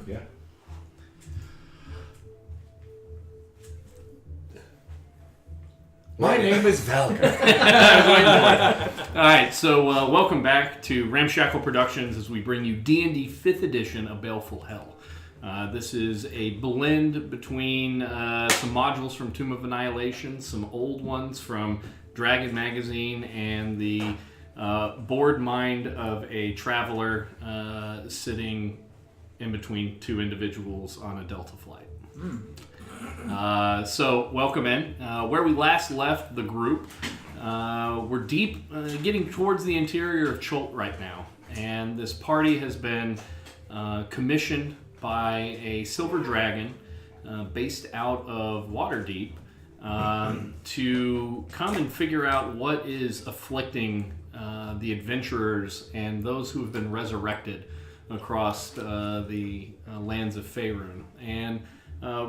Yeah. My name is Valker. All right, so welcome back to Ramshackle Productions as we bring you D&D 5th edition of Baleful Hell. This is a blend between some modules from Tomb of Annihilation, some old ones from Dragon Magazine, and the bored mind of a traveler sitting in between two individuals on a Delta flight. So welcome in. Where we last left the group, we're deep, getting towards the interior of Cholt right now, and this party has been commissioned by a silver dragon based out of Waterdeep to come and figure out what is afflicting the adventurers and those who have been resurrected across the lands of Faerun. And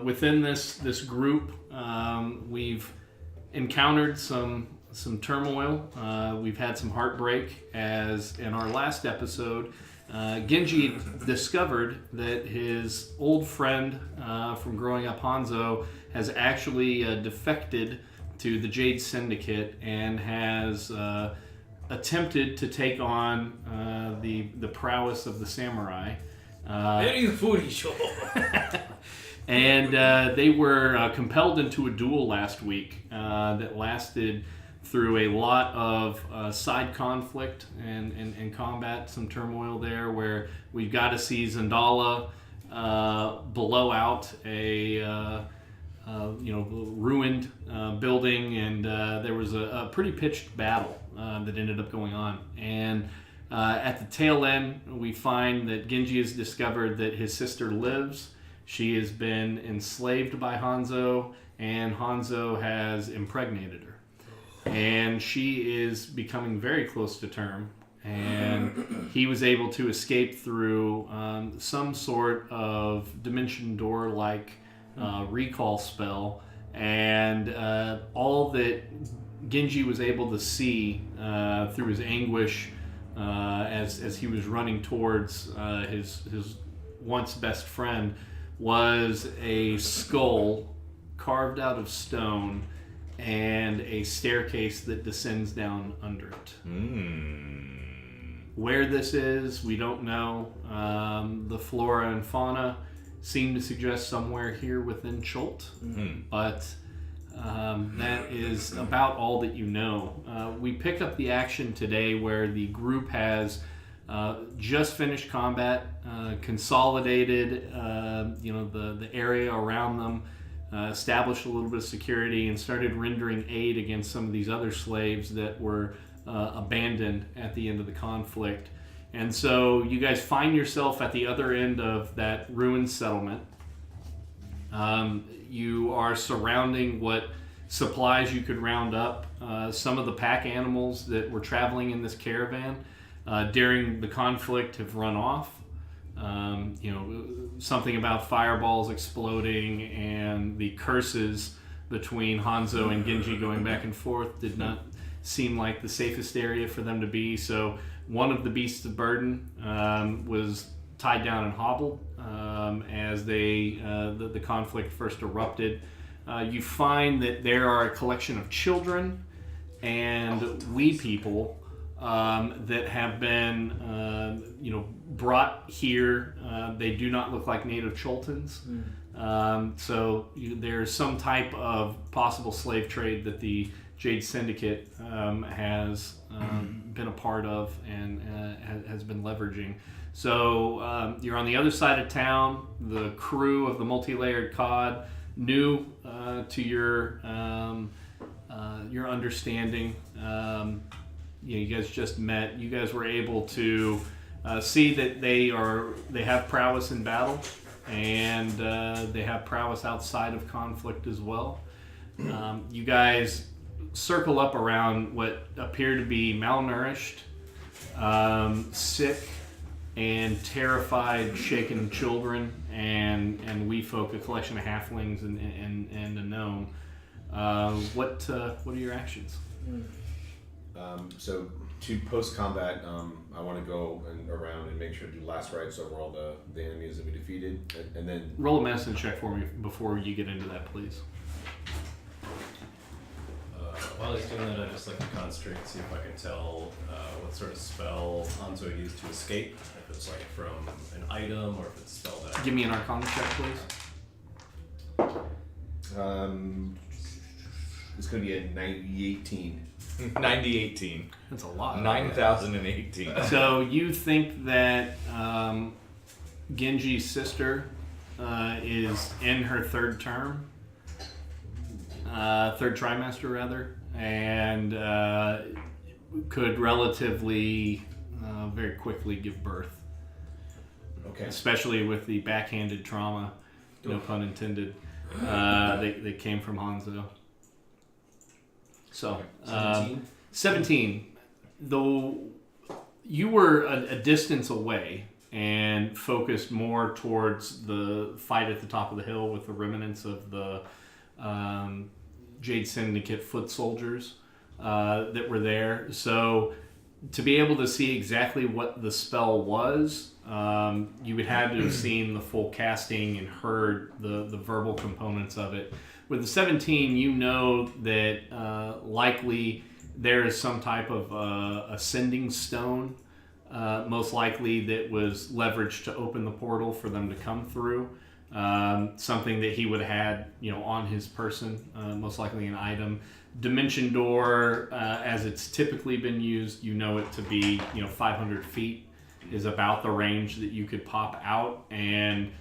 within this group, we've encountered some turmoil. We've had some heartbreak, as in our last episode, Genji discovered that his old friend from growing up, Hanzo, has actually defected to the Jade Syndicate and has attempted to take on the prowess of the samurai. Very foolish. And they were compelled into a duel last week that lasted through a lot of side conflict and combat, some turmoil there, where we've got to see Zendala blow out a ruined building, and there was a pretty pitched battle that ended up going on. And at the tail end, we find that Genji has discovered that his sister lives. She has been enslaved by Hanzo, and Hanzo has impregnated her. And she is becoming very close to term, and he was able to escape through some sort of dimension door-like recall spell, and all that Genji was able to see through his anguish as he was running towards his once best friend was a skull carved out of stone and a staircase that descends down under it. Where this is, we don't know. The flora and fauna seem to suggest somewhere here within Cholt, but that is about all that you know. We pick up the action today where the group has just finished combat, consolidated the area around them, established a little bit of security, and started rendering aid against some of these other slaves that were abandoned at the end of the conflict. And so you guys find yourself at the other end of that ruined settlement. You are surrounding what supplies you could round up. Some of the pack animals that were traveling in this caravan during the conflict have run off. Something about fireballs exploding and the curses between Hanzo and Genji going back and forth did not seem like the safest area for them to be. So one of the beasts of burden was tied down and hobbled as the conflict first erupted. You find that there are a collection of children and wee people that have been, brought here. They do not look like native Choltans. So there's some type of possible slave trade that the Jade Syndicate has been a part of and has been leveraging. So you're on the other side of town. The crew of the multi-layered cod, new to your understanding. You guys just met. You guys were able to see that they have prowess in battle, and they have prowess outside of conflict as well. You guys circle up around what appear to be malnourished, sick, and terrified, shaken children, and wee folk, a collection of halflings and a gnome. What are your actions? So to post combat, I want to go around and make sure to do last rites over all the enemies that we defeated, and then roll a medicine check for me before you get into that, please. While he's doing that, I'd just like to concentrate and see if I can tell what sort of spell Hanzo used to escape. If it's like from an item or if it's a spell that. Give me an Arcana check, please. it's going to be a 90-18. 9018. That's a lot. 9,018. So you think that Genji's sister is in her third term, third trimester rather, and could relatively very quickly give birth. Okay. Especially with the backhanded trauma, no pun intended, that came from Hanzo. So, 17. Though you were a distance away and focused more towards the fight at the top of the hill with the remnants of the Jade Syndicate foot soldiers that were there. So, to be able to see exactly what the spell was, you would have to have seen the full casting and heard the verbal components of it. With the 17, you know that likely there is some type of ascending stone, most likely that was leveraged to open the portal for them to come through. Something that he would have had, on his person, most likely an item. Dimension door, as it's typically been used, you know it to be, 500 feet is about the range that you could pop out. And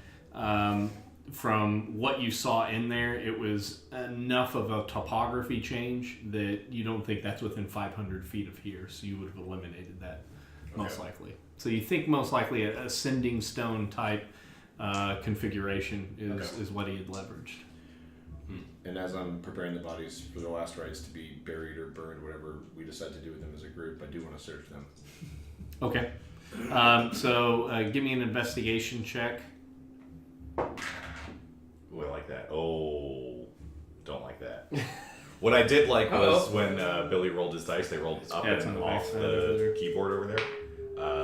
from what you saw in there, it was enough of a topography change that you don't think that's within 500 feet of here. So you would have eliminated that most likely. So you think most likely a ascending stone type configuration is what he had leveraged. And as I'm preparing the bodies for the last rites to be buried or burned, whatever we decide to do with them as a group, I do want to search them. Okay. So give me an investigation check. Ooh, I like that. Oh, don't like that. What I did like was when Billy rolled his dice, they rolled up and off the keyboard over there,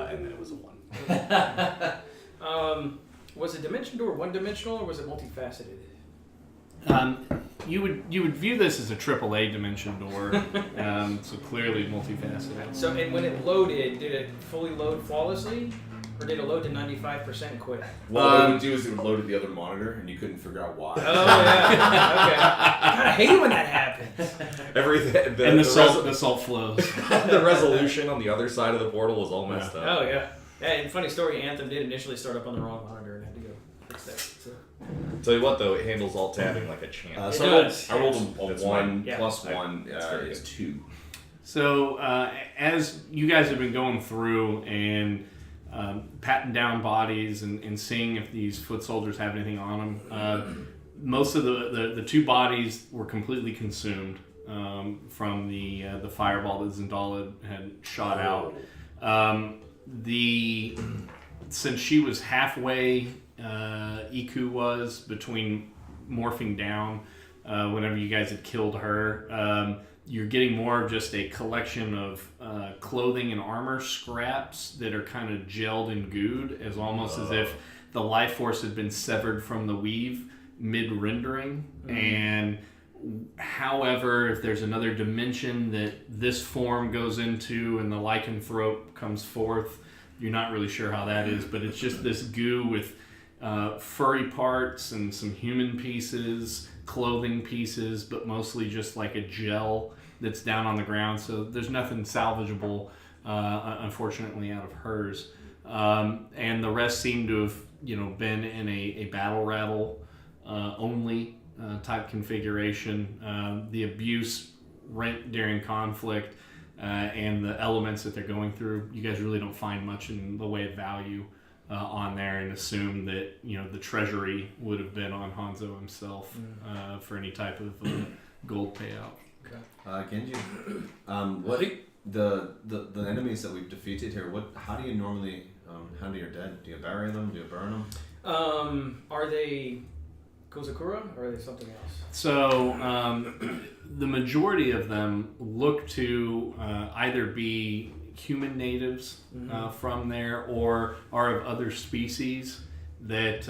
and then it was a 1. Was it dimension door one-dimensional or was it multifaceted? You would view this as a AAA dimension door, so clearly multifaceted. So, and when it loaded, did it fully load flawlessly, or did it load to 95% and quit? What it would do is it would load at the other monitor, and you couldn't figure out why. Oh yeah, okay. God, I hate it when that happens. Everything, the salt flows. The resolution on the other side of the portal was all messed up. Oh yeah. And funny story, Anthem did initially start up on the wrong monitor and had to go fix that. So. Tell you what though, it handles alt tabbing like a champ. I rolled a That's 1 yeah. plus 1 very is 2. So as you guys have been going through and patting down bodies and seeing if these foot soldiers have anything on them, most of the two bodies were completely consumed from the fireball that Zendala had shot out. Since she was halfway, Iku was between morphing down. Whenever you guys had killed her, you're getting more of just a collection of clothing and armor scraps that are kind of gelled and gooed, as almost as if the life force had been severed from the weave mid-rendering. And however, if there's another dimension that this form goes into and the lycanthrope comes forth, you're not really sure how that is, but it's just this goo with furry parts and some human pieces, clothing pieces, but mostly just like a gel that's down on the ground. So there's nothing salvageable, unfortunately, out of hers. And the rest seem to have, been in a battle rattle only type configuration. The abuse rent during conflict and the elements that they're going through, you guys really don't find much in the way of value on there, and assume that the treasury would have been on Hanzo himself for any type of gold payout. Genji, what the enemies that we've defeated here? How do you normally handle your dead? Do you bury them? Do you burn them? Are they Kozakura or are they something else? So the majority of them look to either be human natives from there, or are of other species that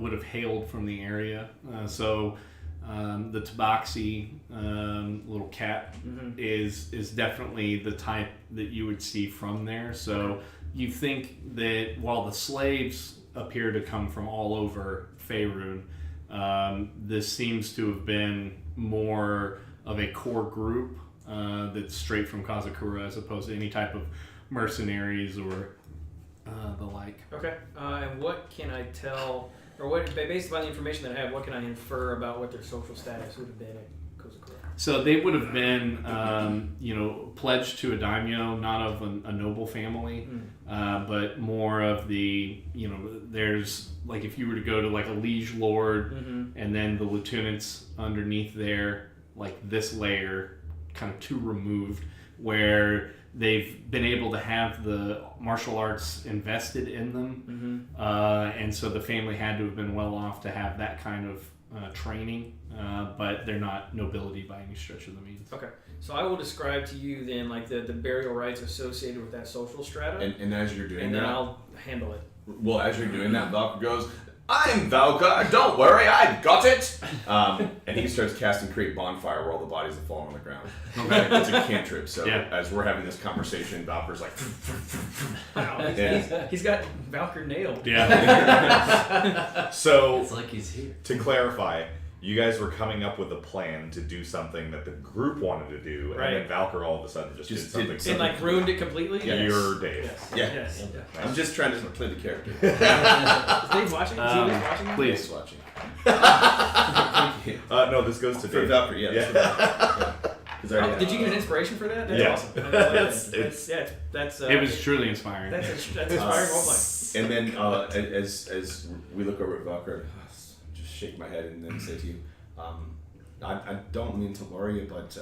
would have hailed from the area. So the tabaxi, little cat, is definitely the type that you would see from there. So you think that while the slaves appear to come from all over Faerun, this seems to have been more of a core group that's straight from Kazakura, as opposed to any type of mercenaries or the like. Okay. And what can I tell, or what, based upon the information that I have, what can I infer about what their social status would have been at Kazakura? So they would have been, pledged to a daimyo, not of a noble family, but more of the, there's, like, if you were to go to, like, a liege lord, and then the lieutenants underneath there, like this layer, kind of two removed, where they've been able to have the martial arts invested in them, and so the family had to have been well off to have that kind of training, but they're not nobility by any stretch of the means. Okay, so I will describe to you then like the burial rites associated with that social strata, And as you're doing and that, then I'll handle it. well, as you're doing that, Valk goes, "I'm Valka, don't worry, I got it!" And he starts casting Create Bonfire where all the bodies have fallen on the ground. Okay. It's a cantrip, so as we're having this conversation, Valker's like... Wow, he's got Valkyr nailed. Yeah. So, It's like he's here. to clarify, you guys were coming up with a plan to do something that the group wanted to do, and then Valkyr all of a sudden just did something. And like ruined it completely? You're Dave. Yeah. Yes. I'm just trying to play the character. Is Dave watching? Is he watching? Please. He's watching. No, this goes to For Dave. Valkyrie, yeah. Did you get an inspiration for that? That's Yeah. awesome. That's It was truly inspiring. that's inspiring roleplay. And then as we look over at Valkyrie, just shake my head and then say to you, I don't mean to worry you, but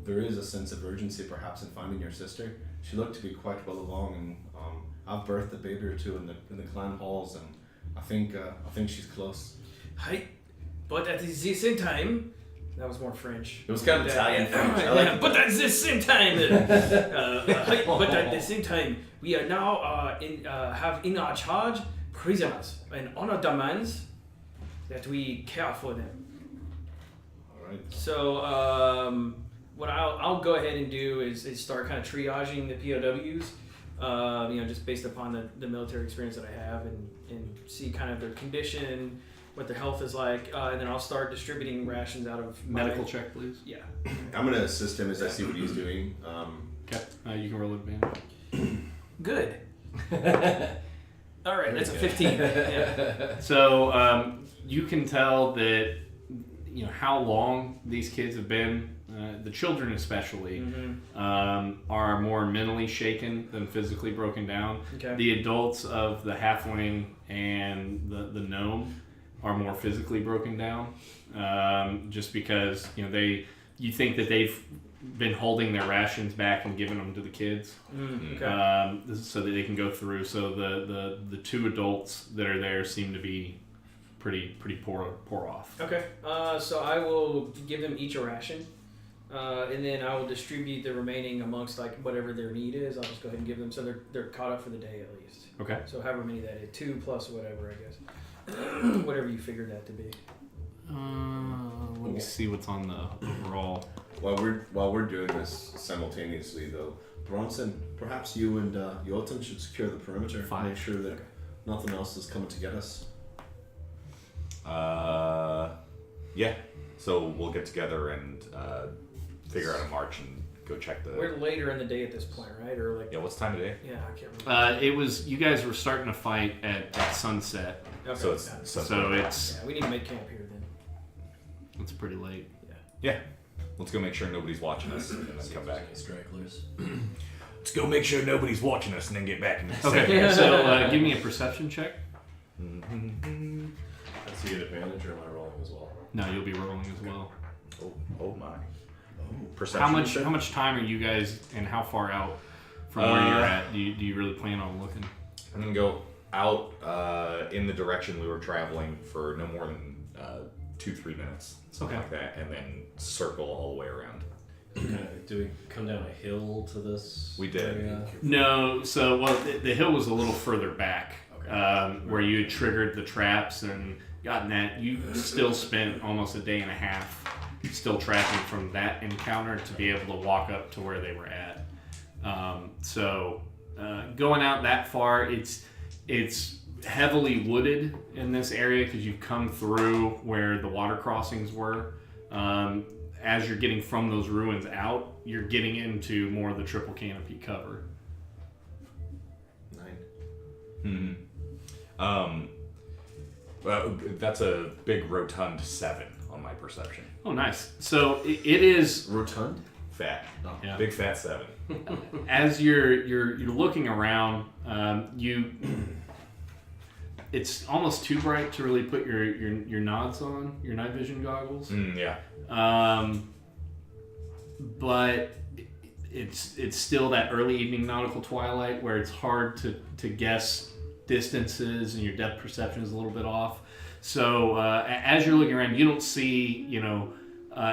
there is a sense of urgency perhaps in finding your sister. She looked to be quite well along, and I've birthed a baby or two in the clan halls, and I think she's close. Hi, but at the same time, that was more French. It was kind of Italian French. I like it. But at the same time, but at the same time, we are now have in our charge prisoners, and honor demands that we care for them. All right. So what I'll go ahead and do is start kind of triaging the POWs, just based upon the military experience that I have, and see kind of their condition, what their health is like, and then I'll start distributing rations out of Medical check, please. Yeah. I'm going to assist him as I see what he's doing. Okay. You can roll advantage. Good. All right, that's a 15. Yeah. So you can tell that how long these kids have been. The children especially are more mentally shaken than physically broken down. Okay. The adults of the halfling and the gnome are more physically broken down, just because you think that they've been holding their rations back and giving them to the kids, Okay. so that they can go through. So the two adults that are there seem to be pretty poor off. Okay. So I will give them each a ration, and then I will distribute the remaining amongst like whatever their need is. I'll just go ahead and give them so they're caught up for the day at least. Okay. So however many that is, 2 plus whatever I guess, whatever you figured that to be. Let me see what's on the overall. While we're doing this simultaneously, though, Bronson, perhaps you and Jotun should secure the perimeter. Fine. Make sure that nothing else is coming to get us. Yeah. So we'll get together and figure out a march and go check the. We're later in the day at this point, right? Or like Yeah. What's time of day? yeah, I can't remember. It was you guys were starting to fight at sunset, Okay. So it's got it. so it's Yeah, we need to make camp here then. pretty late. Yeah. Let's go make sure nobody's watching us and then come back. Stragglers. Let's go make sure nobody's watching us and then get back in the Okay, so give me a perception check. Does he get advantage or am I rolling as well? No, you'll be rolling as well. Oh my. Perception. How much time are you guys, and how far out from where you're at? Do you really plan on looking? I'm gonna go out in the direction we were traveling for no more than 2-3 minutes, something Okay. like that, and then circle all the way around. Do we come down a hill to this? We did. area? No, so the hill was a little further back, Okay. where you had triggered the traps and gotten that. You still spent almost a day and a half still tracking from that encounter to be able to walk up to where they were at. Going out that far, it's heavily wooded in this area because you've come through where the water crossings were. As you're getting from those ruins out, you're getting into more of the triple canopy cover. 9. Well, that's a big rotund 7 on my perception. Oh, nice. So it is Rotund? Fat. Oh. Yeah. Big fat 7. as you're looking around. It's almost too bright to really put your nods on, your night vision goggles. Yeah. But it's still that early evening nautical twilight where it's hard to guess distances and your depth perception is a little bit off. So as you're looking around, you don't see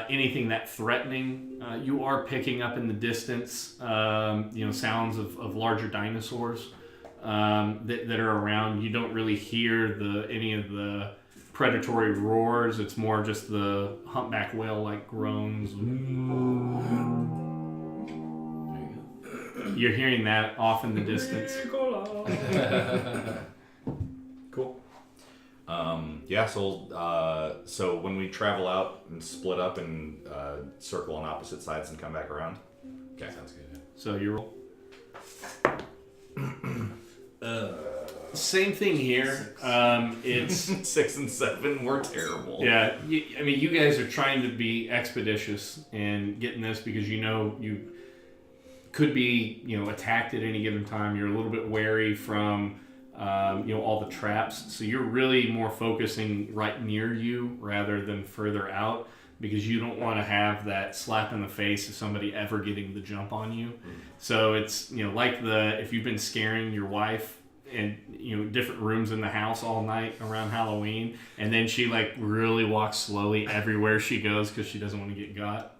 anything that threatening. You are picking up in the distance sounds of larger dinosaurs that are around. You don't really hear any of the predatory roars. It's more just the humpback whale like groans. You're hearing that off in the distance. Cool. So when we travel out and split up and circle on opposite sides and come back around. Okay, sounds good. So you roll. Same thing here. It's 6 and 7 were terrible. yeah. You guys are trying to be expeditious and getting this because you could be attacked at any given time. You're a little bit wary from all the traps, so you're really more focusing right near you rather than further out because you don't want to have that slap in the face of somebody ever getting the jump on you. So it's like if you've been scaring your wife in different rooms in the house all night around Halloween, and then she really walks slowly everywhere she goes because she doesn't want to get got.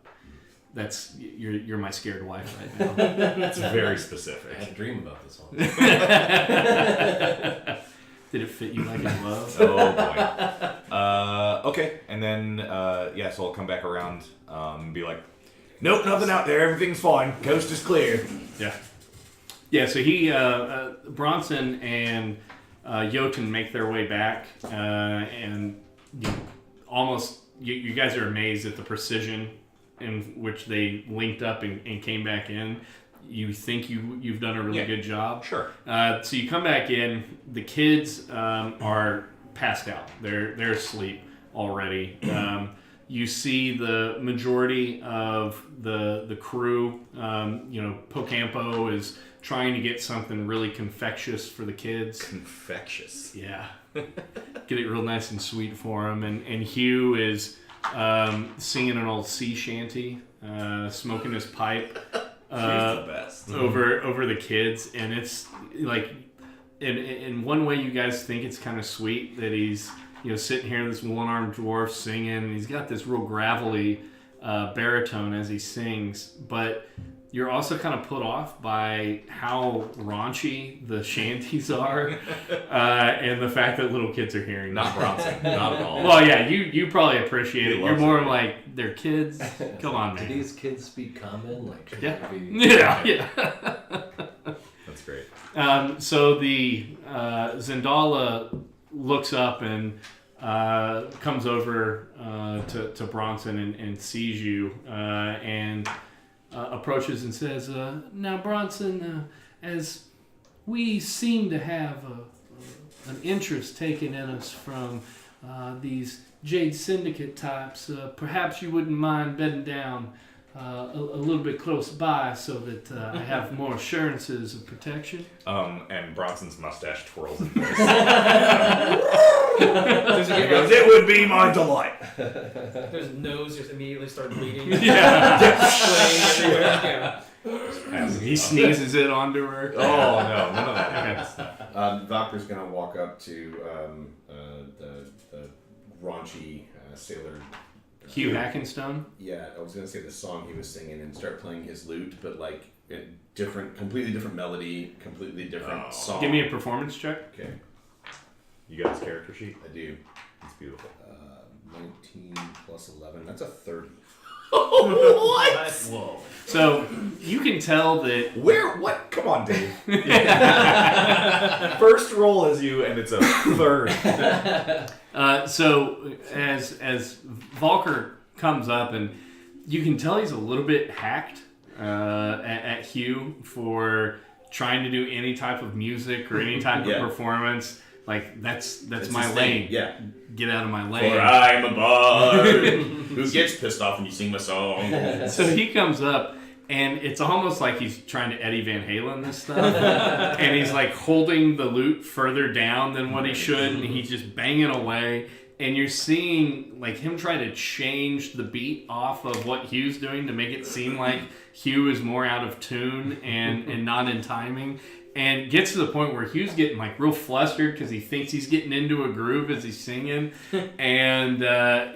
That's you're my scared wife right now. That's very I specific. had a dream about this one. Did it fit you like a glove? Oh boy. Okay, and then so I'll come back around and be like, nope, nothing out there. Everything's fine. Coast is clear. Yeah. So he Bronson and Jotun make their way back, and you guys are amazed at the precision in which they linked up and came back in. You think you've done a really good job. Sure. So you come back in. The kids are passed out. They're asleep already. You see the majority of the crew. Pocampo is trying to get something really confectious for the kids. Confectious. Yeah. Get it real nice and sweet for them. And Hugh is singing an old sea shanty, smoking his pipe. She's the best. over the kids, and it's like in one way you guys think it's kind of sweet that he's sitting here, this one-armed dwarf singing, and he's got this real gravelly baritone as he sings, but you're also kind of put off by how raunchy the shanties are, and the fact that little kids are hearing Not them. Bronson. Not at all. Well, yeah, you probably appreciate He it. You're loves more it. like they're kids. Come on, Do man. these kids speak common? Should Yeah. they be... Yeah. That's great. So the Zendala looks up and comes over to Bronson and sees you and approaches and says, "Now, Bronson, as we seem to have an interest taken in us from these Jade Syndicate types, perhaps you wouldn't mind bedding down a little bit close by so that I have more assurances of protection." And Bronson's mustache twirls in place. Does He it goes, it would be my delight. His nose just immediately starts bleeding. Yeah. Spraying everywhere. Yeah. He sneezes it onto her. Oh, no. None of that happens. Valkyrie's gonna walk up to the raunchy sailor Hugh Hackenstone. Yeah, I was gonna say the song he was singing and start playing his lute, but like completely different melody, completely different song. Give me a performance check. Okay, You got his character sheet? I do. It's beautiful. 19 plus 11. That's a 30. What? Whoa. So you can tell that Where? What? Come on, Dave. First roll is you, and it's a third. so as Volker comes up, and you can tell he's a little bit hacked at Hugh for trying to do any type of music or any type of performance. Like that's my his lane. thing. Yeah. Get out of my lane. For I'm a bard who gets pissed off when you sing my song. So he comes up, and it's almost like he's trying to Eddie Van Halen this stuff. And he's like holding the lute further down than what he should, and he's just banging away. And you're seeing like him try to change the beat off of what Hugh's doing to make it seem like Hugh is more out of tune and not in timing. And gets to the point where Hugh's getting like real flustered because he thinks he's getting into a groove as he's singing. And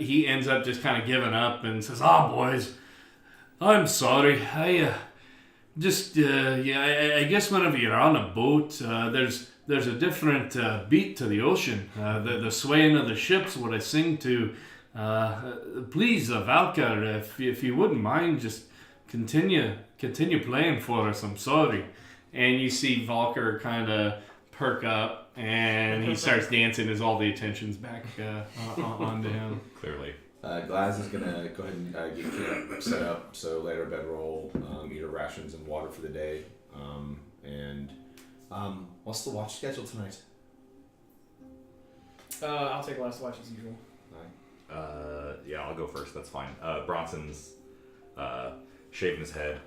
he ends up just kind of giving up and says, boys, I'm sorry. I guess whenever you're on a boat, there's a different beat to the ocean. The swaying of the ship's what I sing to. Please, Valkar, if you wouldn't mind, just continue playing for us. I'm sorry. And you see Volker kind of perk up, and he starts dancing as all the attention's back onto him. Clearly. Glaz is gonna go ahead and get camp set up. So later bedroll, eat her rations and water for the day. What's the watch schedule tonight? I'll take last watch as usual. Yeah, I'll go first. That's fine. Bronson's shaving his head,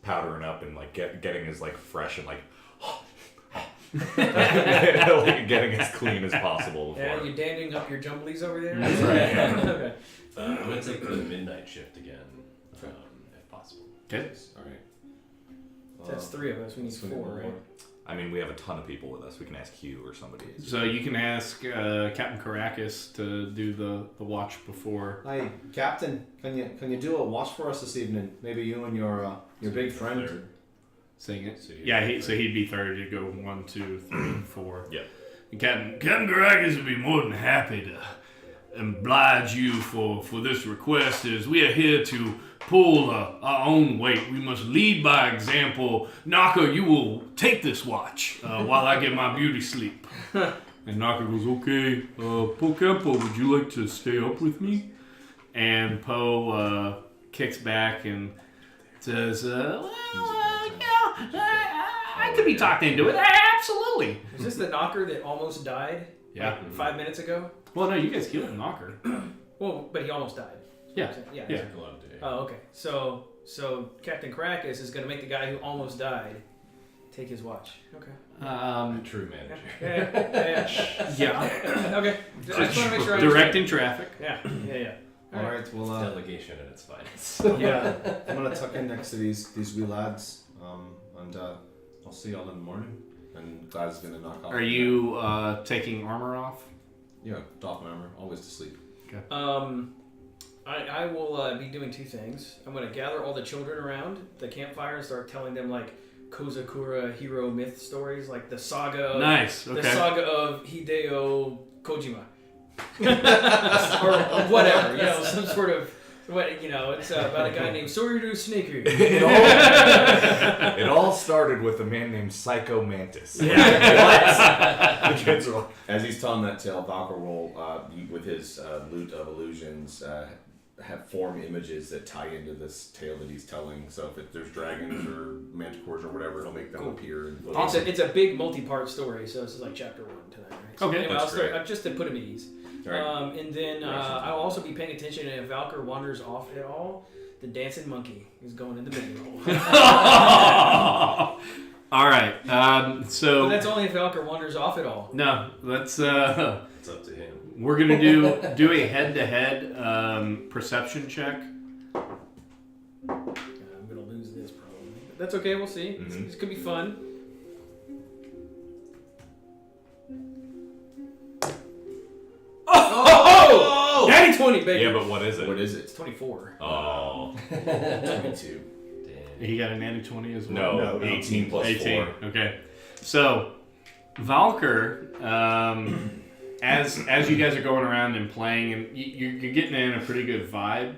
powdering up, and like getting his like fresh and like like getting as clean as possible. Before. Yeah, you dandling up your jumblies over there. That's right. Yeah. Okay. I'm gonna take the midnight shift again, if possible. Okay. All right. That's 3 of us. We need 4, right? I mean, we have a ton of people with us. We can ask Hugh or somebody. So you can ask Captain Caracas to do the watch before. Hi, Captain. Can you do a watch for us this evening? Maybe you and your big friend. Sing it. So So he'd be third. You'd go 1, 2, 3, 4. Yeah. And Captain Caracas would be more than happy to oblige you for this request. As we are here to pull our own weight, we must lead by example. Knocker, you will take this watch while I get my beauty sleep. And Knocker goes, okay. Poe Kempo, would you like to stay up with me? And Poe kicks back and says, I could be talked into it. Absolutely. Is this the knocker that almost died? Yeah. Like 5 minutes ago? Well, no, you guys killed Knocker. Well, but he almost died. Yeah. Yeah. Yeah. Took a long day. Oh, okay. So Captain Caracas is going to make the guy who almost died take his watch. Okay. True manager. Yeah. Okay. Just want to make sure I Directing traffic. understand. Yeah. All right. Well, Delegation at its finest. yeah. I'm gonna tuck in next to these wee lads, and I'll see y'all in the morning. And Glaz is gonna knock off. Are you taking armor off? Yeah, doff my armor. Always to sleep. I will be doing 2 things. I'm going to gather all the children around the campfire and start telling them like Kozakura hero myth stories, like the saga of, Nice. Okay. the saga of Hideo Kojima. or whatever, some sort of it's about a guy named Soryu Snaker. It all started with a man named Psycho Mantis. The kids are like, As he's telling that tale, Valkyr will, with his lute of illusions, form images that tie into this tale that he's telling. So if there's dragons or manticores or whatever, he'll make them appear. And It's a big multi-part story, so this is like chapter 1 tonight. Right? So Okay, anyway, that's I'll start great. just to put him at ease. Right. And then I'll also be paying attention, and if Valkyr wanders off at all, the dancing monkey is going in the big hole. All right. So But that's only if Valkyr wanders off at all. no, let's. It's up to him. We're gonna do a head-to-head perception check. I'm gonna lose this probably. But that's okay. We'll see. This could be fun. Oh! Natty natty 20, baby. Yeah, but what is it? What is It's it? 24. Oh. 22. He got a natty 20 as well. No, No, 18 plus 18. 4. Okay. So, Valkyr, as you guys are going around and playing, and you're getting in a pretty good vibe,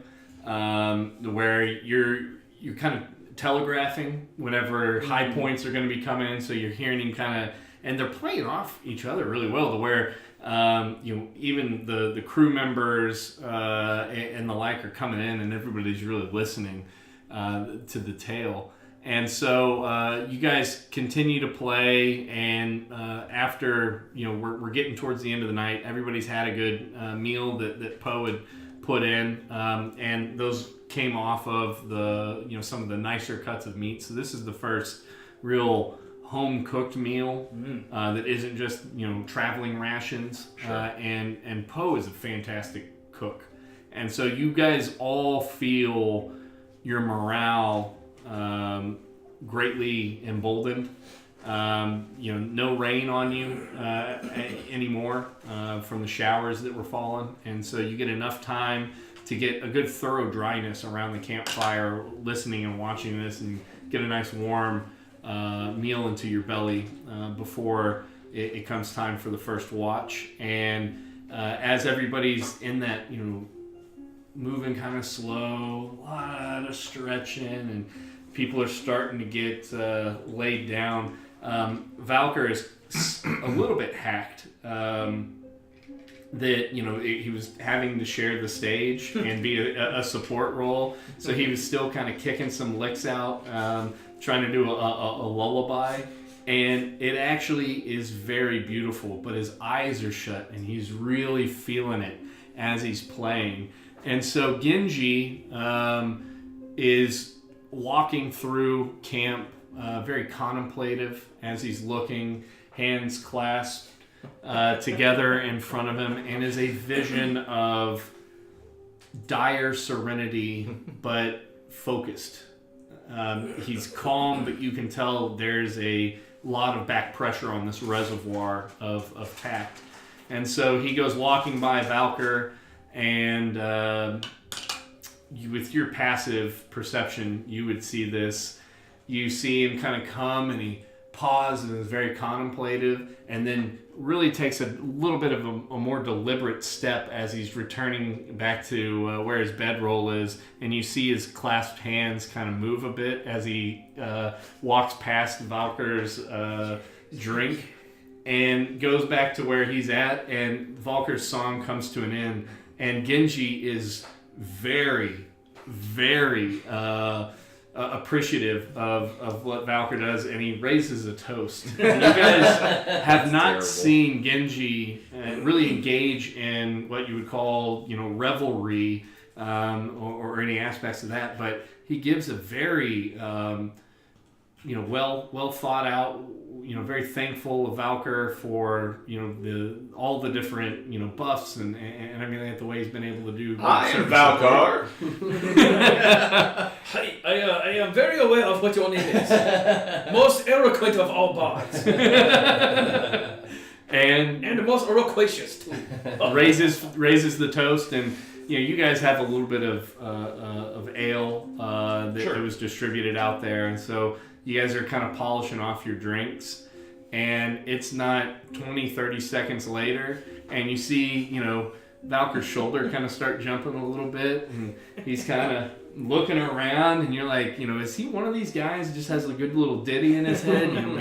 where you're kind of telegraphing whenever high points are going to be coming in, so you're hearing him kind of, and they're playing off each other really well, to where even the crew members and the like are coming in, and everybody's really listening to the tale. And so you guys continue to play, and after we're getting towards the end of the night, everybody's had a good meal that Poe had put in, and those came off of the some of the nicer cuts of meat. So this is the first real home cooked meal that isn't just traveling rations. Sure. And Poe is a fantastic cook, and so you guys all feel your morale greatly emboldened. No rain on you anymore from the showers that were falling, and so you get enough time to get a good thorough dryness around the campfire, listening and watching this, and get a nice warm meal into your belly before it comes time for the first watch. And as everybody's in that, moving kind of slow, a lot of stretching, and people are starting to get laid down. Valkyr is a little bit hacked. That he was having to share the stage and be a support role, so he was still kind of kicking some licks out, trying to do a lullaby, and it actually is very beautiful. But his eyes are shut, and he's really feeling it as he's playing. And so Genji is walking through camp, very contemplative as he's looking, hands clasped together in front of him, and is a vision of dire serenity but focused. He's calm, but you can tell there's a lot of back pressure on this reservoir of tact. And so he goes walking by Valkyr, and with your passive perception, you would see this. You see him kind of come, and he pauses and is very contemplative, and then really takes a little bit of a more deliberate step as he's returning back to where his bedroll is, and you see his clasped hands kind of move a bit as he walks past Valkyr's drink and goes back to where he's at, and Valkyr's song comes to an end, and Genji is very, very appreciative of what Valkyr does, and he raises a toast. And you guys have not terrible. seen Genji really engage in what you would call, revelry or any aspects of that, but he gives a very, well thought out, very thankful of Valkyr for all the different buffs and everything, the way he's been able to do. I am Valkyr. I am very aware of what your name is. Most eloquent of all bards. and the most eloquacious too. raises the toast, and you guys have a little bit of ale that was distributed out there, and so you guys are kind of polishing off your drinks, and it's not 20-30 seconds later, and you see Valkyr's shoulder kind of start jumping a little bit, and he's kind of looking around, and you're like, is he one of these guys that just has a good little ditty in his head, and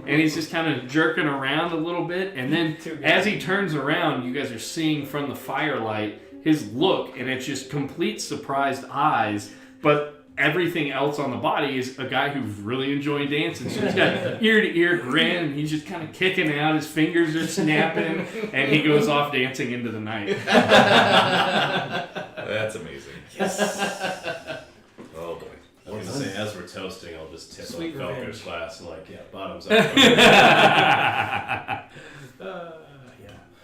he's just kind of jerking around a little bit, and then as he turns around, you guys are seeing from the firelight his look, and it's just complete surprised eyes, but everything else on the body is a guy who's really enjoying dancing. So he's got ear-to-ear grin, and he's just kind of kicking out. His fingers are snapping, and he goes off dancing into the night. That's amazing. Yes. Oh boy. I was gonna say, as we're toasting, I'll just tip Sweet on Valkyr's revenge. glass and bottoms up. Yeah.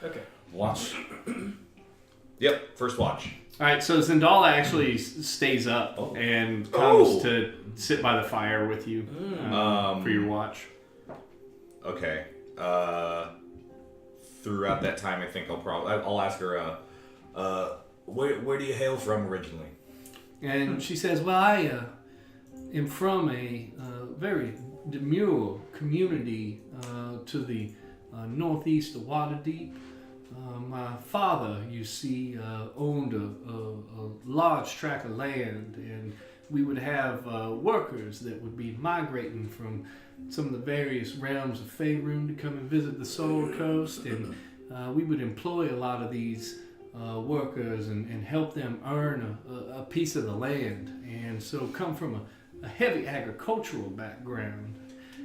Okay. Watch. Yep, first watch. All right, so Zendala actually stays up and comes to sit by the fire with you for your watch. Okay. throughout that time, I think I'll ask her, where do you hail from originally? And she says, well, I am from a very demure community to the northeast of Waterdeep. My father, you see, owned a large tract of land, and we would have workers that would be migrating from some of the various realms of Faerun to come and visit the Soul Coast, and we would employ a lot of these workers and help them earn a piece of the land, and so come from a heavy agricultural background.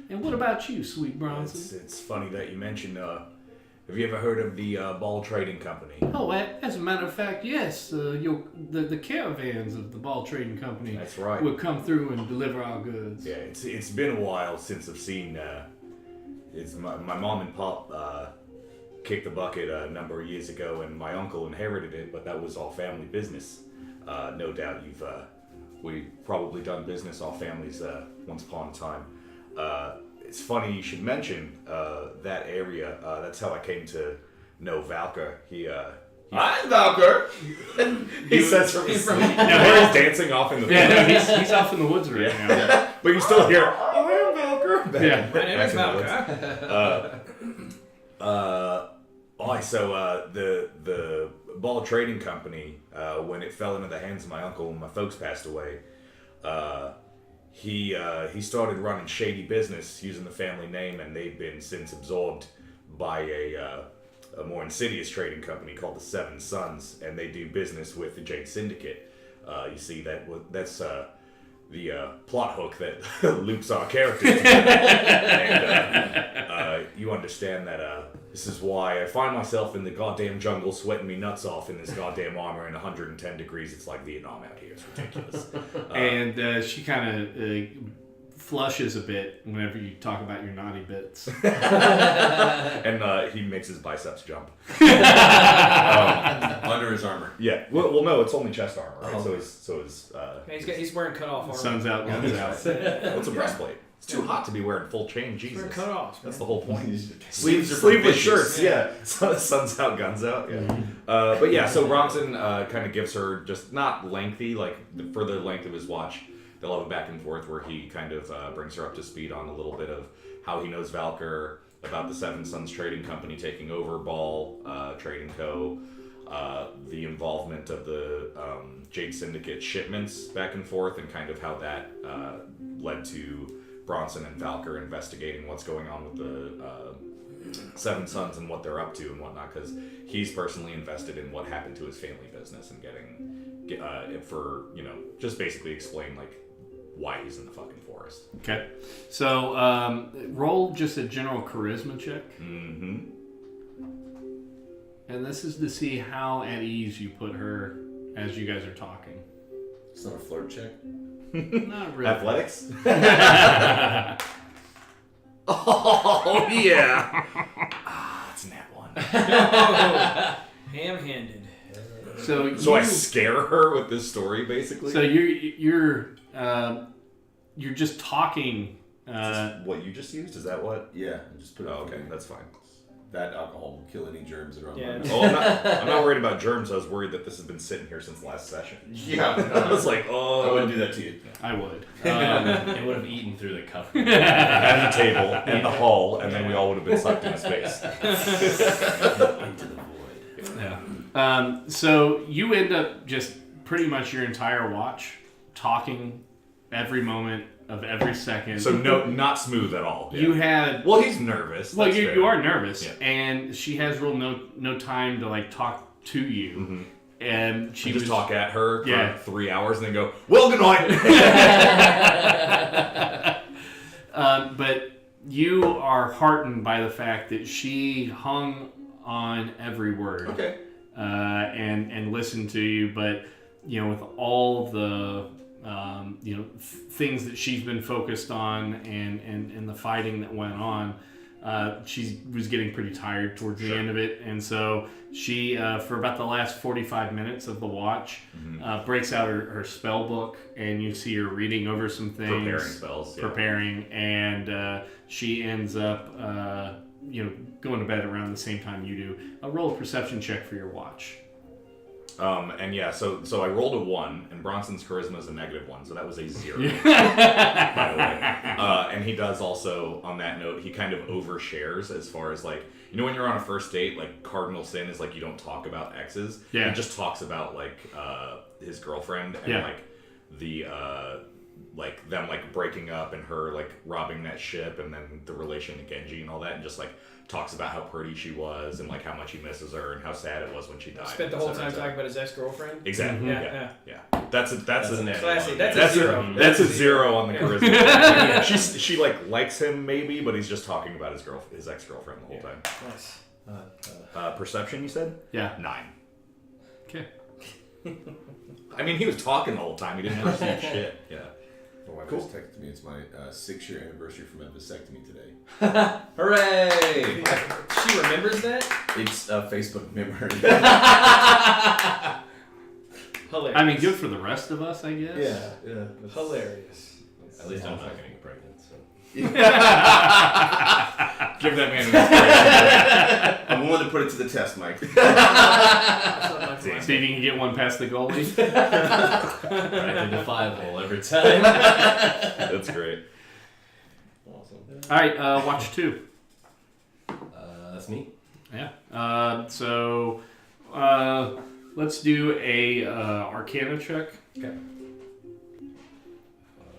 And what about you, Sweet Bronson? It's funny that you mentioned, have you ever heard of the Ball Trading Company? Oh, as a matter of fact, yes. The caravans of the Ball Trading Company That's right. would come through and deliver our goods. Yeah, it's been a while since I've seen, it's my mom and pop kicked the bucket a number of years ago, and my uncle inherited it, but that was all family business. No doubt we've probably done business, all families, once upon a time. It's funny you should mention that area. That's how I came to know Valker. I'm Valker. He says from his sleep. He's dancing off in the Yeah, no, he's off in the woods right now. Yeah. But you still hear, I am Valker. Yeah. My name is Valker. So the Ball Trading Company, when it fell into the hands of my uncle and my folks passed away, he started running shady business using the family name, and they've been since absorbed by a more insidious trading company called the Seven Sons, and they do business with the Jade Syndicate. You see, that's the plot hook that loops our characters. And you understand that this is why I find myself in the goddamn jungle sweating me nuts off in this goddamn armor in 110 degrees. It's like Vietnam out here. It's ridiculous. And she kind of flushes a bit whenever you talk about your naughty bits. And he makes his biceps jump. Under his armor. Yeah. Well, no, it's only chest armor, right? So his He's wearing cutoff armor. Sun's out, guns out. what's a breastplate? It's too hot to be wearing full chain. Jesus. Wearing cutoffs. That's the whole point. Sleeveless Sleeveless shirts, yeah. Sun's out, guns out, yeah. But yeah, so Bronson kind of gives her just not lengthy, like for the length of his watch. They'll have a back and forth where he kind of brings her up to speed on a little bit of how he knows Valker, about the Seven Sons Trading Company taking over Ball Trading Co., the involvement of the Jade Syndicate shipments back and forth, and kind of how that led to Bronson and Valker investigating what's going on with the Seven Sons and what they're up to and whatnot, because he's personally invested in what happened to his family business and just basically explain like why he's in the fucking forest. Okay. So roll just a general charisma check. Mm-hmm. And this is to see how at ease you put her as you guys are talking. It's not a flirt check. Not really. Athletics? Oh, yeah. It's a nat one. Ham-handed. So I scare her with this story, basically? So you're just talking. Is this what you just used? Is that what? Yeah, just put it. Oh, okay, that's fine. That alcohol will kill any germs that are on my mouth. Oh, I'm not worried about germs. I was worried that this has been sitting here since last session. Yeah. I was like, oh. I wouldn't do that to you. I would. It would have eaten through the cup. And the table, and the hall, and then we all would have been sucked into space. Into the void. Yeah. So you end up just pretty much your entire watch talking every moment of every second. So not smooth at all. You had. Well, he's nervous. Well, That's fair. you are nervous, Yeah. and she has no time to like talk to you, Mm-hmm. and she You just was, talk at her for Yeah. 3 hours and then go, well, good night. But you are heartened by the fact that she hung on every word. Okay. And listened to you, but with all the things that she's been focused on and the fighting that went on, she was getting pretty tired towards the end of it, and so she for about the last 45 minutes of the watch breaks out her spell book, and you see her reading over some things, Preparing spells. Yeah. and she ends up going to bed around the same time you do. Roll a perception check for your watch. And yeah, so I rolled a 1, and Bronson's charisma is a -1, so that was a 0, by the way. And he does also, on that note, he kind of overshares as far as like, when you're on a first date, like cardinal sin is like you don't talk about exes. Yeah. He just talks about like his girlfriend and like the like them like breaking up and her like robbing that ship and then the relation to Genji and all that, and just like talks about how pretty she was and like how much he misses her and how sad it was when she died. Spent the whole time talking about his ex-girlfriend. Exactly. Yeah. That's a Classic. that's That's a 0. That's a 0 on the charisma. she like likes him maybe, but he's just talking about his ex-girlfriend the whole time. Nice. Perception, you said? Yeah. 9. Okay. I mean, he was talking the whole time. He didn't perceive shit. Yeah. My wife just texted me. It's my 6-year anniversary from my vasectomy today. Hooray! She remembers that? It's a Facebook memory. Hilarious. I mean, good for the rest of us, I guess. yeah. Hilarious. At least I'm not getting pregnant. So. Give that man an I'm willing to put it to the test, Mike. See if you can get one past the goalie. Right, the 5-hole every time. That's great. Awesome. All right, watch 2. That's me. Yeah. So let's do a Arcana check. Okay.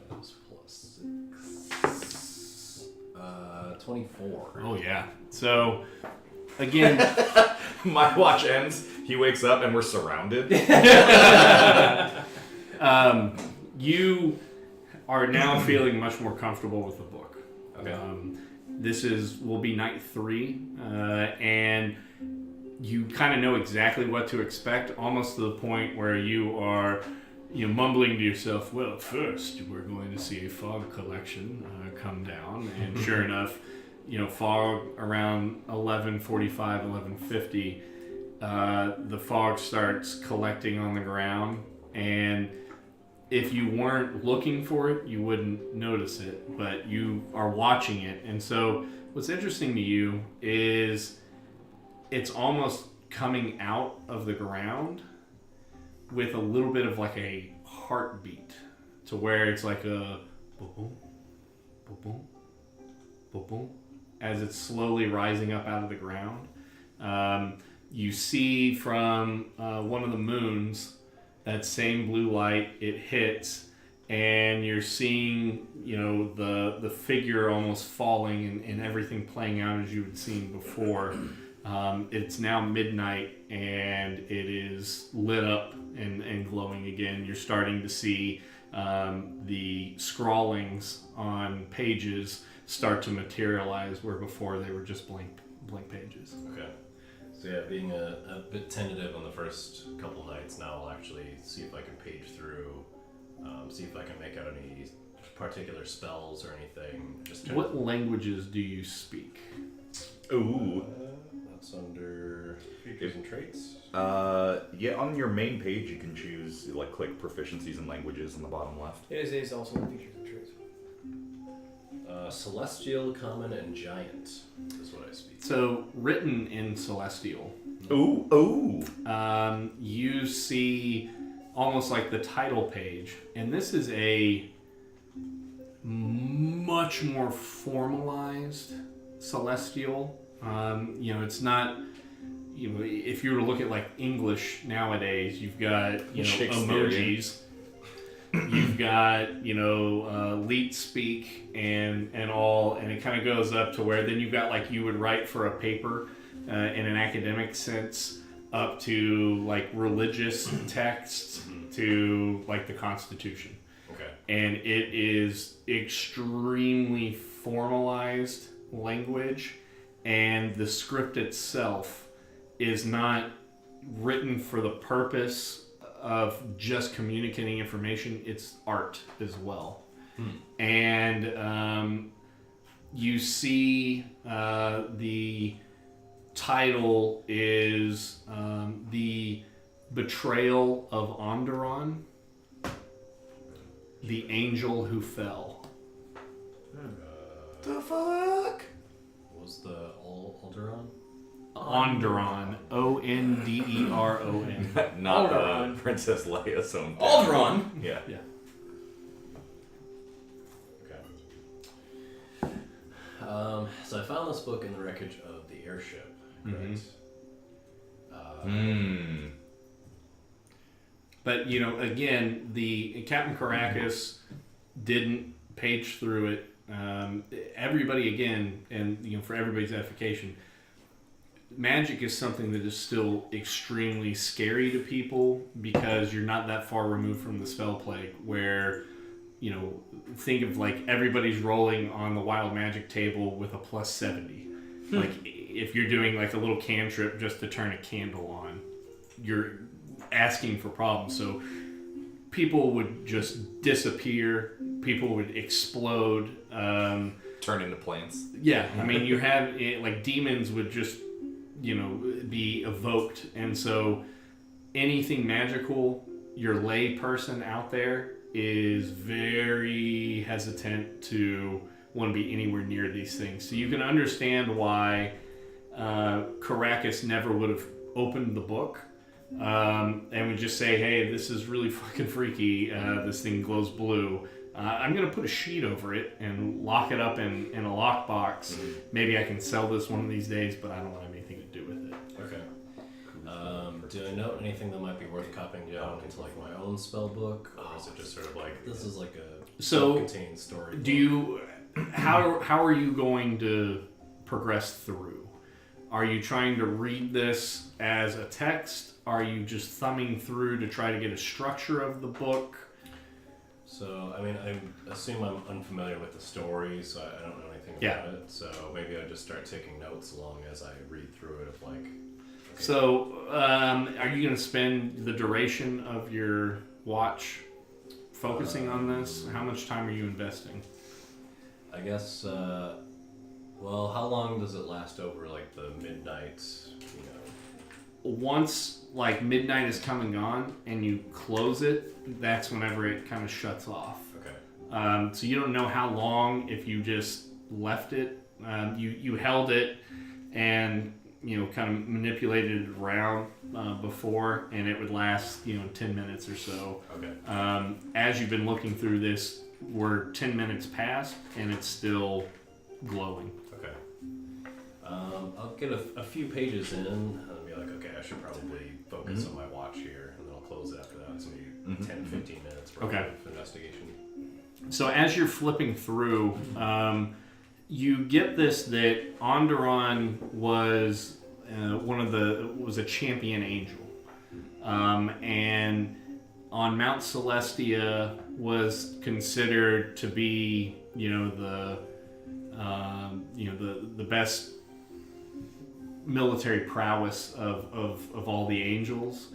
Plus 6. 24. Oh yeah. So again, My watch ends. He wakes up and we're surrounded. you are now feeling much more comfortable with the book. Okay. This will be night 3, and you kind of know exactly what to expect, almost to the point where you are, mumbling to yourself, well, first we're going to see a fog collection come down, and sure enough, fog around 11:45, 11:50, the fog starts collecting on the ground, and if you weren't looking for it, you wouldn't notice it, but you are watching it. And so what's interesting to you is it's almost coming out of the ground with a little bit of like a heartbeat, to where it's like a boom, boom, boom, boom, boom, as it's slowly rising up out of the ground. You see from one of the moons, that same blue light, it hits, and you're seeing, the figure almost falling and everything playing out as you had seen before. It's now midnight, and it is lit up and glowing again. You're starting to see the scrawlings on pages start to materialize, where before they were just blank pages. Okay. So yeah, being a bit tentative on the first couple nights, now I'll actually see if I can page through, see if I can make out any particular spells or anything. What languages do you speak? Ooh. That's under features and traits. Yeah, on your main page you can choose, like, click proficiencies and languages in the bottom left. It is also in features and traits. Celestial, Common, and Giant is what I speak. So, written in Celestial, Ooh. you see almost like the title page, and this is a much more formalized Celestial. It's not, if you were to look at like English nowadays, you've got, emojis. You've got, leet speak and all, and it kind of goes up to where then you've got like you would write for a paper in an academic sense, up to like religious texts to like the Constitution. Okay. And it is extremely formalized language, and the script itself is not written for the purpose of just communicating information. It's art as well. And you see the title is The Betrayal of Onderon, the Angel Who Fell. The fuck? Was the all Alderaan? Onderon. Onderon. Not Alderaan. Princess Leia's own. Alderaan. Yeah. Yeah. Okay. So I found this book in the wreckage of the airship, correct? But again, the Captain Caracas didn't page through it. Everybody again, and for everybody's edification, magic is something that is still extremely scary to people because you're not that far removed from the spell plague. Where think of like everybody's rolling on the wild magic table with a plus 70. Like if you're doing like a little cantrip just to turn a candle on, you're asking for problems. So people would just disappear, people would explode, Turn into plants. yeah, I mean you have like demons would just be evoked, and so anything magical, your lay person out there is very hesitant to want to be anywhere near these things. So you can understand why Caracas never would have opened the book and would just say, hey, this is really fucking freaky, this thing glows blue, I'm going to put a sheet over it and lock it up in a lockbox. Maybe I can sell this one of these days, but I don't want anything to do with it. Okay. Do I note anything that might be worth copying down into like my own spell book, or is it just sort of like this is like a self-contained story? Do you? How are you going to progress through? Are you trying to read this as a text? Are you just thumbing through to try to get a structure of the book? So, I mean, I assume I'm unfamiliar with the story, so I don't know anything about it. So maybe I just start taking notes along as I read through it of like... Okay. So, are you going to spend the duration of your watch focusing on this? How much time are you investing? I guess, well, how long does it last over, like, the midnight, Once, like, midnight is come and gone, and you close it, that's whenever it kind of shuts off. Okay. So you don't know how long if you just left it. You held it and, kind of manipulated it around before, and it would last, 10 minutes or so. Okay. As you've been looking through this, we're 10 minutes past, and it's still glowing. Okay. I'll get a few pages in and be like, okay, I should probably focus on my watch here, and then I'll close it after that. It's maybe 10, 15 minutes probably of investigation. So as you're flipping through, you get this that Onderon was was a champion angel, and on Mount Celestia was considered to be the best military prowess of all the angels,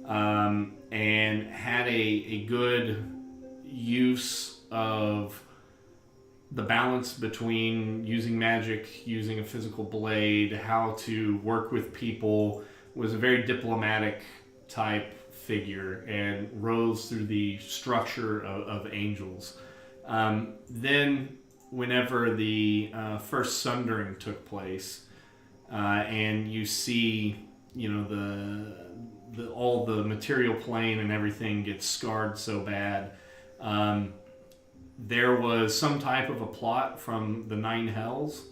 and had a good use of the balance between using magic, using a physical blade, how to work with people, was a very diplomatic type figure and rose through the structure of angels. Then whenever the first sundering took place, and you see all the material plane and everything gets scarred so bad, there was some type of a plot from the Nine Hells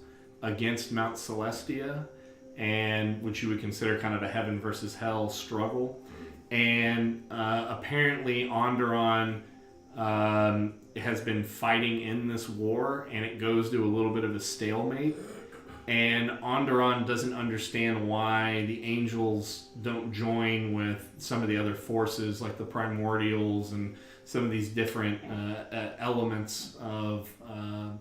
against Mount Celestia, and which you would consider kind of a heaven versus hell struggle. And apparently Onderon has been fighting in this war, and it goes to a little bit of a stalemate. And Onderon doesn't understand why the angels don't join with some of the other forces like the primordials and some of these different elements of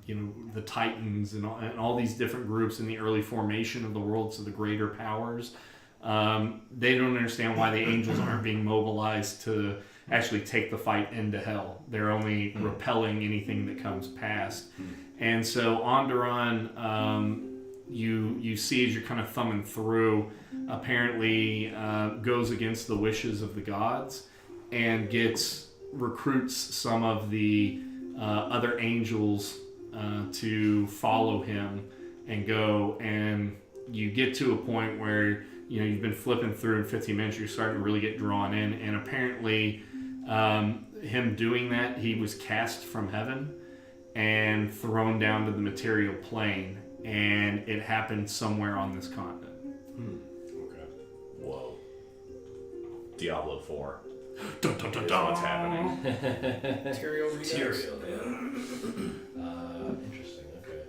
the Titans and all these different groups in the early formation of the worlds of the greater powers. They don't understand why the angels aren't being mobilized to actually take the fight into hell. They're only repelling anything that comes past. And so Onderon, you see as you're kind of thumbing through, apparently goes against the wishes of the gods and recruits some of the other angels to follow him and go and you get to a point where you've been flipping through in 15 minutes, you're starting to really get drawn in, and apparently him doing that, he was cast from heaven and thrown down to the material plane, and it happened somewhere on this continent. Okay. Whoa. Diablo 4. Dun, dun, dun, Is dun. what's happening. Material redux. Material, yeah. Interesting, okay.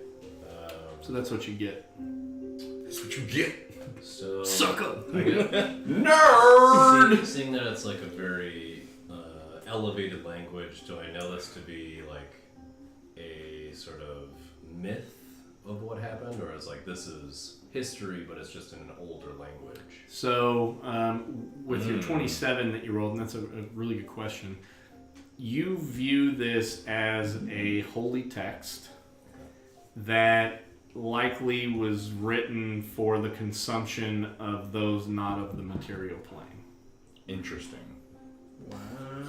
So that's what you get. That's what you get. So Sucker! Nerd! Seeing that it's like a very elevated language, do I know this to be like a sort of myth of what happened, or is like this is history but it's just in an older language? So, with your 27 that you rolled, and that's a really good question, you view this as a holy text that likely was written for the consumption of those not of the material plane. Interesting. Wow.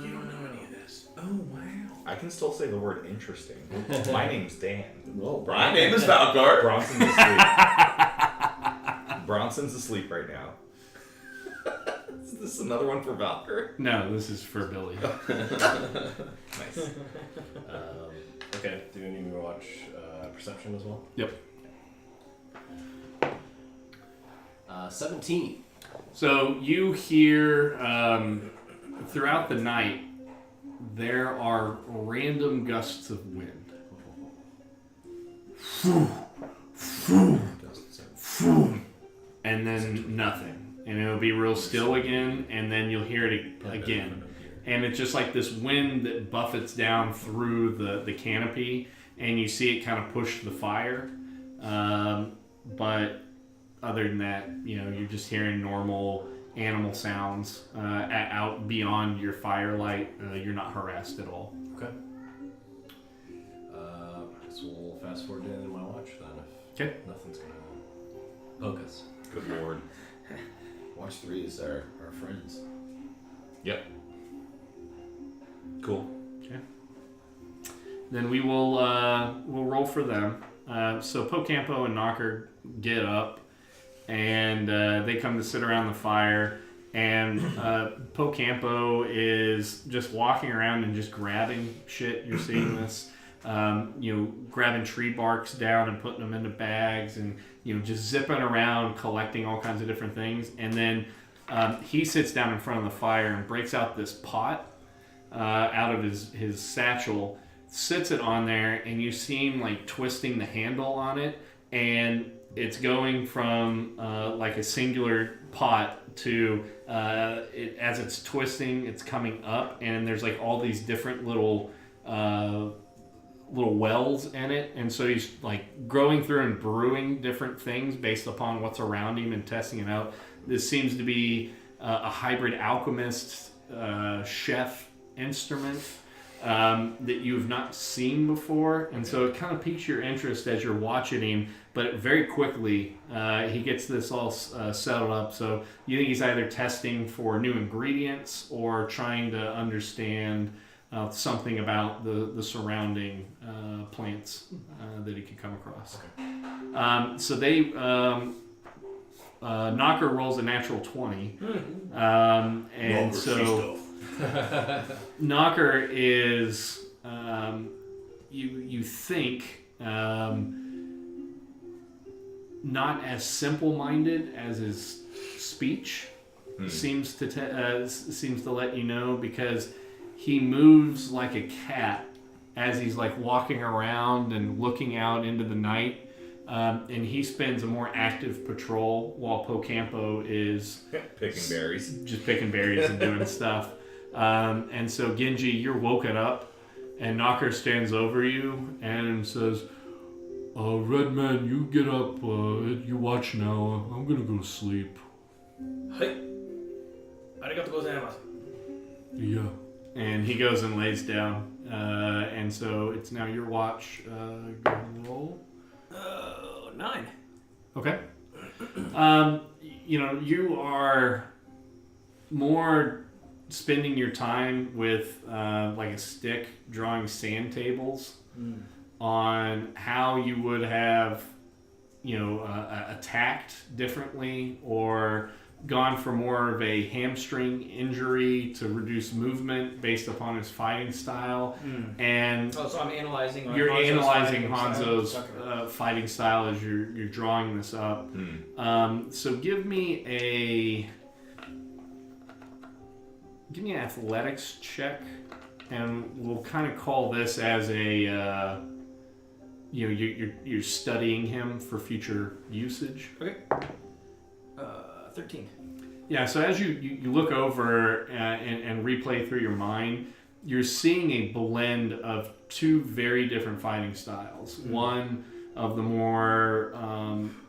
You don't know any of this. Oh, wow. I can still say the word interesting. My name's Dan. Well, my name is Valgar. Bronson's asleep. Bronson's asleep right now. Is this another one for Valkyr? No, this is for Billy. Nice. Okay, do you need me to watch Perception as well? Yep. 17. So you hear throughout the night there are random gusts of wind. And then nothing. And it'll be real still again, and then you'll hear it again. And it's just like this wind that buffets down through the canopy, and you see it kind of push the fire. But other than that, you're just hearing normal animal sounds out beyond your firelight. You're not harassed at all. Okay. So we'll fast forward to the end of my watch then Okay. if nothing's going to poke us. Good lord. Watch 3 is our friends. Yep. Cool. Then we will we'll roll for them. So Pocampo and Knocker get up, and they come to sit around the fire. And Pocampo is just walking around and just grabbing shit. You're seeing this, grabbing tree barks down and putting them into bags, and just zipping around collecting all kinds of different things. And then he sits down in front of the fire and breaks out this pot out of his satchel, sits it on there, and you see him like twisting the handle on it, and it's going from like a singular pot to as it's twisting, it's coming up, and there's like all these different little wells in it, and so he's like growing through and brewing different things based upon what's around him and testing it out. This seems to be a hybrid alchemist chef instrument that you've not seen before, and so it kind of piques your interest as you're watching him. But very quickly he gets this all settled up, so you think he's either testing for new ingredients or trying to understand something about the surrounding plants that he could come across. Okay. So they Knocker rolls a natural 20, and so Knocker is you think not as simple-minded as his speech seems to let you know, because he moves like a cat as he's like walking around and looking out into the night, and he spends a more active patrol while Pocampo is Picking berries. just picking berries and doing stuff. And so Genji, you're woken up, and Knocker stands over you and says, Red Man, you get up, you watch now, I'm gonna go to sleep. Hey. Arigato gozaimasu. Yeah. And he goes and lays down, and so it's now your watch. Go ahead and roll. 9. Okay. You are more spending your time with like a stick drawing sand tables on how you would have attacked differently or gone for more of a hamstring injury to reduce movement based upon his fighting style. And so I'm analyzing. You're analyzing Hanzo's Hanzo's fighting style as you're drawing this up. So give me an athletics check, and we'll kind of call this as a you're studying him for future usage. Okay. 13. Yeah, so as you look over and replay through your mind, you're seeing a blend of two very different fighting styles. One of the more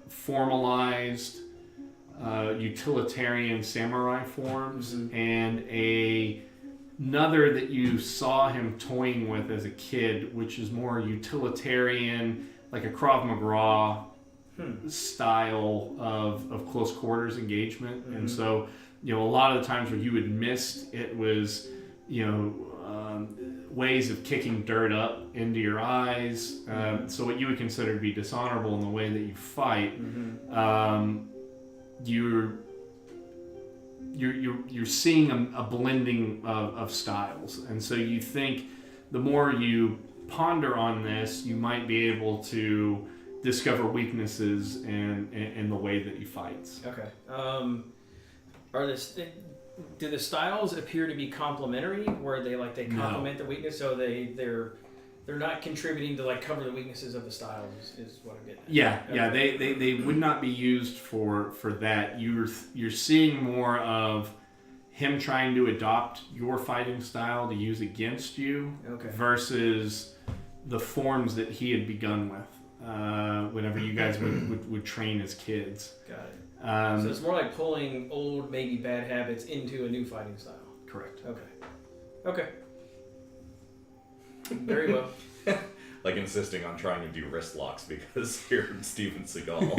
formalized utilitarian samurai forms, and another that you saw him toying with as a kid, which is more utilitarian, like a Krav Maga style of close quarters engagement. And so, a lot of the times where you had missed, it was, ways of kicking dirt up into your eyes. So what you would consider to be dishonorable in the way that you fight, you're seeing a blending of styles. And so you think the more you ponder on this, you might be able to discover weaknesses in the way that he fights. Okay. Do the styles appear to be complementary, where they complement the weakness, so they're not contributing to cover the weaknesses of the styles? Is what I'm getting at. Yeah. They would not be used for that. You're seeing more of him trying to adopt your fighting style to use against you, versus the forms that he had begun with. Whenever you guys would train as kids. Got it. So it's more like pulling old, maybe bad habits into a new fighting style. Correct. Okay. Very well. Like insisting on trying to do wrist locks because you're Steven Seagal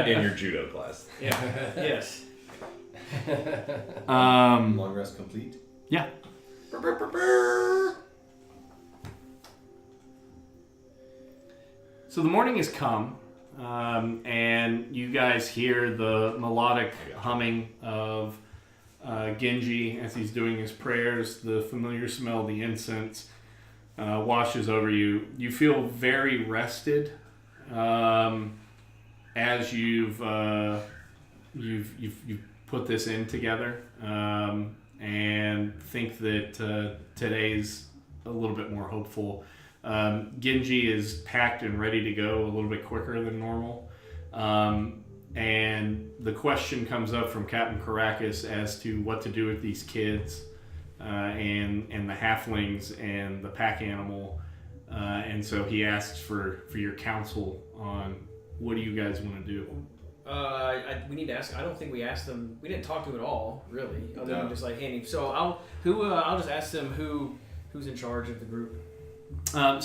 in your judo class. Yeah. Yes. Long rest complete. Yeah. So the morning has come, and you guys hear the melodic humming of Genji as he's doing his prayers. The familiar smell of the incense washes over you. You feel very rested as you've put this in together, and think that today's a little bit more hopeful. Genji is packed and ready to go a little bit quicker than normal. And the question comes up from Captain Caracas as to what to do with these kids and the halflings and the pack animal. And so he asks for your counsel on what do you guys want to do? We need to ask. I don't think we asked them. We didn't talk to them at all, really, other than just handing. So I'll just ask them who's in charge of the group. So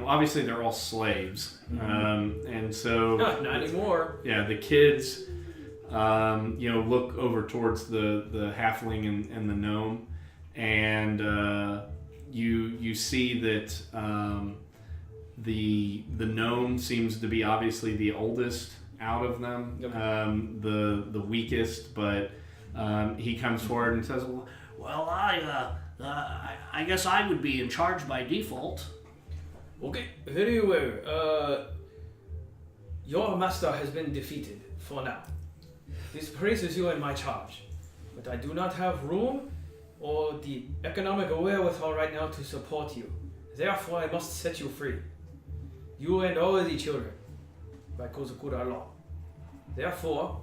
obviously they're all slaves, and so not anymore. Yeah, the kids, look over towards the halfling and the gnome, and you see that the gnome seems to be obviously the oldest out of them, the weakest, but he comes forward and says, "Well, I guess I would be in charge by default." Okay, very well. Your master has been defeated for now. This places you in my charge, but I do not have room or the economic wherewithal right now to support you. Therefore, I must set you free. You and all the children, by Kozukura law. Therefore,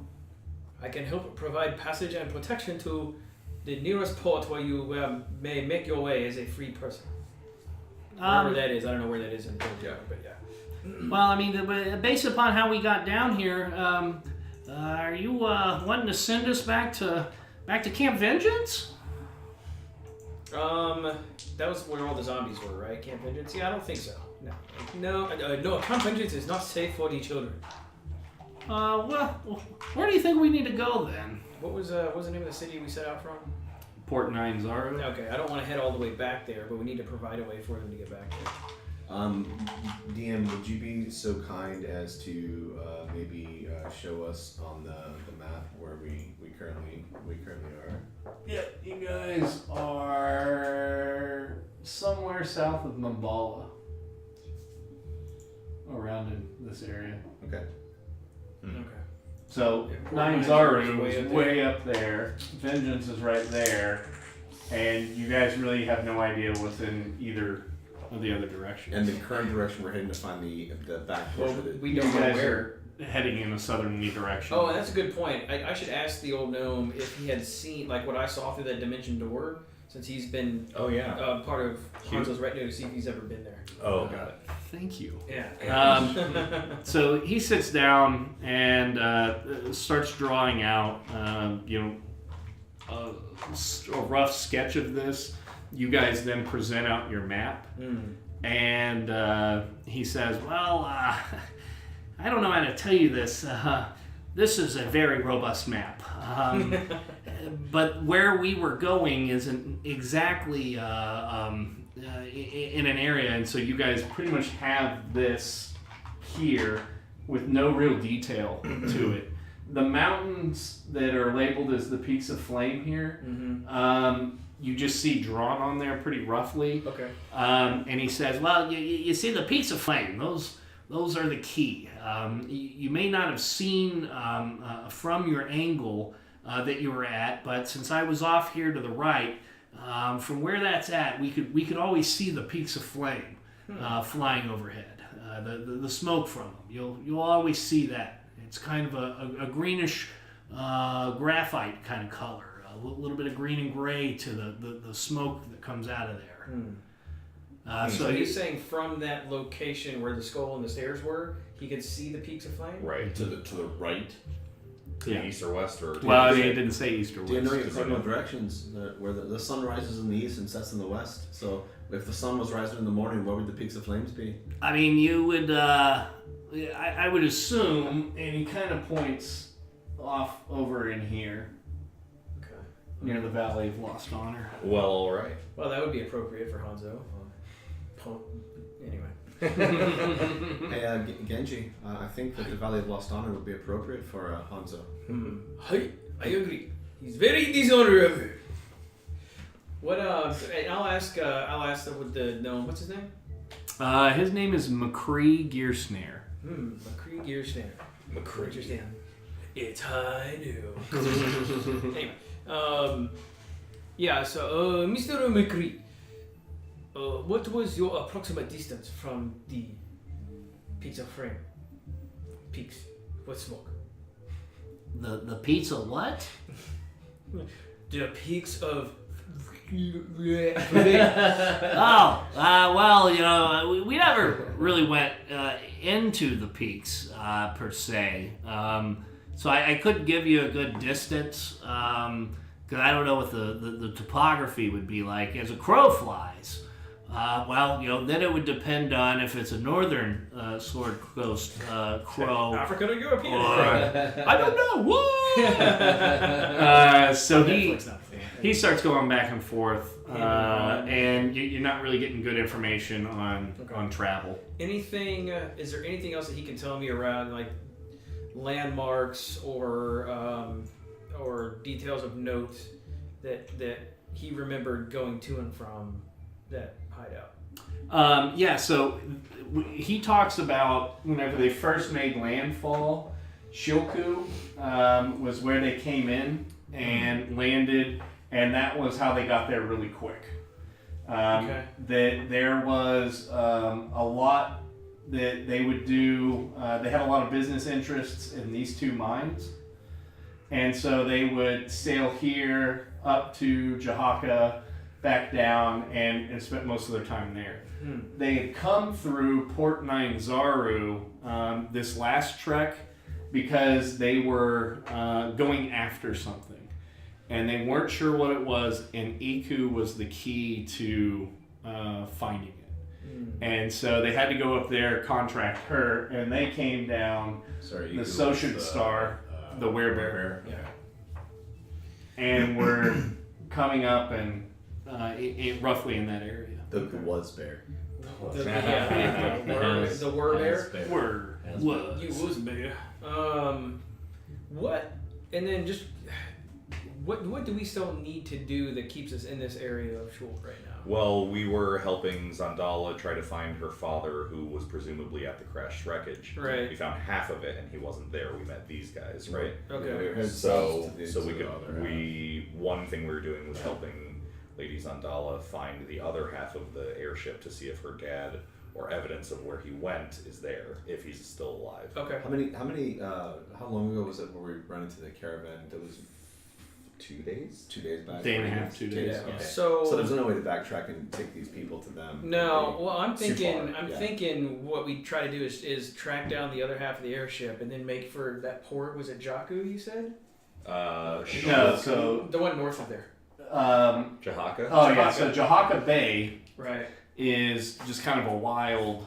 I can help provide passage and protection to the nearest port where you may make your way as a free person. Wherever that is, I don't know where that is in Tokyo, but yeah. Well, I mean, based upon how we got down here, are you wanting to send us back to Camp Vengeance? That was where all the zombies were, right? Camp Vengeance? Yeah, I don't think so. No, Camp Vengeance is not safe for the children. Well, where do you think we need to go then? What was the name of the city we set out from? Port Nine Zaro. Okay, I don't want to head all the way back there, but we need to provide a way for them to get back there. DM, would you be so kind as to maybe show us on the map where we currently are? Yeah, you guys are somewhere south of Mambala. Around in this area. Okay. Okay. So Yeah, Nine Zaru Zaru is way up there. Vengeance is right there, and you guys really have no idea what's in either of the other directions. And the current direction we're heading to find the back Well, portion of it. we you don't know guys where. are heading in a southerly direction. Oh, and that's a good point. I should ask the old gnome if he had seen like what I saw through that dimension door, since he's been Oh yeah. part of Hanzo's retinue, to see if he's ever been there. Oh, got it. Thank you. Yeah. So he sits down and starts drawing out, a rough sketch of this. You guys then present out your map, and he says, "Well, I don't know how to tell you this. This is a very robust map, but where we were going isn't exactly." In an area, and so you guys pretty much have this here with no real detail to it. The mountains that are labeled as the Peaks of Flame here, you just see drawn on there pretty roughly. Okay. And he says, well, you see the Peaks of Flame, those are the key. You may not have seen from your angle that you were at, but since I was off here to the right, from where that's at, we could always see the Peaks of Flame flying overhead. The smoke from them, you'll always see that. It's kind of a greenish graphite kind of color, a little bit of green and gray to the smoke that comes out of there. So he's saying from that location where the skull and the stairs were, he could see the Peaks of Flame. Right. To the right. To the east or west or. Well, I mean, it didn't say east or west. Do you know your cardinal directions? Where the sun rises in the east and sets in the west. So if the sun was rising in the morning, where would the Peaks of Flames be? I mean, you would. I would assume, and he kind of points off over in here, Okay. near the Valley of Lost Honor. Well, all right. Well, that would be appropriate for Hanzo. Anyway. Hey, Genji, I think that the Valley of Lost Honor would be appropriate for Hanzo. Hi, I agree. He's very dishonorable. What? And I'll ask with the gnome. What's his name? His name is McCree Gearsnare. McCree Gearsnare. McCree. Interesting. It's high noon. Anyway, yeah. So, Mr. McCree, what was your approximate distance from the Peaks of Flame? Peaks. What smoke? The pizza what? The Peaks of. Well, we never really went into the peaks per se. So I couldn't give you a good distance because I don't know what the topography would be like as a crow flies. Then it would depend on if it's a northern Sword Coast crow. African or European? I don't know. What? So he starts going back and forth, and you're not really getting good information on travel. Anything? Is there anything else that he can tell me around like landmarks or details of note that he remembered going to and from that hideout? So he talks about whenever they first made landfall, Shilku was where they came in and landed, and that was how they got there really quick. That there was a lot that they would do. They had a lot of business interests in these two mines, and so they would sail here up to Jahaka, back down, and spent most of their time there. They had come through Port Nine Zaru this last trek because they were going after something. And they weren't sure what it was, and Iku was the key to finding it. And so they had to go up there, contract her, and they came down the Socian Star, the werebear. Yeah. And were coming up and roughly in that area. The was bear. The word there. Word. Whoa. You was bear. What? And then just what do we still need to do that keeps us in this area of Shul right now? Well, we were helping Zandala try to find her father, who was presumably at the crashed wreckage. Right. We found half of it, and he wasn't there. We met these guys, right? Okay. So one thing we were doing was helping Lady Zandala find the other half of the airship to see if her dad or evidence of where he went is there, if he's still alive. Okay. How long ago was it where we ran into the caravan? That was 2 days? 2 days back. Day and a half, 2 days. Okay. So there's no way to backtrack and take these people to them. no, well, I'm Too thinking. far, I'm yeah. thinking what we try to do is track down the other half of the airship and then make for that port. Was it Jakku? You said No, so the one north of there. Jahaka? oh yeah, so Jahaka Bay Right. is just kind of a wild.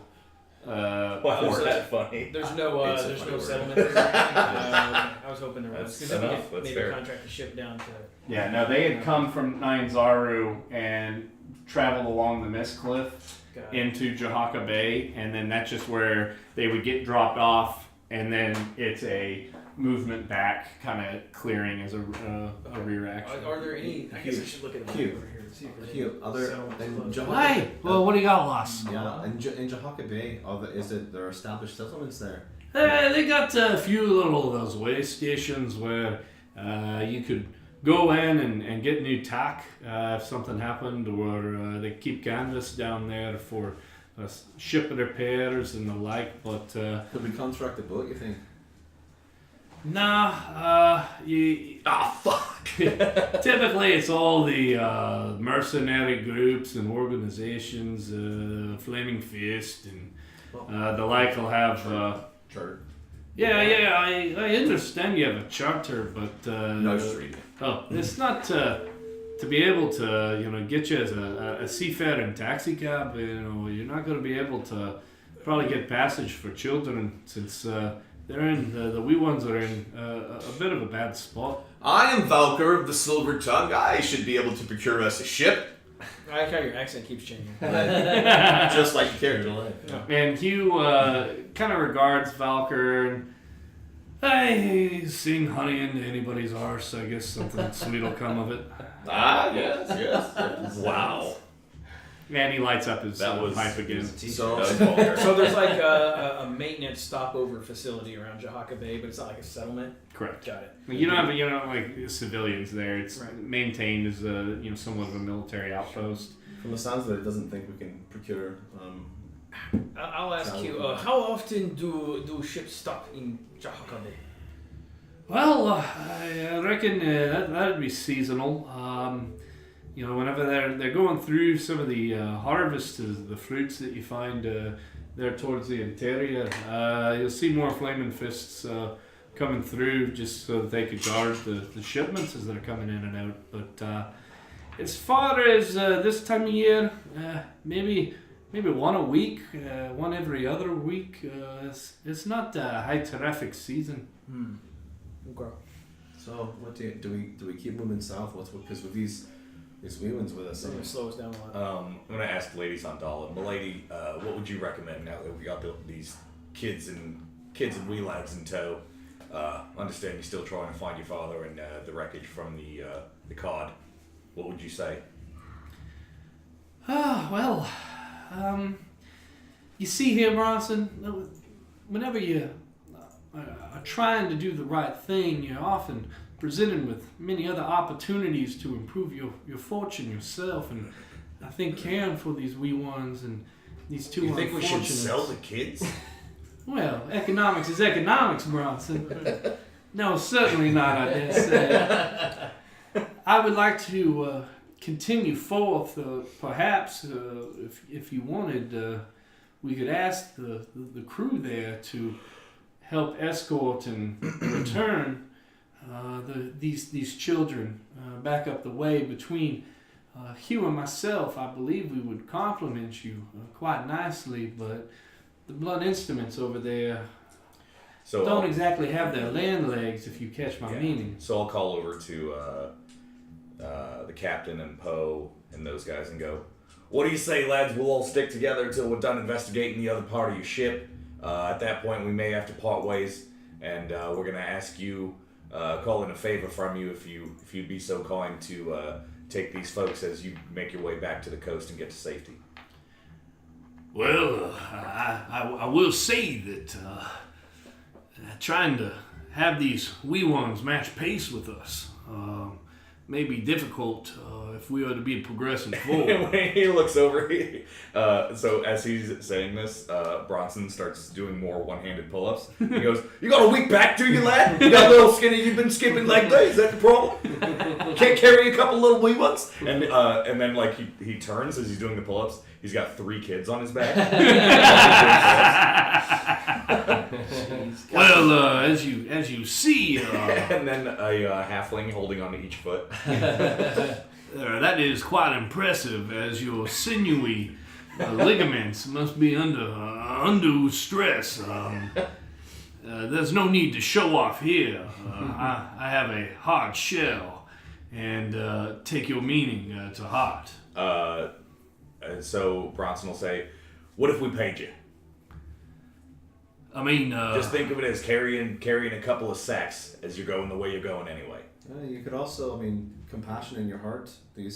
Why was was that that funny? There's no It's a there's funny no word. settlement there. I was hoping there was That's because then we enough, could that's maybe fair. contract the ship down to. Yeah, no, they had come from Nine Zaru and traveled along the Mist Cliff Got it. into Jahaka Bay, and then that's just where they would get dropped off, and then it's a movement back, kind of clearing as a rear action. Are there any? I guess I should look at the map Q. over here and see if there's Q, any other settlements than close. Jahaka. Why? Well, what do you got, Loss? Yeah, in Jahaka Bay, there are established settlements there? They got a few little of those way stations where you could go in and get new tack if something happened, or they keep canvas down there for ship repairs and the like. But Could we construct a boat, you think? nah, fuck! typically it's all the mercenary groups and organizations, Flaming Fist and the like will have. Charter? Yeah, I understand you have a charter, but No, just reading it. oh, it's not to be able to get you as a seafaring taxi cab. You're not going to be able to probably get passage for children since they're in the wee ones are in a bit of a bad spot. I am Valkyr of the Silver Tongue. I should be able to procure us a ship. I like how your accent keeps changing. Just like the character. And Hugh kind of regards Valkyr and hey, sing honey into anybody's arse. I guess something sweet will come of it. Ah, yes. Wow. And he lights up his That was- pipe again. So, So there's like a maintenance stopover facility around Jahaka Bay, but it's not like a settlement. Correct. Got it. You don't have like civilians there. It's Right. maintained as a somewhat of a military outpost. from the sounds of it, it doesn't think we can procure. I'll ask you. How often do ships stop in Jahaka Bay? Well, I reckon that'd be seasonal. Whenever they're going through some of the harvest of the fruits that you find there towards the interior, you'll see more Flaming Fists coming through just so that they could guard the shipments as they're coming in and out. But as far as this time of year, maybe one a week, one every other week. It's not a high traffic season. Okay. So, what do we keep moving south? Because with these wee ones with us, It's gonna slow us down a lot. I'm gonna ask Lady Sandala. Milady, what would you recommend now that we got these kids and wee lads in tow? Understand you're still trying to find your father and the wreckage from the cod. What would you say? Well, you see here, Bronson, whenever you are trying to do the right thing, you're often presented with many other opportunities to improve your fortune yourself, and I think caring for these wee ones and these two You think we should unfortunates- sell the kids? Well, economics is economics, Bronson. No, certainly not, I dare say. I would like to continue forth, perhaps, if you wanted, we could ask the crew there to help escort and return these children back up the way. Between Hugh and myself, I believe we would compliment you quite nicely, but the blood instruments over there So don't exactly have their land legs, if you catch my meaning. So I'll call over to the captain and Poe and those guys and go, what do you say, lads? We'll all stick together until we're done investigating the other part of your ship. At that point, we may have to part ways, and we're gonna ask you, call in a favor from you if you'd be so kind to take these folks as you make your way back to the coast and get to safety. Well, I will say that trying to have these wee ones match pace with us may be difficult if we are to be progressing forward. When he looks over, so as he's saying this, Bronson starts doing more one-handed pull-ups. He goes, "You got a weak back, do you, lad? You got a little skinny, you've been skipping leg day, is that the problem? Can't carry a couple little wee ones?" And then like he turns as he's doing the pull-ups, he's got 3 kids on his back. Well, as you see, and then a halfling holding onto each foot. that is quite impressive, as your sinewy ligaments must be under undue stress. There's no need to show off here. I have a hard shell, and take your meaning to heart. And so Bronson will say, "What if we paid you? I mean, Just think of it as carrying a couple of sacks as you're going the way you're going anyway." You could also, compassion in your heart. You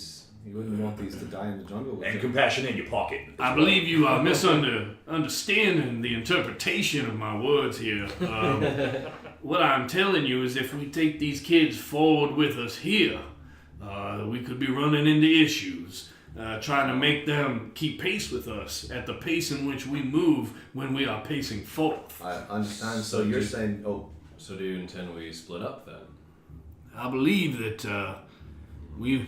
wouldn't want these to die in the jungle. Would And you? compassion in your pocket. I believe you are misunderstanding the interpretation of my words here. What I'm telling you is if we take these kids forward with us here, we could be running into issues. Trying to make them keep pace with us at the pace in which we move when we are pacing forth. I understand. So you're saying, So do you intend we split up then? I believe that we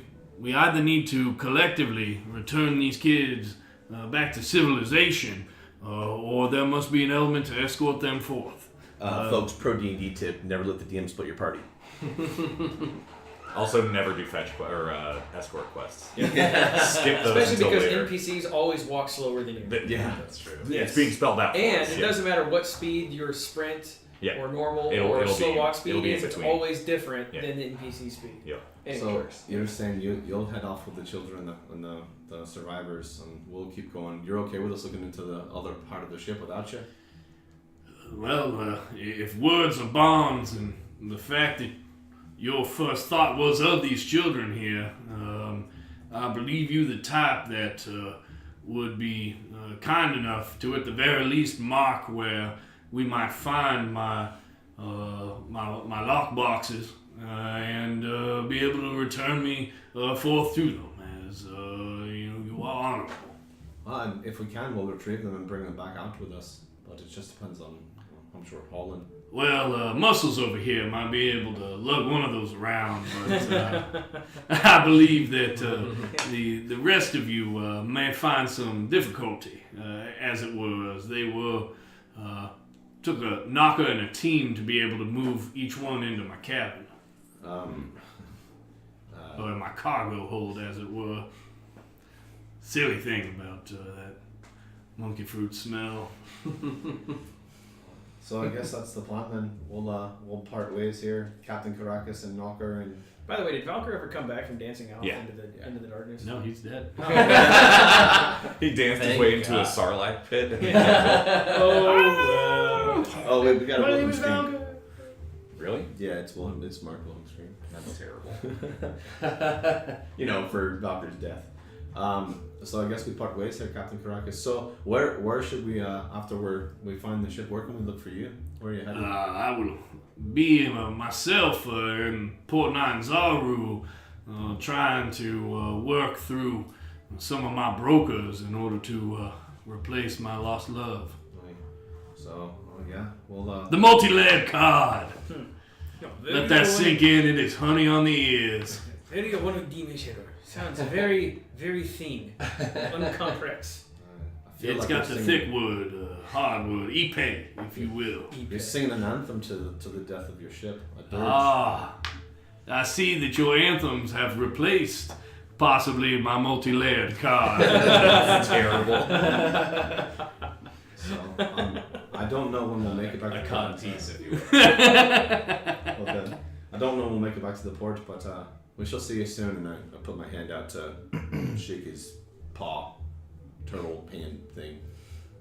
either need to collectively return these kids back to civilization, or there must be an element to escort them forth. Folks, pro D&D tip: never let the DM split your party. Also, never do fetch or escort quests. Skip those Especially until because later. NPCs always walk slower than you. Yeah, That's true. it's being spelled out. For And us, it yeah. doesn't matter what speed your sprint Yeah. or normal It'll or slow be- walk it'll speed be in is, it's between. always different Yeah. than the NPC speed. Yeah. And so yours. you're saying you'll head off with the children and the survivors, and we'll keep going. You're okay with us looking into the other part of the ship without you? Well, if words are bonds, and the fact that your first thought was of these children here, I believe you the type that would be kind enough to, at the very least, mark where we might find my lock boxes and be able to return me forth to them, as you are honorable. Well, and if we can, we'll retrieve them and bring them back out with us. But it just depends on, I'm sure, hauling. Well, Muscles over here might be able to lug one of those around, but I believe that the rest of you may find some difficulty, as it was. They took a knocker and a team to be able to move each one into my cabin, or in my cargo hold, as it were. Silly thing about that monkey fruit smell. So I guess that's the plan then. We'll part ways here. Captain Caracas and Knocker and By the way, did Valkyr ever come back from dancing out Yeah. into the darkness? No, he's dead. He danced his way into a sarlacc pit. oh wait, we got a Wilhelm scream. Valkyr. Really? Yeah, it's Mark Wilhelm scream. That's terrible. For Valkyr's death. So I guess we part ways here, Captain Caracas. So where should we after we find the ship? Where can we look for you? Where are you headed? I will be myself in Port Nyanzaru, trying to work through some of my brokers in order to replace my lost love. So we'll The multi-layered card. Very Let that good sink in. It is honey on the ears. Very good one of Dimishiru. Sounds very, very thin. Uncomplex. I feel It's like got we're the singing- thick wood, hardwood, ipe, if you will. You're singing an anthem to the death of your ship. A dirge. Ah, I see that your anthems have replaced possibly my multi-layered card. That's terrible. So I don't know when we'll make it back A to cod port. piece, if you will. Okay. I don't know when we'll make it back to the port, but we shall see you soon. And I put my hand out to shake his paw. turtle pan thing.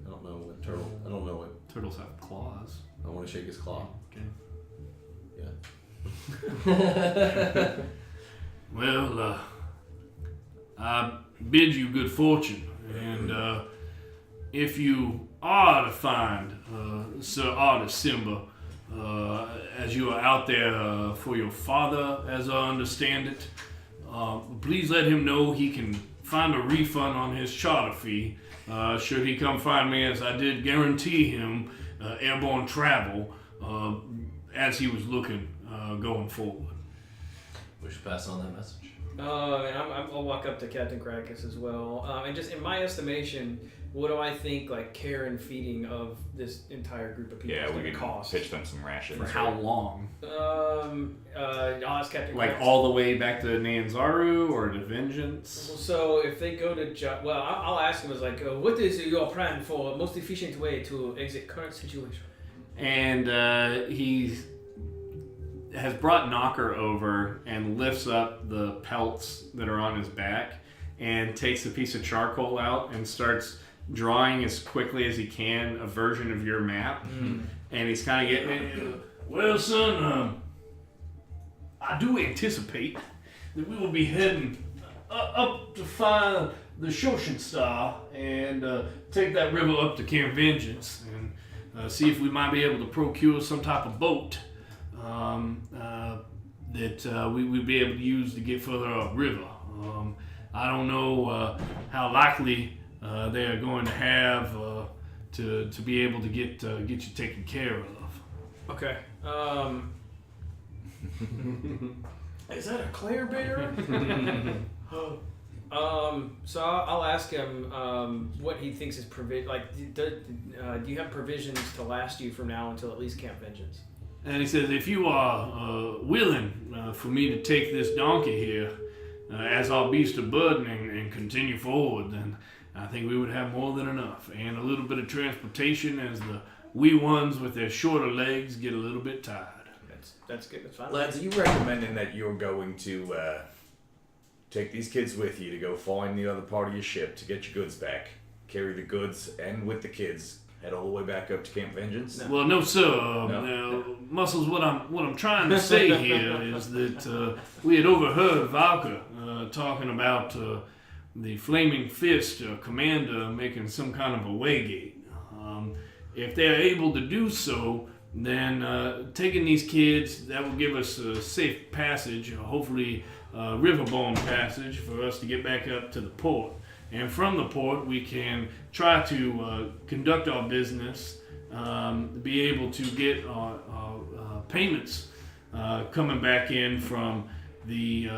I don't know what turtle. I don't know what. Turtles have claws. I want to shake his claw. Okay. Yeah. Well, I bid you good fortune, and if you are to find Sir Artis Simba, as you are out there for your father, as I understand it, please let him know he can find a refund on his charter fee. Should he come find me, as I did guarantee him airborne travel as he was looking going forward. We should pass on that message. And I'll walk up to Captain Krakus as well. And just in my estimation, what do I think like care and feeding of this entire group of people is Yeah, we going to could cost? pitch them some rations. For how long? I'll ask Captain Like Krakus. all the way back to Nanzaru or to Vengeance? So if they go to I'll ask him as like, what is your plan for most efficient way to exit current situation? And he has brought Knocker over and lifts up the pelts that are on his back and takes a piece of charcoal out and starts drawing as quickly as he can a version of your map. And he's kind of getting it. Well, son, I do anticipate that we will be heading up to find the Shoshin Star and take that river up to Camp Vengeance and see if we might be able to procure some type of boat that we'd be able to use to get further upriver. I don't know how likely they are going to have to be able to get you taken care of. Okay. Is that a Claire bear? So I'll ask him what he thinks is like. Do you have provisions to last you from now until at least Camp Vengeance? And he says, if you are willing for me to take this donkey here as our beast of burden and continue forward, then I think we would have more than enough. And a little bit of transportation as the wee ones with their shorter legs get a little bit tired. That's good. That's fine. Lads, are you recommending that you're going to take these kids with you to go find the other part of your ship to get your goods back, carry the goods, and with the kids head all the way back up to Camp Vengeance? No. Well, no, sir. Muscles, what I'm trying to say here is that we had overheard Valka talking about the Flaming Fist commander making some kind of a waygate. If they're able to do so, then taking these kids, that will give us a safe passage, hopefully riverborne passage for us to get back up to the port. And from the port, we can try to conduct our business, be able to get our payments coming back in from the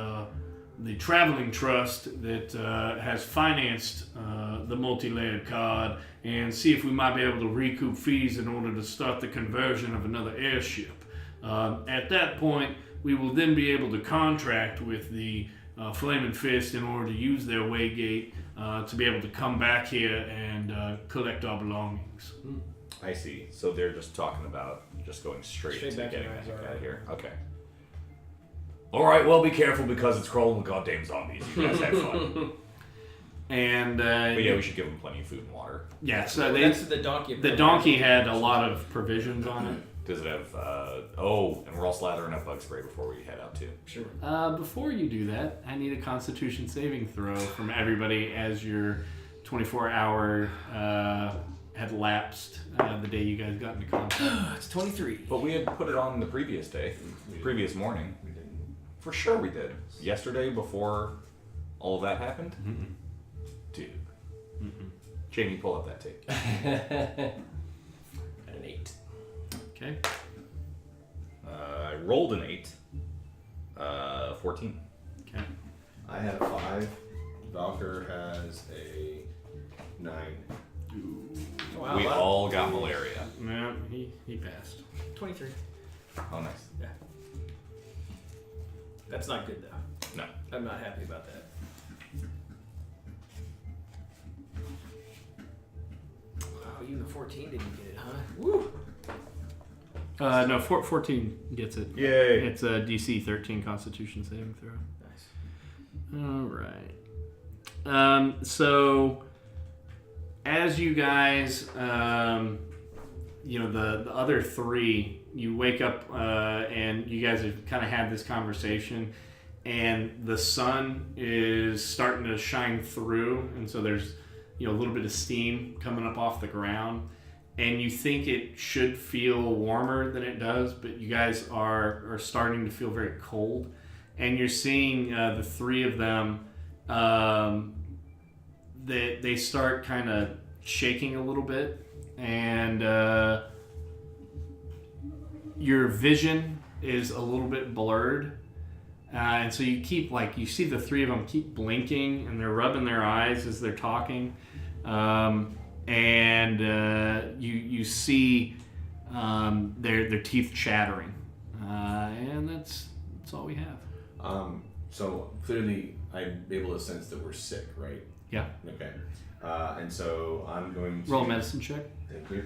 traveling trust that has financed the multi-layered card, and see if we might be able to recoup fees in order to start the conversion of another airship. At that point, we will then be able to contract with the Flaming Fist in order to use their waygate to be able to come back here and collect our belongings. I see. So they're just talking about just going straight to back getting to back Nanzaru. out of here. Okay. All right. Well, be careful because it's crawling with goddamn zombies. You guys have fun. And But yeah, we should give them plenty of food and water. yeah, so That's the donkey. the donkey had a lot of provisions on it. Does it have? And we're all slathering up bug spray before we head out too. Sure. Before you do that, I need a Constitution saving throw from everybody as your 24-hour had lapsed the day you guys got into contact. It's 23. But we had put it on the previous day, previous morning. We didn't. For sure we did. Yesterday before all of that happened. Dude. Jamie, pull up that tape. At an 8. Okay. I rolled an 8. 14. Okay. I had a 5. Valker has a 9. Wow. We all got malaria. No, he passed. 23. Oh, nice. That's not good though. No. I'm not happy about that. Wow, even the 14 didn't get it, huh? Woo! No, 14 gets it. Yay. It's a DC 13 Constitution saving throw. Nice. All right. So as you guys, the other three, you wake up and you guys have kind of had this conversation, and the sun is starting to shine through, and so there's a little bit of steam coming up off the ground, and you think it should feel warmer than it does, but you guys are starting to feel very cold, and you're seeing the three of them. They start kind of shaking a little bit, and your vision is a little bit blurred, and so you see the three of them keep blinking, and they're rubbing their eyes as they're talking, and you see their teeth chattering, and that's all we have. So clearly I'm able to sense that we're sick, right? Yeah. Okay. And so I'm going to... Roll a medicine check. Thank you.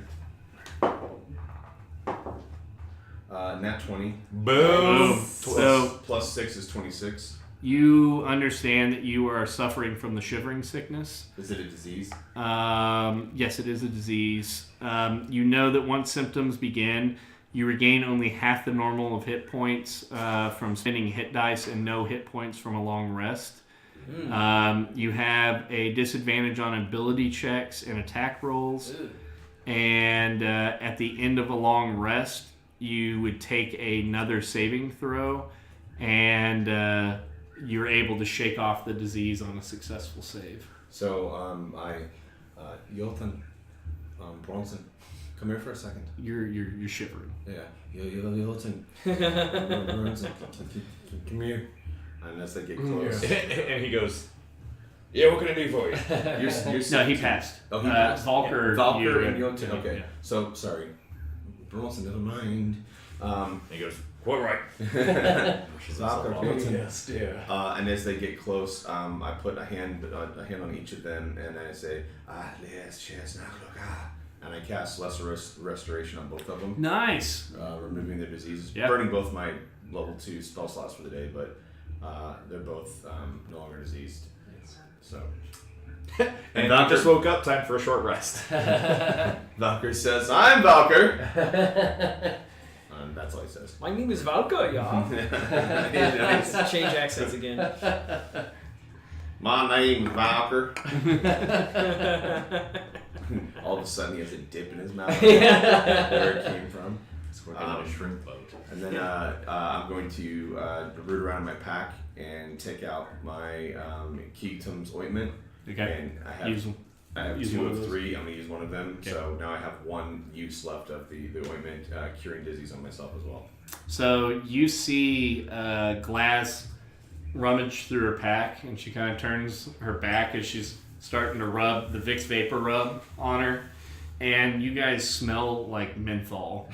Nat 20. Boom. So Plus 6 is 26. you understand that you are suffering from the shivering sickness. Is it a disease? Yes, it is a disease. You know that once symptoms begin, you regain only half the normal of hit points from spending hit dice and no hit points from a long rest. You have a disadvantage on ability checks and attack rolls. And at the end of a long rest, you would take another saving throw, and you're able to shake off the disease on a successful save. So Jotan, Bronson, come here for a second. You're shivering. Yeah, Jotan, Bronson, come here. And as they get close, And he goes, "Yeah, what can I do for you?" No, he passed. Oh, he passed. Valker, Valker you, and Jotan. Okay, yeah. so sorry, Bronson, never mind. And he goes, "Quite right." Valker, Jotan. Yes, dear. And as they get close, I put a hand on each of them, and I say, and I cast Lesser Restoration on both of them, Nice. removing their diseases, Yep. burning both my level 2 spell slots for the day, but they're both no longer diseased. So, And he just woke up. Time for a short rest. Valker says, "I'm Valker," and that's all he says. My name is Valka, y'all. Nice. Change accents again. My name is Valker. All of a sudden, he has a dip in his mouth. Where it came from. It's working on a shrimp boat. And then I'm going to root around in my pack and take out my Keatom's ointment. Okay. And I have, Use them. Use 2 one of of those. 3. I'm going to use one of them. Okay. So now I have 1 use left of the ointment, curing disease on myself as well. So you see Glass rummage through her pack, and she kind of turns her back as she's starting to rub the Vicks Vapor Rub on her. And you guys smell like menthol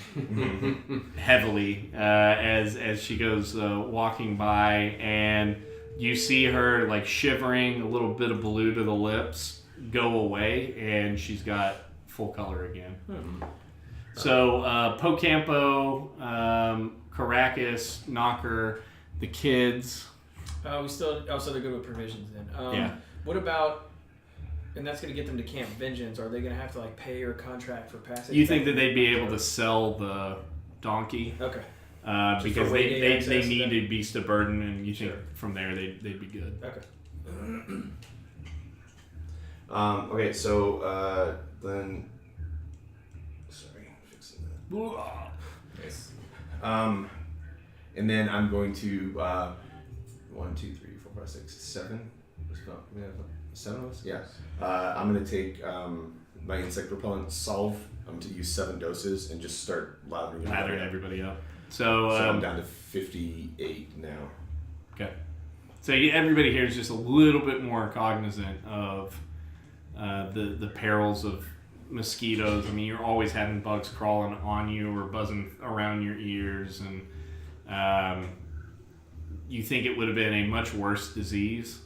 heavily as she goes walking by, and you see her like shivering, a little bit of blue to the lips go away, and she's got full color again. So Pocampo, Caracas, Knocker, the kids. We still also they're good with provisions then. Yeah. What about? And that's going to get them to Camp Vengeance. Are they going to have to like pay or contract for passage? You think that they'd be able to sell the donkey? Okay. Because for they access, need then? a beast of burden, and you think Sure. from there they'd be good. Okay. Okay, so then... Sorry, I'm fixing that. Nice. And then I'm going to 1, 2, 3, 4, 5, 6, 7. We have 7 of us. Yeah. I'm going to take my insect repellent salve. I'm going to use 7 doses and just start lathering Everybody up. So I'm down to 58 now. okay. So everybody here is just a little bit more cognizant of the perils of mosquitoes. I mean, you're always having bugs crawling on you or buzzing around your ears, and you think it would have been a much worse disease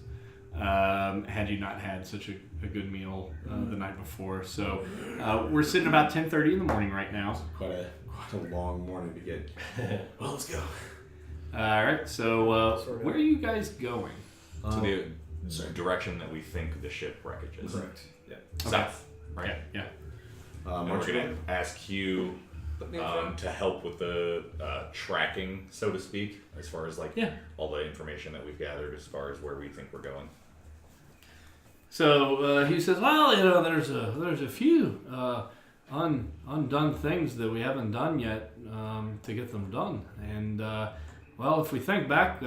had you not had such a good meal the night before. So we're sitting about 10:30 in the morning right now. Quite a long morning to get. Well, let's go. All right. So where are you guys going? To the direction that we think the ship wreckage is. Correct. Yeah. South. right? Yeah. And we're gonna ask Hugh to help with the tracking, so to speak, as far as all the information that we've gathered as far as where we think we're going. So he says, well, there's a few undone things that we haven't done yet to get them done. And, well, if we think back,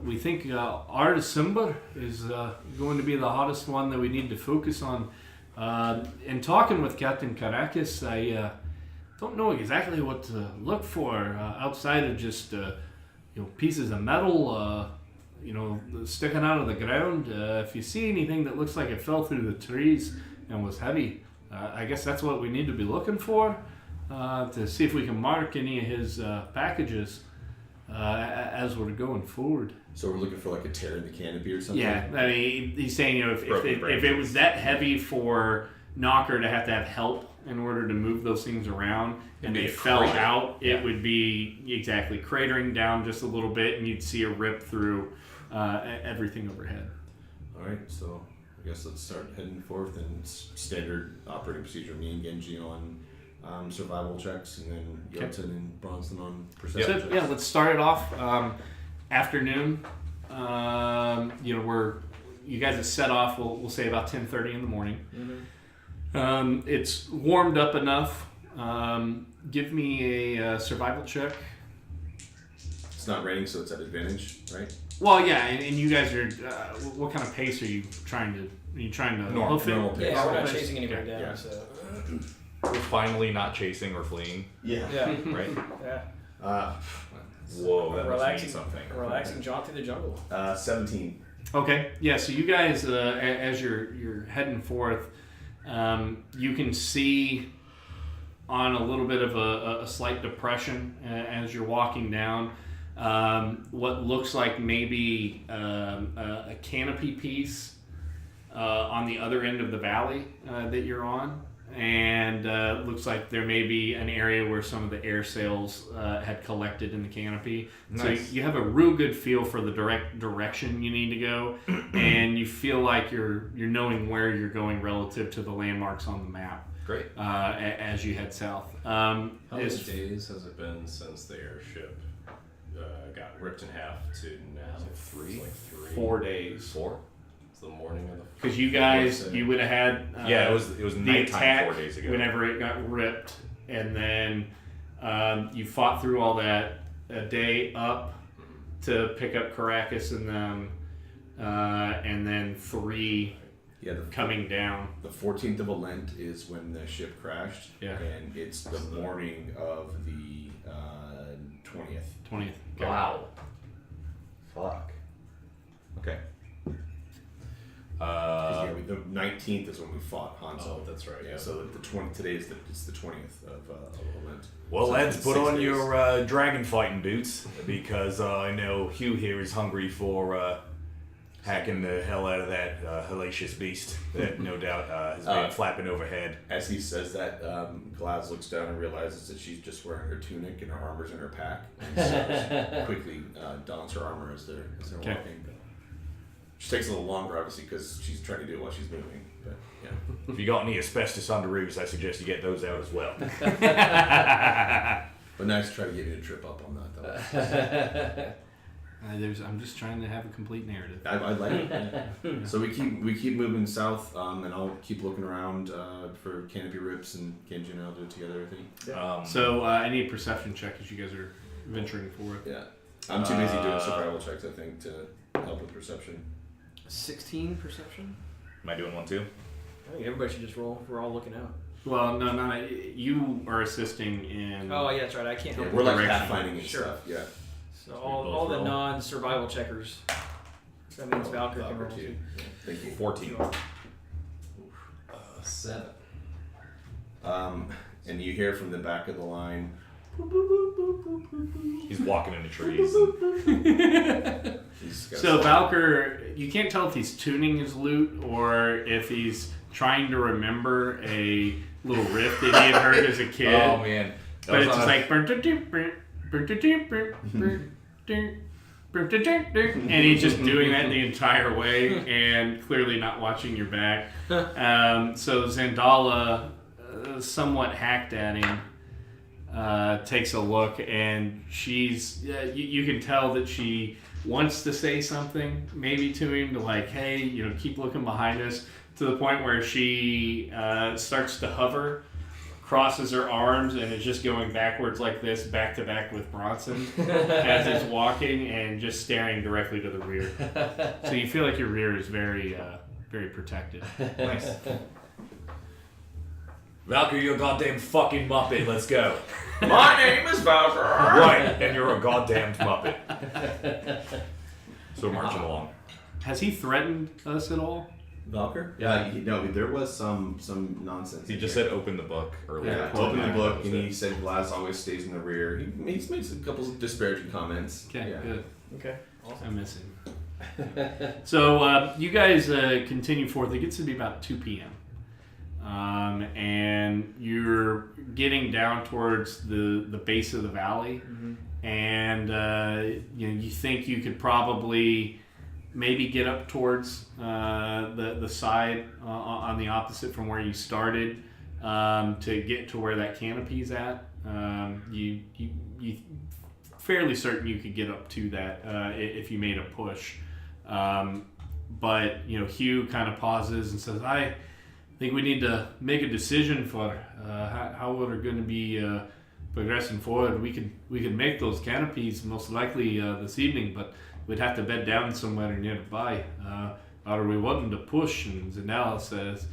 we think our December is going to be the hottest one that we need to focus on. In talking with Captain Caracas, I don't know exactly what to look for outside of just pieces of metal sticking out of the ground. If you see anything that looks like it fell through the trees and was heavy, I guess that's what we need to be looking for to see if we can mark any of his packages as we're going forward. So we're looking for like a tear in the canopy or something? Yeah, I mean, he's saying, if it was that heavy for Knocker to have help in order to move those things around, and they fell out, it would be exactly cratering down just a little bit, and you'd see a rip through everything overhead. All right, so I guess let's start heading forth, and standard operating procedure. Me and Genji on survival checks, and then Yelton and Bronson on perception checks. Yeah, let's start it off. Afternoon. You guys have set off. We'll say about 10:30 in the morning. Mm-hmm. It's warmed up enough. Give me a survival check. It's not raining, so it's at advantage, right? Well, yeah, and you guys are. What kind of pace are you trying to? Are you trying to normal pace? Yeah, we're not pace? chasing anybody down. Yeah. So. We're finally not chasing or fleeing. Yeah. Right? Yeah. Whoa, that must mean something. Relaxing jaunt through the jungle. 17. Okay, yeah. So you guys, as you're heading forth, you can see on a little bit of a slight depression as you're walking down. What looks like maybe a canopy piece on the other end of the valley that you're on. And looks like there may be an area where some of the air sails had collected in the canopy. Nice. So you have a real good feel for the direction you need to go, and you feel like you're knowing where you're going relative to the landmarks on the map. Great. As you head south. How many days has it been since the airship got ripped in half to now? Three? It's like 3. 4 days. 4? It's the morning of the. Because you guys, you would have had it was the nighttime attack 4 days ago. whenever it got ripped, and then you fought through all that a day up to pick up Caracas and them, and then 3 coming down. The 14th of Lent is when the ship crashed. Yeah. And it's the morning of the 20th. 20th. Wow. Fuck. Okay. The 19th is when we fought Hanzo. Oh, that's right. Yeah. So today is it's the 20th of Lent. Well, So lads, it's put 6 on days. your dragon fighting boots because I know Hugh here is hungry for hacking the hell out of that hellacious beast that no doubt has been flapping overhead. As he says that, Glaz looks down and realizes that she's just wearing her tunic and her armor's in her pack. And so she quickly dons her armor as they're walking. She takes a little longer, obviously, because she's trying to do it while she's moving. But yeah. If you got any asbestos on the roofs, I suggest you get those out as well. But nice to try to get you to trip up on that, though. I'm just trying to have a complete narrative. I like it. Yeah. So we keep moving south, and I'll keep looking around for canopy rips, and Genji and I'll do it together, I think. So I need a perception check as you guys are venturing forward. Yeah. I'm too busy doing survival checks, I think, to help with perception. 16 perception. Am I doing one too? I think everybody should just roll. We're all looking out. Well, no, you are assisting in. Oh yeah, that's right. I can't help. We're like Direction. pathfinding and Sure. stuff. Yeah. So all the non-survival checkers. That means Valkyrie can roll Valkyrie too. too. Yeah. Thank you. 14. 7. And you hear from the back of the line. He's walking in the trees. So Valkyr, you can't tell if he's tuning his lute or if he's trying to remember a little riff that he had heard as a kid. Oh man. But it's just like and he's just doing that the entire way and clearly not watching your back. So Zandala, somewhat hacked at him, takes a look, and she's you can tell that she wants to say something maybe to him, to like, hey, keep looking behind us, to the point where she starts to hover, crosses her arms, and is just going backwards like this, back to back with Bronson as he's walking, and just staring directly to the rear. So you feel like your rear is very very protected. Nice. Valkyrie, you're a goddamn fucking Muppet. Let's go. My name is Valkyrie. Right, and you're a goddamn Muppet. So marching along. Has he threatened us at all? Valkyrie? Yeah, no, there was some nonsense. He just said open the book earlier. Yeah, open the book, and he said Vlad always stays in the rear. He's made a couple of disparaging comments. Okay, yeah. good. Okay. I miss him. So you guys continue forth. It gets to be about 2 p.m. And you're getting down towards the base of the valley, and you think you could probably maybe get up towards the side on the opposite from where you started to get to where that canopy's at. You fairly certain you could get up to that if you made a push. But Hugh kind of pauses and says, I think we need to make a decision for how we're going to be progressing forward. We can make those canopies most likely this evening, but we'd have to bed down somewhere nearby. Are we wanting to push? And Zanella says,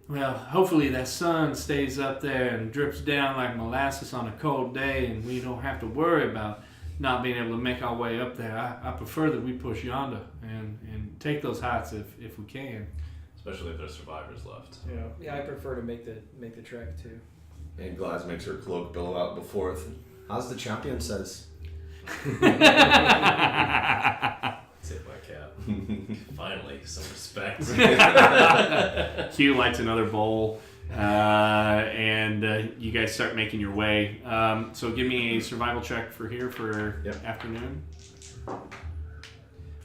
well, hopefully that sun stays up there and drips down like molasses on a cold day, and we don't have to worry about not being able to make our way up there. I prefer that we push yonder and take those heights if we can. Especially if there's survivors left. Yeah, I prefer to make the trek too. And Glass makes her cloak billow out before it. As the champion says. Tip my cap. Finally, some respect. Hugh lights another bowl, and you guys start making your way. So give me a survival check for afternoon.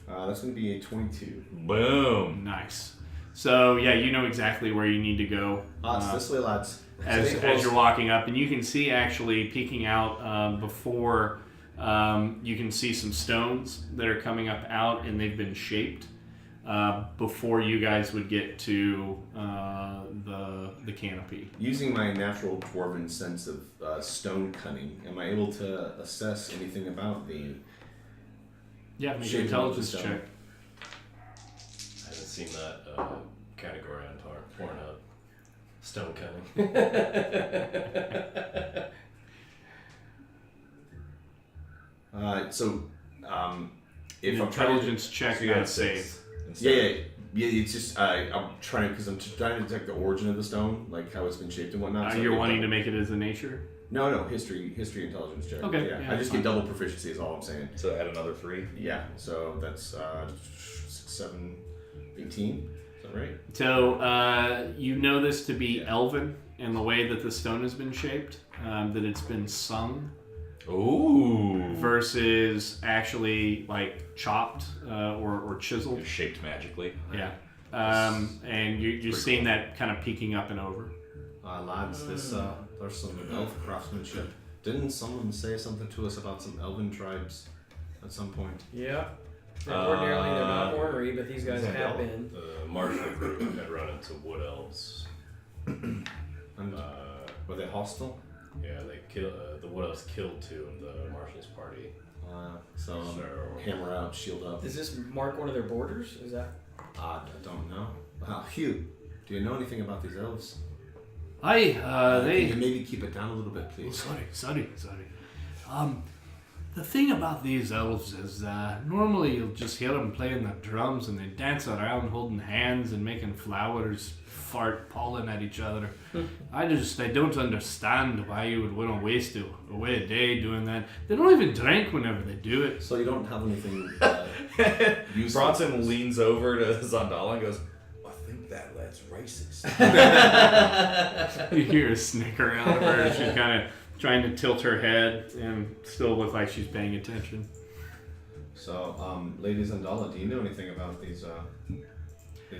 That's going to be a 22. Boom. Nice. So yeah, you know exactly where you need to go. It's this way, lads. As you're walking up, and you can see actually peeking out before. You can see some stones that are coming up out, and they've been shaped before you guys would get to the canopy. Using my natural dwarven sense of stone cunning, am I able to assess anything about the Yeah, make an shape of intelligence the check. stone? I haven't seen that category on Pornhub. Stone cutting. If An I'm trying to, intelligence check, So you got not save. yeah, it's just I'm trying to detect the origin of the stone, like how it's been shaped and whatnot. So I You're get wanting to double- make it as a nature. No, history intelligence check. Okay, yeah, yeah, I just fine. get double proficiency is all I'm saying. So add another 3. Yeah, so that's 6, 7, 18. Is that right? So you know this to be elven in the way that the stone has been shaped, that it's been sung. Ooh. Versus actually like chopped or chiseled. It's shaped magically. Yeah. And you're seeing that kind of peeking up and over. Lads, there's some elf craftsmanship. Didn't someone say something to us about some elven tribes at some point? Yeah. Ordinarily they're not ornery, but these guys Is that have all? been. The martial group had run into wood elves. And were they hostile? Yeah, they killed the wood elves killed 2 of the marshals party. So hammer out, shield up. Does this mark one of their borders? Is that? I don't know. Hugh, do you know anything about these elves? Hi, Can they. you maybe keep it down a little bit, please? Sorry. The thing about these elves is normally you'll just hear them playing the drums and they dance around holding hands and making flowers fart pollen at each other. I don't understand why you would want to waste away a day doing that. They don't even drink whenever they do it. So you don't have anything useful? Bronson leans over to Zandala and goes, I think that lad's racist. You hear a snicker out of her. She's kind of trying to tilt her head and still look like she's paying attention. So, Lady Zandala, do you know anything about these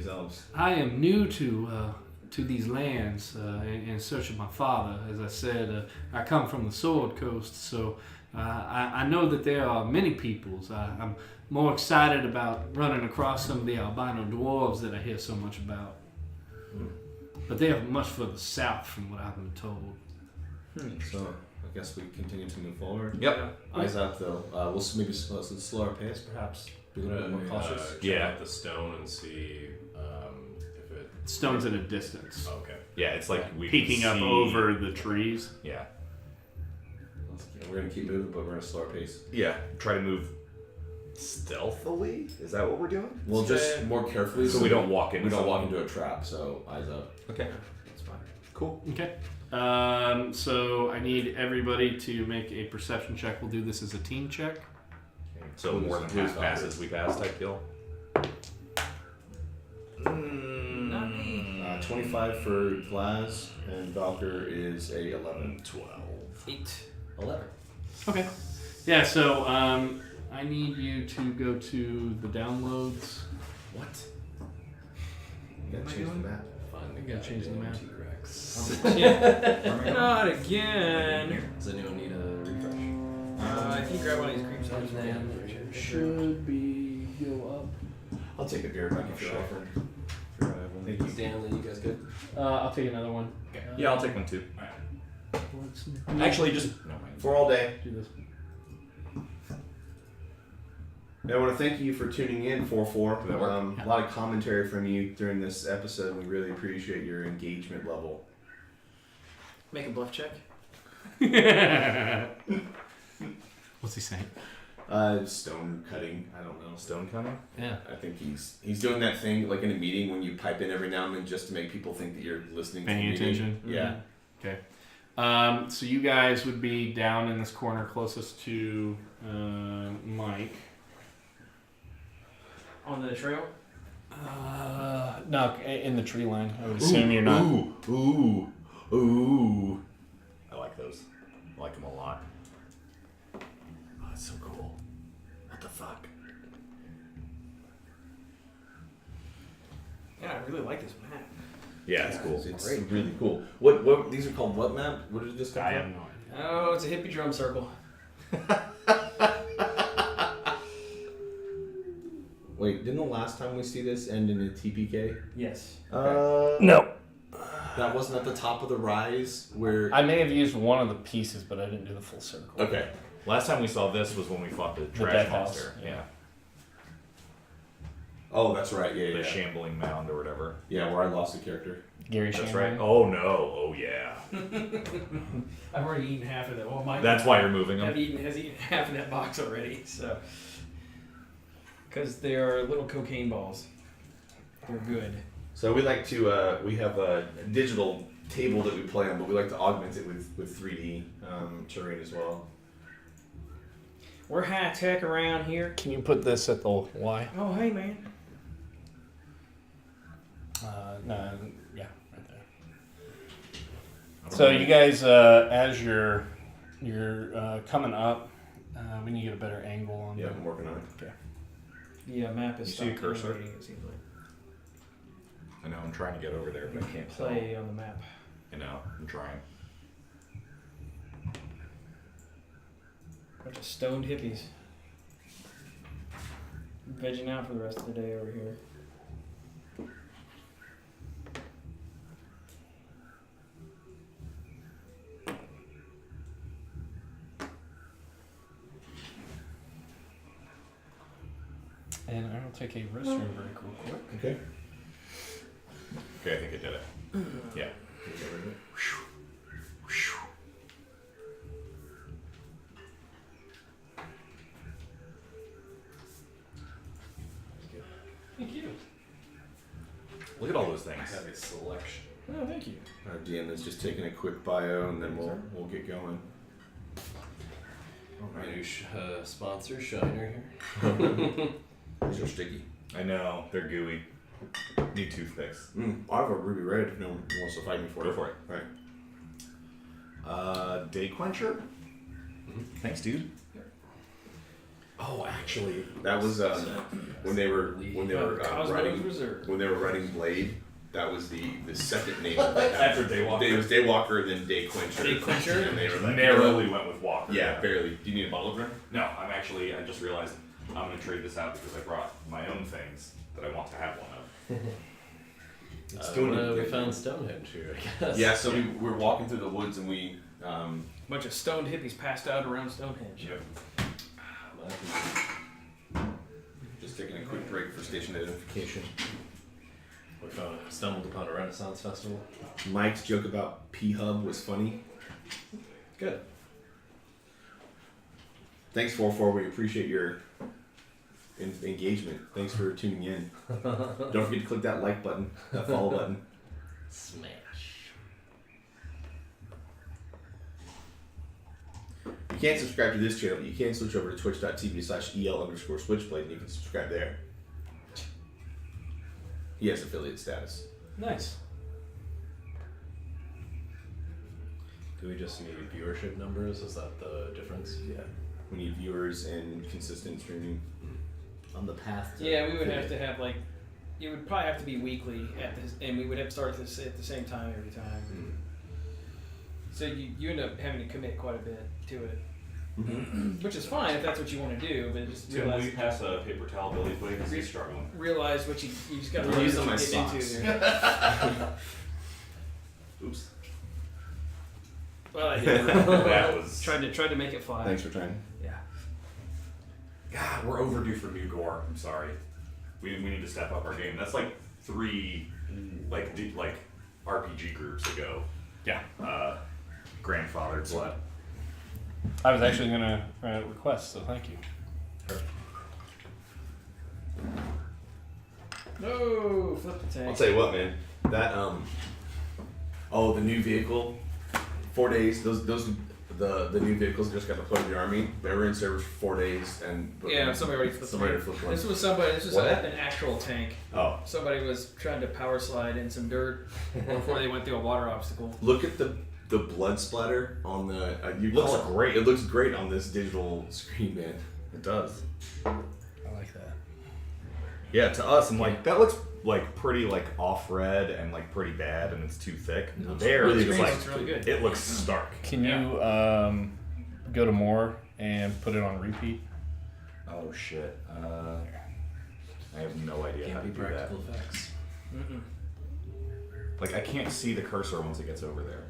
elves? I am new to these lands in search of my father. As I said, I come from the Sword Coast, so I know that there are many peoples. I'm more excited about running across some of the albino dwarves that I hear so much about. But they are much further south from what I've been told. So, I guess we continue to move forward. Yep. Eyes out, though. We'll maybe slow our pace, perhaps. Be a little bit more cautious. Check out the stone and see if it. Stone's at a distance, Okay. Yeah, it's like we peeking can up see- over the trees. Yeah. We're going to keep moving, but we're going to slow our pace. Yeah. Try to move stealthily. Is that what we're doing? Well, just more carefully. So we don't walk into. We don't walk something. into a trap, so eyes up. Okay. That's fine. Cool. Okay. So I need everybody to make a perception check. We'll do this as a team check. So more than half passes we pass type deal. Not me. 25 for Glaz, and Valker is a 11. 12. 8. 11. Okay. Yeah, so I need you to go to the downloads. What? You gotta change the map. Find the gotta guy change the named map. T-Rex. Not again. Does anyone need a refresh? I think grab one of these creeps. And then Should be go up. I'll take a beer back if you're offering. Thank you. Stanley, you guys good? I'll take another one. Yeah, I'll take one too. Let's Actually, just For all day. do this. I want to thank you for tuning in, 4-4. Did that work? A lot of commentary from you during this episode. We really appreciate your engagement level. Make a bluff check. What's he saying? Stone cutting. I don't know. Stone cutting. Yeah. I think he's doing that thing like in a meeting when you pipe in every now and then just to make people think that you're listening Paying to the meeting. attention. Yeah. Okay. So you guys would be down in this corner closest to Mike. On the trail. No, in the tree line. I would assume you're not. Ooh. I like those. I like them a lot. Oh, that's so cool. What the fuck? Yeah, I really like this map. Yeah, it's cool. It's really cool. What these are called? What map? What did this come I from? have no idea. Oh, it's a hippie drum circle. Wait, didn't the last time we see this end in a TPK? Yes. No. That wasn't at the top of the rise where. I may have used one of the pieces, but I didn't do the full circle. Okay. Last time we saw this was when we fought the trash death house, monster. yeah. Oh, that's right. Yeah, The yeah. shambling mound or whatever. Yeah, where I lost a character. Gary That's Shamrock. right. Oh no. Oh yeah. I've already eaten half of that. Well, Mike That's why you're moving has them. eaten half of that box already. So, because they are little cocaine balls. They're good. So we like to we have a digital table that we play on, but we like to augment it with 3D terrain as well. We're high tech around here. Can you put this at the Y? Oh, hey man. No, yeah, right there. So you guys, as you're coming up, we need to get a better angle on. Yeah, I'm working on it. Okay. The map is You see a stopped cursor? animating, it seems like. I know. I'm trying to get over there, but I can't tell. Play on the map. I know. I'm trying. Bunch of stoned hippies. Vegging out for the rest of the day over here. And I'll take a restroom break real quick. Okay. Okay, I think I did it. Yeah. Thank you. Look at all those things. Have a selection. Oh, thank you. Our DM is just taking a quick bio, and then we'll get going. Our new sponsor, Shiner here. These are sticky. I know. They're gooey. Need toothpicks. I have a ruby red if no one wants to fight me for it. Go for it. All right. Day Quencher? Thanks, dude. Oh, Oh, actually, That was when they were Cosmos writing Reserve. Blade. That was the second name. That they had. After Daywalker. It was Daywalker, then Dayquencher. Dayquencher? And they were like, narrowly went with Walker. Yeah, barely. Do you need a bottle of rum? No, I just realized I'm going to trade this out because I brought my own things that I want to have one of. It's doing it. We found Stonehenge here, I guess. Yeah, so we were walking through the woods and we. Bunch of stoned hippies passed out around Stonehenge. Just taking a quick break for station identification. We stumbled upon a Renaissance festival. Mike's joke about P-Hub was funny. Good. Thanks, 4-4. We appreciate your engagement. Thanks for tuning in. Don't forget to click that like button, that follow button. Smash. You can't subscribe to this channel, but you can switch over to twitch.tv/EL_Switchblade and you can subscribe there. He has affiliate status. Nice. Do we just need viewership numbers? Is that the difference? Yeah. We need viewers and consistent streaming. On the path to Yeah, we would have to have like, it would probably have to be weekly at this, and we would have to start this at the same time every time. So you end up having to commit quite a bit to it, which is fine if that's what you want to do. But just Tim, will you pass a paper towel Billy's way because he's struggling? realize what you just got to I'm realize using what my you get socks. into there. Oops. Well, I That was. tried to make it fly. Thanks for trying. Yeah. God, we're overdue for new gore. I'm sorry. We need to step up our game. That's like 3 like RPG groups ago. Yeah. Grandfathered blood. I was actually going to request, so thank you. No, flip the tank. I'll tell you what, man. That the new vehicle. 4 days. Those the new vehicles just got deployed in the army. They were in service for 4 days, and Yeah, somebody already flipped somebody the flipped tank. one. This was What? an actual tank. Oh, Somebody was trying to power slide in some dirt before they went through a water obstacle. look at the blood splatter on the. Looks great. It looks great on this digital screen, man. It does. I like that. Yeah, to us, I'm like, that looks like pretty like off red and like pretty bad, and it's too thick. There, The it's screen like looks really good. it looks stark. Can you go to more and put it on repeat? Oh shit. I have no idea how to Can't be do that. practical effects. Like I can't see the cursor once it gets over there.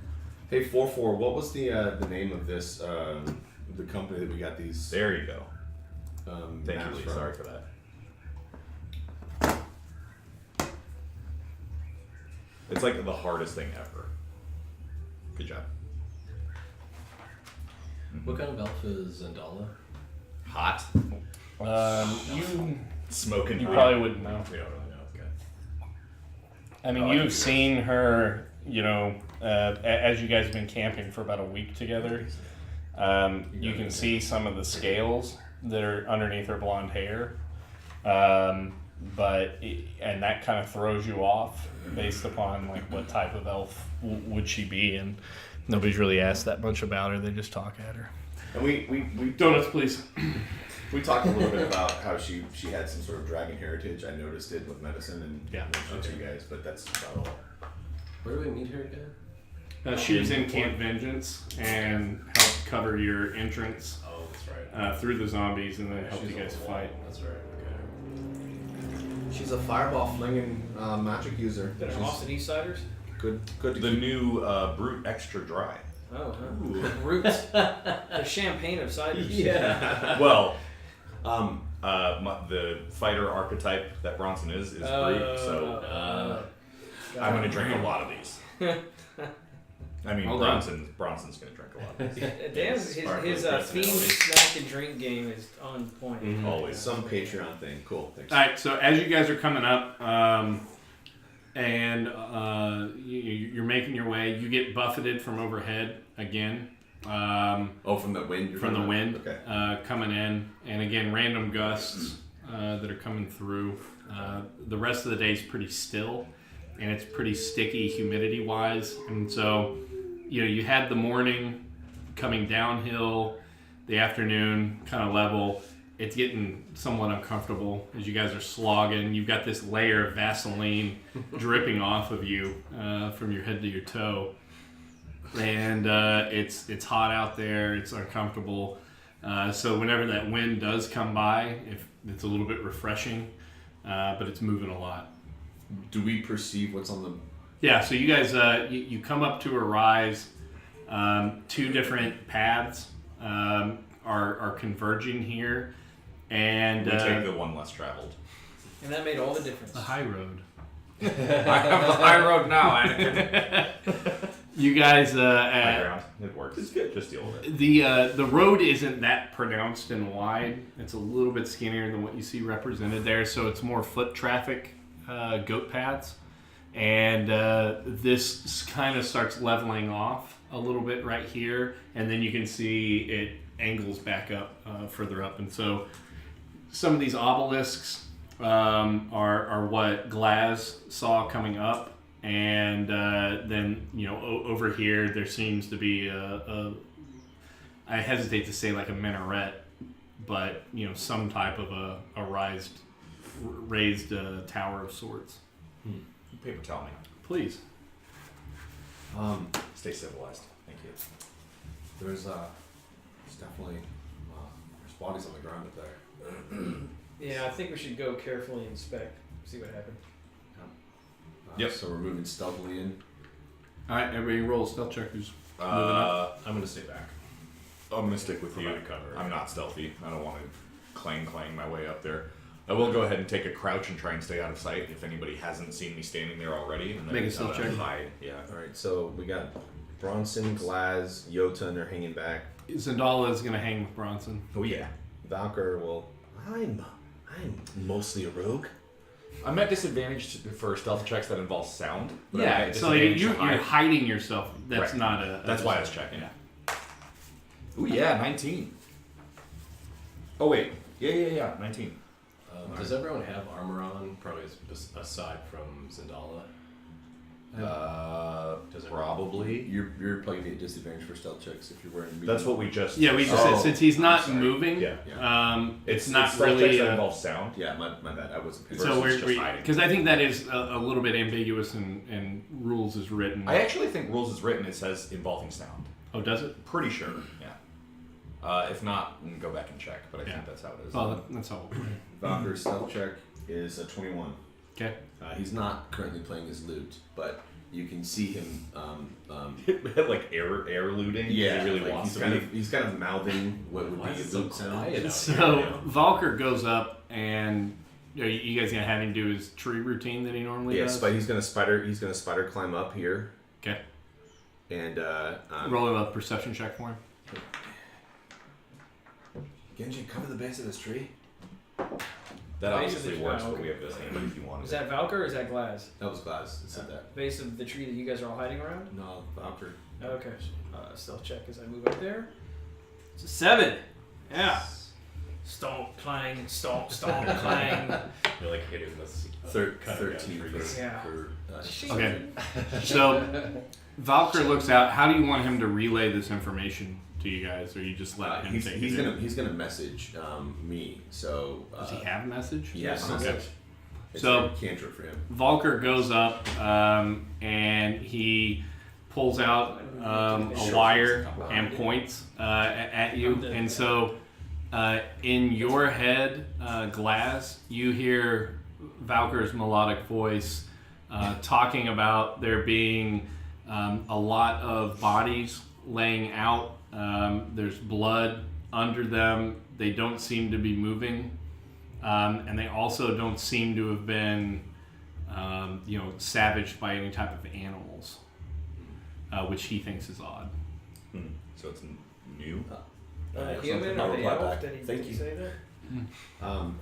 Hey, 4-4. What was the name of this the company that we got these? There you go. Thank you, maps Lee. from? Sorry for that. It's like the hardest thing ever. Good job. What kind of elf is Zendala? Hot. You Smoking hot. probably wouldn't know. We don't really know. Okay. I mean, Oh, I can you've do seen her, as you guys have been camping for about a week together. You can see some of the scales that are underneath her blonde hair. And that kind of throws you off based upon like what type of elf would she be, and nobody's really asked that much about her. They just talk at her. And we Donuts, please. We talked a little bit about how she had some sort of dragon heritage. I noticed it with medicine and Yeah. mentioned it to you guys, but that's about all. Where do we meet her again? She was in Camp Vengeance and helped cover your entrance Oh, that's right. through the zombies, and then helped She's you on guys the wall. fight. That's right. She's a fireball flinging magic user. That are Austin East Siders? Good to The keep. new Brute Extra Dry. Oh, huh. Roots. The champagne of ciders. Yeah. Well, the fighter archetype that Bronson is Brute, so I'm gonna drink a lot of these. I mean, Hold on. Bronson's gonna drink a lot of these. Damn, Sparkling his personality. themed snack and drink game is on point. Always. Some Patreon thing. Cool. Thanks. All right, so as you guys are coming up, you're making your way, you get buffeted from overhead again. From the wind. you're From the talking wind about? Okay. coming in, and again random gusts that are coming through. The rest of the day is pretty still, and it's pretty sticky humidity wise, and so you had the morning coming downhill, the afternoon kind of level, it's getting somewhat uncomfortable as you guys are slogging. You've got this layer of Vaseline dripping off of you from your head to your toe. And it's hot out there. It's uncomfortable. So whenever that wind does come by, if it's a little bit refreshing, but it's moving a lot. Do we perceive what's on the... Yeah, so you guys, you come up to a rise. 2 different paths are converging here. And We take the one less traveled. And that made all the difference. the high road. I have the high road now, Anakin. You guys, High ground. It works. It's good. Just deal with it. the road isn't that pronounced and wide. It's a little bit skinnier than what you see represented there, so it's more foot traffic, goat paths. And this kind of starts leveling off a little bit right here, and then you can see it angles back up further up. And so some of these obelisks are what Glaz saw coming up. And then, over here, there seems to be I hesitate to say like a minaret, but, some type of a raised tower of sorts. Paper towel me. Please. Stay civilized. Thank you. There's definitely there's bodies on the ground up there. Yeah, I think we should go carefully inspect, see what happened. Yep. So we're moving stealthily in. All right, everybody roll a stealth check. Who's moving I'm gonna stay back. I'm gonna stick with For you. my cover. I'm not stealthy. I don't want to clang my way up there. I will go ahead and take a crouch and try and stay out of sight if anybody hasn't seen me standing there already. And then Make a stealth check. hide. Yeah. All right, so we got Bronson, Glaz, Jotun are hanging back. Zendala is going to hang with Bronson. Oh yeah. Valkyr will. I'm mostly a rogue. I'm at disadvantage for stealth checks that involve sound. but I'm Yeah, at so disadvantage you're to hide. hiding yourself. That's Right. not a... That's why I was checking. Ooh yeah, 19. Oh wait. Yeah. 19. Does everyone have armor on? Probably aside from Zendala. Probably. You're playing at disadvantage for stealth checks if you're wearing. Medium. That's what we just. Yeah, we just Oh, said since he's not I'm sorry. moving, Yeah. it's not stealth really... checks that involve sound. Yeah, my bad. I wasn't. paying So versus we're... just hiding. Because I think that is a little bit ambiguous in rules is written. I actually think rules is written. It says involving sound. Oh, does it? Pretty sure. Yeah. If not, we can go back and check. But I Yeah. think that's how it is. Well, that's all. Valkyr's stealth check is a 21. Okay. He's not currently playing his lute, but you can see him. like air looting. Yeah, He really like wants he's to. he's kind of mouthing what would Why be a is it so lute sound. quiet out So here? Valkyr goes up and you guys gonna have him do his tree routine that he normally Yes, does? but he's gonna spider climb up here. Okay. And Roll a perception check for him. Genji, cover the base of this tree. That Base obviously of the- works, oh, but we okay. have this handy if you want Is it. that Valkyr or is that Glaz? That was Glaz that said that. Base of the tree that you guys are all hiding around? No, Valkyr. Okay. Stealth check as I move up there. It's a 7. Yeah. Stomp, clang, stomp, clang. You're like hitting this. 13 for, Yeah. for Okay. So Valkyr looks out. How do you want him to relay this information to you guys, or you just let him take he's it? gonna message me. So Does he have a message? Yes. Okay. Message. It's So- a cantrip for him. Valkyr goes up and he pulls out a wire and points at you. And so in your head, Glaz, you hear Valkyr's melodic voice talking about there being a lot of bodies laying out. There's blood under them. They don't seem to be moving. And they also don't seem to have been, savaged by any type of animals, which he thinks is odd. So it's new. Human I'll or the reply elf? back. Did he Thank you. say that?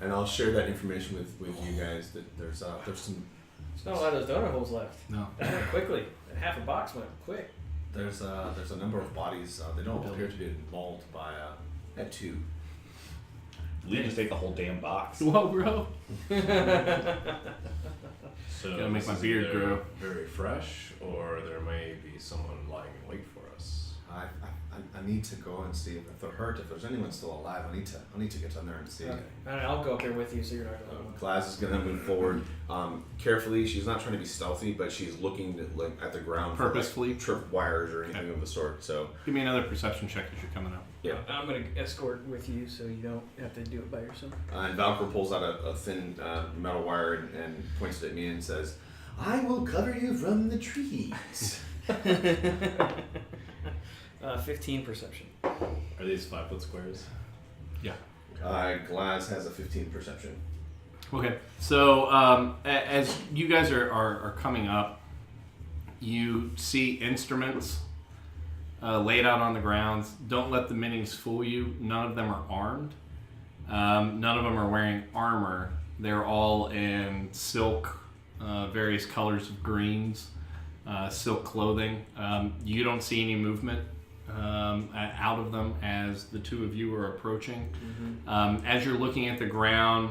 And I'll share that information with you guys. That there's some. There's not a lot of those donut holes left. No. That went quickly. And half a box went quick. There's a number of bodies. They don't appear to be mauled by at 2. Lee just ate the whole damn box. Whoa, bro. So Gotta make this my is beard either grow. very fresh, or there may be someone lying in wait for us. I need to go and see if they're hurt. If there's anyone still alive, I need to get down there and see. Okay. And I'll go up there with you, so you're not going. Glaz is gonna move forward, carefully. She's not trying to be stealthy, but she's looking at the ground Purposefully? for trip wires or anything of the sort. So Give me another perception check as you're coming up. yeah. I'm gonna escort with you, so you don't have to do it by yourself. And Valkyr pulls out a thin metal wire and points it at me and says, "I will cover you from the trees." 15 perception. Are these 5-foot squares? Yeah. Glaz has a 15 perception. Okay, so as you guys are coming up, you see instruments laid out on the ground. Don't let the minis fool you. None of them are armed. None of them are wearing armor. They're all in silk, various colors of greens, silk clothing. You don't see any movement out of them as the two of you are approaching. As you're looking at the ground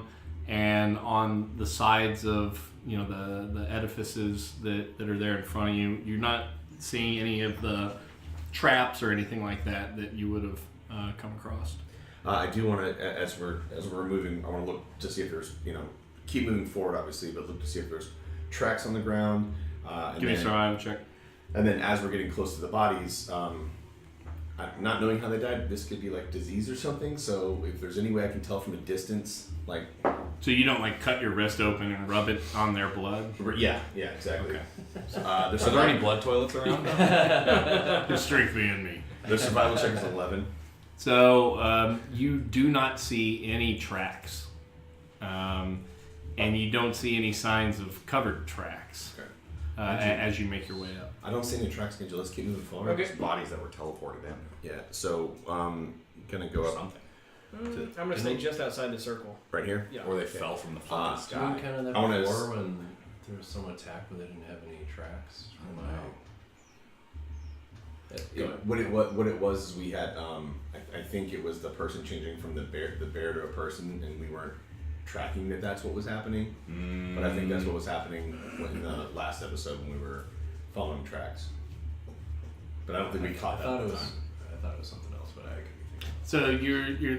and on the sides of the edifices that are there in front of you, you're not seeing any of the traps or anything like that you would have come across. I do want to, as we're moving, I want to look to see if there's, keep moving forward, obviously, but look to see if there's tracks on the ground. Give me a survival check. And then as we're getting close to the bodies, not knowing how they died, this could be like disease or something. So if there's any way I can tell from a distance, like. So you don't cut your wrist open and rub it on their blood? Yeah, exactly. Okay. Are there any blood toilets around? The strength be in me. Their survival check is 11. So you do not see any tracks, and you don't see any signs of covered tracks as you make your way up. I don't see any tracks, Ninja. Let's keep moving forward. Okay. Bodies that were teleported in. Yeah. So gonna go up Something. I'm gonna stay just outside the circle. right here. Yeah. Or they fell from the fucking Doing sky. kind of that I wanna before when there was some attack where they didn't have any tracks. What it was is we had I think it was the person changing from the bear to a person, and we weren't tracking that's what was happening. But I think that's what was happening in the last episode when we were following tracks. But I don't think we caught that at the time. I thought it was something else, but I could be thinking. So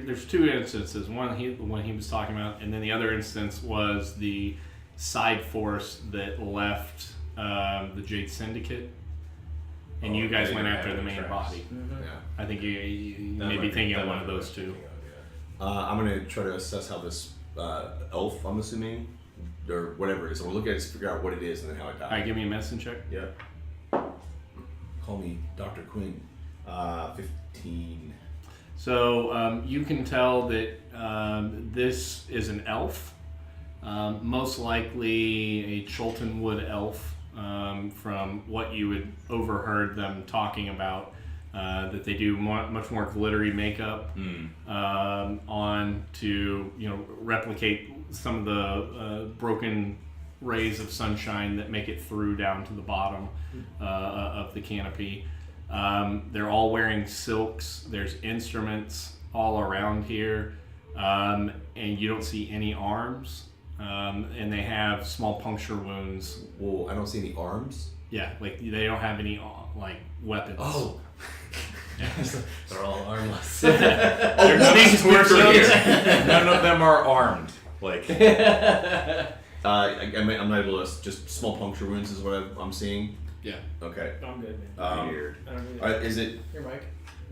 there's two instances. One he was talking about, and then the other instance was the side force that left the Jade Syndicate, and you guys went after the main body. Yeah. I think you may be thinking of one of those two. I'm gonna try to assess how this elf, I'm assuming, or whatever it is. So we'll look at it to figure out what it is and then how it died. All right, give me a medicine check. Yeah. Call me Dr. Quinn. 15. So you can tell that this is an elf, most likely a Chultonwood elf, from what you had overheard them talking about, that they do much more glittery makeup on to replicate some of the broken rays of sunshine that make it through down to the bottom of the canopy. They're all wearing silks. There's instruments all around here, and you don't see any arms. And they have small puncture wounds. Well, I don't see any arms. Yeah, they don't have any weapons. Oh. They're all armless. These torsos. None of them are armed. I'm not able to. Just small puncture wounds is what I'm seeing. Yeah. Okay. I'm good, man. Weird. I don't really. Is it? Here, Mike.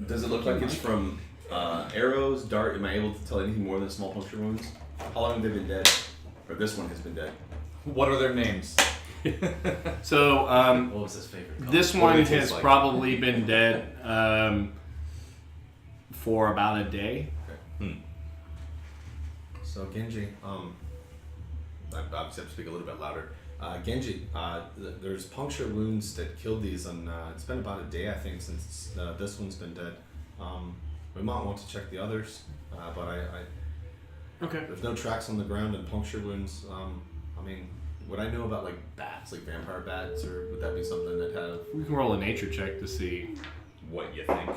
Does it look like it's from arrows, dart? Am I able to tell anything more than small puncture wounds? How long have they been dead? Or this one has been dead? What are their names? So What was his favorite color? this What one do they taste has like? probably been dead for about a day. So Genji, I obviously have to speak a little bit louder. Genji, there's puncture wounds that killed these, and it's been about a day, I think, since this one's been dead. We might want to check the others, but Okay. there's no tracks on the ground and puncture wounds. I mean, would I know about bats, like vampire bats, or would that be something that have? We can roll a nature check to see. What you think?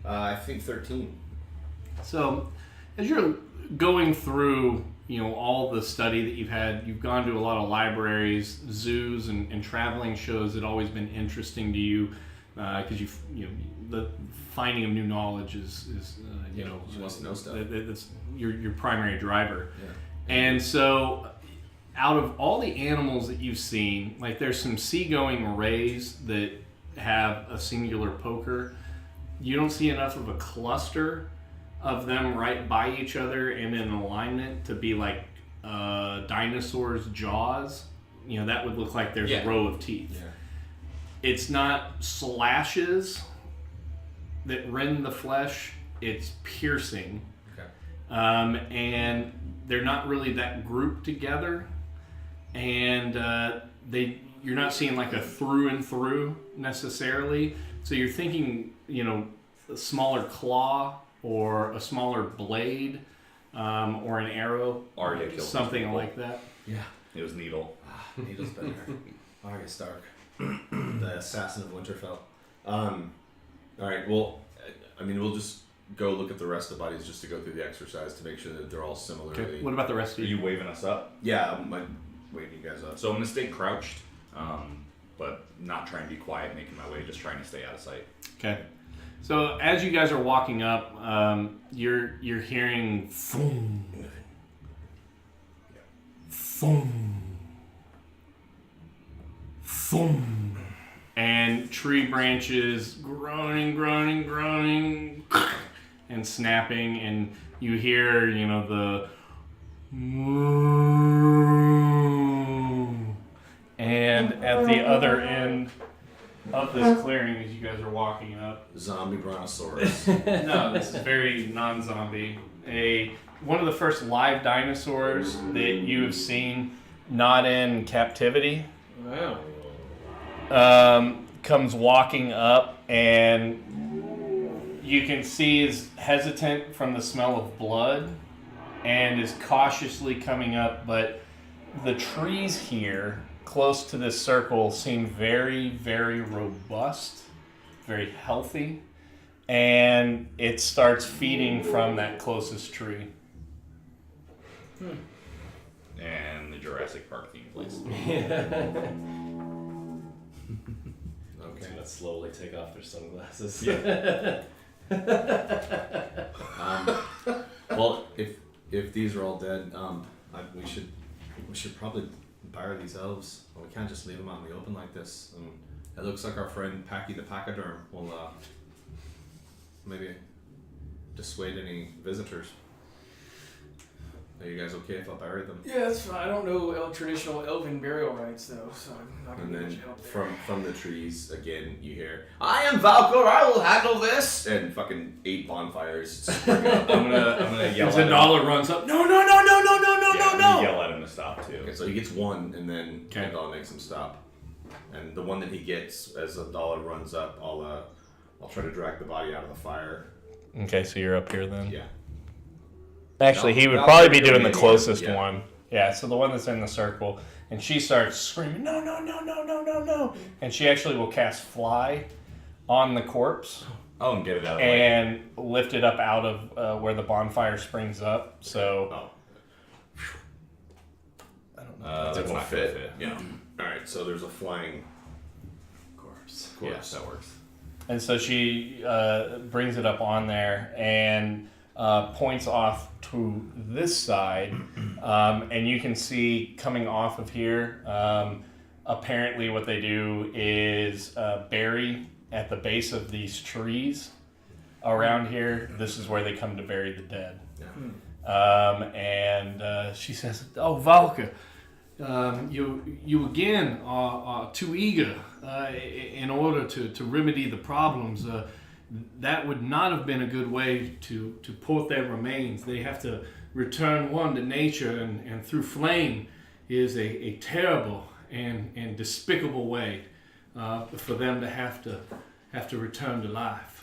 I think 13. So, as you're going through, all the study that you've gone to a lot of libraries, zoos, and traveling shows that always been interesting to you. because the finding of new knowledge is she wants to know stuff. That's your primary driver. Yeah. And so, out of all the animals that you've seen, like there's some seagoing rays that have a singular poker. You don't see enough of a cluster of them right by each other and in alignment to be like dinosaurs' jaws. That would look like there's a row of teeth. Yeah. It's not slashes that rend the flesh, it's piercing. Okay. And they're not really that grouped together. And you're not seeing like a through and through necessarily. So you're thinking, a smaller claw or a smaller blade or an arrow, Arya killed something people. like that. Yeah. It was Needle. Needle's better. Arya Stark, the assassin of Winterfell. All right. Well, we'll just go look at the rest of the bodies just to go through the exercise to make sure that they're all similarly. Okay. What about the rest Are of you waving us up? Yeah, I'm waving you guys up. So I'm gonna stay crouched, but not trying to be quiet, making my way, just trying to stay out of sight. Okay. So as you guys are walking up, you're hearing thum, thum, thum, and tree branches groaning, and snapping, and you hear, the and at the other end of this clearing, as you guys are walking up, Zombie brontosaurus. no, this is very non-zombie. One of the first live dinosaurs that you have seen, not in captivity, Wow. comes walking up, and you can see is hesitant from the smell of blood, and is cautiously coming up. But the trees here, close to this circle, seem very, very robust, very healthy, and it starts feeding from that closest tree. And the Jurassic Park theme plays. Okay. Gonna slowly take off their sunglasses. Yeah. Well, if these are all dead, we should probably bury these elves. Well, we can't just leave them out in the open like this. And it looks like our friend Packy the Pachyderm will maybe dissuade any visitors. Are you guys okay if I bury them? Yeah, that's fine. I don't know traditional elven burial rites though, so I'm not And gonna then get much help there. from the trees again, you hear, "I am Valkor. I will handle this." And fucking 8 bonfires spring up. I'm gonna yell at him. Zendala runs up. No! Yeah, I'm gonna yell at him to stop too. Okay, so he gets 1, and then Okay. Zendala makes him stop. And the one that he gets, as Zendala runs up, I'll try to drag the body out of the fire. Okay, so you're up here then. Yeah. Actually, he would Val- probably be Valkyrie doing the would be closest yeah. one. Yeah, so the one that's in the circle. And she starts screaming, no. And she actually will cast Fly on the corpse Oh, and get it out of the way. and lift it up out of where the bonfire springs up. So, Oh. That's That not will gonna fit. fit. Yeah. All right. So there's a flying Corpse. corpse. Yeah, that works. and so she brings it up on there and points off to this side. And you can see coming off of here, apparently what they do is bury at the base of these trees around here. This is where they come to bury the dead. Yeah. And she says, "Oh, Valka, you again are too eager in order to remedy the problems. That would not have been a good way to port their remains. They have to return one to nature, and through flame is a terrible and despicable way for them to have to return to life."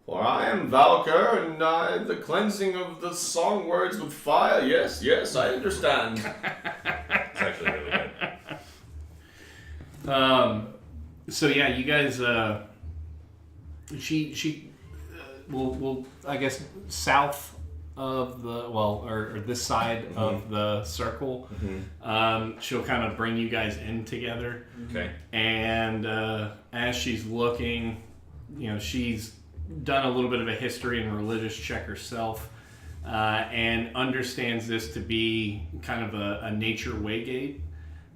For I am Valkor, and the cleansing of the song words with fire. Yes, I understand. It's actually really good. So yeah, you guys. She will I guess south of the or this side of the circle. She'll kind of bring you guys in together. Okay. And as she's looking, she's done a little bit of a history and religious check herself, and understands this to be kind of a nature waygate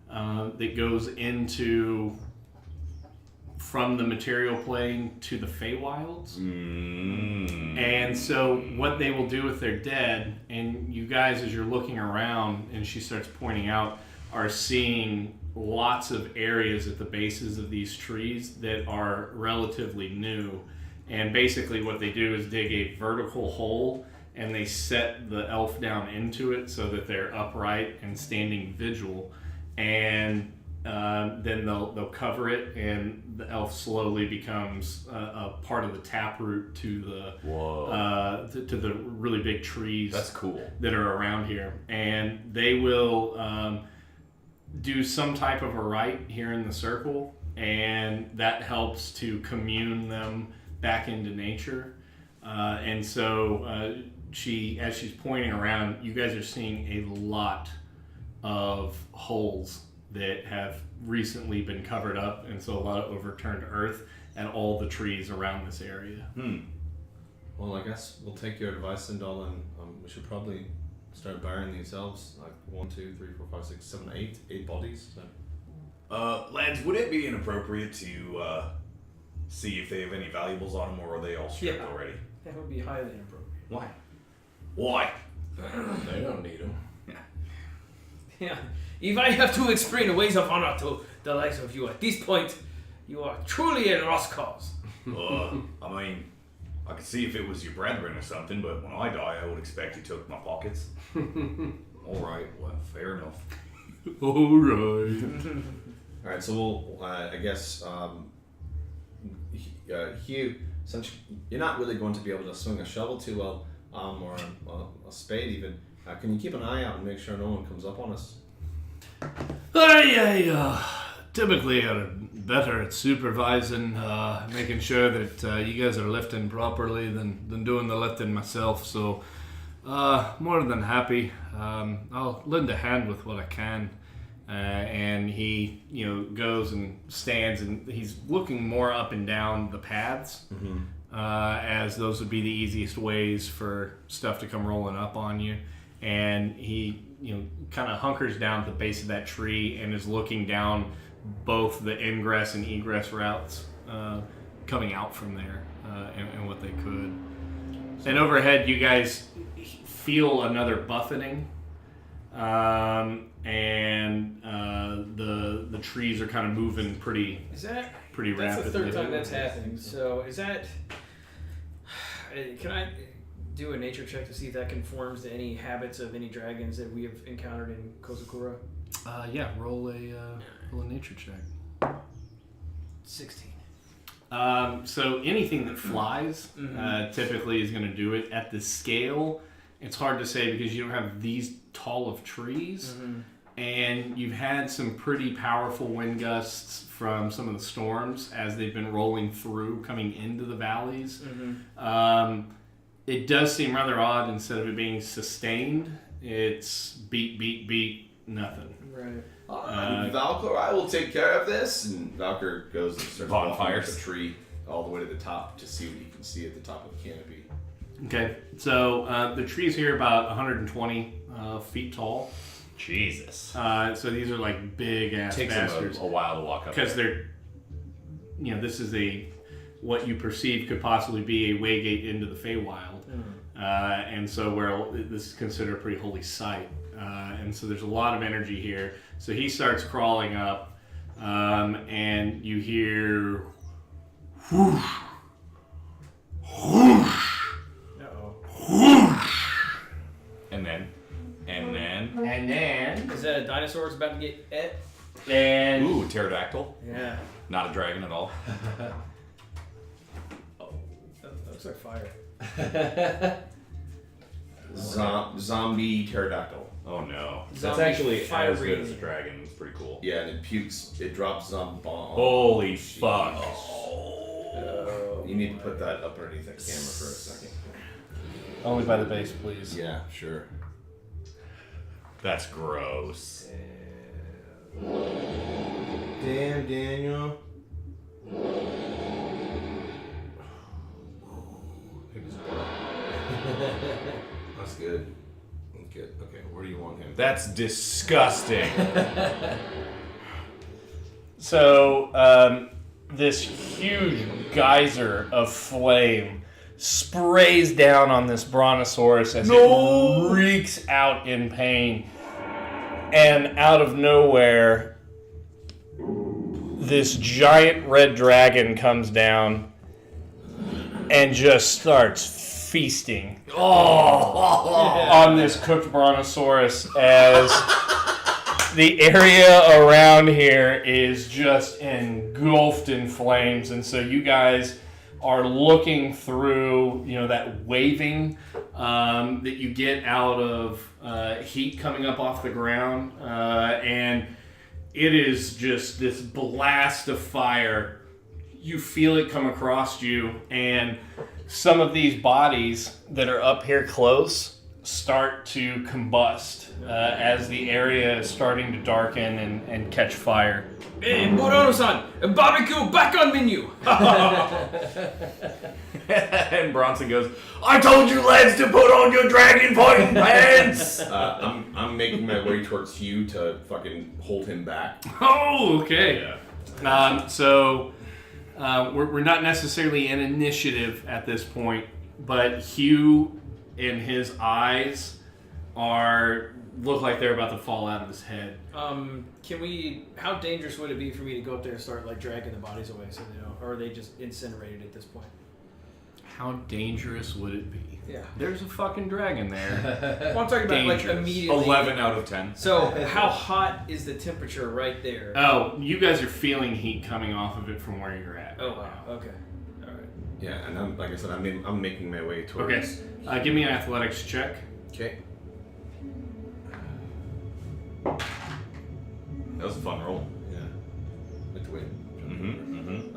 that goes into from the material plane to the Feywilds. And so what they will do with their dead, and you guys as you're looking around and she starts pointing out, are seeing lots of areas at the bases of these trees that are relatively new. And basically what they do is dig a vertical hole and they set the elf down into it so that they're upright and standing vigil. And then they'll cover it, and the elf slowly becomes a part of the taproot to the to the really big trees. That's cool. That are around here, and they will do some type of a rite here in the circle, and that helps to commune them back into nature. And so as she's pointing around, you guys are seeing a lot of holes that have recently been covered up, and so a lot of overturned earth and all the trees around this area. Well, I guess we'll take your advice, Sindal, and we should probably start burying these elves. Like 1, 2, 3, 4, 5, 6, 7, 8 bodies. So. Lads, would it be inappropriate to see if they have any valuables on them, or are they all stripped already? That would be highly inappropriate. Why? Why? They don't need them. Yeah. If I have to explain the ways of honor to the likes of you at this point, you are truly a lost cause. I mean, I could see if it was your brethren or something, but when I die, I would expect you took my pockets. All right, well, fair enough. All right. All right, so we'll, I guess, Hugh, since you're not really going to be able to swing a shovel too well, or a spade even, can you keep an eye out and make sure no one comes up on us? I typically are better at supervising, making sure that you guys are lifting properly than doing the lifting myself. So, more than happy. I'll lend a hand with what I can. And he, goes and stands, and he's looking more up and down the paths, as those would be the easiest ways for stuff to come rolling up on you. And he, kind of hunkers down at the base of that tree and is looking down both the ingress and egress routes coming out from there, and what they could. And overhead, you guys feel another buffeting, and the trees are kind of moving pretty rapidly. That's the third time that's happening. So is that? Can I do a nature check to see if that conforms to any habits of any dragons that we have encountered in Kozukura? Yeah, roll a nature check. 16. So anything that flies typically is going to do it. At the scale, it's hard to say because you don't have these tall of trees, and you've had some pretty powerful wind gusts from some of the storms as they've been rolling through, coming into the valleys. It does seem rather odd. Instead of it being sustained, it's beat, beat, beat, nothing. Right. Valkyr, I will take care of this. And Valkyr goes and starts walking up the tree all the way to the top to see what you can see at the top of the canopy. Okay, so the trees here are about 120 feet tall. Jesus. So these are like big ass Takes bastards. them a while to walk up. Because they're, this is what you perceive could possibly be a waygate into the Feywild. And so this is considered a pretty holy site. And so there's a lot of energy here. So he starts crawling up, and you hear whoosh, whoosh, whoosh. And then. Is that a dinosaur that's about to get et? And Ooh, pterodactyl. Yeah. Not a dragon at all. That looks like fire. Zombie pterodactyl. Oh no. That's Zombie actually fire as good as a breathing. dragon. It's pretty cool. Yeah, and it pukes. It drops zombie bomb. Holy fuck. You need to put that up underneath that camera for a second. Only by the base, please. Yeah, sure. That's gross. Damn, Daniel. That's good. Good. Okay, where do you want him? That's disgusting. So, this huge geyser of flame sprays down on this brontosaurus as it reeks out in pain. And out of nowhere, this giant red dragon comes down and just starts feasting on this cooked brontosaurus as the area around here is just engulfed in flames. And so you guys are looking through, that waving that you get out of heat coming up off the ground. And it is just this blast of fire. You feel it come across you, and some of these bodies that are up here close start to combust as the area is starting to darken and catch fire. Hey, Morono-san, barbecue back on menu. And Bronson goes, I told you lads to put on your dragon fighting pants! I'm making my way towards Hugh to fucking hold him back. Oh, okay. We're not necessarily in initiative at this point, but Hugh and his eyes look like they're about to fall out of his head. How dangerous would it be for me to go up there and start dragging the bodies away so they don't, or are they just incinerated at this point? How dangerous would it be? Yeah. There's a fucking dragon there. Well, I'm talking about Dangerous. immediately. 11 out of 10. So how hot is the temperature right there? Oh, you guys are feeling heat coming off of it from where you're at. Oh wow. Okay. All right. Yeah, and I'm making my way towards. Okay. Give me an athletics check. Okay. That was a fun roll. Yeah. Like to win.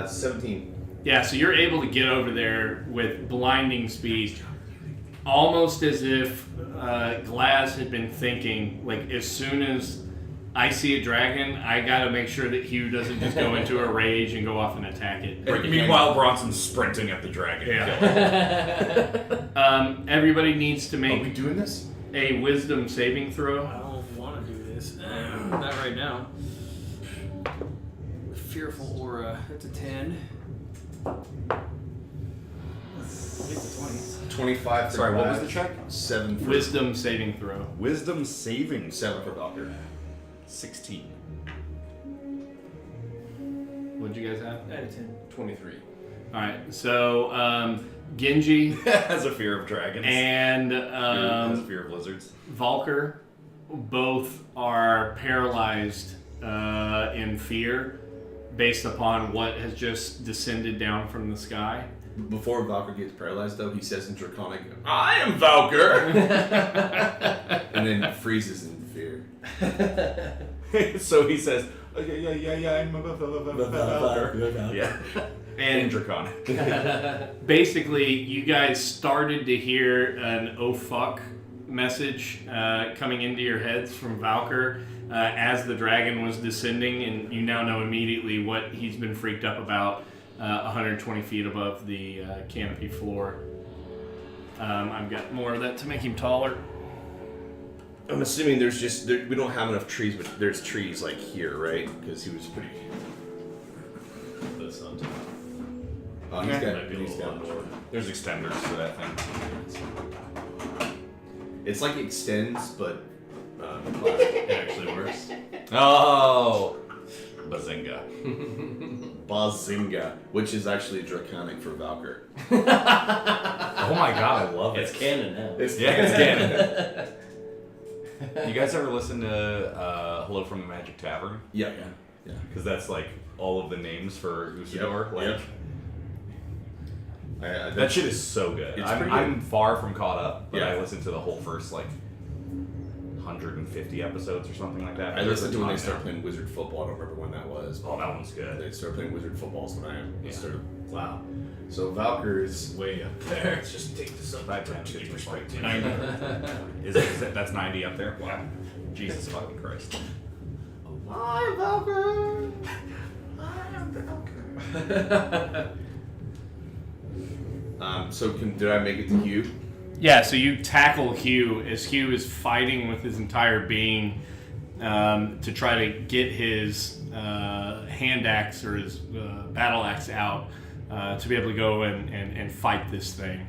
17. Yeah, so you're able to get over there with blinding speed, almost as if Glaz had been thinking, as soon as I see a dragon, I gotta make sure that Hugh doesn't just go into a rage and go off and attack it. Meanwhile, Bronson's sprinting at the dragon. Yeah. Everybody needs to make Are we doing this? a wisdom saving throw. I don't want to do this. Not right now. Fearful aura. That's a 10. It's a 20. 25 for Sorry, what Glad, was the check? 7 for Wisdom saving throw. Wisdom saving. 7 for Doctor. 16. What'd you guys have? I had a 10. 23. All right, so Genji Has a fear of dragons. and Has a fear of lizards. Valker both are paralyzed in fear based upon what has just descended down from the sky. Before Valkyr gets paralyzed, though, he says in Draconic, I am Valkyr! And then freezes in fear. So he says, yeah, I'm a Valkyr. Yeah. And Draconic. basically, you guys started to hear an oh fuck message coming into your heads from Valkyr as the dragon was descending, and you now know immediately what he's been freaked up about 120 feet above the canopy floor. I've got more of that to make him taller. I'm assuming we don't have enough trees, but there's trees here, right? Because he was pretty. This on top. Oh, Yeah. he's down lower. There's extenders for that thing. It's like extends, but It actually works. Oh! Bazinga. Bazinga, which is actually Draconic for Valkyr. Oh my god, I love It's it. canon now. It's canon. You guys ever listen to Hello from the Magic Tavern? Yeah. Because that's all of the names for Usador. Yep. That shit is so good. It's pretty good. I'm far from caught up, but Yeah. I listened to the whole first 150 episodes or something like that. I listened to when they There's a ton started playing Wizard Football. I don't remember when that was. now. Oh, that one's good. They started playing Wizard Footballs when I Yeah. started. Wow. So Valkyr's Way up there. Let's just take this up. 5, 10, 50, 50. 90. Is that, that's 90 up there? Wow. Jesus fucking Christ. I'm Valkyr. I'm Valkyr. Did I make it to Hugh? Yeah, so you tackle Hugh as Hugh is fighting with his entire being to try to get his hand axe or his battle axe out to be able to go and fight this thing.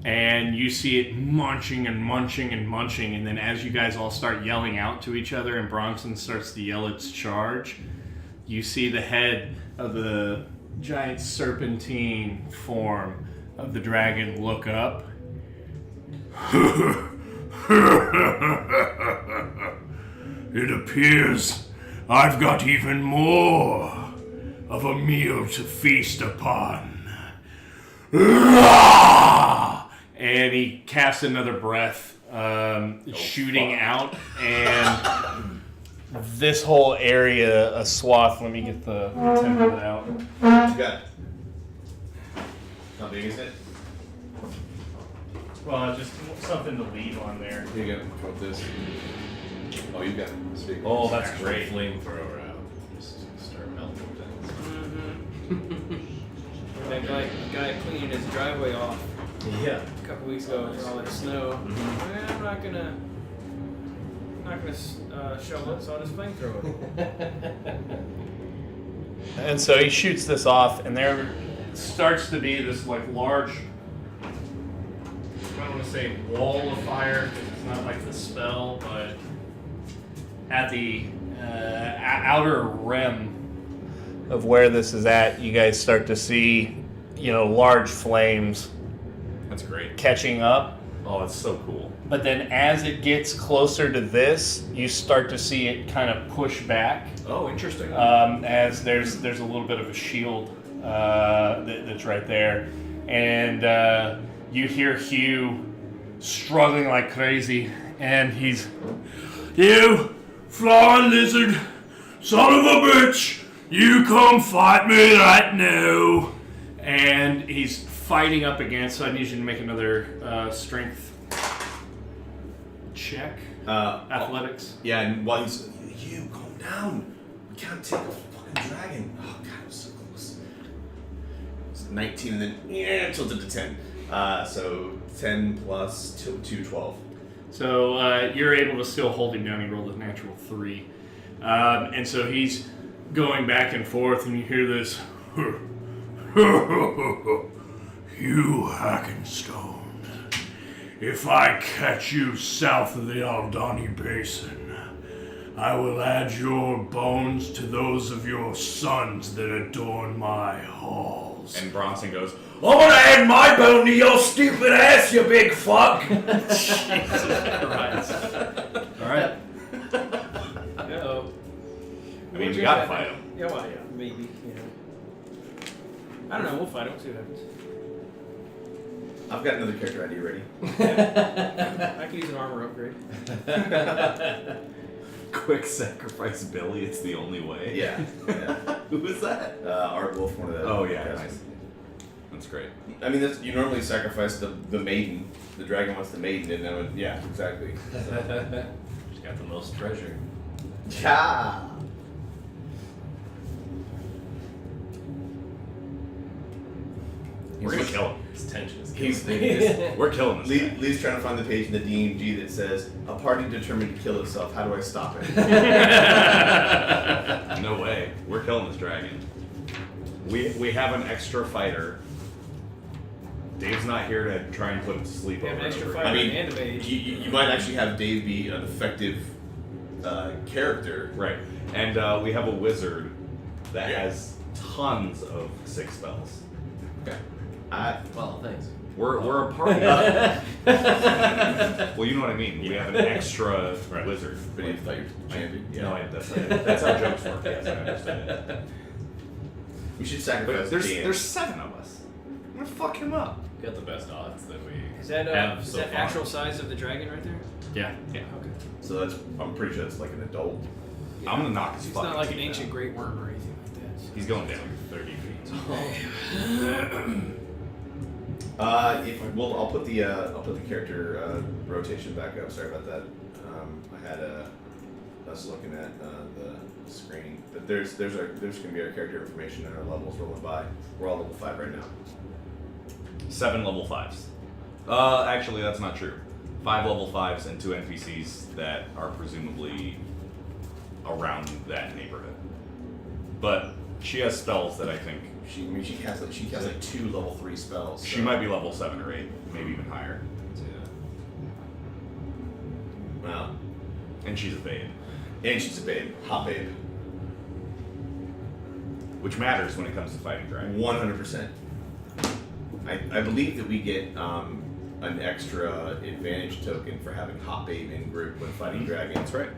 And you see it munching and munching and munching, and then as you guys all start yelling out to each other and Bronson starts to yell its charge, you see the head of the giant serpentine form of the dragon look up. It appears I've got even more of a meal to feast upon. And he casts another breath, shooting out, and this whole area, a swath. Let me get the template out. You got it. How big is it? Well, just something to leave on there. Here you go. Hold this. Oh, you got it. Speak. Oh, that's great. Flamethrower out. Just start melting things. That guy cleaning his driveway off Yeah. a couple weeks ago with all that snow. I'm not gonna shovel it, so I'll just flamethrow it. And so he shoots this off, and there starts to be this like large, I don't want to say wall of fire because it's not like the spell, but at the outer rim of where this is at, you guys start to see, large flames That's great. catching up. Oh, that's so cool. But then as it gets closer to this, you start to see it kind of push back. Oh, interesting. As there's a little bit of a shield that's right there, and you hear Hugh struggling like crazy, and he's, "You flying lizard, son of a bitch, you come fight me right now!" And he's fighting up against. So I need you to make another strength check, athletics. Yeah, and while he's you calm down. We can't take a fucking dragon. Oh god, it was so close. It's 19 and then tilted to 10. So 10 plus 2, 12. So you're able to still hold him down. He rolled a natural 3. And so he's going back and forth, and you hear this, "You Hackenstone, if I catch you south of the Aldani Basin, I will add your bones to those of your sons that adorn my halls." And Bronson goes, "I'm gonna add my bone to your stupid ass, you big fuck!" Jesus Christ. All right. Uh-oh. I mean, we gotta fight him. Yeah, well, yeah, maybe, I don't know, we'll fight him, see what happens. I've got another character idea ready. I could use an armor upgrade. Quick sacrifice Billy, it's the only way. Yeah. Who was that? Art Wolf, one of the. Oh, yeah, guys. nice. That's great. I mean, you normally sacrifice the maiden. The dragon wants the maiden, and then yeah, exactly. She's got the most treasure. Yeah. We're gonna kill him. His tension is He's We're killing this guy. Lee's trying to find the page in the DMG that says a party determined to kill itself. How do I stop it? No way. We're killing this dragon. We have an extra fighter. Dave's not here to try and put him to sleep. We have over an and extra over fighter I mean, and a mage. you might actually have Dave be an effective character. Right. And we have a wizard that Yeah. has tons of 6 spells. Okay. Well, thanks. We're a party. Well, you know what I mean. We have an extra wizard. But you thought you were champion. No, that's how jokes work. Yes, I understand it. We should But sacrifice. there's 7 of us. I'm gonna fuck him up. Got the best odds that we Is that have is so that far. actual size of the dragon right there? Yeah. Yeah. Okay. So that's, I'm pretty sure it's like an adult. I'm gonna knock his It's fucking not like an teeth ancient out. great worm or anything like that. So. He's going down. 30 feet. I'll put the character rotation back up. Sorry about that. I had us looking at the screen, but there's gonna be our character information and our levels rolling by. We're all level 5 right now. 7 level 5s. Actually, that's not true. 5 level 5s and 2 NPCs that are presumably around that neighborhood. But she has spells that I think She has like 2 level 3 spells. she so- might be level 7 or 8, maybe even higher. Yeah. Wow. And she's a babe, And she's a babe, hot babe. which matters when it comes to fighting dragons. 100%. I believe that we get an extra advantage token for having hot babe in group when fighting dragons. That's right.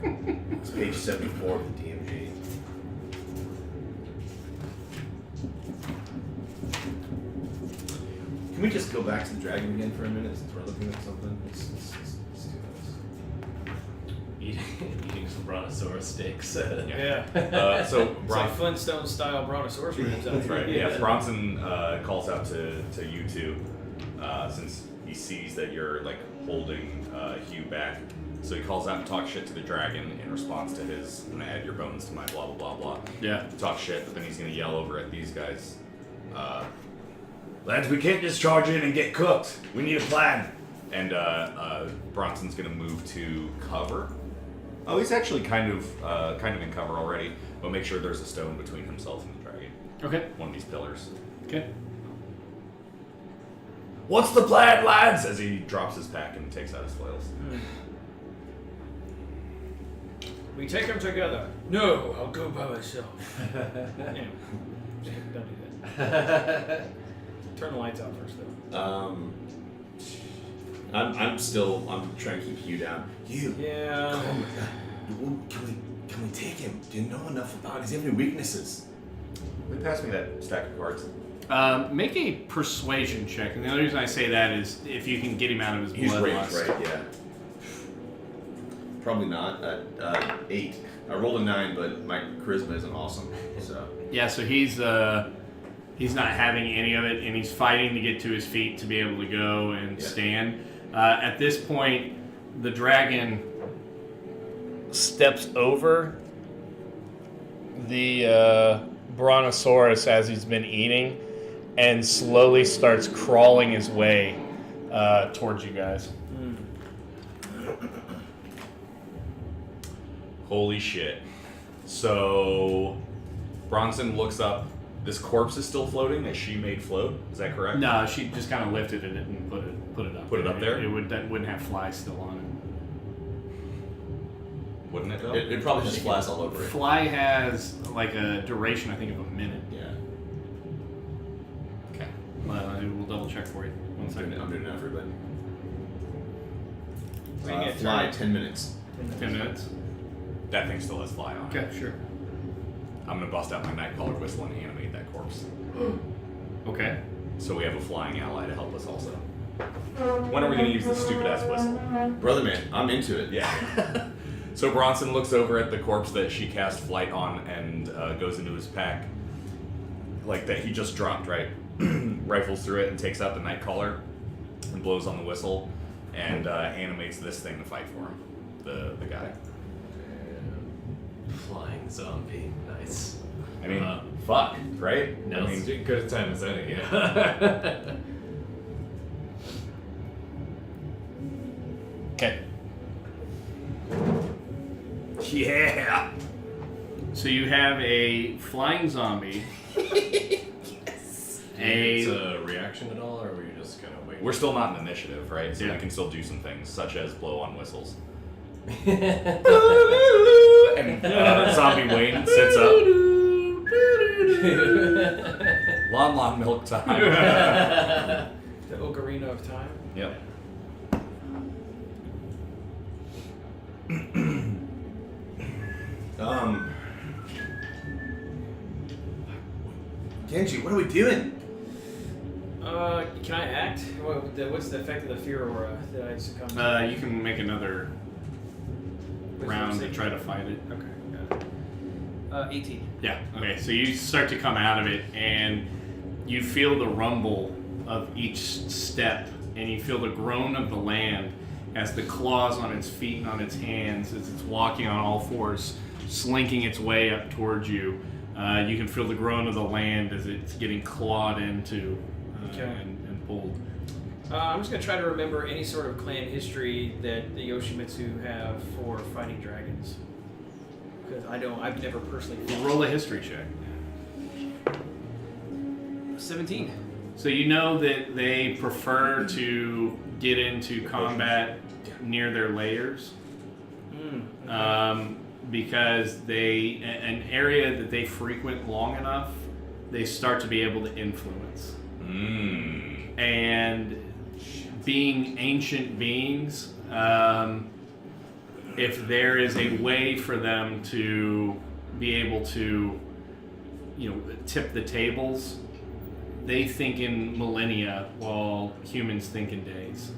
It's page 74 of the DMG. Can we just go back to the dragon again for a minute since we're looking at something? Let's do this. Eating some brontosaurus steaks. Yeah. So It's like Bron- Flintstone style brontosaurus ribs out That's there. right. Yeah, Bronson calls out to you two since he sees that you're like holding Hugh back. So he calls out and talks shit to the dragon in response to his, I'm gonna add your bones to my blah blah blah blah. Yeah. Talk shit, but then he's gonna yell over at these guys. Lads, we can't just charge in and get cooked. We need a plan. And Bronson's gonna move to cover. Oh, he's actually kind of in cover already, but make sure there's a stone between himself and the dragon. Okay. One of these pillars. Okay. What's the plan, lads? As he drops his pack and takes out his flails. We take them together. No, I'll go by myself. Anyway, don't do that. Turn the lights out first, though. I'm trying to keep Hugh down. Hugh. Yeah. Can we take him? Do you know enough about him? Does he have any weaknesses? They pass me that stack of cards. Make a persuasion check. And the only reason I say that is if you can get him out of his He's raged, bloodlust. right? Yeah. Probably not. 8. I rolled a 9, but my charisma isn't awesome. So. Yeah, so he's not having any of it, and he's fighting to get to his feet to be able to go and stand. At this point, the dragon steps over the brontosaurus as he's been eating, and slowly starts crawling his way towards you guys. Holy shit. So Bronson looks up. This corpse is still floating that she made float. Is that correct? No, she just kind of lifted it and put it up. Put it up there? That wouldn't have flies still on it. Wouldn't it though? It probably just flies all over it. Fly has like a duration, I think, of a minute. Yeah. Okay. We'll double check for you. One second. I'm doing it now for everybody. So you get Fly, turn- 10 minutes. 10 minutes. That thing still has fly on it. Okay, sure. I'm gonna bust out my Nightcaller whistle and animate that corpse. Okay. So we have a flying ally to help us also. When are we gonna use this stupid ass whistle? Brother man, I'm into it. Yeah. So Bronson looks over at the corpse that she cast flight on and goes into his pack. Like that he just dropped, right? Rifles through it and takes out the Nightcaller and blows on the whistle and animates this thing to fight for him. The guy. Flying zombie. Nice. I mean, fuck, right? No, I mean, it's good a time as any, yeah. Okay. yeah. So you have a flying zombie. It's A a reaction at all, or were you just kind of waiting? We're still not in initiative, right? So Yeah. we can still do some things, such as blow on whistles. And zombie Wayne sits up. Long milk time. The Ocarina of Time. Yep. Genji, what are we doing? Can I act What's the effect of the fear aura that I succumb to? You can make another round to saving try to fight it. Okay, got it. 18. Yeah. Okay. So you start to come out of it, and you feel the rumble of each step, and you feel the groan of the land as the claws on its feet and on its hands as it's walking on all fours, slinking its way up towards you. You can feel the groan of the land as it's getting clawed into and pulled. I'm just gonna try to remember any sort of clan history that the Yoshimitsu have for fighting dragons, because I've never personally. Roll a history check. 17. So you know that they prefer to get into combat near their lairs, because an area that they frequent long enough, they start to be able to influence. And being ancient beings, if there is a way for them to be able to, tip the tables, they think in millennia while humans think in days.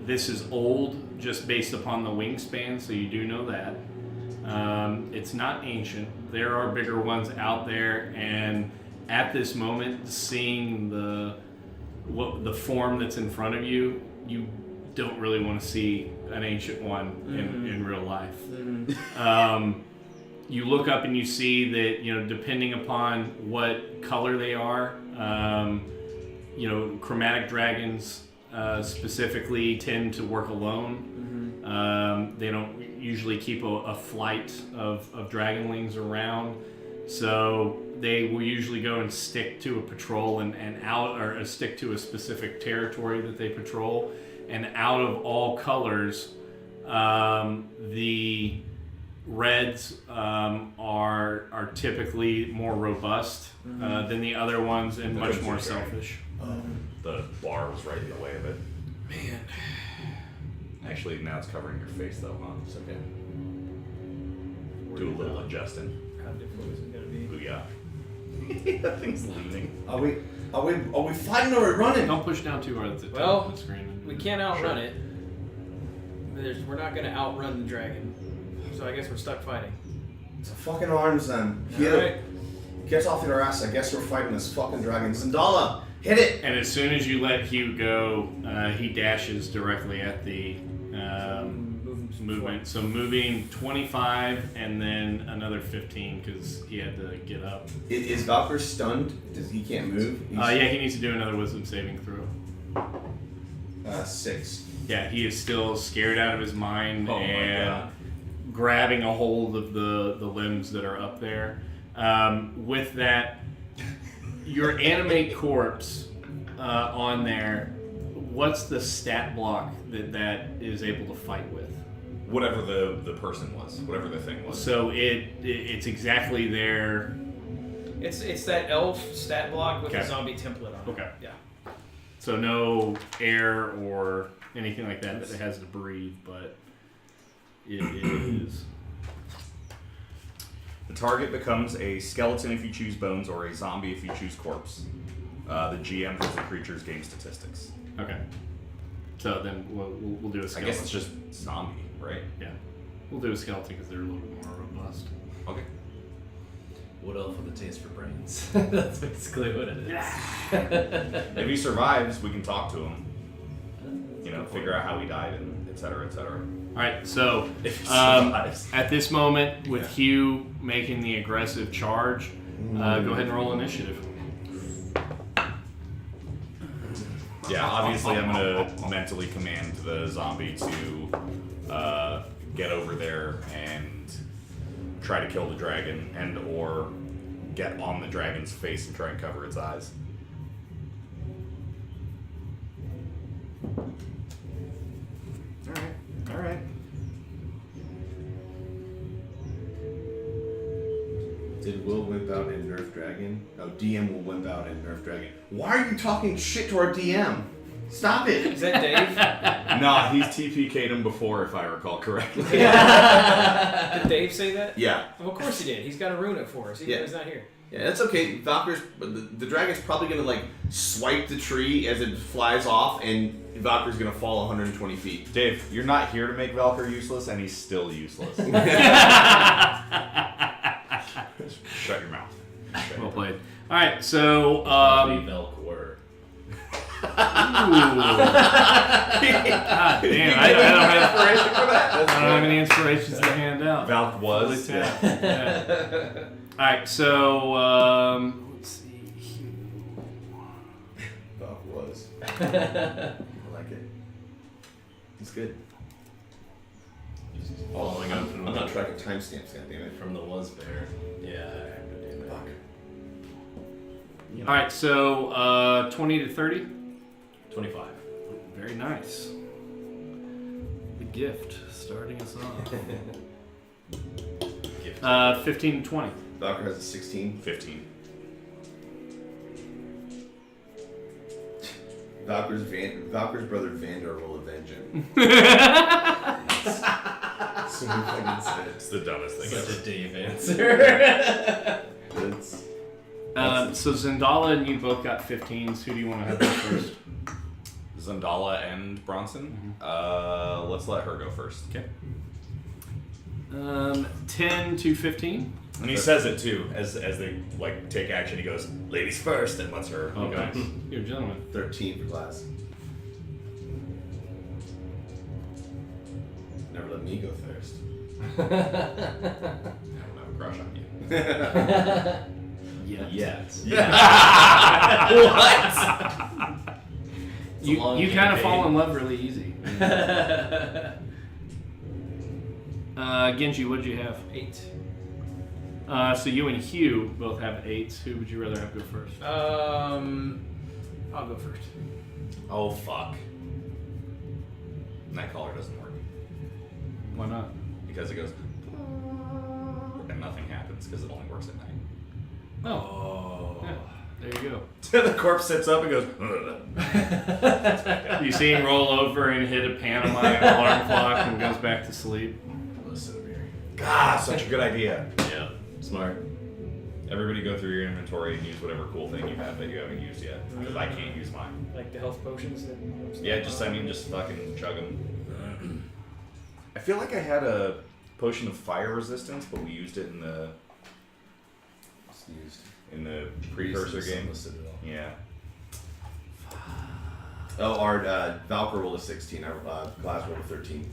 This is old just based upon the wingspan, so you do know that. It's not ancient. There are bigger ones out there, and at this moment, seeing the form that's in front of you, you don't really want to see an ancient one in real life. You look up and you see that, depending upon what color they are, chromatic dragons specifically tend to work alone. They don't usually keep a flight of dragonlings around, so they will usually go and stick to a patrol and out, or stick to a specific territory that they patrol. And out of all colors, the reds are typically more robust than the other ones, and much more selfish. The bar was right in the way of it. Man. Actually, now it's covering your face, though, huh? It's okay. Do a little adjusting. How difficult is it gonna be? Booyah. That thing's leaning. Are we fighting or are we running? Don't push down too hard at the top Well, of the screen. We can't outrun it. We're not gonna outrun the dragon, so I guess we're stuck fighting. It's a fucking arms then. All Hit right. it. Get off your ass. I guess we're fighting this fucking dragon. Zandala, hit it. And as soon as you let Hugh go, he dashes directly at the movement. So moving 25 and then another 15 because he had to get up. Is Valkyr stunned? He can't move? Yeah, he needs to do another wisdom saving throw. 6. Yeah, he is still scared out of his mind Oh my and God. grabbing a hold of the limbs that are up there. With that, your animate corpse on there, what's the stat block that is able to fight with? Whatever the person was, whatever the thing was. So it's exactly there. It's that elf stat block with Okay. a zombie template on it. Okay. Yeah. So no air or anything like that it has to breathe, but it is. The target becomes a skeleton if you choose bones, or a zombie if you choose corpse. The GM has the creature's game statistics. Okay. So then we'll do a I skeleton. guess it's just zombie, right? Yeah. We'll do a skeleton because they're a little bit more robust. Okay. Wood elf with a taste for brains. That's basically what it is. If he survives, we can talk to him. Figure out how he died, and et cetera, et cetera. All right. So If he survives. at this moment, with Hugh making the aggressive charge, go ahead and roll initiative. Yeah, obviously I'm going to mentally command the zombie to get over there and try to kill the dragon, and or get on the dragon's face and try and cover its eyes. All right. Did Will wimp out and nerf dragon? Oh, DM will wimp out and nerf dragon. Why are you talking shit to our DM? Stop it! Is that Dave? Nah, he's TPK'd him before, if I recall correctly. Did Dave say that? Yeah. Well, of course he did. He's got to ruin it for us, even Yeah. though he's not here. Yeah, that's okay. Valkyr's the dragon's probably gonna like swipe the tree as it flies off, and Valkyr's gonna fall 120 feet. Dave, you're not here to make Valkyr useless, and he's still useless. Shut your mouth. Well played. All right, so Velcor. God damn, I don't have inspiration for that. I don't have any inspirations to hand out. Valk was. Yeah. All right, so let's see here. Valk was. I like it. It's good. Following up from I'm not tracking timestamps. Goddammit. from the was bear. Yeah, I have to do Fuck. All right, so 20 to 30. 25. Very nice. The gift starting us off. Gift. 15 to 20. Valkyr has a 16. 15. Valkyr's brother Vander will avenge him. So fucking said. It's the dumbest thing Such ever. a Dave answer. So Zendala and you both got 15s. Who do you want to have go first? Zendala and Bronson. Let's let her go first. Okay. 10 to 15. And he says it too, as they like take action. He goes, "Ladies first," and lets her Oh, go. nice. You're a gentleman. 13 for class. Never let me go first. I don't have a crush on you. Yes. What? You kind of fall in love really easy. Genji, what did you have? 8. So you and Hugh both have 8s. Who would you rather have go first? I'll go first. Oh fuck. Nightcaller doesn't work Why not? because it goes and nothing happens because it only works at night. Oh. Yeah, there you The corpse sits up and goes. go. You see him roll over and hit a pantomime alarm clock and goes back to sleep. Listen over here. God, such a good idea. Yeah, smart. Everybody go through your inventory and use whatever cool thing you have that you haven't used yet. Because I can't use mine. Like the health potions. Yeah, just fucking chug them. I feel like I had a potion of fire resistance, but we used it in the It's used. precursor Used game. listed it all. Yeah. Oh, our Valkyr rolled a 16. Our class rolled a 13.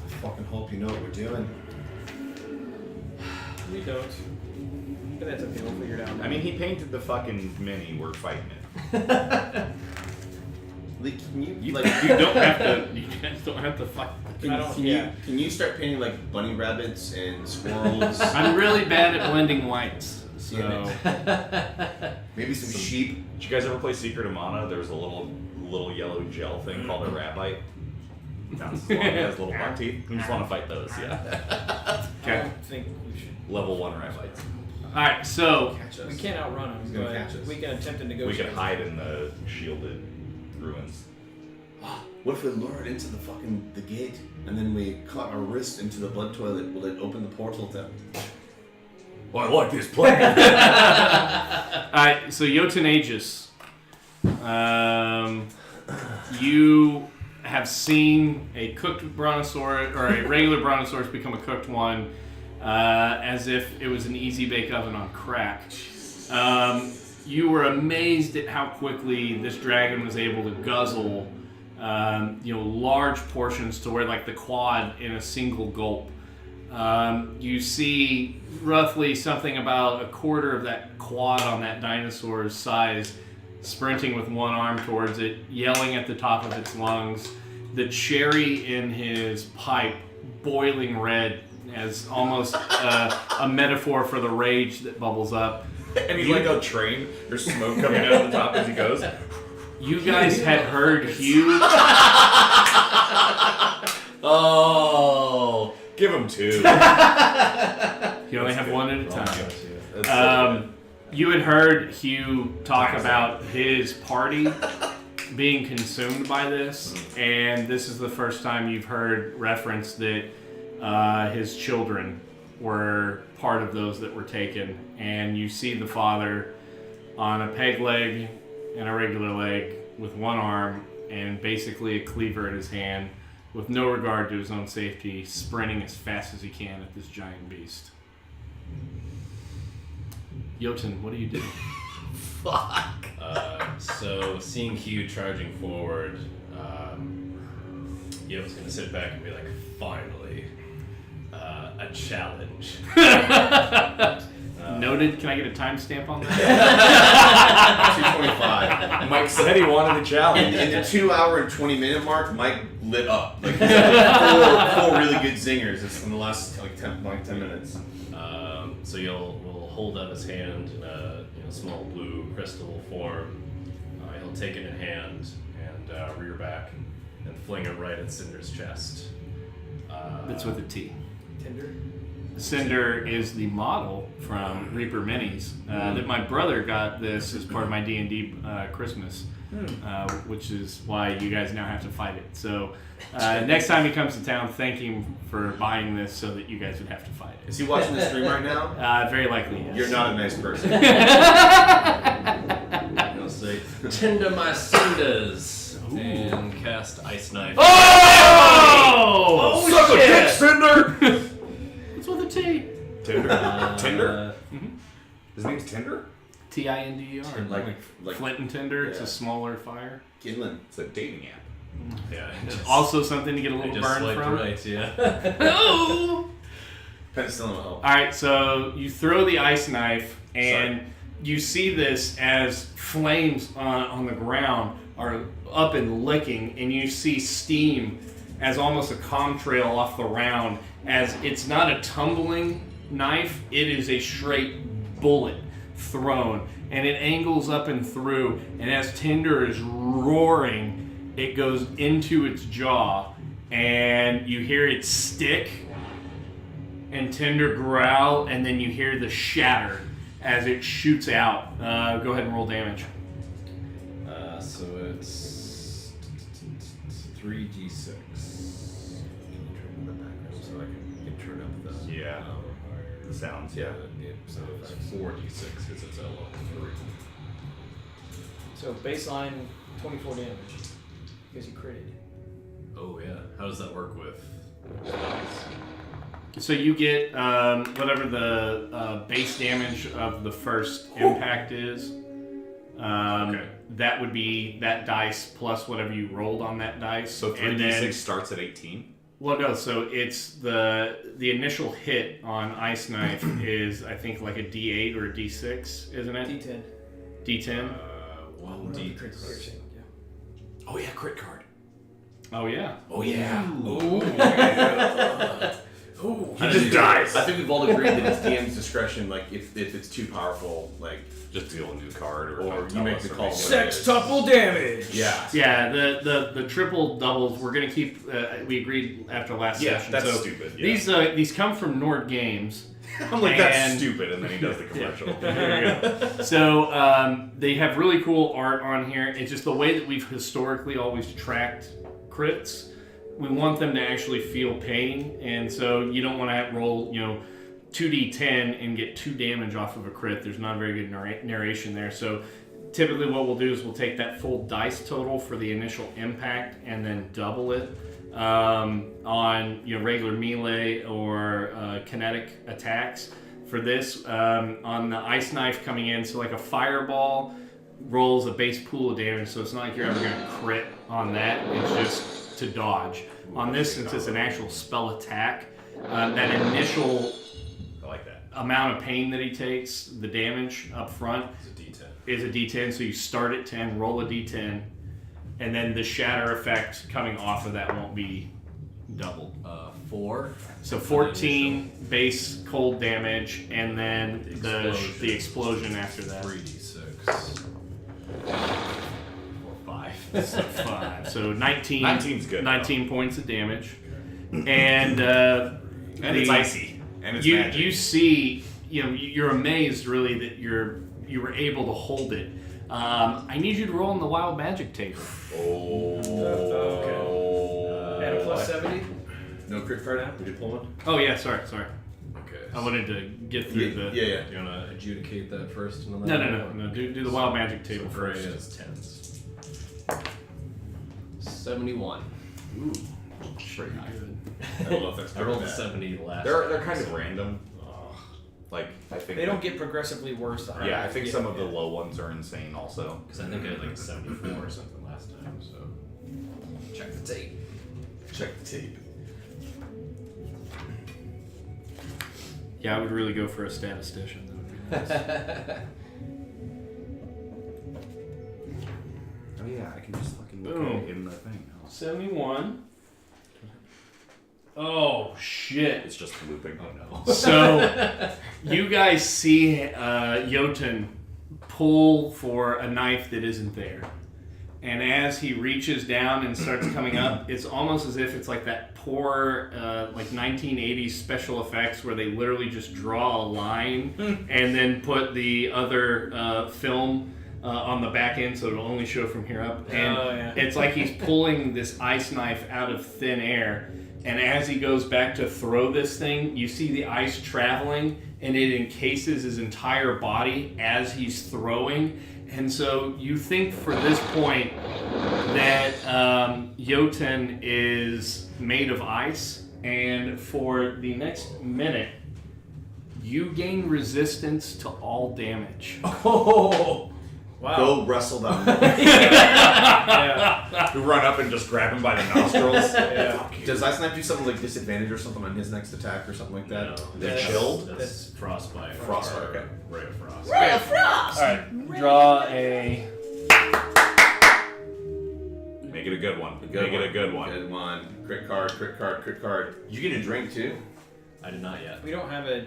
I fucking hope you know what we're doing. We don't. But that's okay. We'll figure it out. I mean, he painted the fucking mini. We're fighting it. Like, can you, You, like, you don't have to. You guys don't have to fight. can you start painting like bunny rabbits and squirrels? I'm really bad at blending whites. So Maybe some sheep. Did you guys ever play Secret of Mana? There was a little yellow gel thing called a rabbite. Sounds long. It has little buck teeth. You just want to fight those, yeah. I don't think we should. Level 1 rabbits. all right. So Catch us. We can't outrun him. He's gonna catch us. We can attempt to We negotiate. could hide in the shielded ruins. What if we lure it into the gate and then we cut our wrist into the blood toilet? Will it open the portal to? Well, I like this plan. all right. So Jotun Aegis. You have seen a cooked brontosaurus or a regular brontosaurus become a cooked one, as if it was an easy bake oven on crack. You were amazed at how quickly this dragon was able to guzzle, large portions to where like the quad in a single gulp. You see roughly something about a quarter of that quad on that dinosaur's size sprinting with one arm towards it, yelling at the top of its lungs, the cherry in his pipe boiling red as almost a metaphor for the rage that bubbles up. And he's like a train. There's smoke coming out of the top as he goes. You guys had heard Hugh. Oh, give him 2. You only have one at a time. That's so You had heard Hugh talk about his party being consumed by this, and this is the first time you've heard reference that his children were part of those that were taken. And you see the father on a peg leg and a regular leg with one arm and basically a cleaver in his hand with no regard to his own safety, sprinting as fast as he can at this giant beast. Jotun, what do you do? Fuck. So seeing Hugh charging forward, Yo's gonna sit back and be like, finally, a challenge. Noted. Can I get a timestamp on that? 225. Mike said he wanted a challenge. In the 2 hour and 20 minute mark, Mike lit up. Like he's had four really good zingers in the last 10 minutes. So we'll hold out his hand in a small blue crystal form. He'll take it in hand and rear back and fling it right at Cinder's chest. It's with a T. Tinder. Cinder is the model from Reaper Minis. That my brother got this as part of my D&D Christmas, which is why you guys now have to fight it. So next time he comes to town, thank him for buying this so that you guys would have to fight it. Is he watching the stream right now? Very likely, yes. You're not a nice person. He'll say, "Tinder my cinders," and cast Ice Knife. Oh! Suck a dick, Cinder! It's with a T. Tinder? Tinder? His name's Tinder? Tinder. Like Flint and Tinder. It's yeah. a smaller fire. Kinlan. It's a dating app. Yeah, Also something to get a I little just burn swiped from. right, yeah. No! Penicillin will help. Alright, so you throw the ice knife, and you see this as flames on the ground are up and licking, and you see steam as almost a contrail off the round, as it's not a tumbling knife, it is a straight bullet thrown, and it angles up and through, and as Tinder is roaring, it goes into its jaw, and you hear it stick, and Tinder growl, and then you hear the shatter as it shoots out. Go ahead and roll damage. So it's 3d6. Can you turn on the background so I can turn up the Yeah. The sounds, yeah. yeah. So it's 4d6 because it's a level 3. So baseline 24 damage because you critted. Oh yeah. How does that work with? So you get whatever the base damage of the first impact is. Okay. That would be that dice plus whatever you rolled on that dice. So And 3d6 then- starts at 18? Well, no. So it's the initial hit on Ice Knife is I think like a D8 or a D6, isn't it? D10. D10. 1d. Yeah. Oh yeah, crit card. Oh yeah. Oh yeah. He just dies. I think we've all agreed that it's DM's discretion. Like if it's too powerful, like Just deal a new card or or you tell make us the or call. make- Sextuple damage. Yeah. Yeah, the triple doubles. We're gonna keep. We agreed after last Yeah, session. that's so stupid. Yeah. These come from Nord Games. I'm like, that's and- stupid, and then he does the commercial. There you go. So they have really cool art on here. It's just the way that we've historically always tracked crits. We want them to actually feel pain, and so you don't want to roll 2d10 and get 2 damage off of a crit. There's not very good narration there. So typically what we'll do is we'll take that full dice total for the initial impact and then double it on regular melee or kinetic attacks. For this, on the ice knife coming in, so like a fireball rolls a base pool of damage, so it's not like you're ever going to crit on that. It's just to dodge. On this, since it's an actual spell attack, that initial I like that. amount of pain that he takes, the damage up front, It's a d10. is a d10. So you start at 10, roll a d10, and then the shatter effect coming off of that won't be doubled. 4. So 14 base cold damage, and then the explosion after that. 3d6. Or 5. So 5. So 19. 19's good, 19 points of damage, and And it's icy. And it's magic. you see, you're amazed really that you're you were able to hold it. I need you to roll on the wild magic table. At a plus 70. No crit card now? Did you pull one? Oh yeah, sorry. Okay. I wanted to get through Yeah. Do you want to adjudicate that first? And then No. Do the wild magic table So Gray first. is 10s. 71. Ooh, Pretty high. good. I don't know if that's I rolled a bad. 70 last They're time, kind of so- random. Like I think They don't get progressively worse. The higher Yeah, I you think get. some of the low ones are insane also. Because I think I had like a 74 or something last time, so. Check the tape. Check the tape. Yeah, I would really go for a statistician. That would be nice. Oh yeah, I can just fucking look Boom. at it in the thing. 71. Oh shit! It's just looping. Oh no. So you guys see Jotun pull for a knife that isn't there. And as he reaches down and starts coming up, it's almost as if it's like that poor, like 1980s special effects where they literally just draw a line and then put the other film on the back end so it'll only show from here up. And it's like he's pulling this ice knife out of thin air. And as he goes back to throw this thing, you see the ice traveling and it encases his entire body as he's throwing. And so you think for this point that Jotun is made of ice, and for the next minute, you gain resistance to all damage. Oh, wow. Go wrestle them. We run up and just grab him by the nostrils. Does Ice Knife do something like disadvantage or something on his next attack or something like that? No, They're that's- chilled? That's frostbite. Frostbite, or okay. Ray of Frost. Ray of Frost! Alright, draw a... Make it a good one. Good Make one. it a good one. Good one. Crit card, crit card, crit card. You get a drink too? I did not yet. We don't have a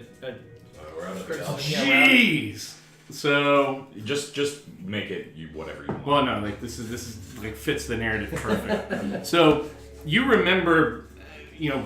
We're out of Chris- the Jeez! So, Just make it you whatever you want. well, no, like this is like fits the narrative perfect. So, you remember,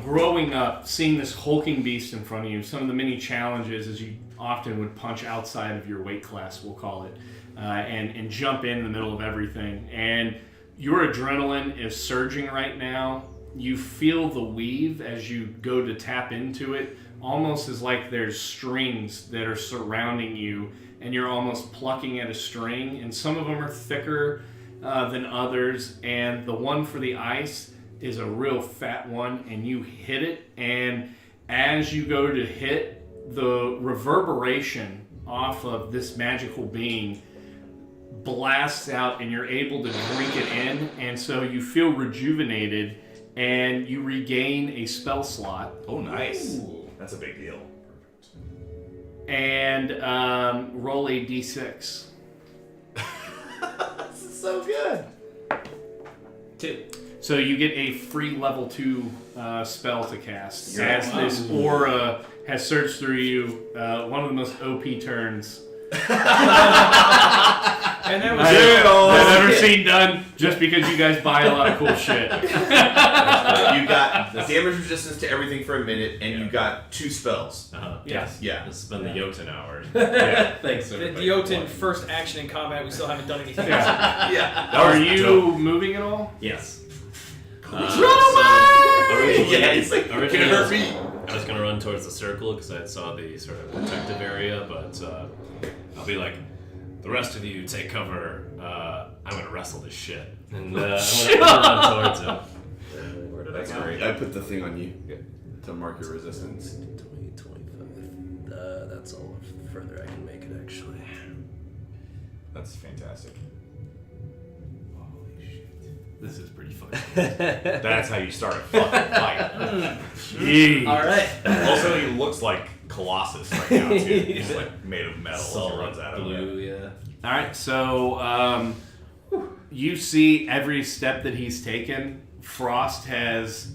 growing up, seeing this hulking beast in front of you. Some of the many challenges is you often would punch outside of your weight class, we'll call it, and jump in the middle of everything. And your adrenaline is surging right now. You feel the weave as you go to tap into it, almost as like there's strings that are surrounding you, and you're almost plucking at a string. And some of them are thicker than others, and the one for the ice is a real fat one, and you hit it. And as you go to hit, the reverberation off of this magical being blasts out, and you're able to drink it in, and so you feel rejuvenated, and you regain a spell slot. Oh, nice. That's a big deal. And roll a d6. This is so good. 2. So you get a free level 2 spell to cast. As this aura has surged through you, one of the most OP turns And that was I've ever seen done, just because you guys buy a lot of cool shit. You got the damage resistance to everything for a minute, and you got 2 spells. yes. Yeah. This has been the Jotun hour. Yeah. Thanks, The everybody. Jotun first action in combat. We still haven't done anything. Yeah. Are you moving at all? Yes. Run away! Yeah, he's like, originally get her feet. I was gonna run towards the circle because I saw the sort of protective area, but I'll be like, the rest of you take cover. I'm gonna wrestle this shit, and I'm gonna run towards him. Where did That's I go? great. I put the thing on you to mark your resistance. 20, 25. That's all further I can make it actually. That's fantastic. This is pretty fun. That's how you start a fucking fight. Jeez. All right. Also, he looks like Colossus right now, too. He's like made of metal as he runs out of blue, it. yeah. All right, so you see every step that he's taken. Frost has,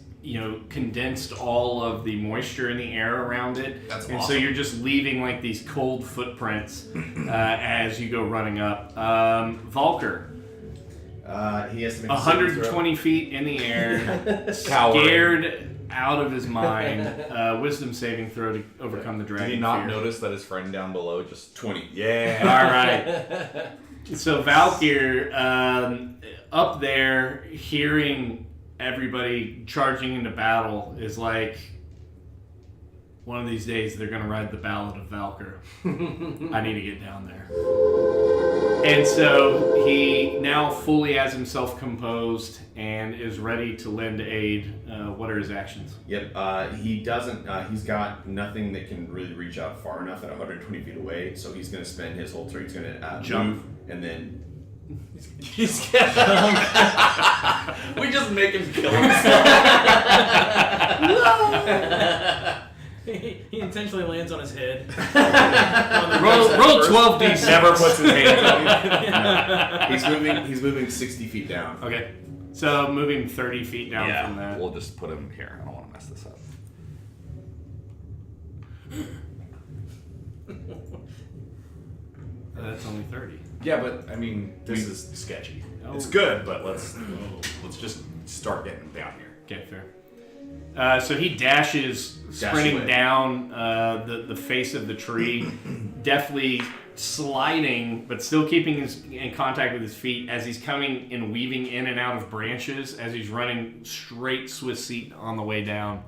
condensed all of the moisture in the air around it. That's and so awesome. you're just leaving like these cold footprints as you go running up. Volker, He has to make a saving throw. 120 feet in the air, scared out of his mind. Wisdom saving throw to overcome the dragon. Did he not fear. notice that his friend down below just 20. Yeah. All right. So Valkyr, up there, hearing everybody charging into battle, is like, one of these days they're gonna ride the Ballad of Valkyr. I need to get down there. And so he now fully has himself composed and is ready to lend aid. What are his actions? Yep. He doesn't. He's got nothing that can really reach out far enough at 120 feet away. So he's going to spend his whole turn. He's going to Jump. move and then. He's we just make him kill himself. He intentionally lands on his head. Roll 12d6. Never puts his hands on you. He's moving 60 feet down. Okay. So moving 30 feet down from that. We'll just put him here. I don't want to mess this up. That's only 30. Yeah, but I mean, this is sketchy. Oh. It's good, but let's just start getting him down here. Okay, fair. So he dashes, sprinting away. down the face of the tree, deftly sliding, but still keeping in contact with his feet as he's coming and weaving in and out of branches as he's running straight Swiss seat on the way down.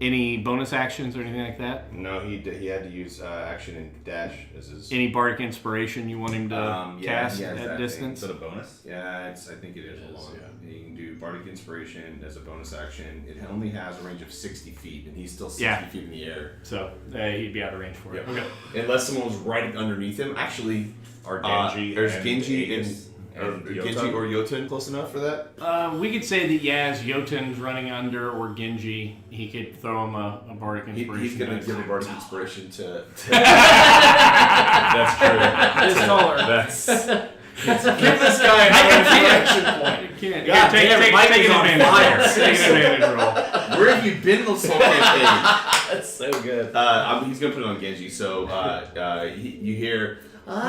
Any bonus actions or anything like that? No, he had to use action and dash as his. Any bardic inspiration you want him to Yeah, cast he has at that distance? Is it a bonus? Yeah, I think it is. Hold on. You can do bardic inspiration as a bonus action. It only has a range of 60 feet, and he's still 60 feet in the air. So he'd be out of range for it. Yep. Okay. Unless someone was right underneath him. Actually, Are Genji there's and Genji Aegis and and Genji Jotun? or Jotun close enough for that? We could say that, as Jotun's running under or Genji, he could throw him a bardic inspiration. He's gonna dice. give a bardic inspiration to. That's true. His taller. That's Give this guy an inspiration point. Can't. God take, damn it, take, Mike take is an on advantage fire. roll. Take an advantage roll. Where have you been this whole campaign? that's so good. He's gonna put it on Genji. So you hear.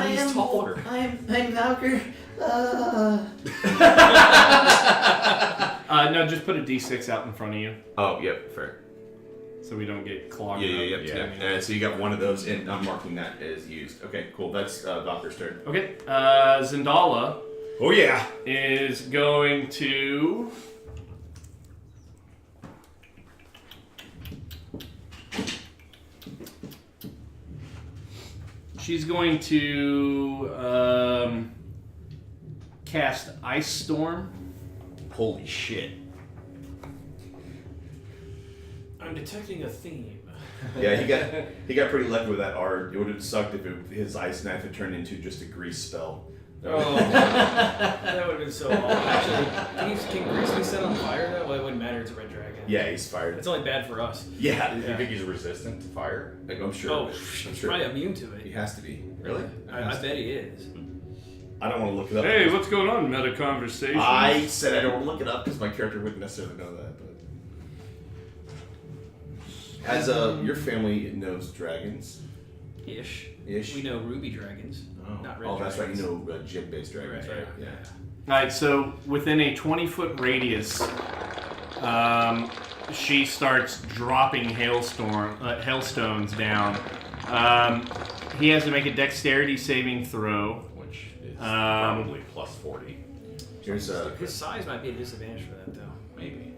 He's taller. I'm Valkyr. No, just put a d6 out in front of you Oh, yep, fair. so we don't get clogged Yeah. up. And so you got one of those, and I'm marking that as used. Okay, cool. That's Valkyr's turn. Okay. Zendala Oh yeah. is going to. She's going to cast Ice Storm. Holy shit. I'm detecting a theme. Yeah, he got pretty lucky with that art. It would have sucked if his ice knife had turned into just a grease spell. Oh, that would have been so awful. Actually, can grease be set on fire though? Well, it wouldn't matter. It's a red dragon. Yeah, he's fired. It's only bad for us. Yeah, Do you think he's resistant to fire? like, I'm sure. Oh, I'm he's sure. probably immune to He it. has to be. Really? I bet he is. I don't want to look it up. Hey, what's going on, meta conversation? I said I don't want to look it up because my character wouldn't necessarily know that. But as your family knows dragons, Ish. ish. We know ruby dragons. Oh, not red that's right. You dragons. know gym-based dragons, right? Yeah. All right, so within a 20-foot radius, she starts dropping hailstones down. He has to make a dexterity saving throw. Which is Um, probably plus 40. Here's His size might be a disadvantage for that though. Maybe.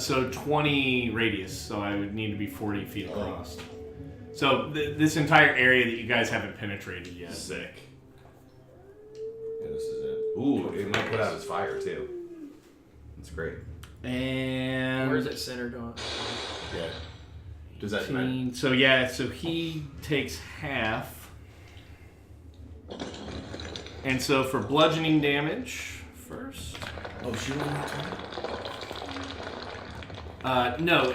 So 20 radius, so I would need to be 40 feet across. So this entire area that you guys haven't penetrated yet. Sick. Yeah, this is it. Ooh, it might put out his fire too. That's great. And Where's it centered on? Yeah. Does that matter? 15. So he takes half. And so for bludgeoning damage first. Oh, she won that turn? No,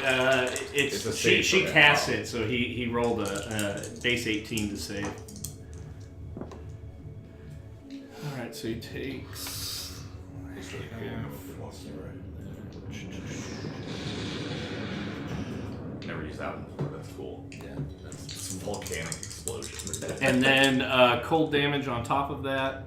It's a she save for that. casts it, so he rolled a base 18 to save. All right, so he takes It's really cool. It wants to, right? Never used that one before. That's cool. Yeah. That's Some volcanic explosion. and then cold damage on top of that.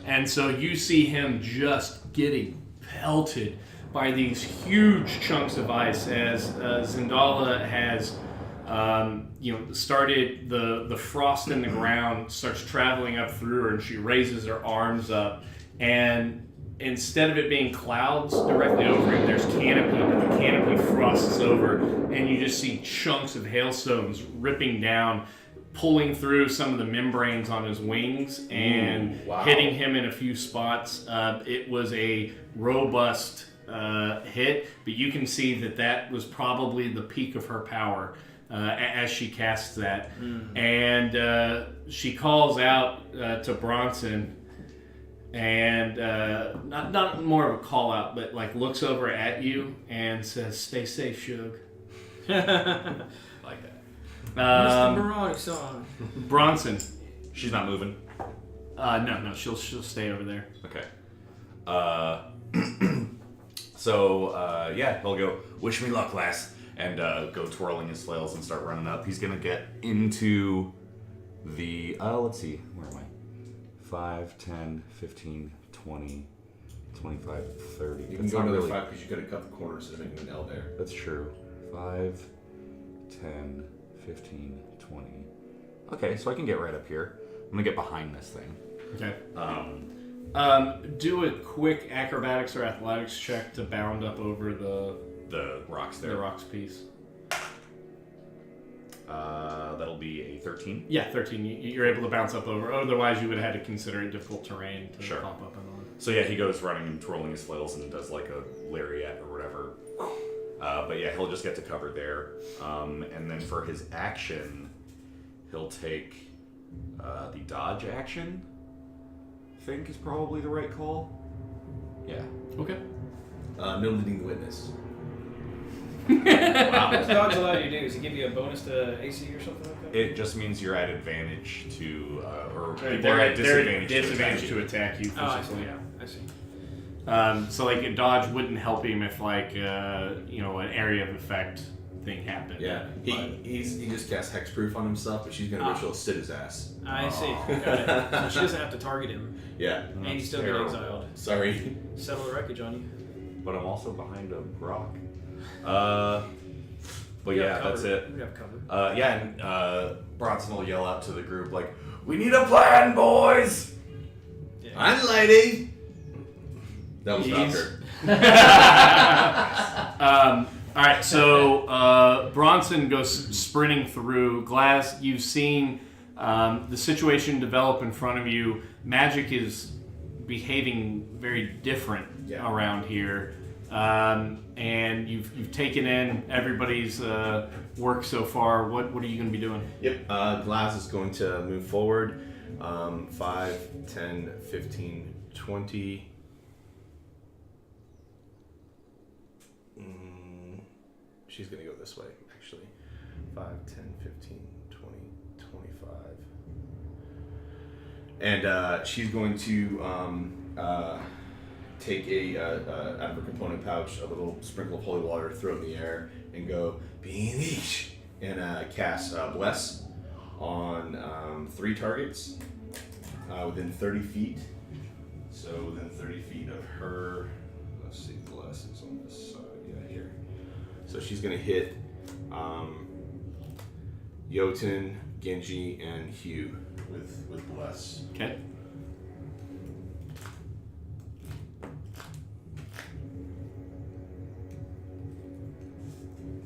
And so you see him just getting pelted by these huge chunks of ice as Zendala has started the frost in the ground starts traveling up through her, and she raises her arms up, and instead of it being clouds directly over him, there's canopy, but the canopy frosts over, and you just see chunks of hailstones ripping down, pulling through some of the membranes on his wings and hitting him in a few spots. It was a robust hit, but you can see that was probably the peak of her power as she casts that. And she calls out to Bronson, and not more of a call out, but like looks over at you and says, "Stay safe, Shug." Like that. Mr. Moronic song. Bronson. She's not moving. No, she'll stay over there. Okay. So he'll go, "Wish me luck, lass," and go twirling his flails and start running up. He's gonna get into the, let's see, where am I? 5, 10, 15, 20, 25, 30. You can go another 5 because you could have cut the corners instead of making an L there. That's true. 5, 10, 15, 20. Okay, so I can get right up here. I'm gonna get behind this thing. Okay. Do a quick acrobatics or athletics check to bound up over the rocks there. The rocks piece. That'll be a 13. Yeah, 13. You're able to bounce up over. Otherwise, you would have had to consider it difficult terrain to Sure. pop up and on. So yeah, he goes running and twirling his flails and does like a lariat or whatever. But yeah, he'll just get to cover there. And then for his action, he'll take the dodge action. I think is probably the right call. Yeah. Okay. No leading the witness. Wow. What's dodge allow you to do? Does it give you a bonus to AC or something like that? It just means you're at advantage to, or people They're are at disadvantage, disadvantage to attack you. to attack you Oh, I see. physically. Yeah, I see. So like a dodge wouldn't help him if like an area of effect thing happened. Yeah, he just cast hexproof on himself, but she's gonna ritual sit his ass. I see. Got it. So she doesn't have to target him, Yeah, and you still terrible. get exiled. sorry. Settle the wreckage on you. But I'm also behind a rock. But We yeah, have cover. that's it. We have cover. And Bronson will yell out to the group like, "We need a plan, boys!" Yeah. I'm lady. That was He's- Valkyr. All right, so Bronson goes sprinting through. Glass, you've seen the situation develop in front of you. Magic is behaving very different around here. And you've taken in everybody's work so far. What are you going to be doing? Yep. Glass is going to move forward. 5, 10, 15, 20. She's going to go this way, actually. 5, 10, 15, 20, 25. And she's going to take out of her component pouch a little sprinkle of holy water, throw it in the air, and go, Beanish! And cast Bless on 3 targets within 30 feet. So within 30 feet of her, let's see, Bless is on this side, yeah, here. So she's going to hit Jotun, Genji, and Hugh with Bless. Okay.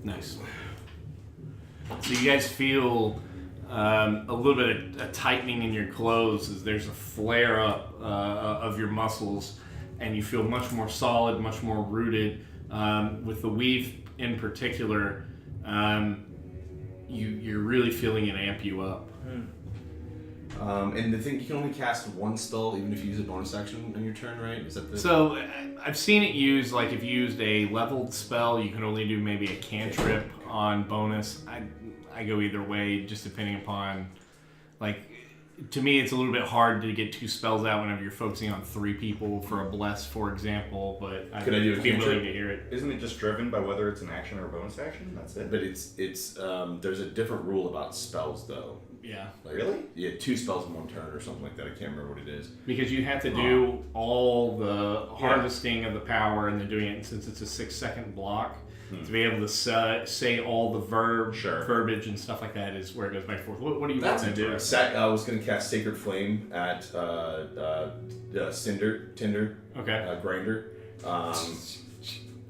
Nice. So you guys feel a little bit of a tightening in your clothes as there's a flare up of your muscles, and you feel much more solid, much more rooted. With the weave in particular, you're really feeling it amp you up. And the thing, you can only cast 1 spell even if you use a bonus action on your turn, right? Is that the... So I've seen it used, like if you used a leveled spell, you can only do maybe a cantrip on bonus. I go either way, just depending upon, like, to me it's a little bit hard to get 2 spells out whenever you're focusing on 3 people for a bless, for example, but Could I do a I'd be willing cantrip? to hear it. Isn't it just driven by whether it's an action or a bonus action? That's it. But it's there's a different rule about spells though. Yeah. Like, Really? Yeah, 2 spells in 1 turn or something like that. I can't remember what it is. Because you have to do all the harvesting of the power, and then doing it since it's a 6-second block. To be able to say all the verbiage and stuff like that is where it goes back and forth. What do you want to do? I was going to cast Sacred Flame at Tinder, Grinder.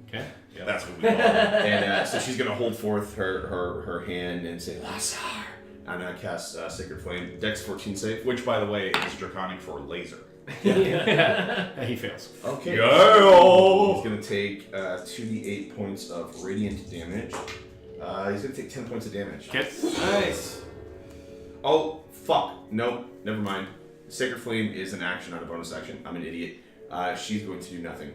Okay. Yeah, that's what we call it. And so she's going to hold forth her hand and say, Lazar. And I cast Sacred Flame. Dex 14 save. Which, by the way, is draconic for laser. He fails. Okay. Yo! He's going to take 2d8 points of radiant damage. He's going to take 10 points of damage. Okay. Nice. Oh, fuck. Nope. Never mind. Sacred Flame is an action, not a bonus action. I'm an idiot. She's going to do nothing.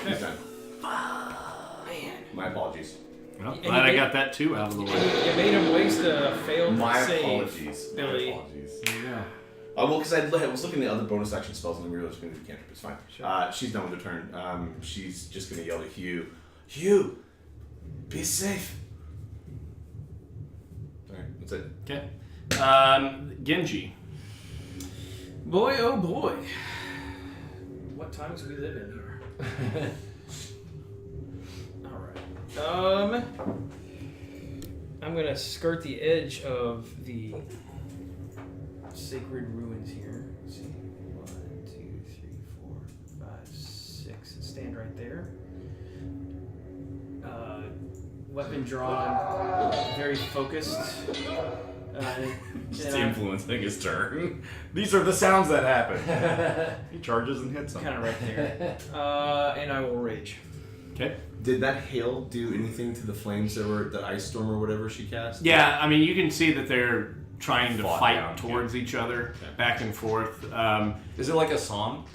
She's done. Man. My apologies. Well, And glad I you got that 2 out of the way. You made him waste a failed My save. apologies. Billy. My apologies. Yeah. Well, because I was looking at the other bonus action spells and I realized we can't. It's fine. Sure. She's done with her turn. She's just going to yell at Hugh. Hugh! Be safe! Alright, that's it. Okay. Genji. Boy, oh boy. What times we live in here. Alright. I'm gonna skirt the edge of the sacred ruins here. Let's see. 1, 2, 3, 4, 5, 6. Stand right there. Weapon drawn, very focused. Just influencing his turn. These are the sounds that happen. He charges and hits him. Kind of right there. And I will rage. Okay. Did that hail do anything to the flames that were the ice storm or whatever she cast? Yeah, I mean, you can see that they're trying to Fought fight down, towards each other, back and forth. Is it like a song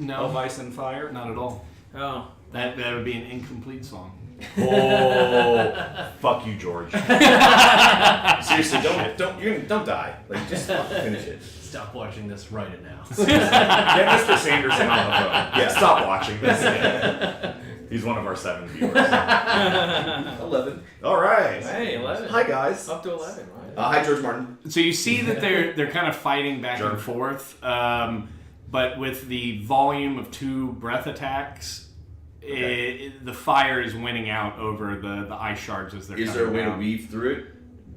No, of ice and fire? not at all. Oh. That would be an incomplete song. Oh, fuck you, George. Seriously, don't die. Like, just finish it. Stop watching this right now. Get Mr. Sanderson on the phone. Yeah. Stop watching this. He's one of our 7 viewers. 11. All right. Hey, 11. Hi, guys. Up to 11. Right? Hi, George Martin. So you see that they're kind of fighting back and forth, but with the volume of 2 breath attacks, the fire is winning out over the ice shards as they're Is coming there a way down. to weave through it?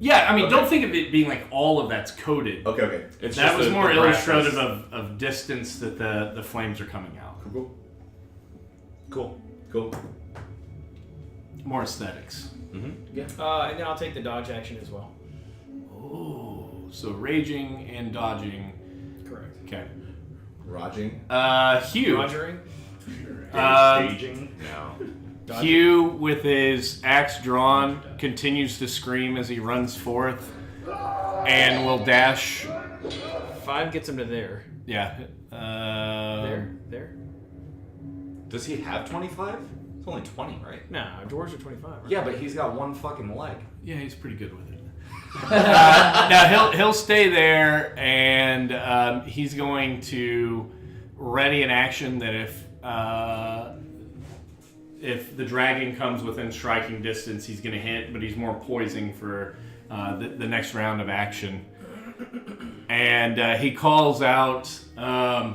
Yeah, I mean, Okay. don't think of it being like all of that's coated. Okay. It's That just was the more brass illustrative is- of distance that the flames are coming out. Cool. More aesthetics. And then I'll take the dodge action as well. Oh, so raging and dodging. Correct. Okay. Raging. Hugh. Rogering. Staging? No. Dodging. Hugh, with his axe drawn, continues to scream as he runs forth, and will dash. 5 gets him to there. Yeah. There. Does he have 25? It's only 20, right? Nah, dwarves are 25. Right? Yeah, but he's got 1 fucking leg. Yeah, he's pretty good with it. Now he'll stay there, and he's going to ready an action that if the dragon comes within striking distance, he's going to hit, but he's more poising for the next round of action. And he calls out, "Hey,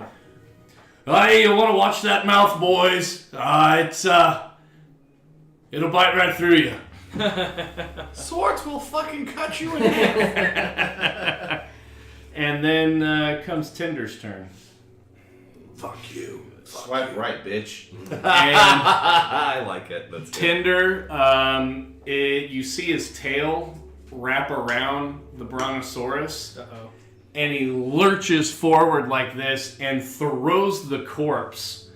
you want to watch that mouth, boys? It'll bite right through you." Swords will fucking cut you in half. And then comes Tinder's turn. Fuck you. Swipe right, bitch. And I like it. That's good. Tinder, you see his tail wrap around the brontosaurus, Uh-oh. and he lurches forward like this and throws the corpse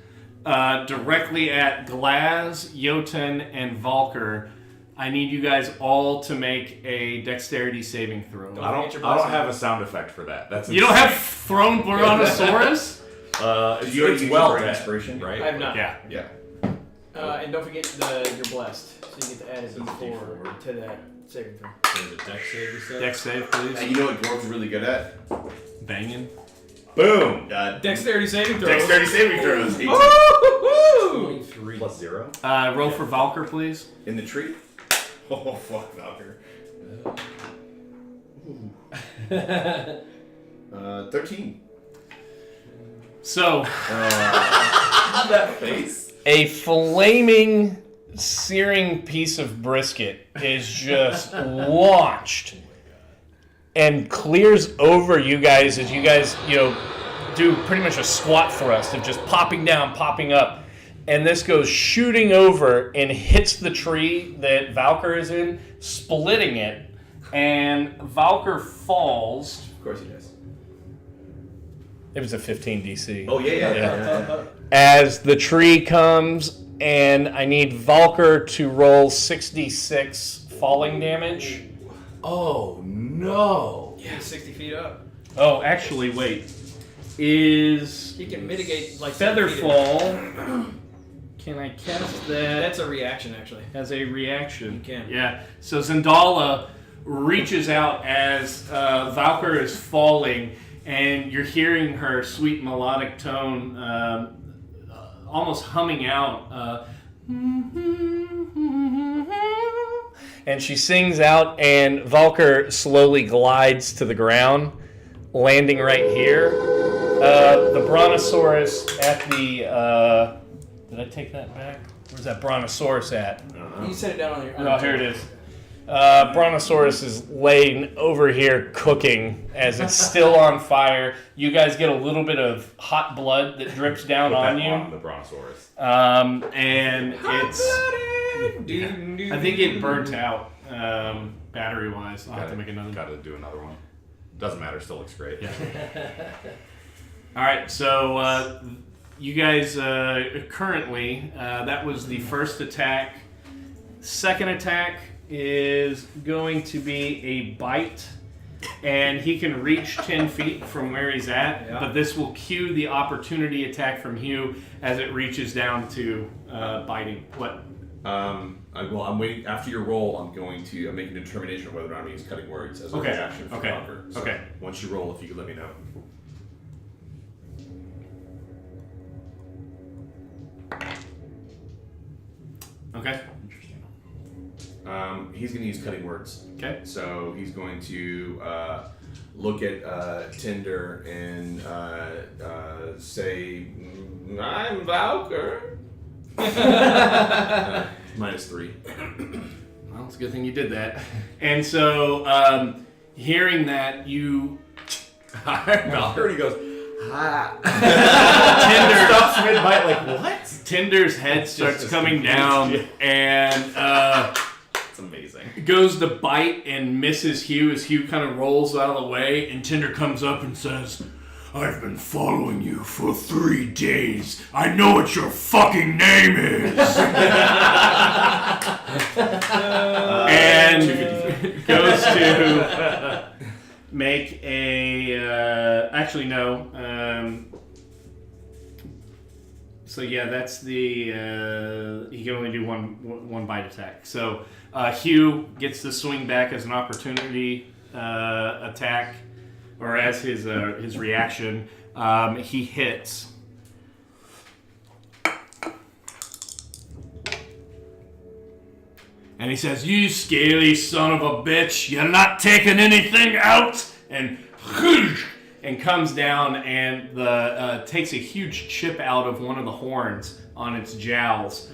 directly at Glaz, Jotun, and Valkyr. I need you guys all to make a dexterity saving throw. Don't I forget your don't blessing. have a sound effect for that. That's You don't insane. have thrown brontosaurus? It's, You already it's used well your dead, inspiration? right? I have not. Yeah. And don't forget you're blessed. So you get to add a D4 to that saving throw. Is it dex save you said? Dex save, please. And you know what dwarves are really good at? Banging. Boom. Dexterity saving throw. Dexterity saving throws. 18. Woo! 3. Plus 0? Roll for Valkyr, please. In the tree? Oh, fuck, Valkyr. 13. So, That face. A flaming, searing piece of brisket is just launched and clears over you guys as you guys, do pretty much a squat thrust of just popping down, popping up. And this goes shooting over and hits the tree that Valkyr is in, splitting it. And Valkyr falls. Of course he does. It was a 15 DC. Oh, yeah. As the tree comes, and I need Valkyr to roll 66 falling damage. Oh, no. Yeah, 60 feet up. Oh, actually, wait. Is You can mitigate like Featherfall? Can I cast that? That's a reaction, actually. As a reaction. You can. Yeah. So Zendala reaches out as Valkyr is falling, and you're hearing her sweet melodic tone almost humming out. And she sings out, and Valkyr slowly glides to the ground, landing right here. The Brontosaurus at the... did I take that back? Where's that Brontosaurus at? You set it down on your. Oh, here it is. Brontosaurus is laying over here cooking as it's still on fire. You guys get a little bit of hot blood that drips down on you. On the Brontosaurus. And it's... I think it burnt out battery-wise. I'll have to make another. Gotta do another one. Doesn't matter, still looks great. Yeah. All right, so you guys currently, that was the first attack. Second attack is going to be a bite, and he can reach 10 feet from where he's at, but this will cue the opportunity attack from Hugh as it reaches down to biting. What? I'm waiting. After your roll, I'm making a determination of whether or not I'm using cutting words as a reaction for Valkyr. So Okay. Once you roll, if you could let me know. Okay. He's going to use cutting words. Okay. So he's going to look at Tinder and say, "I'm Valkyr." -3. Well, it's a good thing you did that. And so, hearing that, you... Valkyr, and he goes, Tinder stops mid-bite, like, what? Tinder's head starts coming down, and It's amazing. goes to bite and misses Hugh as Hugh kind of rolls out of the way, and Tinder comes up and says, "I've been following you for 3 days. I know what your fucking name is." And goes to make a... actually, no. So yeah, that's the... he can only do one bite attack. So Hugh gets to swing back as an opportunity attack, or as his reaction. He hits. And he says, "You scaly son of a bitch, you're not taking anything out!" And comes down and takes a huge chip out of one of the horns on its jowls,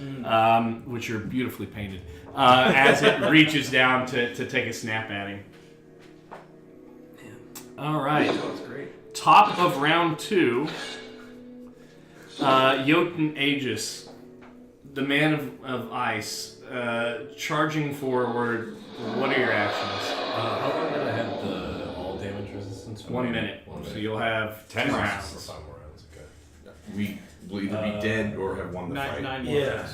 which are beautifully painted, as it reaches down to take a snap at him. All right. That was great. Top of round 2, Jotun Aegis, the man of ice, charging forward. What are your actions? How long did I have the all damage resistance? 1 minute. So you'll have 10 10 rounds. rounds. 5 more rounds, okay. We will either be dead or have won the fight. Nine more Yeah. rounds.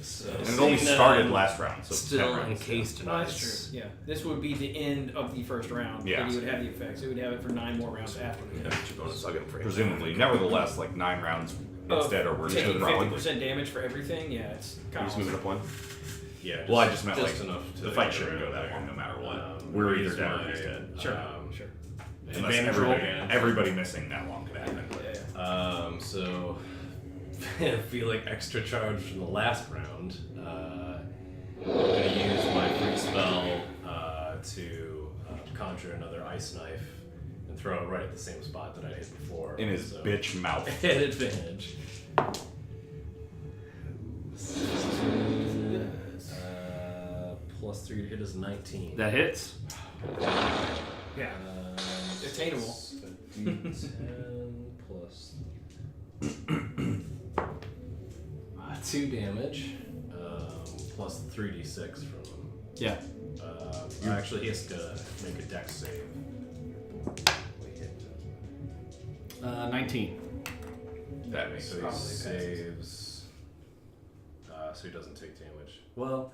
So And it only started last round, so Still 10 rounds. encased in No, that's ice. true. Yeah, this would be the end of the first round. Yeah. That he would have the effects. It would have it for 9 more rounds after. Presumably. Nevertheless, like 9 rounds instead, or we're just taking rolling. 50% damage for everything. Yeah, it's kind Just of moving up one. yeah. Well, I just meant just like enough to the fight get shouldn't go around that there. long no matter what. We're either raise dead or my, he's dead. Sure. Sure. Unless Advantage roll. everybody missing that long could happen. Yeah. So feeling extra charged from the last round, I'm going to use my free spell to conjure another ice knife and throw it right at the same spot that I hit before. In his bitch mouth. At advantage. Plus 3 to hit is 19. That hits. Yeah. Attainable. A D10 plus 2 damage, plus 3d6 from. Yeah. Actually, he has to make a dex save. 19. That makes So he saves. So he doesn't take damage. Well,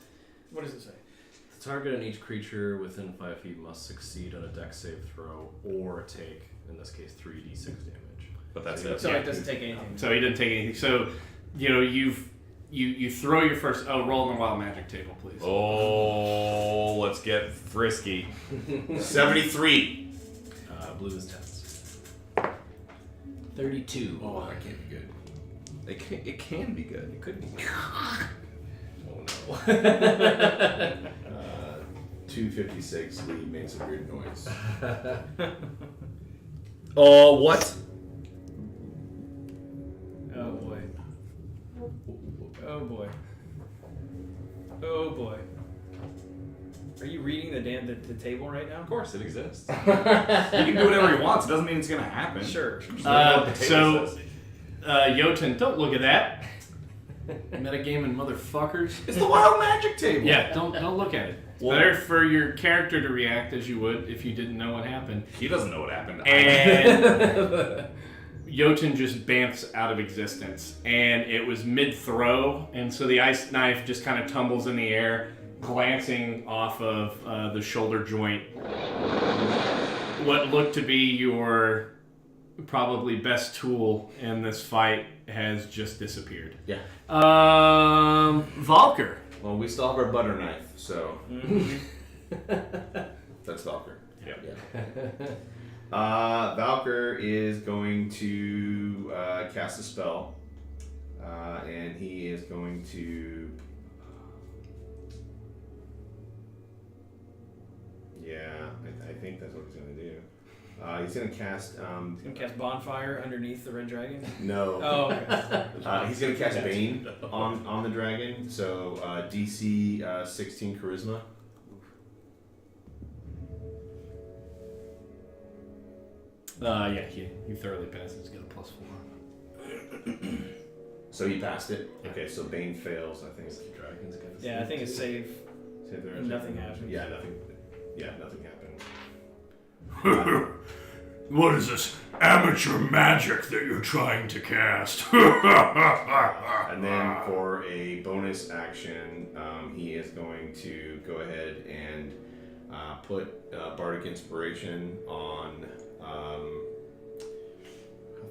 What does it say? the target and each creature within 5 feet must succeed on a dex save throw or take, in this case, 3d6 damage. But that's So it. So Yeah. it doesn't take anything. So he didn't take anything. So, you throw your first. Oh, roll on the wild magic table, please. Oh, let's get frisky. 73. Blue is 10s. 32. Oh, that can't be good. It can be good. It could be. Oh 256. Lee made some weird noise. Oh, what? Oh boy. Oh boy. Oh boy. Are you reading the table right now? Of course, it exists. He can do whatever he wants. It doesn't mean it's gonna happen. Sure. So, Jotun, don't look at that. Metagaming motherfuckers. It's the wild magic table. Yeah, don't look at it. It's better for your character to react as you would if you didn't know what happened. He doesn't know what happened. And Jotun just bamfs out of existence. And it was mid-throw, and so the ice knife just kind of tumbles in the air, glancing off of the shoulder joint. What looked to be your probably best tool in this fight has just disappeared. Yeah. Valker. Well, we still have our butter knife, so that's Valker. Yep. Valker is going to cast a spell, and he is going to. Yeah, I think that's what he's going to do. He's going to cast. He's gonna cast bonfire underneath the red dragon. No. Oh, okay. He's going to cast Bane on the dragon. So DC 16 Charisma. Yeah, he thoroughly passed. He's got a +4. So he passed it. Okay, so Bane fails. I think. Dragon's got Yeah, I think it's save. Save there. Nothing happens. Yeah, nothing. Yeah, nothing happened. What is this amateur magic that you're trying to cast? And then for a bonus action, he is going to go ahead and put Bardic Inspiration on. How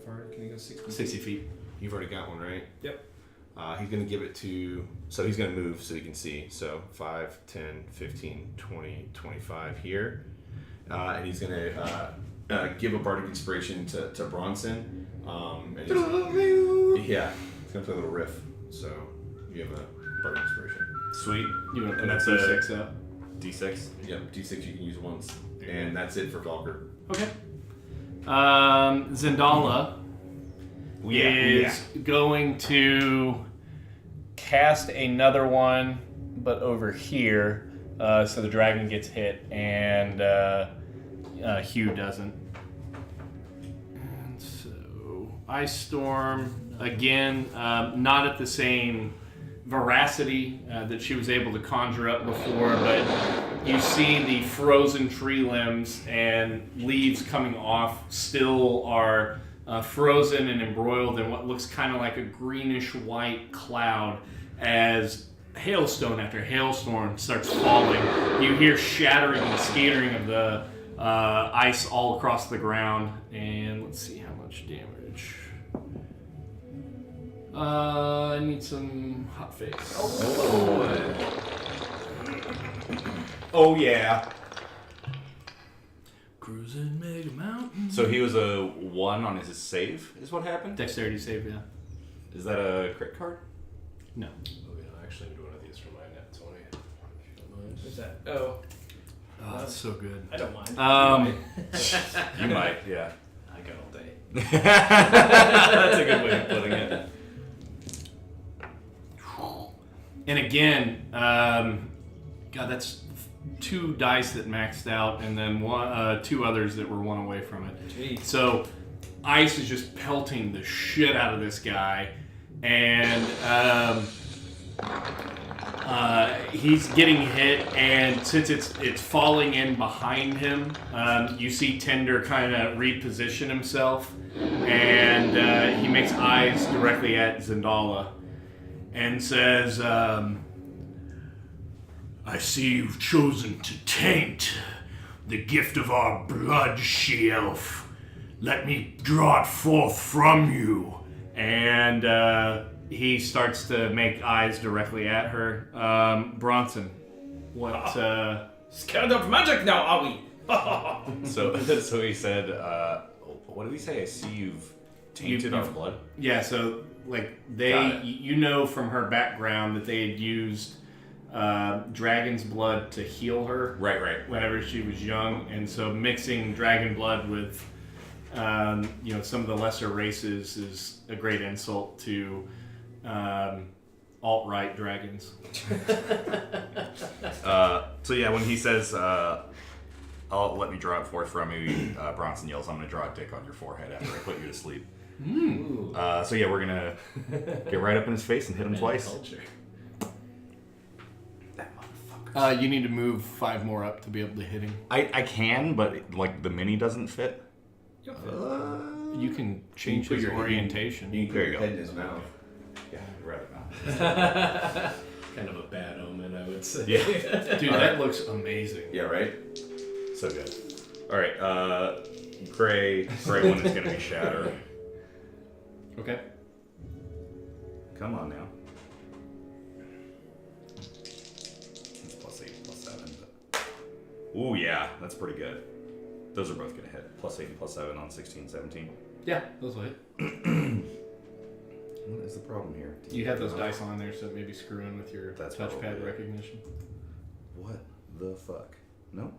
far can he go? 60 feet. You've already got one, right? Yep. He's going to give it to. So he's going to move so he can see. So 5, 10, 15, 20, 25 here. And he's going to give a Bardic Inspiration to Bronson. And he's going to play a little riff. So you have a Bardic Inspiration. Sweet. You want to put And that's a a- D6 up? D6. Yep, D6 you can use once. And that's it for Valker. Okay. Zendala is going to cast another one, but over here, so the dragon gets hit and Hugh doesn't. And so Ice Storm again, not at the same veracity that she was able to conjure up before, but you see the frozen tree limbs and leaves coming off still are frozen and embroiled in what looks kind of like a greenish white cloud as hailstone after hailstorm starts falling. You hear shattering and scattering of the ice all across the ground, and let's see how much damage. I need some hot face. Oh yeah. Cruising Mega Mountain. So he was a 1 on his save, is what happened? Dexterity save, yeah. Is that a crit card? No. Oh, yeah, actually, I'm doing one of these for my net 20. If you don't mind. What's that? Oh, Oh, that's so good. I don't mind. You might, yeah. I got all day. That's a good way of putting it. And again, God, that's 2 dice that maxed out, and then 2 others that were 1 away from it. Jeez. So ice is just pelting the shit out of this guy, and he's getting hit. And since it's falling in behind him, you see Tender kind of reposition himself, and he makes eyes directly at Zendala, and says, I see you've chosen to taint the gift of our blood, she-elf. Let me draw it forth from you. And he starts to make eyes directly at her. Bronson, what... Scared of magic now, are we? So he said, what did he say? I see you've tainted our blood. Yeah, so like Got it. you know from her background that they had used dragon's blood to heal her. Right. Whenever she was young, and so mixing dragon blood with some of the lesser races is a great insult to alt-right dragons. So yeah, when he says, "I'll let me draw it forth from you," Bronson yells, "I'm gonna draw a dick on your forehead after I put you to sleep." So yeah, we're gonna get right up in his face and hit him twice. Culture. You need to move 5 more up to be able to hit him. I can, but like the mini doesn't fit. You can change put his your orientation. You can There put you your go. head in his mouth. Yeah, I'd rather not. Kind of a bad omen, I would say. Yeah. Dude, that looks amazing. Yeah, right? So good. All right, gray one is gonna be shatter. Okay. Come on now. It's +8, +7. But... Ooh, yeah, that's pretty good. Those are both gonna hit. +8 and +7 on 16, 17. Yeah, those will hit. What is the problem here? You have those dice on there, so maybe screw in with your That's probably touchpad it. recognition. What the fuck? No,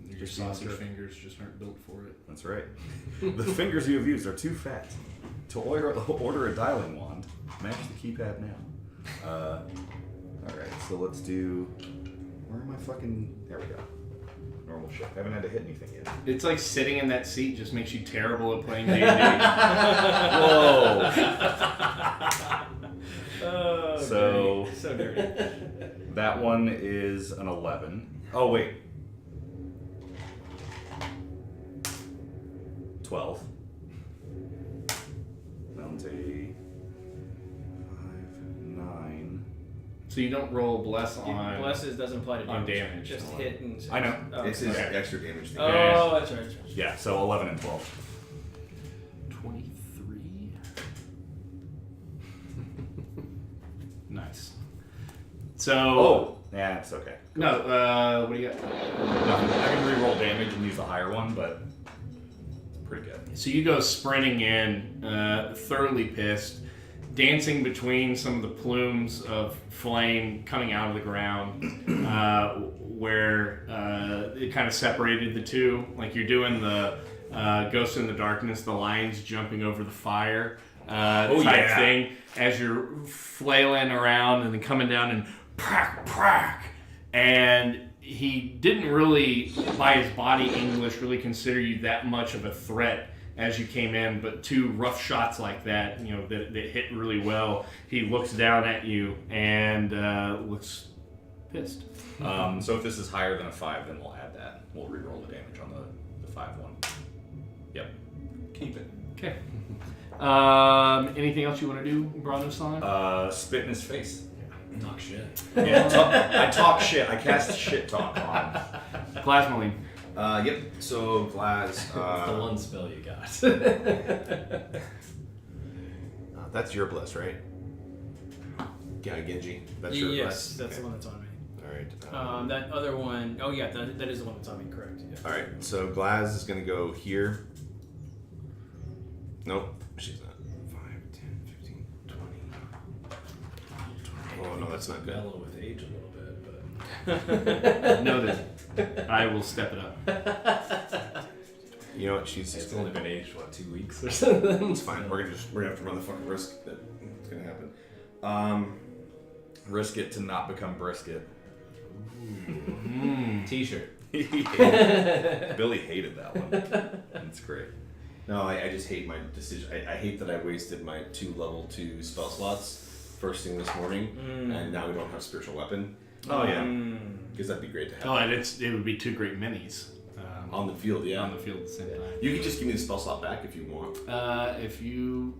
Your Just sausage use your- fingers just aren't built for it. that's right. The fingers you have used are too fat. To order a dialing wand, match the keypad now. Alright, so let's do... Where am I fucking... There we go. Normal shit. I haven't had to hit anything yet. It's like sitting in that seat just makes you terrible at playing D&D. Whoa! Oh, So- dirty. So dirty. That one is an 11. Oh, wait. 12. Round 8. 5, 9. So you don't roll bless on... Blesses doesn't apply to damage. on damage. Just No. hit and... I know. Oh, It's his okay. extra damage thing. Oh, that's right. Yeah, so 11 and 12. 23. Nice. So... Oh! Yeah, it's okay. No, what do you got? Nothing. I can re-roll damage and use the higher one, but it's pretty good. So you go sprinting in, thoroughly pissed, dancing between some of the plumes of flame coming out of the ground, where it kind of separated the two. Like you're doing the Ghost in the Darkness, the lions jumping over the fire type thing, as you're flailing around and then coming down and prack, prack. And he didn't really, by his body English, really consider you that much of a threat as you came in, but 2 rough shots like that, that hit really well. He looks down at you and looks pissed. So if this is higher than a 5, then we'll add that. We'll re-roll the damage on the 5 one. Yep. Keep it. Okay. Anything else you want to do, Brano-san? Spit in his face. Talk shit. Yeah, I talk shit. I cast shit talk on him. Plasmoline. Yep. So Glaz. That's the one spell you got. That's your bless, right? Yeah, Genji. That's your Yes, bless. that's Okay. the one that's on me. All right. That other one, oh yeah, that is the one that's on me, correct. Yeah. All right. So Glaz is gonna go here. Nope. She's not. 5, 10, 15, Oh no, that's not good. mellow with age a little bit, but Noted. I will step it up. You know what? She's it's only been aged 2 weeks or something. It's fine. We're gonna have to run the fucking risk that it's gonna happen. Risk it to not become brisket. T-shirt. Billy hated that one. That's great. No, I just hate my decision. I hate that I wasted my 2 level 2 spell slots first thing this morning, and now we don't have spiritual weapon. Oh yeah. Because that'd be great to have Oh, and it would be 2 great minis on the field. Yeah, on the field at the same time. You could just give me the spell slot back if you want. If you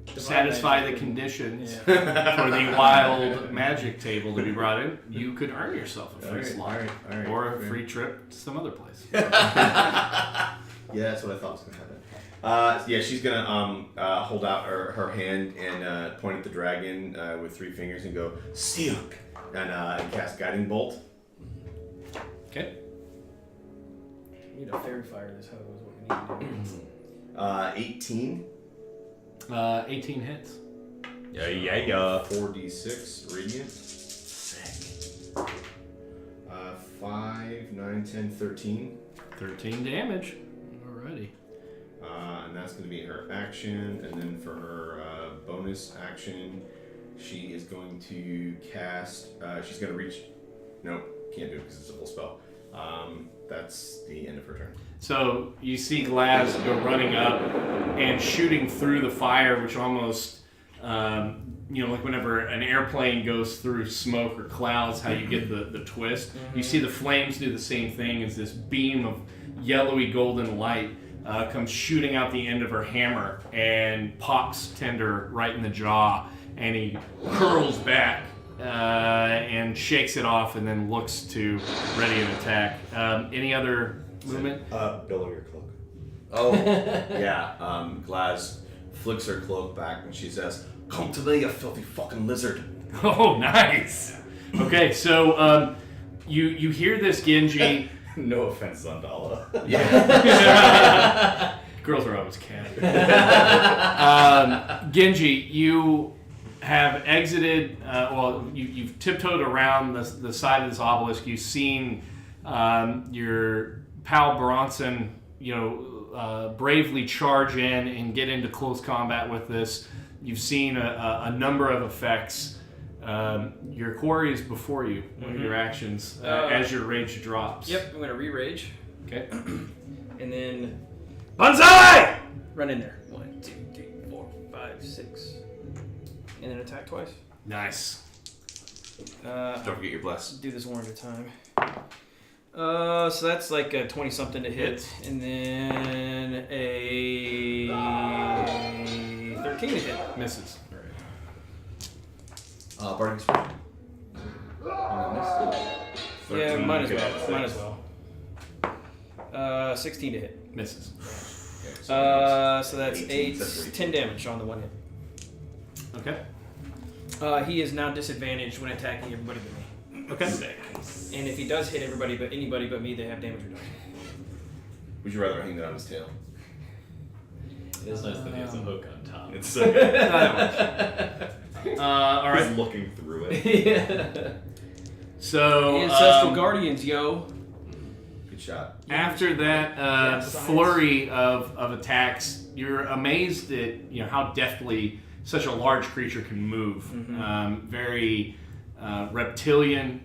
Divine satisfy the magic. conditions Yeah. for the wild magic table to be brought in, you could earn yourself a free slot alright, or a free trip to some other place. Yeah, that's what I thought was gonna happen. Yeah, she's gonna hold out her hand and point at the dragon with 3 fingers and go Siuk and cast Guiding Bolt. Okay. We need a fairy fire. This hoe is what we need to do. 18. 18 hits. Yeah. 4d6 radiant. Sick. 5, 9, 10, 13. 13 damage. Alrighty. And that's going to be her action. And then for her bonus action, she is going to cast. She's going to reach. Nope, can't do it because it's a full spell. That's the end of her turn. So you see Glaz go running up and shooting through the fire, which almost, like whenever an airplane goes through smoke or clouds, how you get the twist. You see the flames do the same thing as this beam of yellowy golden light comes shooting out the end of her hammer and pops Tender right in the jaw, and he curls back and shakes it off and then looks to ready an attack. Any other movement? Billow your cloak. Oh, yeah. Glaz flicks her cloak back and she says, "Come to me, you filthy fucking lizard." Oh, nice. Okay, so you hear this, Genji. No offense, Zandala. Girls are always catty. Genji, you have exited. You've tiptoed around the side of this obelisk. You've seen your pal Bronson, bravely charge in and get into close combat with this. You've seen a number of effects. Your quarry is before you. One of your actions as your rage drops. Yep, I'm gonna re-rage Okay. and then Banzai! run in there. 1, 2, 3, 4, 5, 6, and then attack twice. Nice. Don't forget your bless. Do this one at a time. So that's like a 20 something to hit, and then a 13 to hit. Misses. Bardic Inspiration. Yeah, might as Okay, well. that's Might as well. 16 to hit. Misses. So that's 18, 8, that's 18. 10 damage on the one hit. Okay. He is now disadvantaged when attacking everybody but me. Okay. And if he does hit anybody but me, they have damage reduction. Would you rather hang that on his tail? It is nice that he has a hook on top. It's so good. All right. He's looking through it. Yeah. So Ancestral Guardians, yo. Good shot. after that flurry of attacks, you're amazed at how deftly such a large creature can move. Very reptilian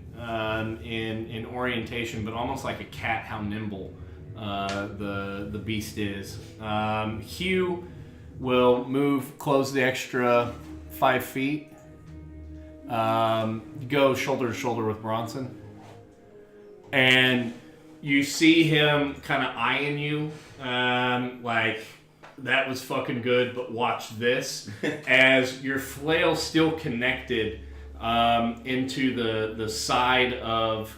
in orientation, but almost like a cat. How nimble the beast is. Hugh will close the extra 5 feet. Go shoulder to shoulder with Bronson, and you see him kind of eyeing you, like that was fucking good, but watch this. As your flail still connected into the side of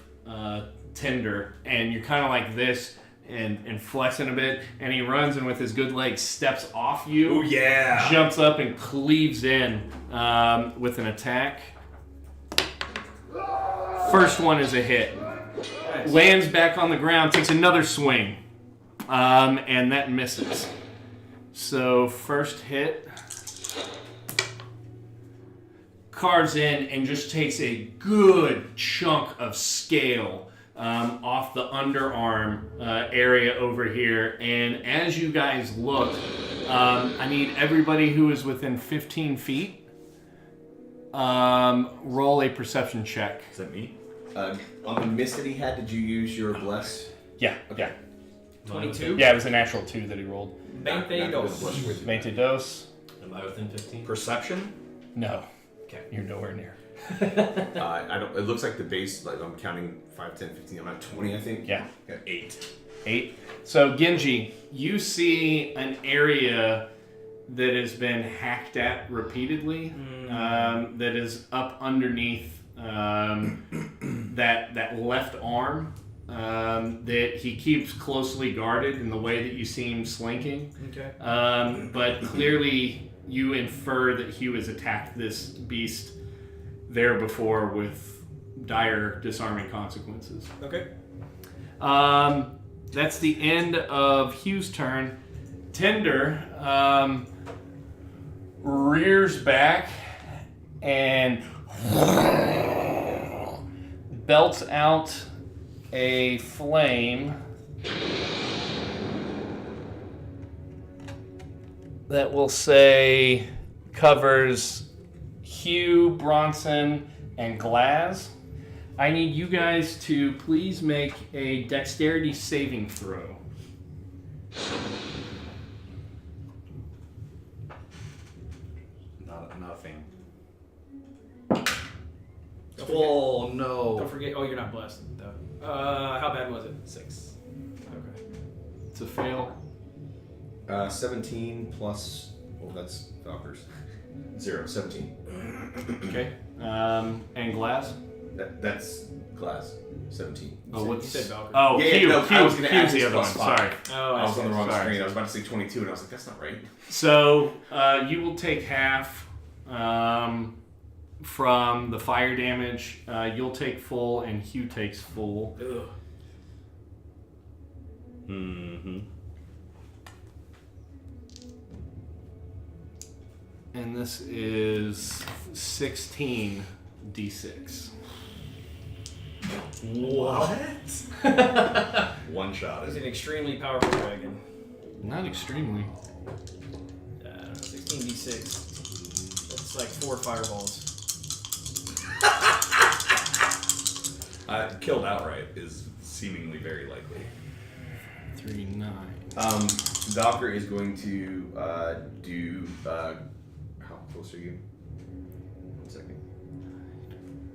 Tinder, and you're kind of like this and flexing a bit, and he runs and with his good legs steps off you. Oh yeah! Jumps up and cleaves in with an attack. First one is a hit. Lands back on the ground, takes another swing, and that misses. So first hit carves in and just takes a good chunk of scale off the underarm area over here. And as you guys look, I need everybody who is within 15 feet roll a perception check. Is that me? On the miss that he had, did you use your bless? Yeah. Yeah. 22. Yeah, it was a natural 2 that he rolled. 22. 22. Am I within 15? Perception? No. Okay. You're nowhere near. I don't. It looks like the base. Like I'm counting 5, 10, 15. I'm at 20, I think. Yeah. Okay. 8. 8. So Genji, you see an area that has been hacked at repeatedly. That is up underneath that left arm. That he keeps closely guarded in the way that you see him slinking. Okay. But clearly you infer that he was attacked this beast there before with dire disarming consequences. Okay. That's the end of Hugh's turn. Tinder rears back and belts out a flame that will say covers Hugh, Bronson, and Glaz. I need you guys to please make a dexterity saving throw. Nothing. Oh no. Don't forget. Oh, you're not blessed though. How bad was it? 6. Okay. It's a fail. 17 plus. Well, that's Valkyrs. 0. 17. Okay. And Glaz? That's Glass. 17. Oh, You said Valkyrie. Oh, Yeah, Hugh. no, I was gonna add Hugh's the his other one. plus 5. Sorry. Oh, I was on the wrong Sorry. screen. I was about to say 22, and I was like, that's not right. So you will take half from the fire damage. You'll take full, and Hugh takes full. Ugh. Mm-hmm. And this is 16 d6. What? One shot. He's an extremely powerful dragon. Not extremely. 16d6. That's like 4 fireballs. Killed outright is seemingly very likely. 3, 9. Valkyr is going to do. How close are you? 1 second.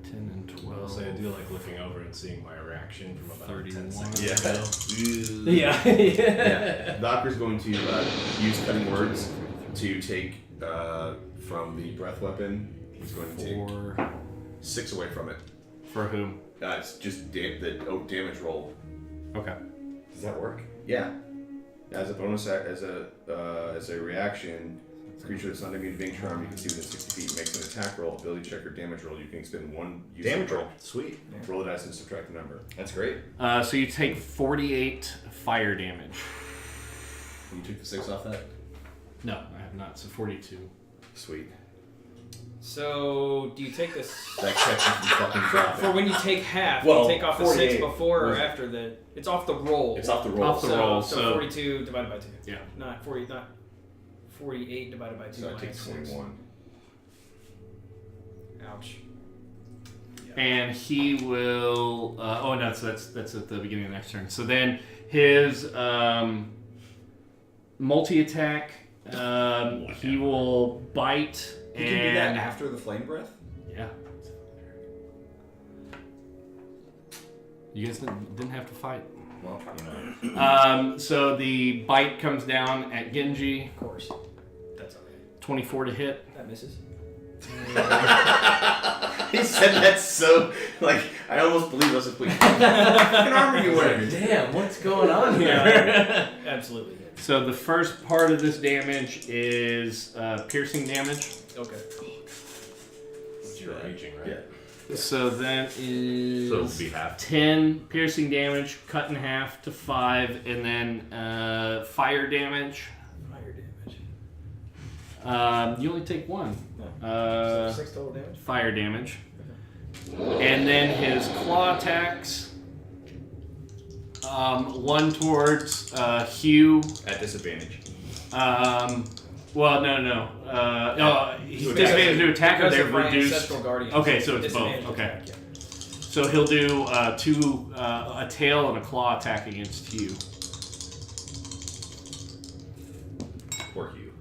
10 and I'll 12. say I do like looking over and seeing my reaction from about 10 31. seconds ago. Yeah. Yeah. Valkyr's going to use cutting words to take from the breath weapon. He's going to take 4. 6 away from it. For whom? It's just the damage roll. Okay. Does that work? Yeah. As a bonus, as a reaction, the creature that's not immune to being charmed, you can see within 60 feet, makes an attack roll, ability check, or damage roll. You can expend 1 use Damage of- roll. Sweet. Roll the dice and subtract the number. That's great. So you take 48 fire damage. You took the 6 off that? No, I have not. So 42. Sweet. So, do you take this That catches you fucking for dropping. when you take half? Well, you take off the 6 48. before or Was it? after the? It's off the roll. It's off the roll. Off the roll. So So 42 divided by 2. yeah. Not 40. Not 48 divided by 2. So I take minus 6. 21. Ouch. And he will. Oh no, so that's at the beginning of the next turn. So then his multi attack. He will bite. You can do that after the flame breath? Yeah. You guys didn't have to fight. Well, you know. So the bite comes down at Genji. Of course. That's alright. 24 to hit. That misses. He said that so, like, I almost believe I was like, wait, what fucking armor are you wearing? Damn, what's going on here? Absolutely. So the first part of this damage is piercing damage. Okay. You're raging, right? Yeah. So that is So it'll be half. 10 piercing damage, cut in half to 5, and then fire damage. Fire damage. You only take 1. So 6 total damage. Fire damage. And then his claw attacks. 1 towards Hugh. At disadvantage. Well, no. He's disadvantaged to attack, or Because they're of my reduced. ancestral guardian. Okay, so it's Disadvantage both. Okay. attack, yeah. So he'll do 2, a tail and a claw attack against Hugh. Poor Hugh.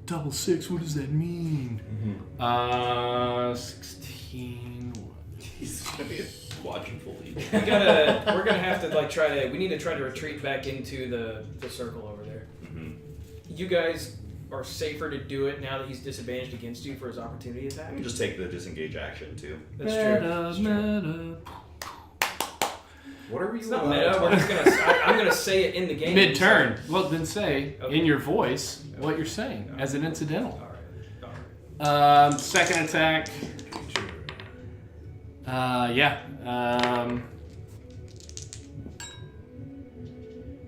Double 6, what does that mean? 16. He's gonna be a quadruple lead. We're gonna have to we need to try to retreat back into the circle over there. You guys are safer to do it now that he's disadvantaged against you for his opportunity attack. You can just take the disengage action too. That's true. Meta. What are we? It's not meta. We're just gonna. I'm gonna say it in the game. Mid-turn. Well, then say Okay. in your voice what you're saying as an incidental. All right. Second attack.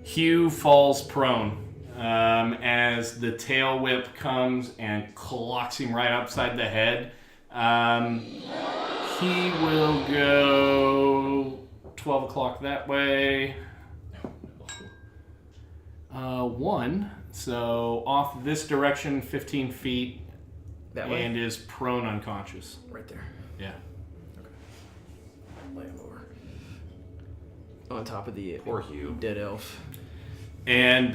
Hugh falls prone as the tail whip comes and clocks him right upside the head. He will go 12 o'clock that way. 1. So off this direction, 15 feet, That way. and is prone unconscious. Right there. Yeah. Lay him over. On top of the Poor Hugh. dead elf. And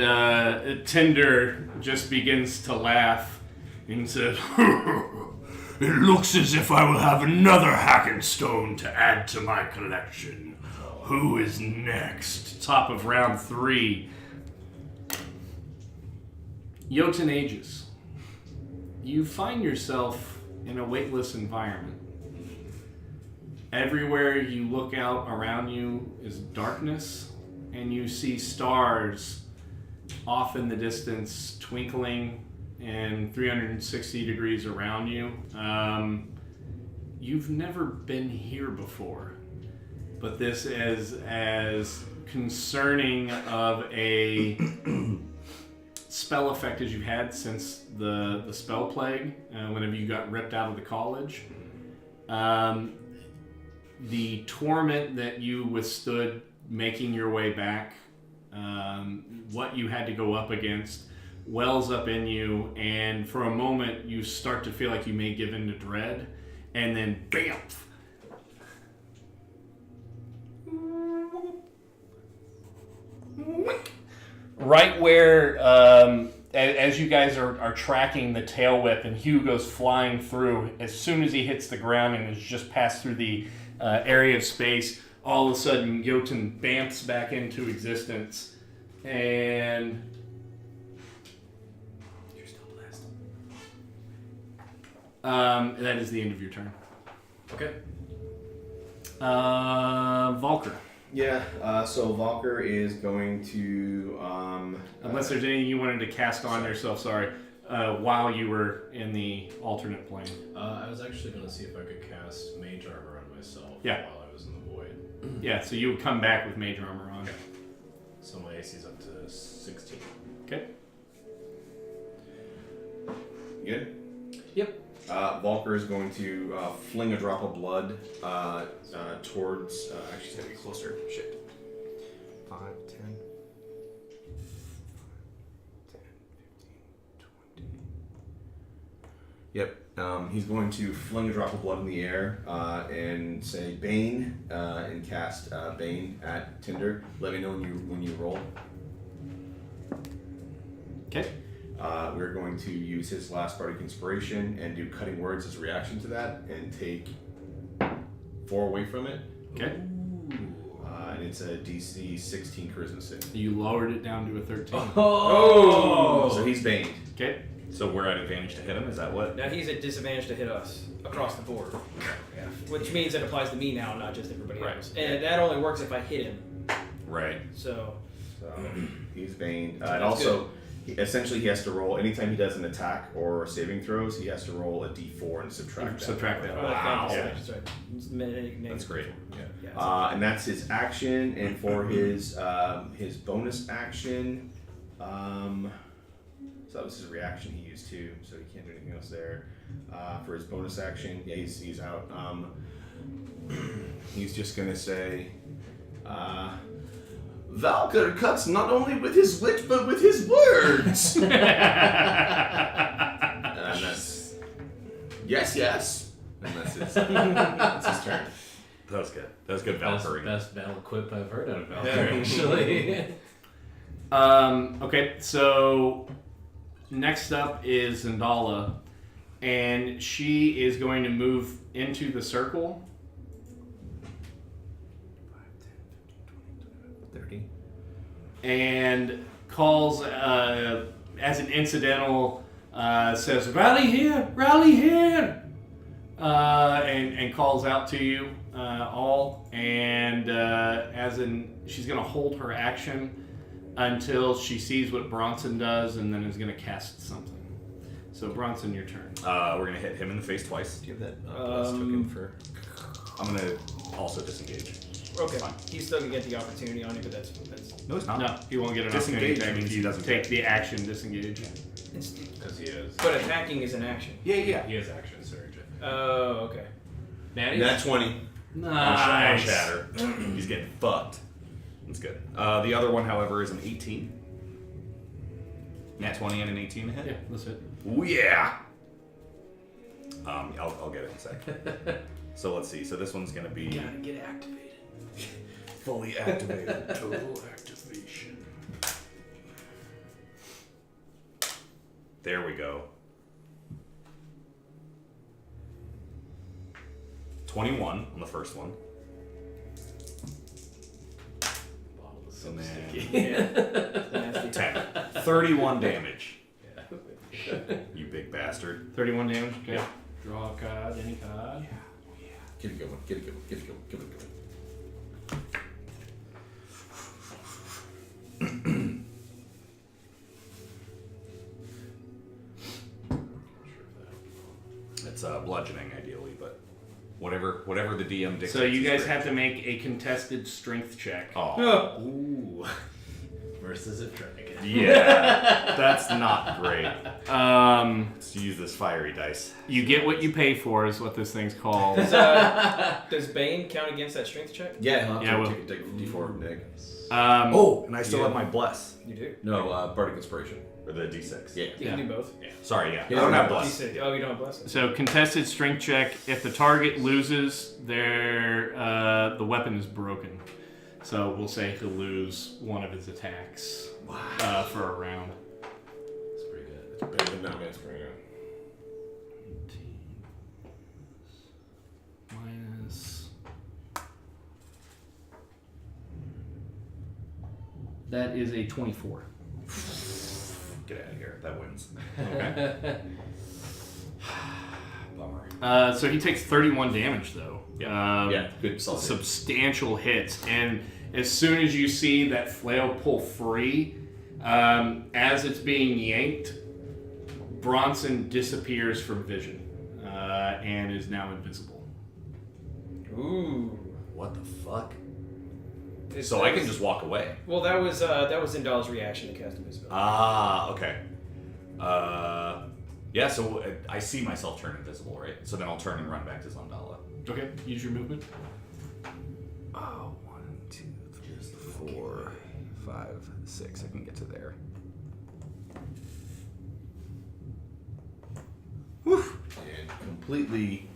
Tinder just begins to laugh and says, "It looks as if I will have another hacking stone to add to my collection. Who is next?" Top of round 3. Jotun Aegis. You find yourself in a weightless environment. Everywhere you look out around you is darkness, and you see stars off in the distance twinkling in 360 degrees around you. You've never been here before, but this is as concerning of a spell effect as you've had since the spell plague, whenever you got ripped out of the college. The torment that you withstood making your way back, what you had to go up against, wells up in you, and for a moment you start to feel like you may give in to dread, and then BAM! Right where, as you guys are tracking the tail whip and Hugh goes flying through, as soon as he hits the ground and has just passed through the area of space, all of a sudden Jotun bamps back into existence, and you're still blessed. That is the end of your turn. Okay. Valkyr. Yeah, so Valkyr is going to... Unless there's anything you wanted to cast on yourself, while you were in the alternate plane. I was actually going to see if I could cast Mage Armor on myself Yeah. while I was in the void. Yeah, so you would come back with Mage Armor on. Okay. So my AC is up to 16. Okay. You good? Yep. Valkyr is going to fling a drop of blood towards... actually, it's going to be closer. Shit. 5, 10, 10, 15, 20. Yep. He's going to fling a drop of blood in the air and say Bane and cast Bane at Tinder. Let me know when you roll. Okay. We're going to use his last bardic inspiration and do cutting words as a reaction to that and take 4 away from it. Okay. And it's a DC 16 charisma save. You lowered it down to a 13. Oh! So he's baned. Okay. So we're at advantage to hit him. Is that what? Now he's at disadvantage to hit us across the board. Yeah. Which means it applies to me now, not just everybody Right. else. And that only works if I hit him. Right. So. So he's baned. That's And also, essentially he has to roll, anytime he does an attack or saving throws, he has to roll a d4 and subtract that. Subtract that. Wow. Yeah. That's right. It's That's great. Yeah. And that's his action, and for his bonus action, so So that was his reaction he used too. So he can't do anything else there. For his bonus action, yeah, he's out. He's just gonna say, Valkyr cuts not only with his wit but with his words. And that's yes. And that's his turn. That was good. That was good Valkyrie. Best battle quip I've heard out of Valkyrie, actually. Okay, so next up is Zendala, and she is going to move into the circle. 30. And calls, as an incidental, says, rally here, and calls out to you all. And she's going to hold her action until she sees what Bronson does, and then is going to cast something. So Bronson, your turn. We're going to hit him in the face twice. Do you have that plus token for? I'm going to also disengage. Okay. He's still gonna get the opportunity on it, but that's No, he's not. No, he won't get an Disengage opportunity means if he you doesn't take get- the action, disengage. Because he is. but attacking is an action. Yeah. He has action surge. Oh, okay. Natty? Nat 20. On Nice. Shatter. He's getting fucked. That's good. The other one, however, is an 18. Nat 20 and an 18 to hit. Yeah, that's it. Oh yeah. I'll get it in a sec. So let's see. So this one's gonna be Gotta get activated. fully activated. Total activation. There we go. 21 on the first one. And then Nasty. 10. 31 damage. You big bastard. 31 damage. Okay. Draw a card, any card. Get it going. Give it going. It's bludgeoning ideally, but whatever the DM dictates. So you is guys great. have to make a contested strength check. Oh. Ooh. Versus a dragon. Yeah. That's not great. Um, Let's use this fiery dice. you get what you pay for, is what this thing's called. Does Bane count against that strength check? Yeah, Yeah, well- take a D4 Nick. Oh, and I still Yeah. have my bless. You do. No, Bardic Inspiration. Or the D6. Yeah. You can do both. Sorry, yeah. Yeah, I don't have no, bless. Oh, you don't have blessing. So contested strength check. If the target loses, the weapon is broken. So we'll say he'll lose one of his attacks for a round. That's pretty good. Better than that man's pretty good. 18 minus. That is a 24. Get out of here. That wins. Okay. Bummer. So he takes 31 damage though. Yeah, good solid. Substantial hits, and as soon as you see that flail pull free, as it's being yanked, Bronson disappears from vision and is now invisible. Ooh. What the fuck? It's- So I can just walk away. Well, that was Zendala's reaction to cast invisibility. Ah, okay. Yeah, so I see myself turn invisible, right? So then I'll turn and run back to Zandala. Okay, use your movement. Oh, 1, 2, 3, 4, 5, 6. I can get to there. And completely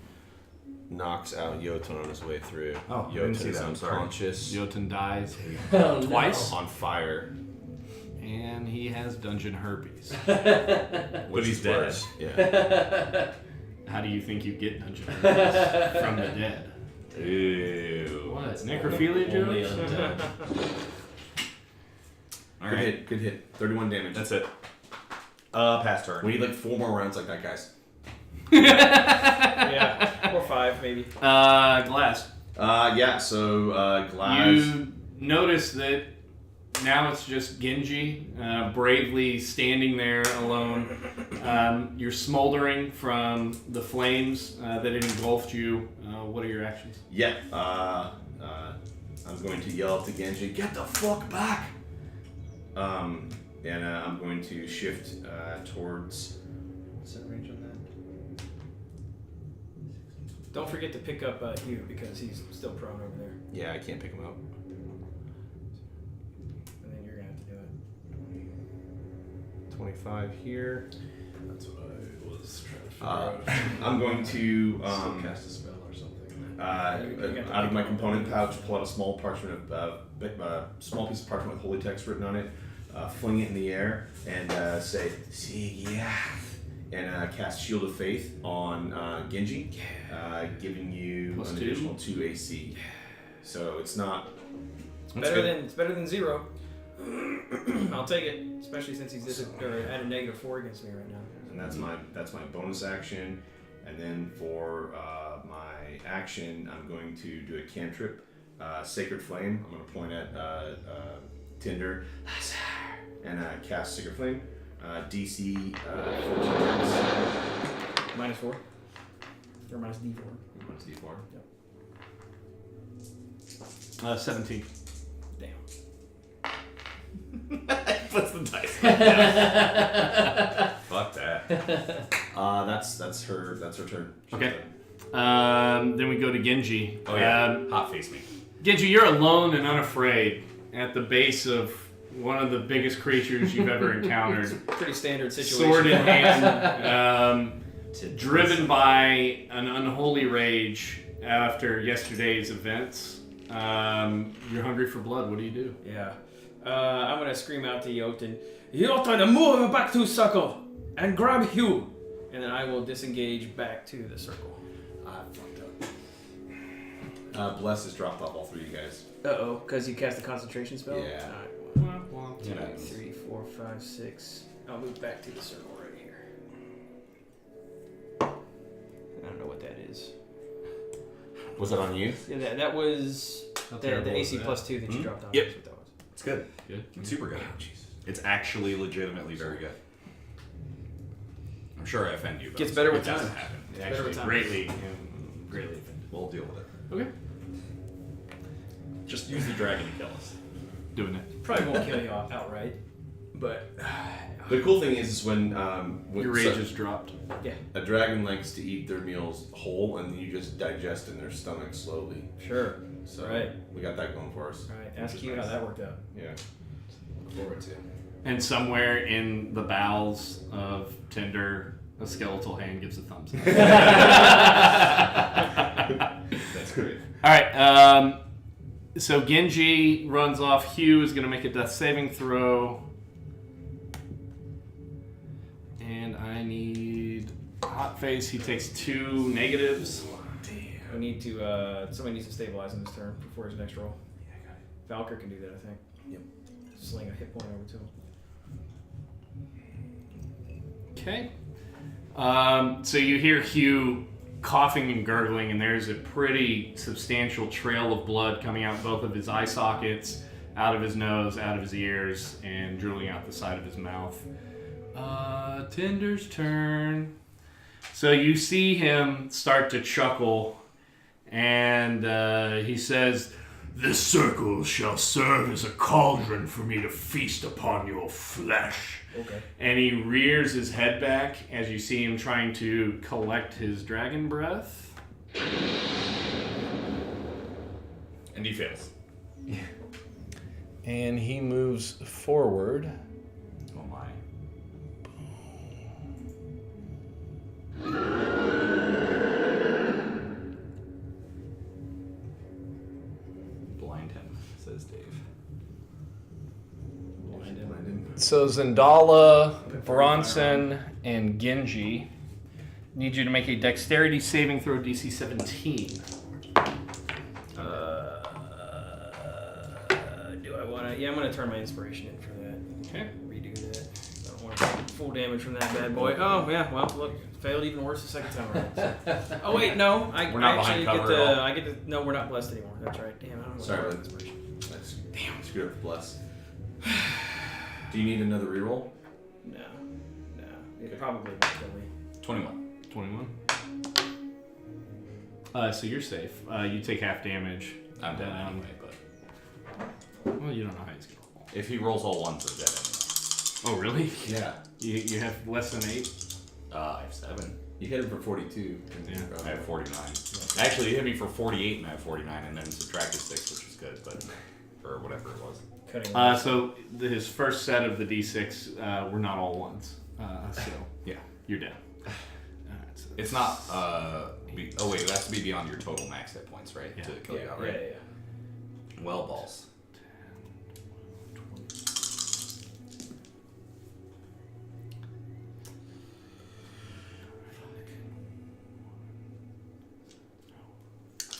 knocks out Jotun on his way through. Oh, I Jotun didn't see is that, I'm sorry. unconscious, Jotun dies Oh, twice, on fire. and he has dungeon herpes. But he's dead. Worse. Yeah. How do you think you get dungeon herpes from the dead? Ew. What? Necrophilia Only jokes? undead. All Good right. hit. Good hit. 31 damage. That's it. Pass turn. We need like 4 more rounds like that, guys. Yeah, or 5 maybe. Glass. Yeah. So Glaz. You notice that now it's just Genji bravely standing there alone. You're smoldering from the flames that engulfed you. What are your actions? Yeah. I'm going to yell to Genji, "Get the fuck back!" and I'm going to shift towards. What's that range on that? Don't forget to pick up Hugh because he's still prone over there, Yeah, I can't pick him up. and then you're gonna have to do it. 25 here. That's what I was trying to figure out. I'm going to Still cast a spell or something. out of my component pouch, pull out a small parchment, small piece of parchment with holy text written on it, fling it in the air, and say "Sigia," and cast Shield of Faith on Genji, giving you Plus an 2. additional 2 AC. So it's not. It's better than 0. I'll take it, especially since he's at a -4 against me right now. And that's my bonus action. And then for my action, I'm going to do a cantrip, Sacred Flame. I'm going to point at Tinder and cast Sacred Flame. DC 14 -4 or -D4. Minus D4. 17. Damn. Puts the dice. Fuck that. That's her turn. She's Okay. done. Then we go to Genji. Oh yeah. Hot face me. Genji, you're alone and unafraid at the base of one of the biggest creatures you've ever encountered. Pretty standard situation. Sword in hand, driven by an unholy rage after yesterday's events. You're hungry for blood. What do you do? Yeah. I'm gonna scream out to Jotun, Jotun, move back to circle and grab Hugh, and then I will disengage back to the circle. I fucked up. Bless has dropped off all 3 of you guys. Uh-oh, because you cast a concentration spell? Yeah. Alright, 1, 2, 3, 4, 5, 6. I'll move back to the circle right here. I don't know what that is. Was that on you? Yeah, that was the terrible AC is that? plus 2 that you dropped on. Yep. That's what that was. It's good. Good. It's super good. It's actually legitimately very good. I'm sure I offend you, but Gets better with it doesn't time. happen. It Better actually with time. Greatly offended. We'll deal with it. Okay. Just use the dragon to kill us. Doing it. Probably won't kill you outright, but The cool thing is when Your rage is dropped. yeah, a dragon likes to eat their meals whole, and you just digest in their stomach slowly. sure. So Right. we got that going for us. All right, ask you how that worked out. Yeah. Look forward to. And somewhere in the bowels of Tinder, a skeletal hand gives a thumbs up. That's great. All right. So Genji runs off. Hugh is going to make a death saving throw. And I need hot face. He takes 2 negatives. We need to. Somebody needs to stabilize him this turn before his next roll. Yeah, I got it. Valkyr can do that, I think. Yep. Sling a hit point over to him. Okay. So you hear Hugh coughing and gurgling, and there's a pretty substantial trail of blood coming out both of his eye sockets, out of his nose, out of his ears, and drooling out the side of his mouth. Tinder's turn. So you see him start to chuckle, and he says, "This circle shall serve as a cauldron for me to feast upon your flesh." Okay. And he rears his head back as you see him trying to collect his dragon breath. And he fails. And he moves forward. Oh my. Blind him, says Dave. So Zendala, Bronson, and Genji Need you to make a dexterity saving throw, DC 17. Do I want to? Yeah, I'm going to turn my inspiration in for that. Okay. Redo that. I don't want to take full damage from that bad boy. Oh yeah, well look, failed even worse the second time around. So. Oh wait, no, I We're not actually behind get cover at the. all. I get the. No, we're not blessed anymore. That's right. Damn, I don't know. Sorry, what bud. inspiration. Damn, screw up the bless. Do you need another reroll? No, it probably won't kill me. 21. 21. So you're safe. You take half damage. I'm dead anyway, but Well, you don't know how he's going to roll. if he rolls all ones, we're dead Oh, really? Yeah. You have less than 8? I have 7. You hit him for 42. Yeah. I have 49. Actually, you hit me for 48 and I have 49, and then subtracted 6, which is good, but or whatever it was. Cutting So his first set of the D6 were not all ones. So Yeah. you're down. All right, so It's not. Oh wait, it has to be beyond your total max hit points, right? Yeah. To kill yeah, you yeah, outright. yeah. Well, balls.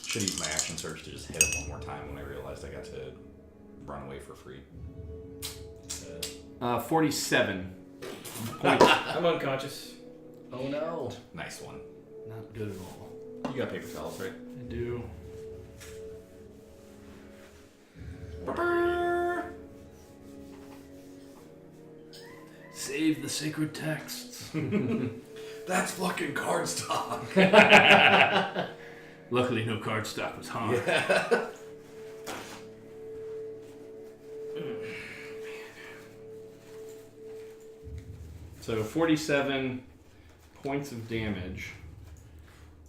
Should use my action surge to just hit him one more time when I realized I got to run away for free. 47. I'm unconscious. Oh no. Nice one. Not good at all. You got paper towels, right? I do. Save the sacred texts. That's fucking cardstock. Luckily, no cardstock was harmed. So 47 points of damage.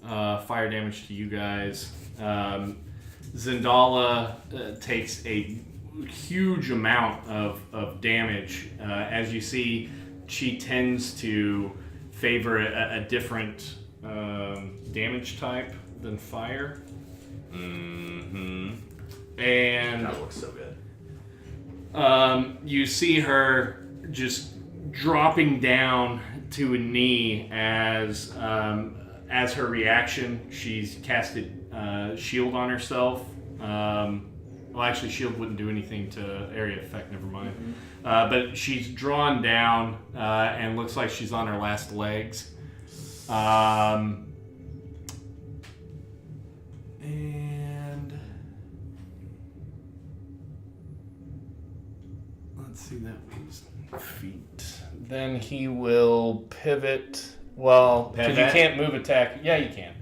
Fire damage to you guys. Zendala takes a huge amount of damage. As you see, she tends to favor a different damage type than fire. Mm-hmm. And That looks so good. you see her just dropping down to a knee as her reaction. She's casted shield on herself. Well, actually, shield wouldn't do anything to area effect. Never mind. But she's drawn down and looks like she's on her last legs. And let's see, that was feet. Then he will pivot. Well, because you Pivot? can't move attack. Yeah, you can.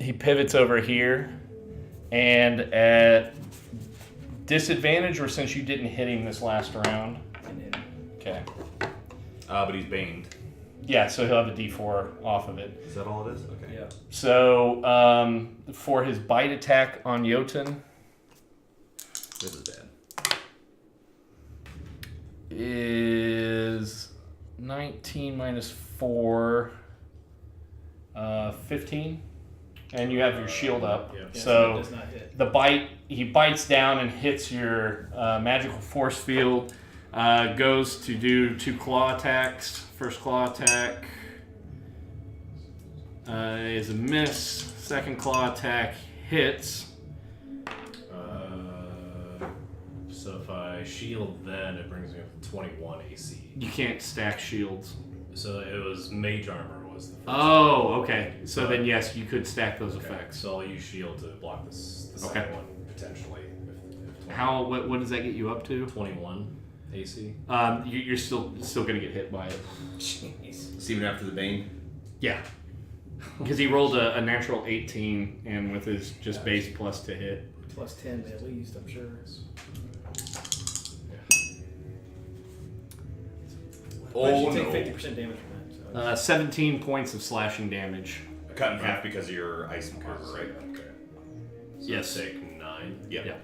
He pivots over here, and at disadvantage, or since you didn't hit him this last round. Okay. But he's baned. Yeah, so he'll have a D4 off of it. Is that all it is? Okay. Yeah. So for his bite attack on Jotun This is bad. is 19 minus 4, 15, and you have your shield up. Yeah, So it does not hit. the bite, he bites down and hits your magical force field. Goes to do 2 claw attacks. First claw attack is a miss. Second claw attack hits. So if I shield, then it brings me up to 21 AC. You can't stack shields. So it was mage armor was the first Oh, okay. So then yes, you could stack those Okay, effects. so I'll use shield to block this the Okay. second one potentially. If 20, How? What does that get you up to? 21 AC. You're still gonna get hit by it. Jeez. Even after the bane. Yeah. Because he rolled a natural 18, and with his just base plus to hit. Plus 10 at least, I'm sure. But you take 50% damage from that. So. 17 points of slashing damage. Cut in half because of your ice cover, right? Okay. So Yes. take 9. Yep. Yeah.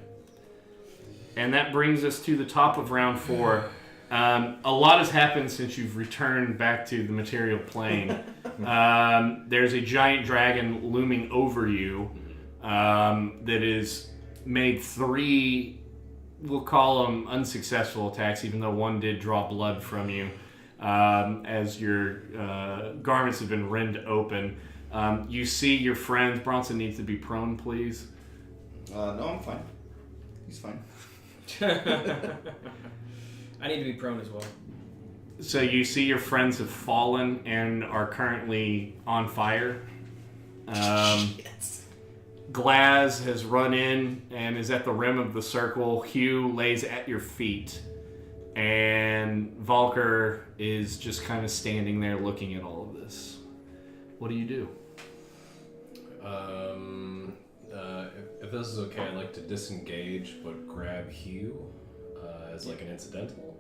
And that brings us to the top of round 4. A lot has happened since you've returned back to the material plane. There's a giant dragon looming over you that has made 3, we'll call them unsuccessful attacks, even though one did draw blood from you, as your garments have been rent open. You see your friends. Bronson needs to be prone, please. No, I'm fine. He's fine. I need to be prone as well. So you see your friends have fallen and are currently on fire. Glaz has run in and is at the rim of the circle. Hugh lays at your feet. And Valker is just kind of standing there looking at all of this. What do you do? If this is okay, I'd like to disengage but grab Hugh as like an incidental,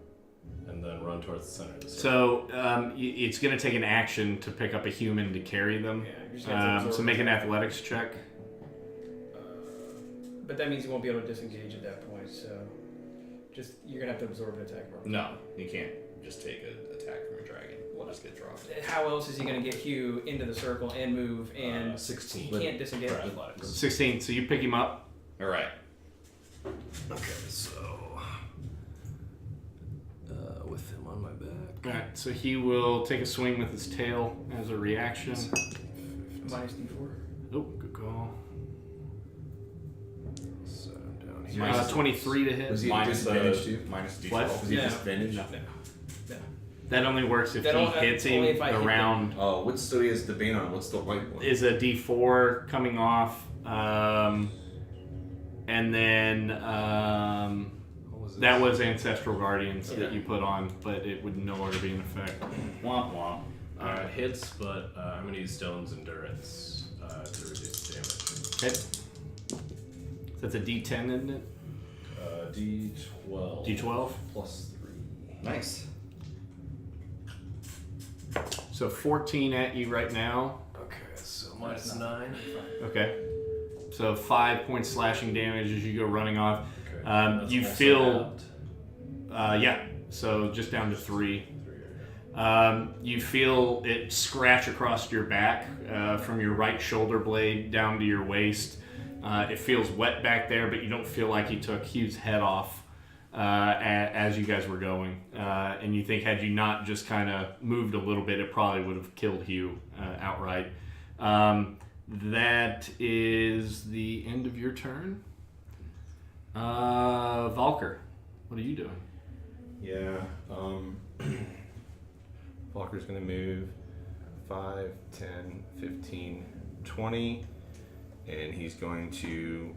and then run towards the center of the circle. So it's going to take an action to pick up a human to carry them. Yeah, you're just gonna have to So absorb make an attack. athletics check. But that means you won't be able to disengage at that point. So you're gonna have to absorb an attack. Roll. No, you can't just take an attack from a dragon. We'll just get dropped. How else is he gonna get Hugh into the circle and move? And 16. he can't disengage. For athletics. 16. So you pick him up. All right. Okay, so with him on my back. All right. So he will take a swing with his tail as a reaction. Minus D4. Oh, good call. So I'm down here. 23 to hit. Was he Minus disadvantaged too? minus D12. What? Was he Yeah. disadvantaged? Yeah. That only works if That he only- hits him only if I hit around. Oh, what's so he has the bane on? What's the white one? Is a D4 coming off, and then What was that this? was Ancestral Guardians that you put on, but it would no longer be in effect. Womp womp. Hits, but I'm going to use Stone's Endurance to reduce damage. Okay. That's a D10, isn't it? D12. D12. Plus 3. Nice. So 14 at you right now. Okay, so minus 9. Okay. So 5 points slashing damage as you go running off. Okay. That's You also feel, halved. yeah. So just down to 3. 3 right now. You feel it scratch across your back from your right shoulder blade down to your waist. It feels wet back there, but you don't feel like you took Hugh's head off as you guys were going. And you think had you not just kind of moved a little bit, it probably would have killed Hugh outright. That is the end of your turn. Valker, what are you doing? Yeah. Walker's gonna move 5, 10, 15, 20, and he's going to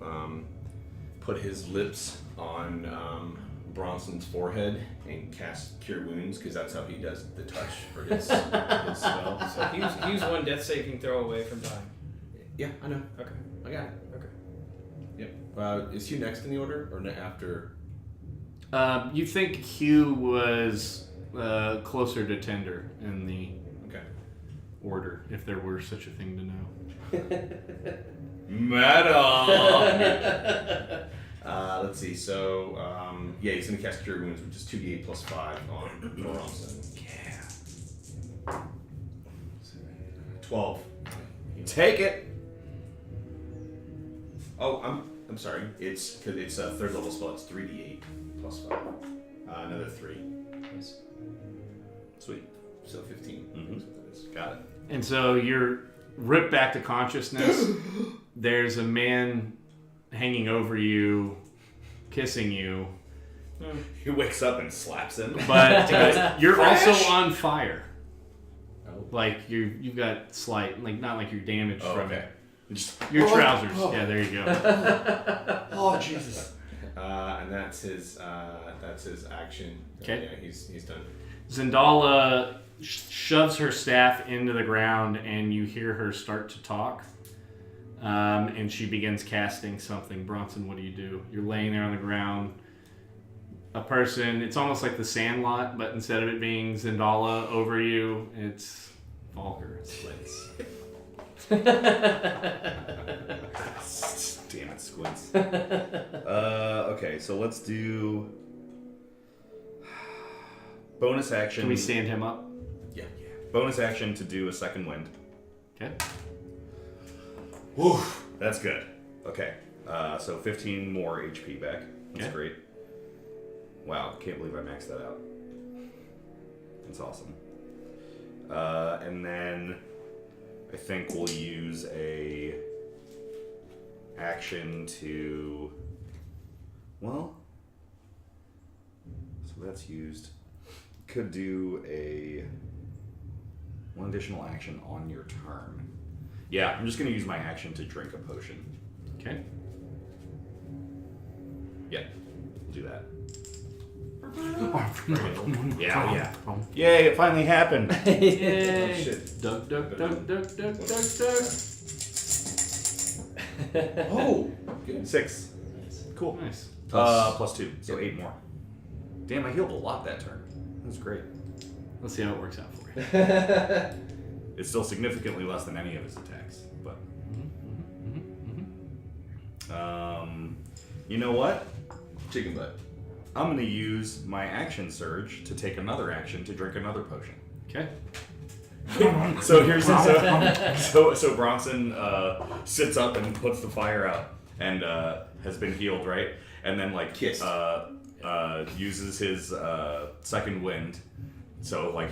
put his lips on Bronson's forehead and cast Cure Wounds, because that's how he does the touch for his spell. So Hugh's one death saving throw away from dying. Yeah, I know. Okay. I got it. Okay. Yep. Is Hugh next in the order or after? You think Hugh was closer to Tender in the Okay. order, if there were such a thing to know. Meta. Let's see. So, yeah, he's gonna cast Cure Wounds, which is 2d8 plus 5 on Bronson. Yeah. 12. Take it. Oh, I'm sorry. It's because it's a third level spell. It's 3d8 plus 5. Another 3. Sweet. So 15. Mhm. That's what that is. Got it. And so you're ripped back to consciousness. There's a man hanging over you, kissing you, He wakes up and slaps him. but you're Fresh. also on fire. Oh. Like you've got slight, like not like you're damaged Oh, from okay. it. Just, Your trousers. Yeah, there you go. oh Jesus. And that's his action. Okay. Yeah, he's done. Zendala shoves her staff into the ground, and you hear her start to talk. And she begins casting something. Bronson, what do? You're laying there on the ground. A person, it's almost like the Sandlot, but instead of it being Zendala over you, it's Valker. Damn it, Squints. Okay, so let's do bonus action. Can we stand him up? Yeah. Bonus action to do a second wind. Okay. Whew, that's good. Okay, so 15 more HP back. That's Okay. great. Wow, can't believe I maxed that out. That's awesome. And then I think we'll use a action to, well, so that's used. Could do one additional action on your turn. Yeah, I'm just gonna use my action to drink a potion. Okay. Yeah, do that. Yeah, yeah. Yay, it finally happened. Yay! Oh, shit. Duck, duck, duck, duck, duck, duck, duck. Oh, good. 6. Cool. Nice. Plus 2, so 8 more. Damn, I healed a lot that turn. That was great. Let's see how it works out for you. It's still significantly less than any of his attacks, but. You know what? Chicken butt. I'm gonna use my action surge to take another action to drink another potion. Okay. So here's so Bronson sits up and puts the fire out and has been healed, right? And then like Kissed. uses his second wind. So like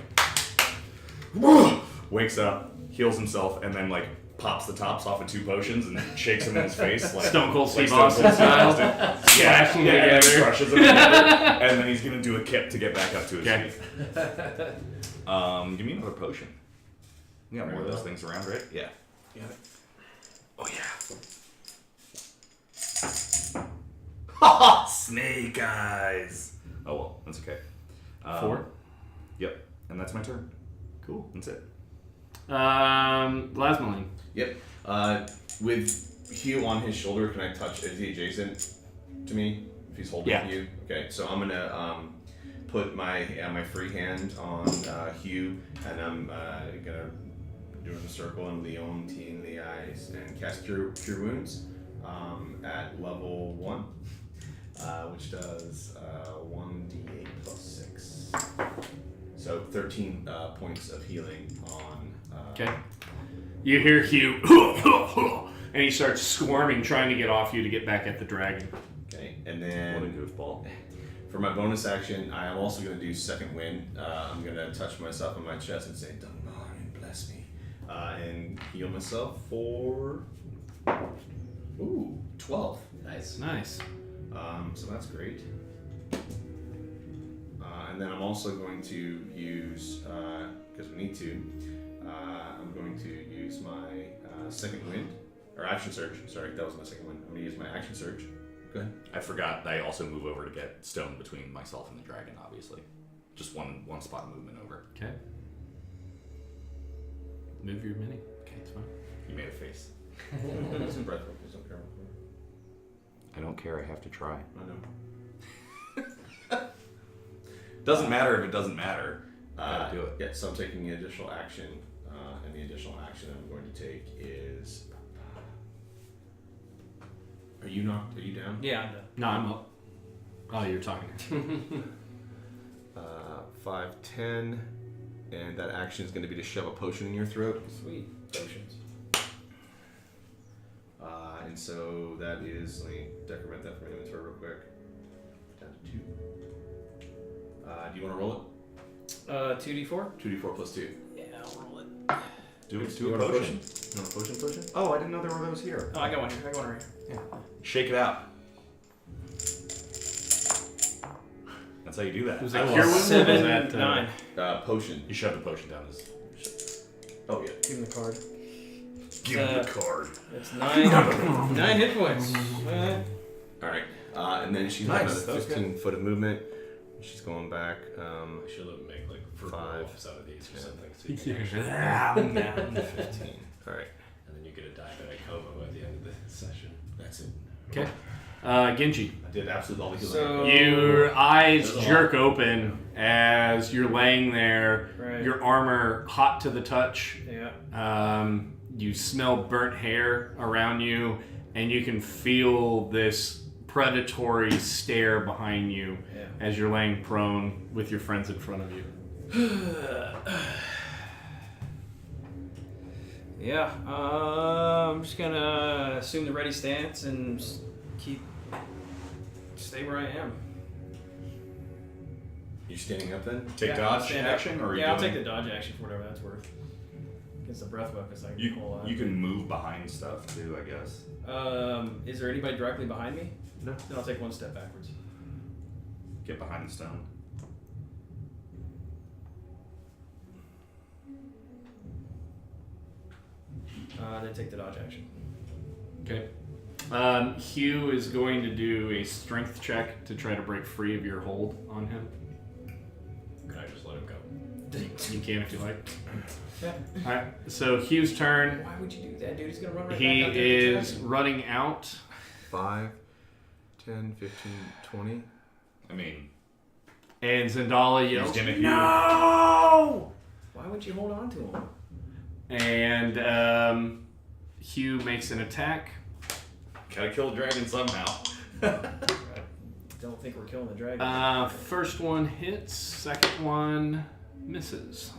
wakes up, heals himself, and then like pops the tops off of 2 potions and shakes them in his face like Stone Cold like Steve Austin style. Slash them and then together. crushes them together, and then he's gonna do a kip to get back up to his Okay. feet. Give me another potion. You got more of those things around, right? Yeah. Oh yeah. Snake eyes. Oh well, that's okay. 4. Yep, and that's my turn. Cool. That's it. Lasmaline. Yep. With Hugh on his shoulder, can I touch? Is he adjacent to me? If he's holding Yeah. Hugh. Okay, so I'm gonna put my free hand on Hugh, and I'm gonna do a circle and Leon T in the eyes and cast Cure Wounds at level 1, which does 1d8 plus 6. So 13 points of healing on. Okay. You hear Hugh, and he starts squirming, trying to get off you to get back at the dragon. Okay, and What a then goofball. for my bonus action, I am also going to do second wind. I'm going to touch myself on my chest and say, "Dunbar and bless me," and heal myself for 12. Nice. So that's great. And then I'm also going to use, because we need to, I'm going to use my second wind, or action surge. Sorry, that was my second wind. I'm going to use my action surge. Go ahead. I forgot. I also move over to get stone between myself and the dragon. Obviously, just one spot of movement over. Okay. Move your mini. Okay, it's fine. You made a face. Some breath work. Don't care. I don't care. I have to try. I know. Doesn't matter if it doesn't matter. Gotta do it. Yeah, so I'm taking the additional action, and the additional action I'm going to take is. Are you down? Yeah, I'm done. No, I'm up. Oh, you're talking. 5, 10, and that action is going to be to shove a potion in your throat. Sweet. Potions. And so that is, let me decrement that from my inventory real quick. Down to 2. Do you want to roll it? 2d4? 2d4 plus 2. Yeah, I'll roll it. Do You a want a potion. You want a potion? Oh, I didn't know there were those here. Oh, I got one here. Right here. Shake it out. That's how you do that. Was that Cure Wounds? Or was 7, that 9. Potion. You shove the potion down his. Oh, yeah. Give him the card. Give him the card. It's 9 hit points. Alright. And then she's Nice, got that another was 15 foot of movement. She's going back. I should have made like fruit 5, roll-offs out of these or something. So you can 15. Alright. and then you get a diabetic coma by the end of the session. That's it. Okay. Genji. I did absolutely all the healing. So Your eyes There's a jerk open as you're laying there, Right. your armor hot to the touch. yeah. You smell burnt hair around you, and you can feel this predatory stare behind you Yeah. as you're laying prone with your friends in front of you. Yeah. I'm just gonna assume the ready stance and just stay where I am. You standing up then? Take Yeah, dodge stand up. action, or are you Yeah, I'll doing- take the dodge action for whatever that's worth. Against the breath weapons, I can You, pull out. you can move behind stuff too, I guess. Is there anybody directly behind me? No. Then I'll take one step backwards. Get behind the stone. Then take the dodge action. Okay. Hugh is going to do a strength check to try to break free of your hold on him. Can I just let him go? You can if you like. Yeah. Alright, so Hugh's turn. Why would you do that, dude? He's gonna run right He back out there with the is dragon. running out. 5, 10, 15, 20. I mean, And Zendala yells, He's gonna heal. "No!" Why would you hold on to him? And Hugh makes an attack. Gotta kill the dragon somehow. Don't think we're killing the dragon. First one hits, second one misses.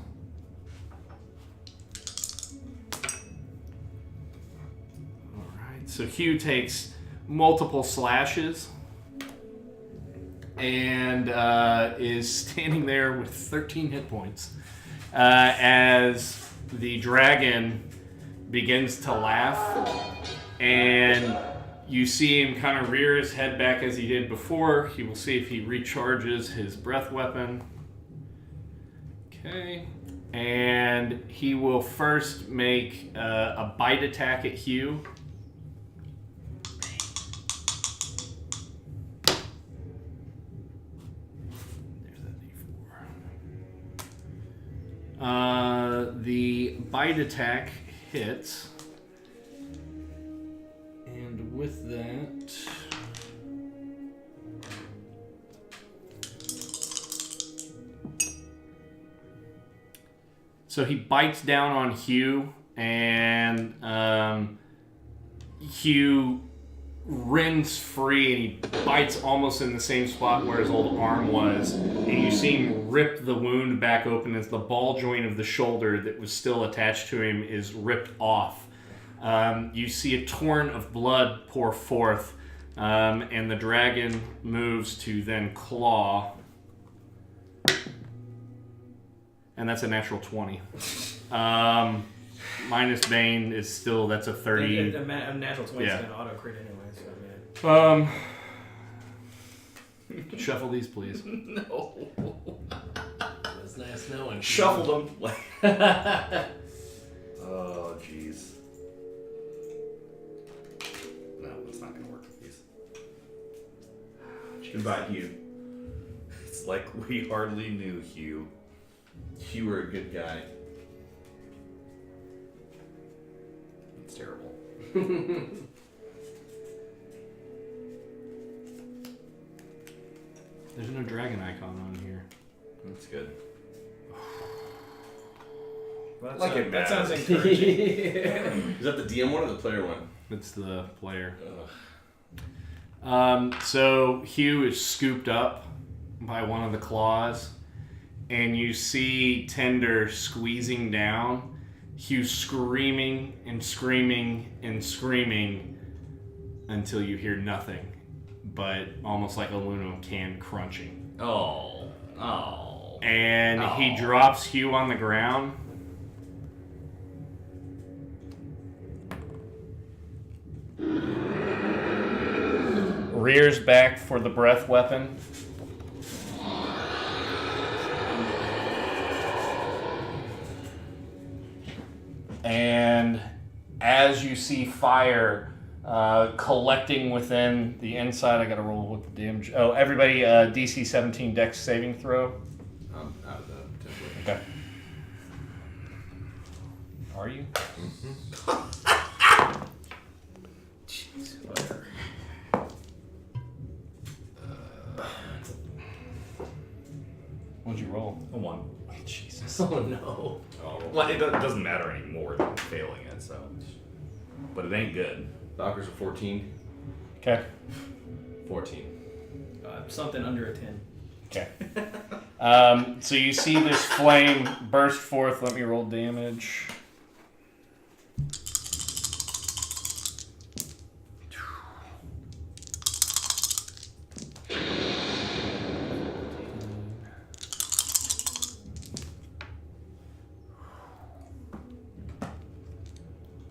Alright, so Hugh takes multiple slashes and is standing there with 13 hit points as the dragon begins to laugh, and you see him kind of rear his head back as he did before. He will see if he recharges his breath weapon. Okay. And he will first make a bite attack at Hugh. There's that D4. The bite attack hits. And with that, so he bites down on Hugh, and Hugh rends free, and he bites almost in the same spot where his old arm was, and you see him rip the wound back open as the ball joint of the shoulder that was still attached to him is ripped off. You see a torrent of blood pour forth, and the dragon moves to then claw. And that's a natural 20. Minus Bane is still, that's a 30. A natural 20 is Yeah. going to auto-crit anyway, so yeah. Shuffle these, please. No. That's nice knowing. Shuffled them. Oh, jeez. No, it's not gonna work with these. Goodbye, Hugh. It's like we hardly knew Hugh. You were a good guy. It's terrible. There's no dragon icon on here. That's good. Well, Like it that sounds matters. encouraging. Is that the DM one or the player one? It's the player. Ugh. So Hugh is scooped up by one of the claws, and you see Tender squeezing down, Hugh screaming and screaming and screaming until you hear nothing, but almost like aluminum can crunching. Oh. And he drops Hugh on the ground. Rears back for the breath weapon. And as you see fire collecting within the inside, I gotta roll with the damage. Oh, everybody, DC 17 Dex saving throw. I'm out of the template. Okay. Are you? What'd you roll? A 1. Jesus. Oh no. Oh. Well, it doesn't matter anymore than failing it, so. But it ain't good. Valkyries are 14. Okay. 14. Something under a 10. Okay. So you see this flame burst forth. Let me roll damage.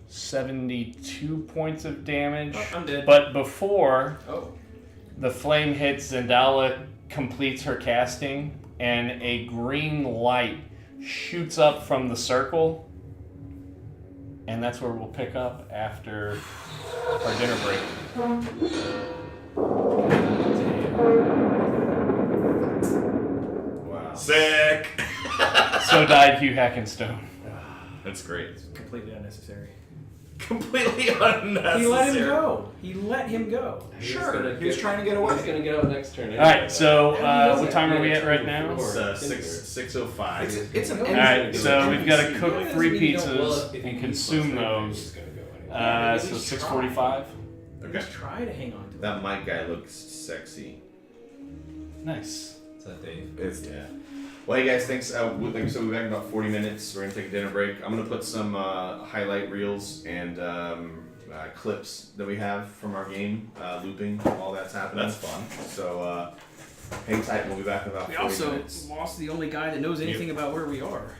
$72 points of damage. Oh, I'm dead. But before Oh. the flame hits, Zendala completes her casting, and a green light shoots up from the circle. And that's where we'll pick up after our dinner break. Wow. Sick! So died Hugh Hackenstone. That's great. It's completely unnecessary. completely unnecessary. He let him go. He let him go. Sure, he was trying to get away. He's gonna get out next turn. All right, so what time are we at right now? It's 6:05. It's an All right, so we've got to cook 3 pizzas and consume those. So 6:45. Okay. Just try to hang on to it. That Mike guy looks sexy. Nice. Is that Dave? Yeah. Well, hey guys, thanks. Like we said, we'll be back in about 40 minutes. We're gonna take a dinner break. I'm gonna put some highlight reels and clips that we have from our game, looping while that's happening. That's fun. So hang tight. We'll be back in about 40 We also minutes. lost the only guy that knows anything about where we are.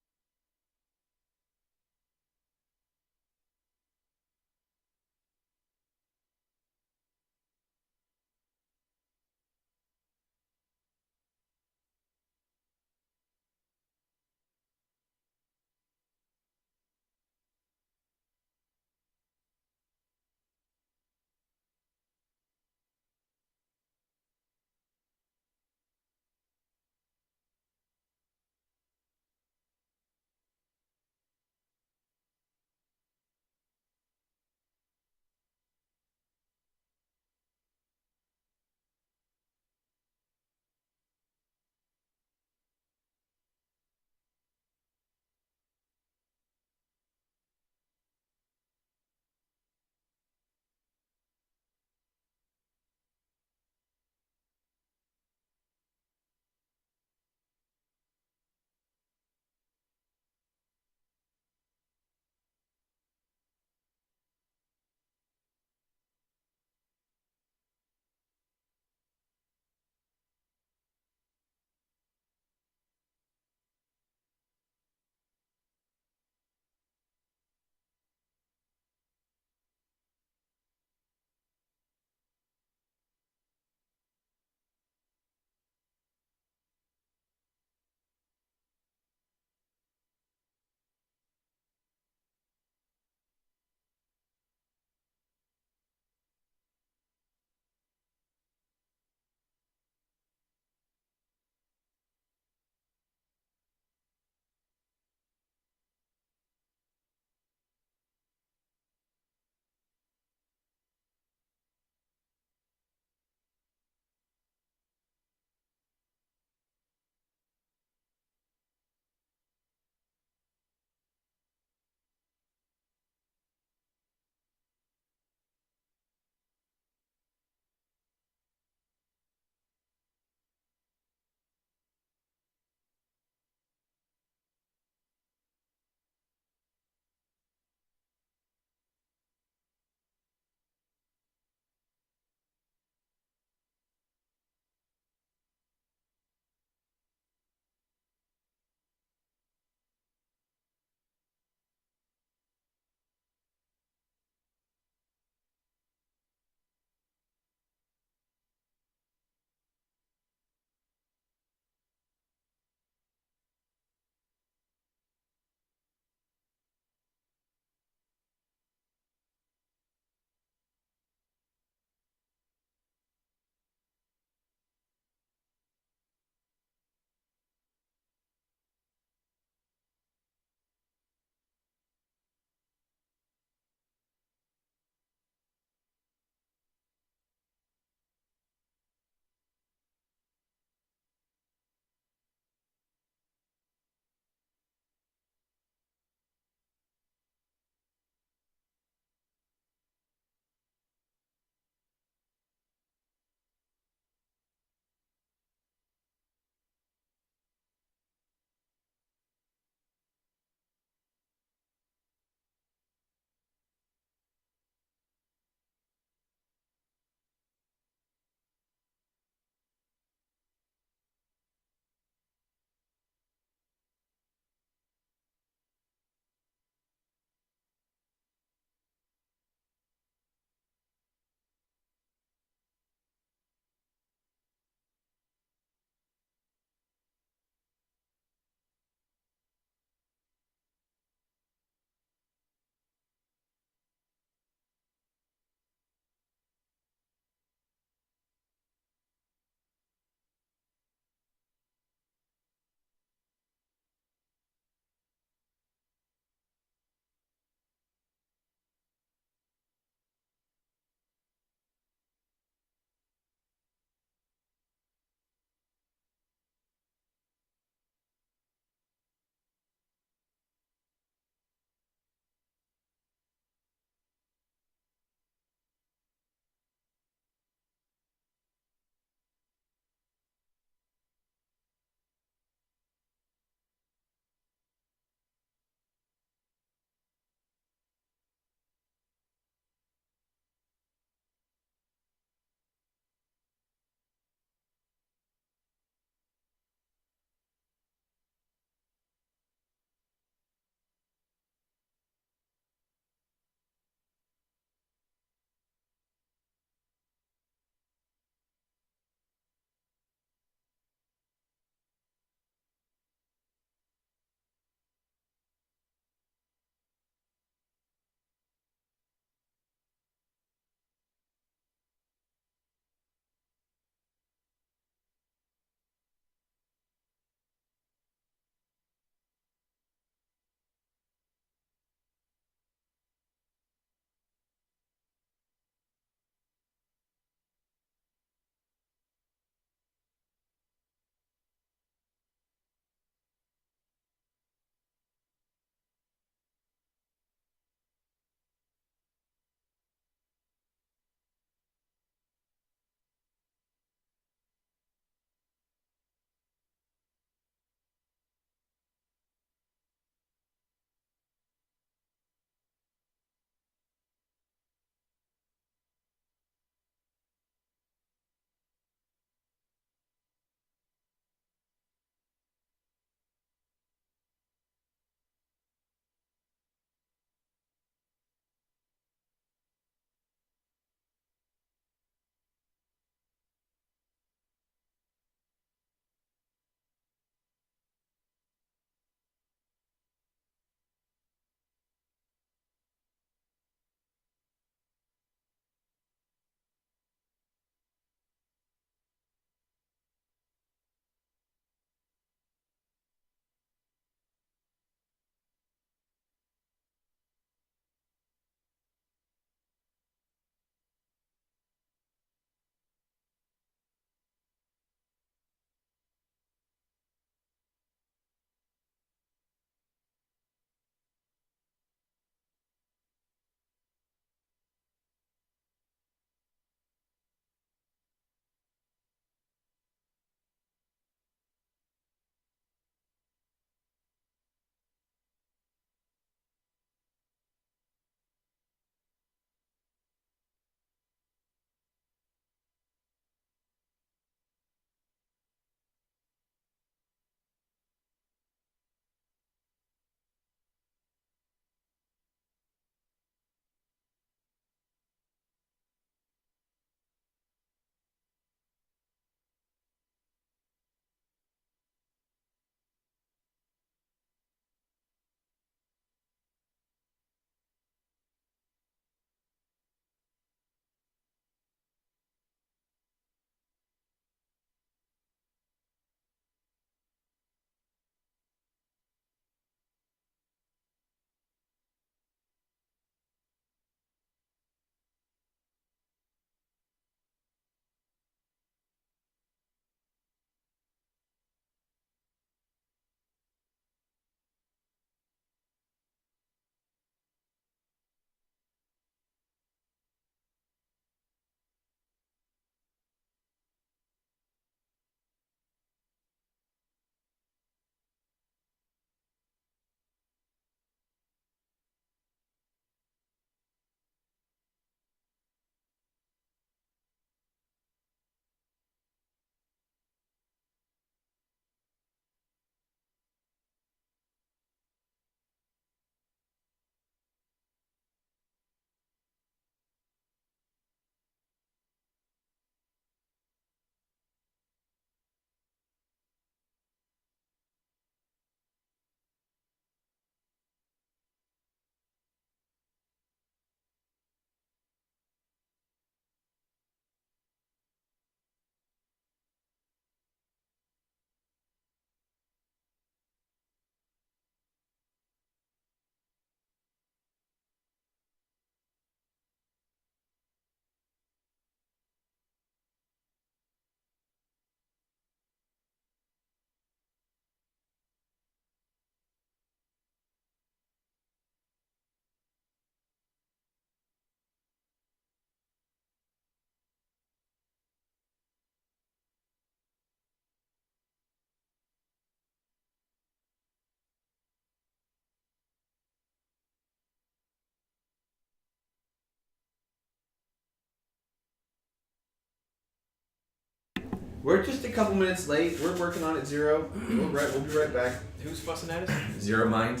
We're just a couple minutes late. We're working on it, Zero. We'll be right back. Who's fussing at us? Zero mind.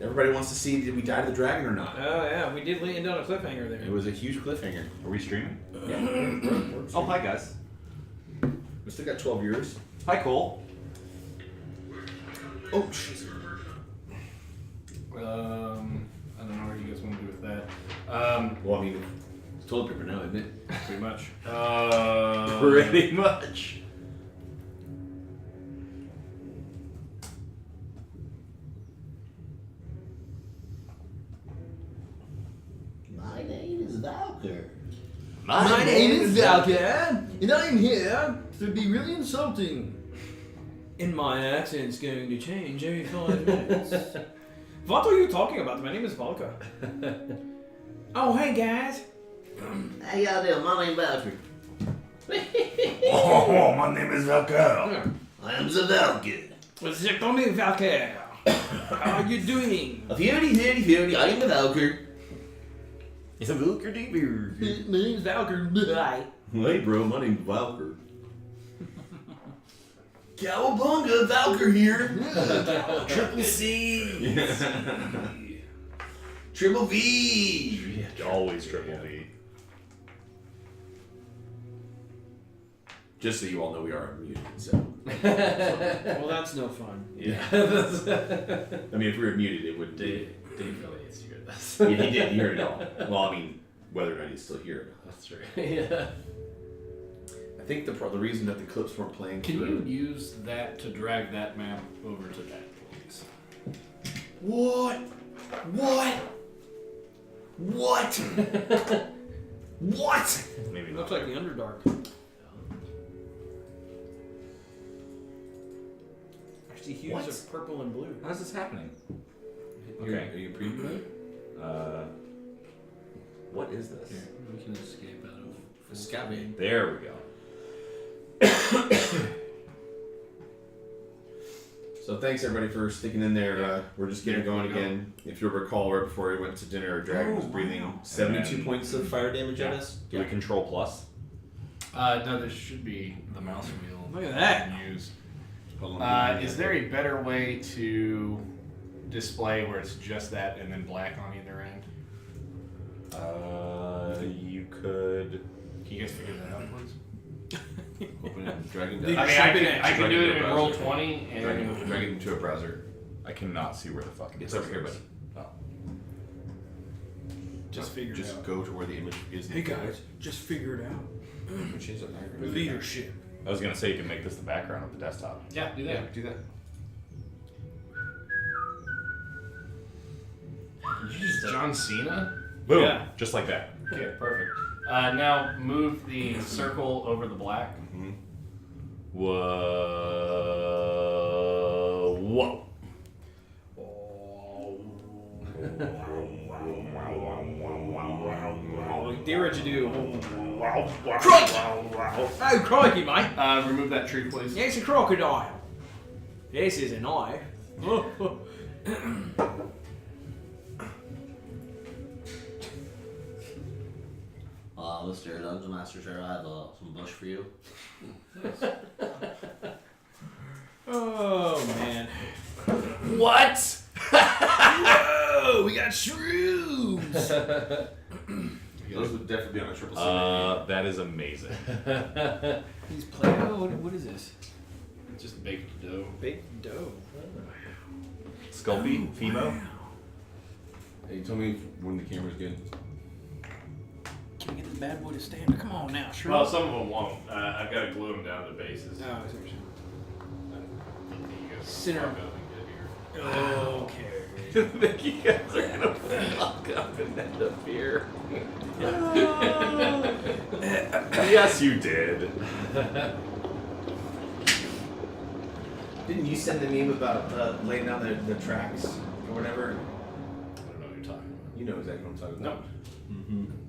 Everybody wants to see, did we die to the dragon or not? Oh, yeah. We did end on a cliffhanger there. It was a huge cliffhanger. Are we streaming? Yeah. Oh, hi guys. We still got 12 viewers. Hi, Cole. Oh, jeez. I don't know what you guys want to do with that. Well, I mean, it's toilet paper now, isn't it? Pretty much. Pretty much. My name is Valker. My name is Valka, and I'm here to be really insulting. And my accent's going to change every 5 minutes. What are you talking about? My name is Valka. Oh, hey guys. How y'all doing? My name's Valker. Oh, my name is Valker. I am the Valker. What's your name, Valka? How are you doing? A feudy, I am the Valker. It's a Valker deeper. My name's Valka. Bye. Hey, bro, my name's Valker. Cowabunga, Valker here. Triple C. Triple V. Always triple V. Just so you all know, we are muted, so. Well, that's no fun. Yeah. I mean, if we were muted, it wouldn't be. Dave really needs to hear this. Yeah, he did hear it all. Well, I mean, whether or not he's still here. That's true. Yeah. I think the reason that the clips weren't playing Can through. you use that to drag that map over to that, please? What? What? Maybe It not. looks like the Underdark. I see hues What? of purple and blue. How's this happening? Okay. Are you previewing it? What is this? We can escape out of. Escape. There we go. So thanks everybody for sticking in there. We're just getting going again. If you'll recall, right before we went to dinner, our dragon was breathing 72 And points of fire damage at Yeah. us. Do we control plus? No, there should be the mouse wheel. Look at that. you can use. Hold on. Is there a better way to display where it's just that and then black on either end? You could. Can you guys figure that out, please? Open it, drag it Did down. I mean, I can do it in browser. roll 20 and Drag it into a browser. I cannot see where the fucking. It's over here, buddy. Just figure it Just out. go to where the image is. Hey guys, just figure it out. Change that background. Leadership. I was gonna say you can make this the background of the desktop. yeah, do that. Yeah, do that. Did you just John Cena? Boom! Yeah. Just like that. Okay, perfect. Now move the circle over the black. Whoa! Whoa! Dear, what you do? Crikey! Oh, crikey, mate. Remove that tree, please. It's a crocodile. This is a knife. Mr. Dungeon Master, sir, I have some bush for you. Oh, man. What? Whoa, we got shrooms. Those would definitely be on a triple C. That is amazing. He's Play-Doh. What is this? It's just baked dough. Baked dough. Sculpey, Fimo. Hey, tell me when the camera's good. Can we get this bad boy to stand? Come on now, shroom. Well, some of them won't. I've got to glue them down to bases. Oh, I see what you're Center. Center. Okay. I think you guys are gonna fuck up and end up here. Yes, you did. Didn't you send the meme about laying down the tracks or whatever? I don't know what you're talking about. You know exactly what I'm talking about.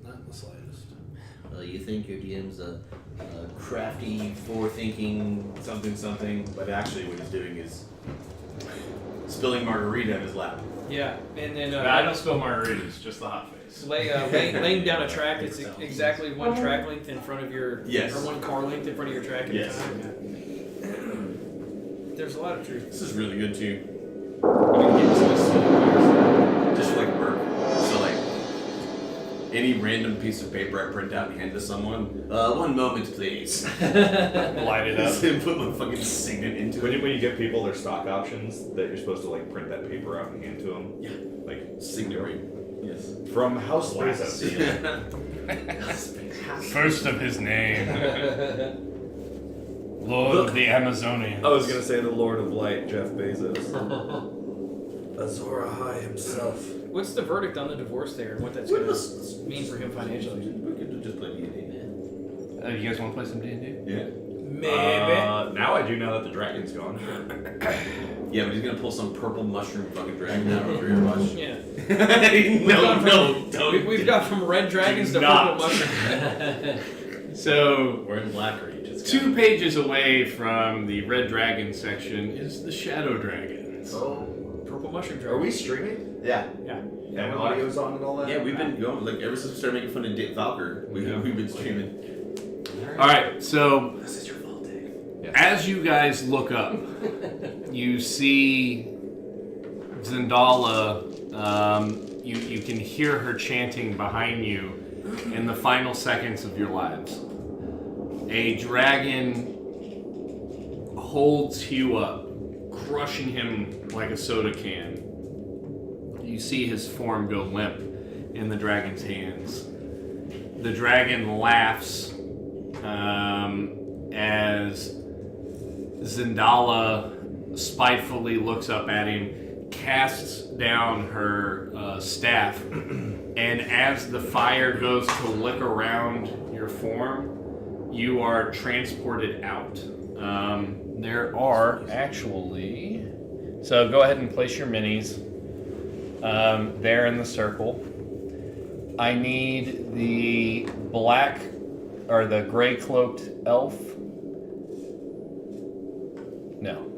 Not the slightest. You think your DM's a Crafty, forward-thinking, something, but actually what he's doing is spilling margarita in his lap. Yeah, and then I don't spill margaritas, just the hot face. laying down a track that's exactly one track length in front of your, Yes. or one car length in front of your track at Yes. a time. Yeah. There's a lot of truth. This is really good too. I'm gonna get to this just like work. So like any random piece of paper I print out and hand to someone. One moment, please. Light it up. Put my fucking signet into When it. you give people their stock options, that you're supposed to like print that paper out and hand to them. Yeah. Like Signet ring. Yes. from House Bezos. First of his name, Lord of the Amazonian. I was gonna say the Lord of Light, Jeff Bezos. Azor Ahai himself. What's the verdict on the divorce there, and what that's going to mean for him financially? We could just play D&D. You guys want to play some D&D? Yeah. Maybe. Now I do know that the dragon's gone. Yeah, but he's gonna pull some purple mushroom fucking dragon out over your watch. Yeah. No, don't. We've got from red dragons to not. purple mushrooms. So, We're in black or you just 2 pages away from the red dragon section is the shadow dragons. Oh. Purple mushroom Are dragon. we streaming? Yeah. Yeah. And audio's on and all that? Yeah, we've been going, like, ever since we started making fun of Dick Valkyr, we've been streaming. All right, so This is your fault, Dick. as you guys look up, you see Zendala. You can hear her chanting behind you in the final seconds of your lives. A dragon holds Hugh up, crushing him like a soda can. You see his form go limp in the dragon's hands. The dragon laughs as Zendala spitefully looks up at him, casts down her staff, and as the fire goes to lick around your form, you are transported out. There are actually. So go ahead and place your minis there in the circle. I need the black or the gray cloaked elf. No.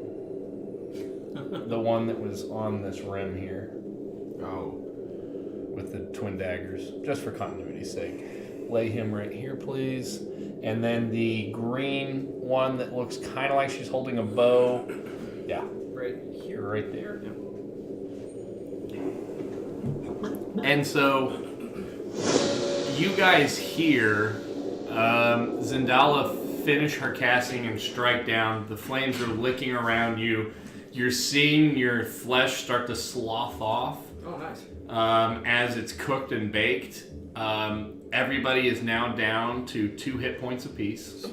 The one that was on this rim here. Oh. With the twin daggers, just for continuity's sake. Lay him right here, please. And then the green one that looks kind of like she's holding a bow. Yeah, Right here. right there. And so you guys hear Zendala finish her casting and strike down. The flames are licking around you. You're seeing your flesh start to slough off Oh, nice. as it's cooked and baked. Everybody is now down to 2 hit points apiece.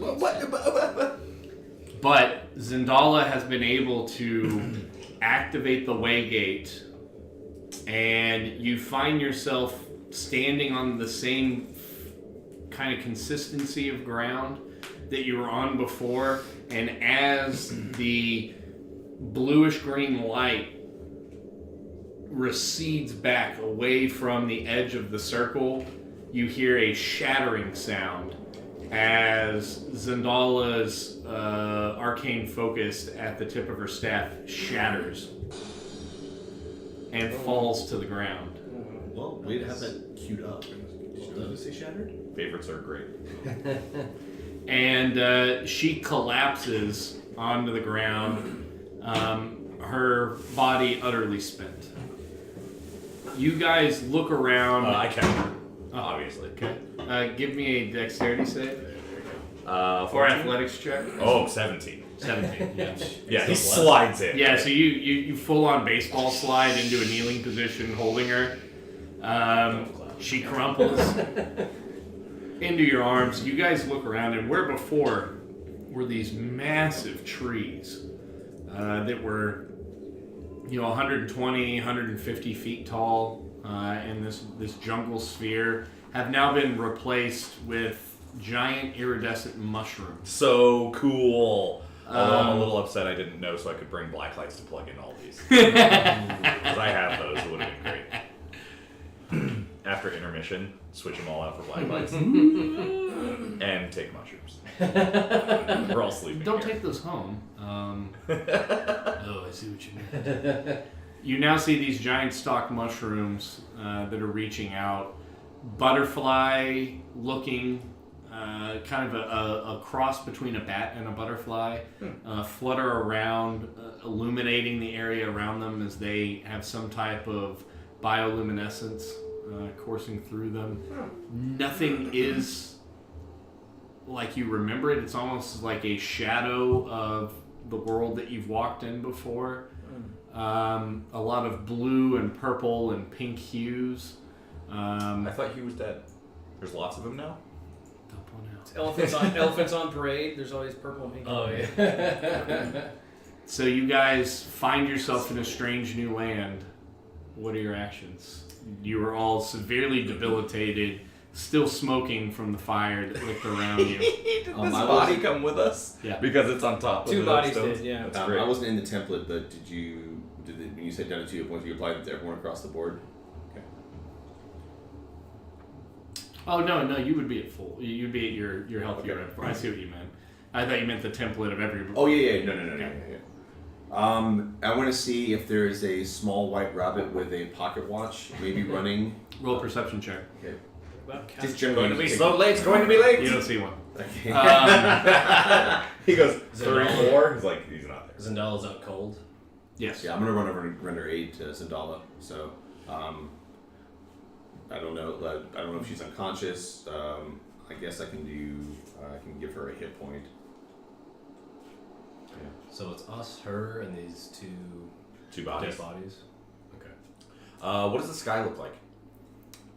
But Zendala has been able to activate the Waygate, and you find yourself standing on the same kind of consistency of ground that you were on before, and as the bluish green light recedes back away from the edge of the circle, you hear a shattering sound as Zendala's arcane focus at the tip of her staff shatters and falls to the ground. Well, way to have that queued up. Did you say shattered? Favorites are great. And she collapses onto the ground, her body utterly spent. You guys look around. I can. Obviously. Okay. Give me a dexterity save. Or 14? athletics check. Oh, 17. 17, yeah. Yeah, he slides in. Yeah, so you full on baseball slide into a kneeling position holding her. She crumples into your arms. You guys look around, and where before were these massive trees that were 120, 150 feet tall in this jungle sphere, have now been replaced with giant iridescent mushrooms. So cool. Although I'm a little upset I didn't know, so I could bring black lights to plug in all these. Because I have those, it would have been great. After intermission, switch them all out for black lights. And take mushrooms. We're all sleeping. Don't here. take those home. Oh, I see what you mean. You now see these giant stalk mushrooms that are reaching out. butterfly-looking, kind of a cross between a bat and a butterfly, flutter around, illuminating the area around them as they have some type of bioluminescence coursing through them. Nothing is like you remember it. It's almost like a shadow of the world that you've walked in before. A lot of blue and purple and pink hues. I thought he was dead. There's lots of him now. Don't point out. Elephants on parade. There's always purple and pink. Oh yeah. So you guys find yourself in a strange new land. What are your actions? You are all severely debilitated, still smoking from the fire that licked around you. Did this body come with us? Yeah. Because it's on top of Two the bodies stones? did, yeah. That's great. I wasn't in the template, but when you said down to 2 hit points, you applied it to everyone across the board? Oh no, you would be at full. You'd be at your health you're at. I see what you meant. I thought you meant the template of every. Oh yeah. No. I want to see if there is a small white rabbit with a pocket watch, maybe running. Roll a perception check. Okay. Well, Just generally. It's going to be late. You don't see one. Okay. He goes, Zendala. 34. He's like, he's not there. Zendala's out cold. Yes. Yeah, I'm gonna run over and render aid to Zendala. So, I don't know. I don't know if she's unconscious. I guess I can give her a hit point. So it's us, her, and these Two bodies. dead bodies. Okay. What does the sky look like?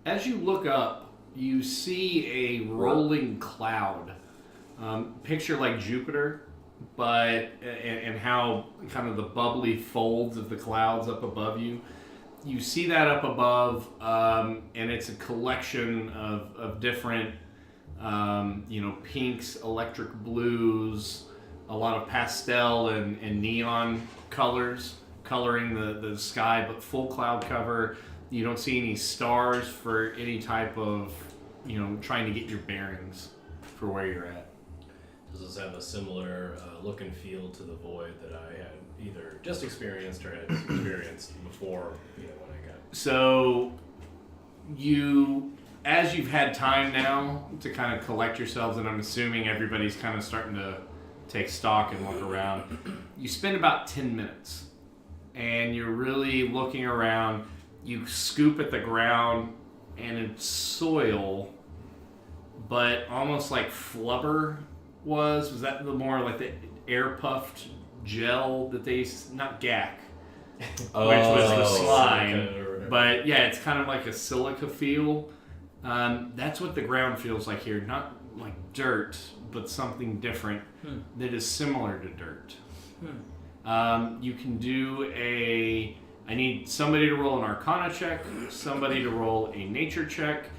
As you look up, you see a rolling cloud. Picture like Jupiter, but and how kind of the bubbly folds of the clouds up above you. You see that up above, and it's a collection of different, pinks, electric blues, a lot of pastel and neon colors coloring the sky, but full cloud cover. You don't see any stars for any type of, trying to get your bearings for where you're at. Does this have a similar look and feel to the void that I had either just experienced or had experienced before, when I got... So as you've had time now to kind of collect yourselves, and I'm assuming everybody's kind of starting to take stock and look around, you spend about 10 minutes and you're really looking around. You scoop at the ground and it's soil, but almost like flubber was that the more like the air puffed gel that they used, not gack, which was the slime, but yeah, it's kind of like a silica feel. That's what the ground feels like here, not like dirt, but something different that is similar to dirt. You can do I need somebody to roll an Arcana check, somebody to roll a Nature check,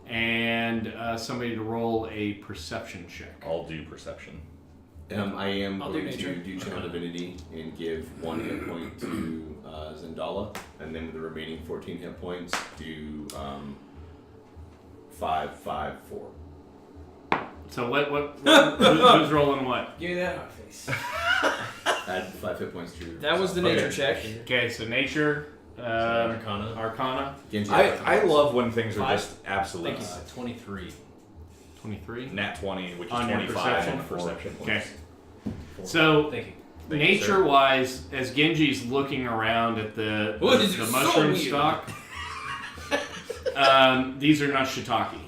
and somebody to roll a Perception check. I'll do perception. I am I'll going do to nature. do Channel Divinity and give 1 hit point to Zendala, and then with the remaining 14 hit points, do 5, 5, 4. So who's rolling what? Give me that hot face. Add 5 hit points to. That was the nature check. Okay, so Nature, Arcana. Arcana, Genji I love when things are 5. just absolute. 23. 23. Nat 20, which is On your 25 on the perception? perception Okay. points. So Thank you. Thank you, sir. nature-wise, as Genji's looking around at the so mushroom weird. stalk, these are not shiitake.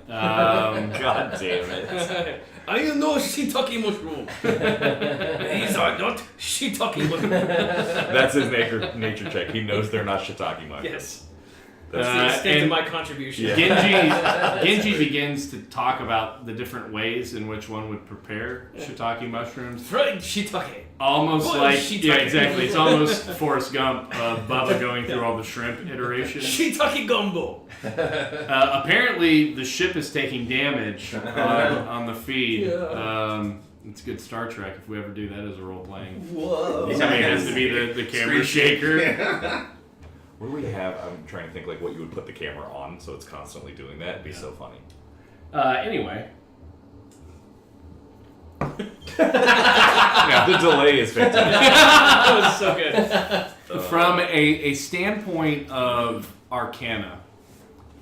God damn it. I know shiitake mushroom. These are not shiitake mushroom. That's his nature check. He knows they're not shiitake mushrooms. Yes. That's the extent of and my contribution. Yeah. Genji begins to talk about the different ways in which one would prepare shiitake mushrooms. Fried shiitake. Almost Boiled like, shiitake. yeah, exactly. It's almost Forrest Gump, Bubba going through all the shrimp iterations. Shiitake gumbo. Apparently, the ship is taking damage on the feed. It's good Star Trek if we ever do that as a role playing. Whoa. Somebody has to be the camera shaker. What do we have? I'm trying to think like what you would put the camera on so it's constantly doing that. It'd be so funny. Anyway. The delay is fantastic. That was so good. From a standpoint of Arcana,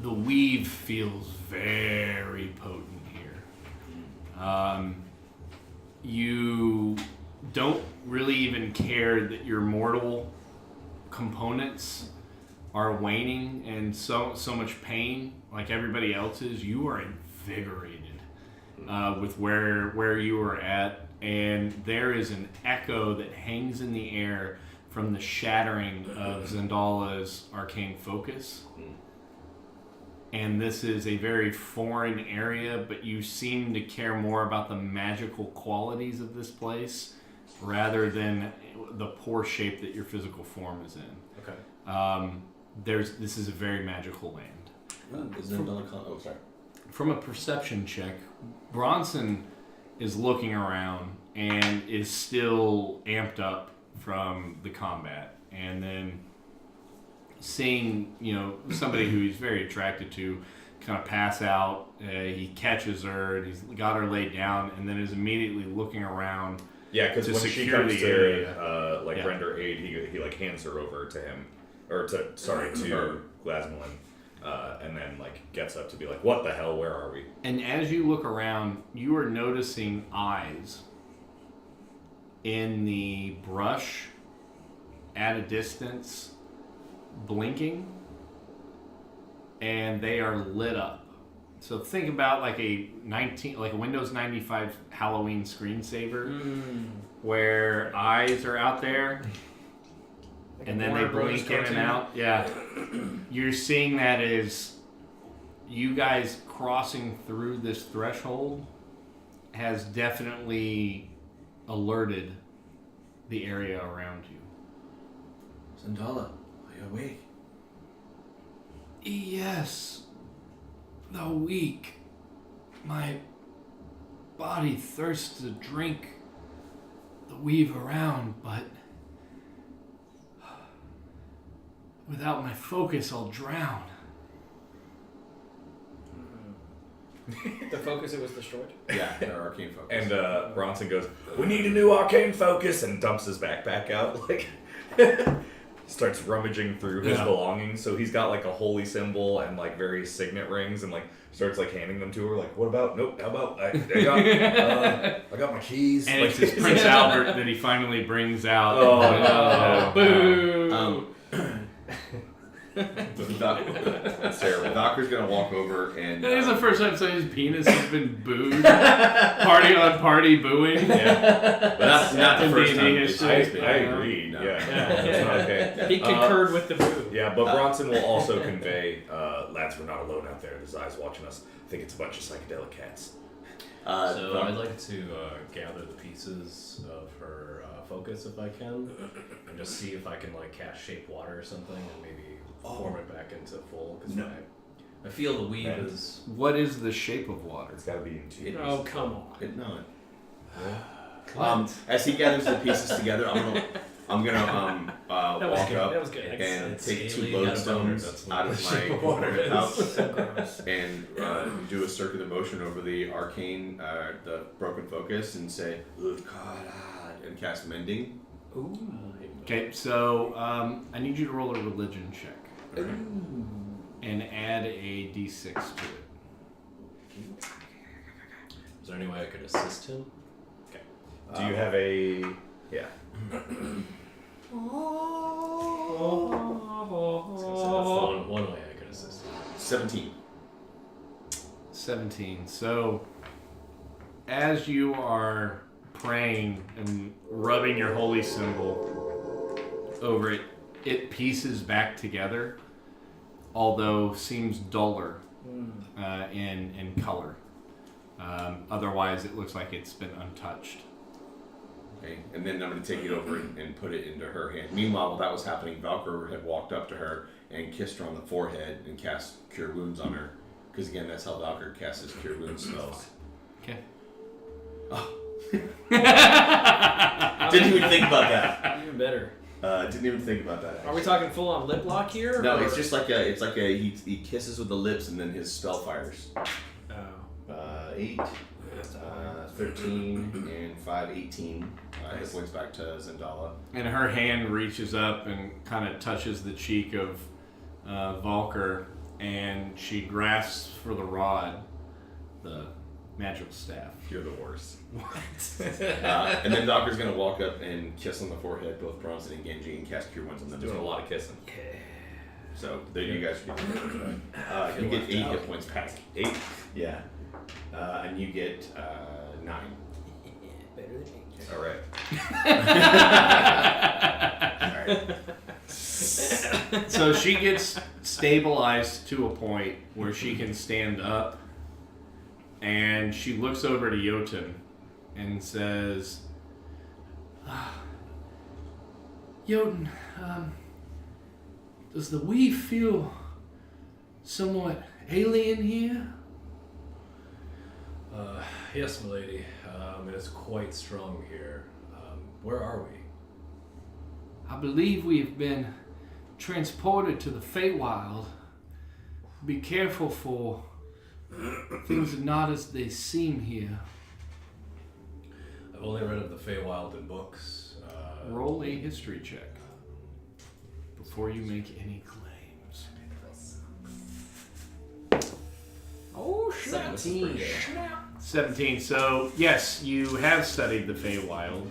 the weave feels very potent here. You don't really even care that your mortal components are waning and so much pain like everybody else is. You are invigorated with where you are at, and there is an echo that hangs in the air from the shattering of Zendala's arcane focus. And this is a very foreign area, but you seem to care more about the magical qualities of this place rather than the poor shape that your physical form is in. Okay. This is a very magical land. Oh, sorry. From a perception check, Bronson is looking around and is still amped up from the combat, and then seeing somebody who he's very attracted to kind of pass out. He catches her and he's got her laid down, and then is immediately looking around. Yeah, because when she secure comes the to area. render aid, he like hands her over to him, or to Glasmalin, and then like gets up to be like, "What the hell? Where are we?" And as you look around, you are noticing eyes in the brush at a distance, blinking, and they are lit up. So think about like a Windows 95 Halloween screensaver, where eyes are out there, Like and a then they Warner Bros. blink in and cartoon. out. Yeah, you're seeing that as you guys crossing through this threshold has definitely alerted the area around you. Zendala, are you awake? Yes, the weak. My body thirsts to drink the weave around, but without my focus, I'll drown. The focus, it was destroyed. Yeah, their arcane focus. And Bronson goes, "We need a new arcane focus," and dumps his backpack out, like starts rummaging through his belongings. So he's got like a holy symbol and like various signet rings, and like starts like handing them to her. Like, "What about? Nope. How about I got my keys." And like, it's his Prince Albert that he finally brings out. Oh, Boo! That's terrible. Valkyrie's gonna walk over and. That is the first time somebody's penis has been booed. Party on party booing. But not the In first D&D time. history. I agree. No. Yeah, that's not okay. He concurred with the boo. Yeah, but Bronson will also convey, lads, we're not alone out there. There's eyes watching us. I think it's a bunch of psychedelic cats. So I'd like to gather the pieces of her focus if I can, and just see if I can like cast shape water or something, and maybe form it back into full. Because I feel the weave is. What is the shape of water? It's got to be in two. Oh, come on. As he gathers the pieces together, I'm gonna That was walk good. up That was good. and take two Scaly, got a boner, lodestones that's out what of shape my of water water is. pouch So gross. and do a circular motion over the arcane, the broken focus, and say "Udkarad" and cast mending. Ooh. Okay, so I need you to roll a religion check. And add a d6 to it. Is there any way I could assist him? Do you have a... Yeah. So that's one way I could assist him. 17. 17. So, as you are praying and rubbing your holy symbol over it, it pieces back together, although seems duller in color. Otherwise, it looks like it's been untouched. Okay, and then I'm going to take it over and put it into her hand. Meanwhile, while that was happening, Valkyrie had walked up to her and kissed her on the forehead and cast Cure Wounds on her. Because again, that's how Valkyrie casts his Cure Wounds spells. Okay. Oh. Didn't even think about that. Even better. Didn't even think about that. Are we talking full on lip lock here? No, or? it's just like he kisses with the lips and then his spell fires. Oh. 8, 13, and 5, 18. Hit points back to Zendala. And her hand reaches up and kind of touches the cheek of Valkyr, and she grasps for the rod, the magical staff. You're the worst. And then Doctor's gonna walk up and kiss on the forehead both Bronson and Genji and cast Cure Wounds on them. Doing a lot of kissing. So there you guys are you get 8 hit points back. 8? Yeah. And you get 9. Better than me. All right. So she gets stabilized to a point where she can stand up, and she looks over to Jotun and says, Jotun, does the weave feel somewhat alien here? Yes, milady. It's quite strong here. Where are we? I believe we have been transported to the Feywild. Be careful, for things are not as they seem here. I've only read of the Feywild in books. Roll a history check before you make any claims. Oh, 17. 17. So, yes, you have studied the Feywild.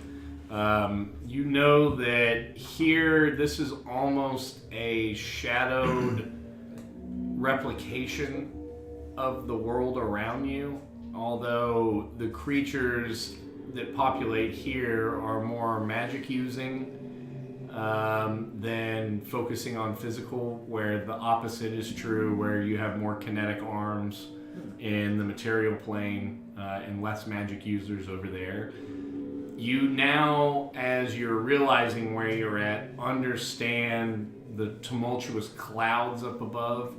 You know that here, this is almost a shadowed replication of the world around you, although the creatures that populate here are more magic using than focusing on physical, where the opposite is true, where you have more kinetic arms in the material plane and less magic users over there. You now, as you're realizing where you're at, understand the tumultuous clouds up above,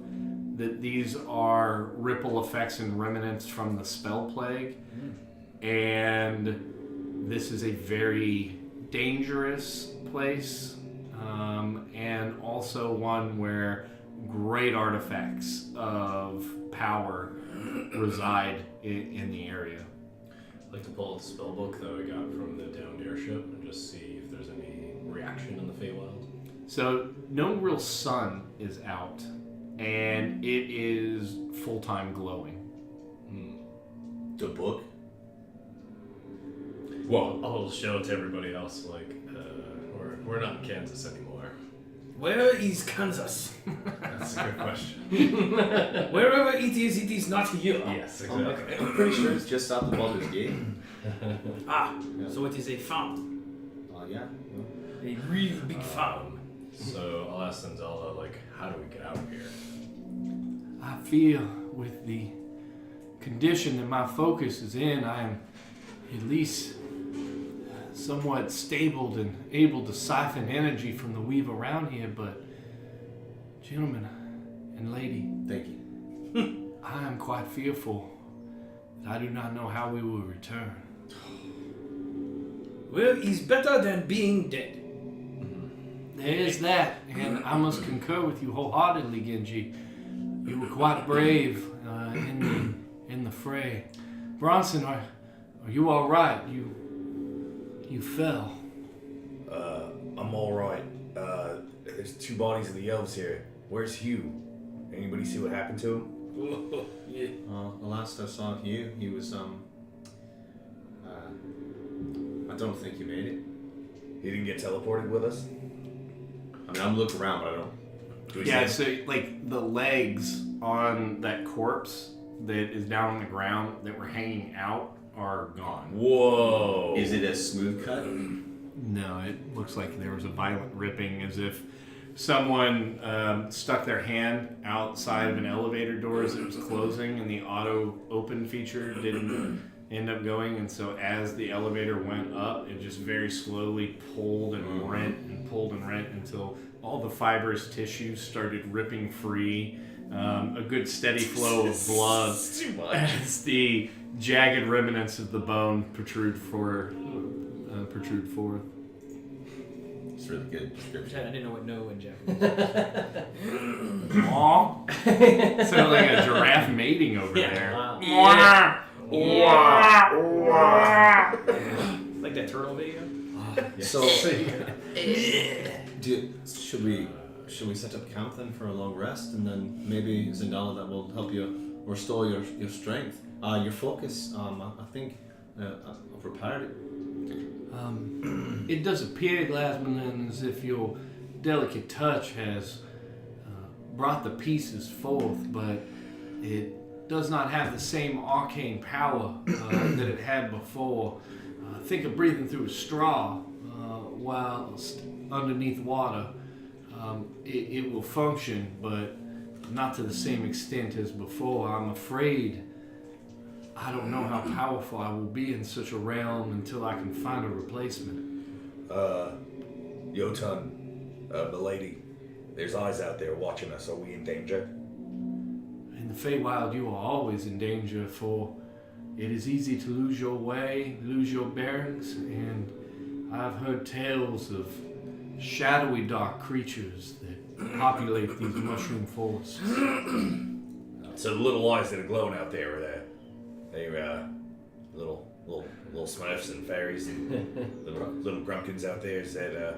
that these are ripple effects and remnants from the spell plague. And this is a very dangerous place, and also one where great artifacts of power reside in the area. I'd like to pull the spell book that I got from the downed airship and just see if there's any reaction in the Feywild. So no real sun is out, and it is full-time glowing. The book? Well, I'll show it to everybody else, like, we're not in Kansas anymore. Where is Kansas? That's a good question. Wherever it is not here. Yes, exactly. I'm pretty sure it's just south of Baldur's Gate. So it is a farm. Yeah. A really big farm. So I'll ask Zanzala, like, how do we get out of here? I feel with the condition that my focus is in, I am at least somewhat stable and able to siphon energy from the weave around here, but gentlemen and lady, Thank you. I am quite fearful that I do not know how we will return. Well, it's better than being dead. There is that, and I must concur with you wholeheartedly, Genji. You were quite brave in the fray. Bronson, are you all right? You fell. I'm all right. There's 2 bodies of the elves here. Where's Hugh? Anybody see what happened to him? Yeah. The last I saw of you, he was I don't think he made it. He didn't get teleported with us? I mean, I'm looking around, but I don't. Do we Yeah, see- so like the legs on that corpse that is down on the ground that were hanging out are gone. Whoa! Is it a smooth cut? No, it looks like there was a violent ripping, as if someone stuck their hand outside of an elevator door as it was closing, and the auto open feature didn't end up going. And so as the elevator went up, it just very slowly pulled and rent and pulled and rent until all the fibrous tissues started ripping free. A good steady flow of blood as the jagged remnants of the bone protrude forth. It's really good I description. didn't know what no in Japanese. Aw. Sounded like a giraffe mating over there. Wow. Like that turtle video. So, should we should we set up camp then for a long rest, and then maybe Zendala that will help you restore your strength, your focus. I think I've repaired it. It does appear, Glasman, as if your delicate touch has brought the pieces forth, but it does not have the same arcane power that it had before. Think of breathing through a straw whilst underneath water. It will function, but not to the same extent as before. I'm afraid I don't know how powerful I will be in such a realm until I can find a replacement. Jotun, milady, there's eyes out there watching us. Are we in danger? In the Feywild, you are always in danger, for it is easy to lose your way, lose your bearings, and I've heard tales of shadowy dark creatures that populate these mushroom forests. So the little eyes that are glowing out there are they're little smurfs and fairies and little grumpkins out there. Is that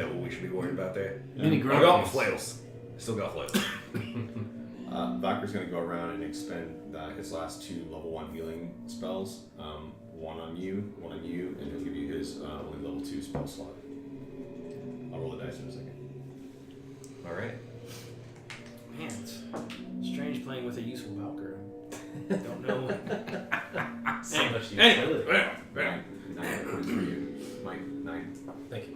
what we should be worried about there? Many I got my grumpkins. flails. Still got flails. Valkyrie's going to go around and expend his last 2 level 1 healing spells. One on you, and he'll give you his only level 2 spell slot. I'll roll the dice in a second. Alright. Man, it's strange playing with a useful Valkyrie. Don't know. So much Anyway. utility. 9 points for you. Mike, 9. Thank you.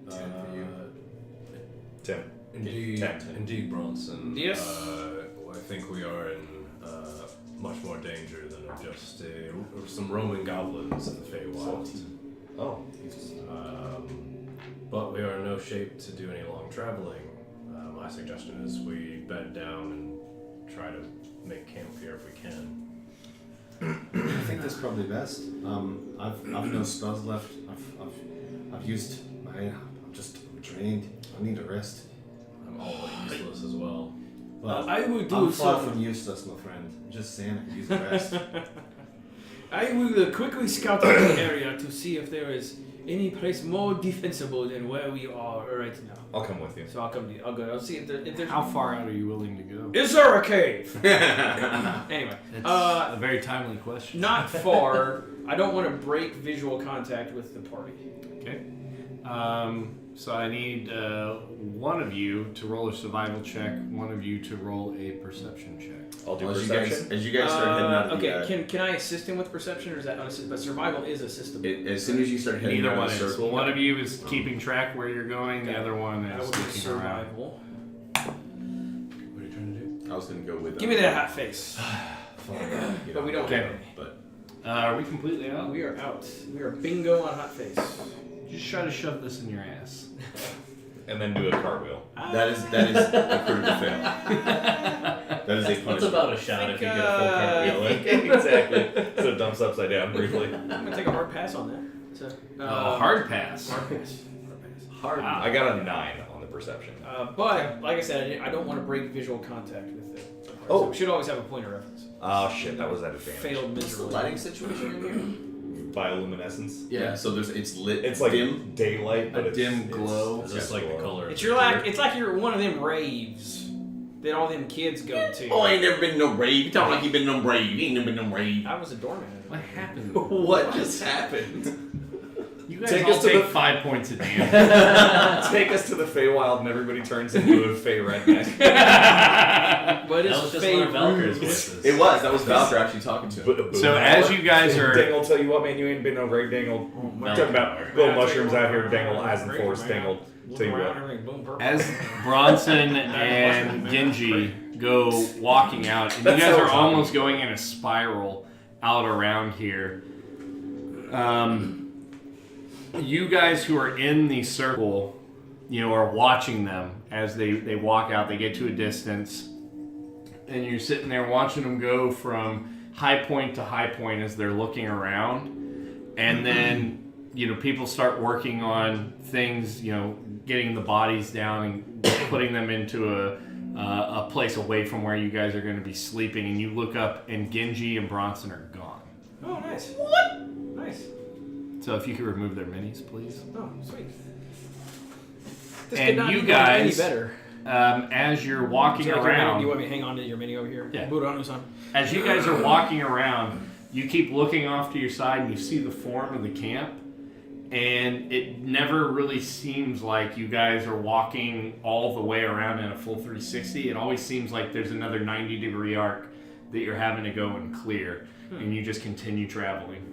10 for you. 10. Indeed, Bronson. Yes. I think we are in much more danger than just some roaming goblins in the Feywild. Oh. But we are in no shape to do any long traveling. My suggestion is we bed down and try to make camp here if we can. I think that's probably best. I've no spells left. I've used mine. I'm drained. I need a rest. I'm all but useless as well. Well, I will do I'm far some. from useless, my friend. I'm just saying I could use a rest. I will quickly scout out the area to see if there is any place more defensible than where we are right now. I'll come with you. So I'll come to you. I'll go. I'll see if there's. How far out are you willing to go? Is there a cave? Anyway, It's a very timely question. not far. I don't want to break visual contact with the party. Okay. So I need one of you to roll a survival check, one of you to roll a perception check. I'll do Well, perception. as you guys start heading out of Okay, the, can I assist him with perception, or is that unassisted? But survival is assistable. as soon as you start heading Neither out one of the is. circle, One of you is keeping track where you're going, the other one I is will do looking around. survival. What are you trying to do? I was going to go with. Give me that hot face. But we don't Okay. have any. But Are we completely out? We are out. We are bingo on hot face. Just try to shove this in your ass. And then do a cartwheel. that is a critical fail. That is a What's punishment. about a shot if you get a full cartwheel in? Exactly. So it dumps upside down briefly. I'm gonna take a hard pass on that. So, Hard pass. Hard pass. Hard. I got a 9 on the perception. But like I said, I don't want to break visual contact with it. So Oh. we should always have a point of reference. Oh shit, that was at advantage. Failed What's the miserably. lighting situation in here? Bioluminescence. Yeah, so it's lit. It's like dim. daylight, but A it's, dim glow. Is this like the color? It's like you're one of them raves that all them kids go to. Oh, I ain't never been to no rave. You talking like you been to no rave. You ain't never been to no rave. I was a doorman. What happened? What just happened? You guys Take all us to take the- 5 points at the end. Take us to the Feywild and everybody turns into a Fey redneck. But That it's was just one of fake Valkyrie's roots. voices. It was. That was Valkyrie actually talking to him. So as you guys are... Dangle, tell you what, man, you ain't been no rave, Dangle. Talking about little mushrooms out here, Dangle, eyes in the forest, Dangle. Tell you what. As Bronson and Genji go walking out, and you guys are almost going in a spiral out around here. You guys who are in the circle, are watching them as they walk out. They get to a distance, and you're sitting there watching them go from high point to high point as they're looking around, and then people start working on things, getting the bodies down and putting them into a place away from where you guys are going to be sleeping, and you look up and Genji and Bronson are gone. Oh, nice. What? Nice. So if you could remove their minis, please. Oh, sweet. This And could not you be going any guys- better. As you're walking Would you like your menu? around, Do you want me to hang on to your menu over here? Yeah. Burano-san. as you guys are walking around, you keep looking off to your side and you see the form of the camp. And it never really seems like you guys are walking all the way around in a full 360. It always seems like there's another 90-degree arc that you're having to go and clear. And you just continue traveling.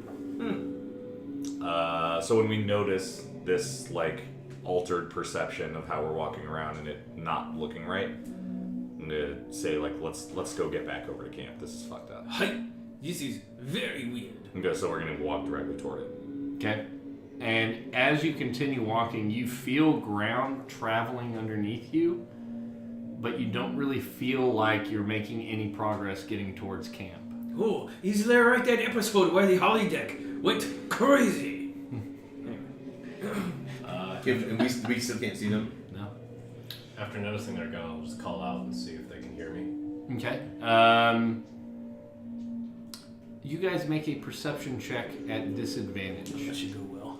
So when we notice this like altered perception of how we're walking around and it not looking right, I'm gonna say like let's go get back over to camp. This is fucked up. Hi. This is very weird. Okay, so we're gonna walk directly toward it. Okay? And as you continue walking, you feel ground traveling underneath you, but you don't really feel like you're making any progress getting towards camp. Oh, is there right that episode where the holodeck went crazy? And we still can't see them. No? After noticing they're gone, I'll just call out and see if they can hear me. Okay. You guys make a perception check at disadvantage. That should go well.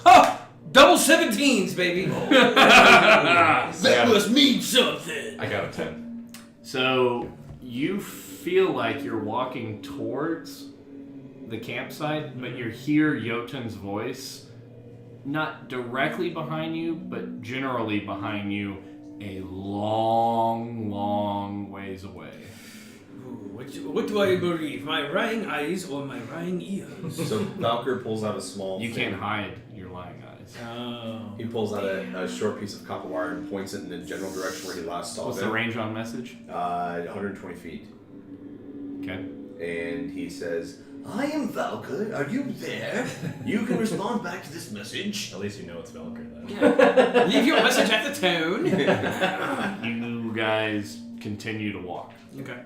Ha! Double 17s, baby. That must mean something. I got a 10. So you feel like you're walking towards the campsite, but you hear Jotun's voice, not directly behind you, but generally behind you, a long, long ways away. Ooh, what do I believe? My lying eyes or my lying ears? So Valkyr pulls out a small. You thing. can't hide your lying eyes. Oh. He pulls out a short piece of copper wire and points it in the general direction where he last saw What's them. the range on message? 120 feet. Okay. And he says, "I am Valkyr. Are you there? You can respond back to this message." At least you know it's Valkyr then. Yeah. Leave your message at the tone. You guys continue to walk. Okay.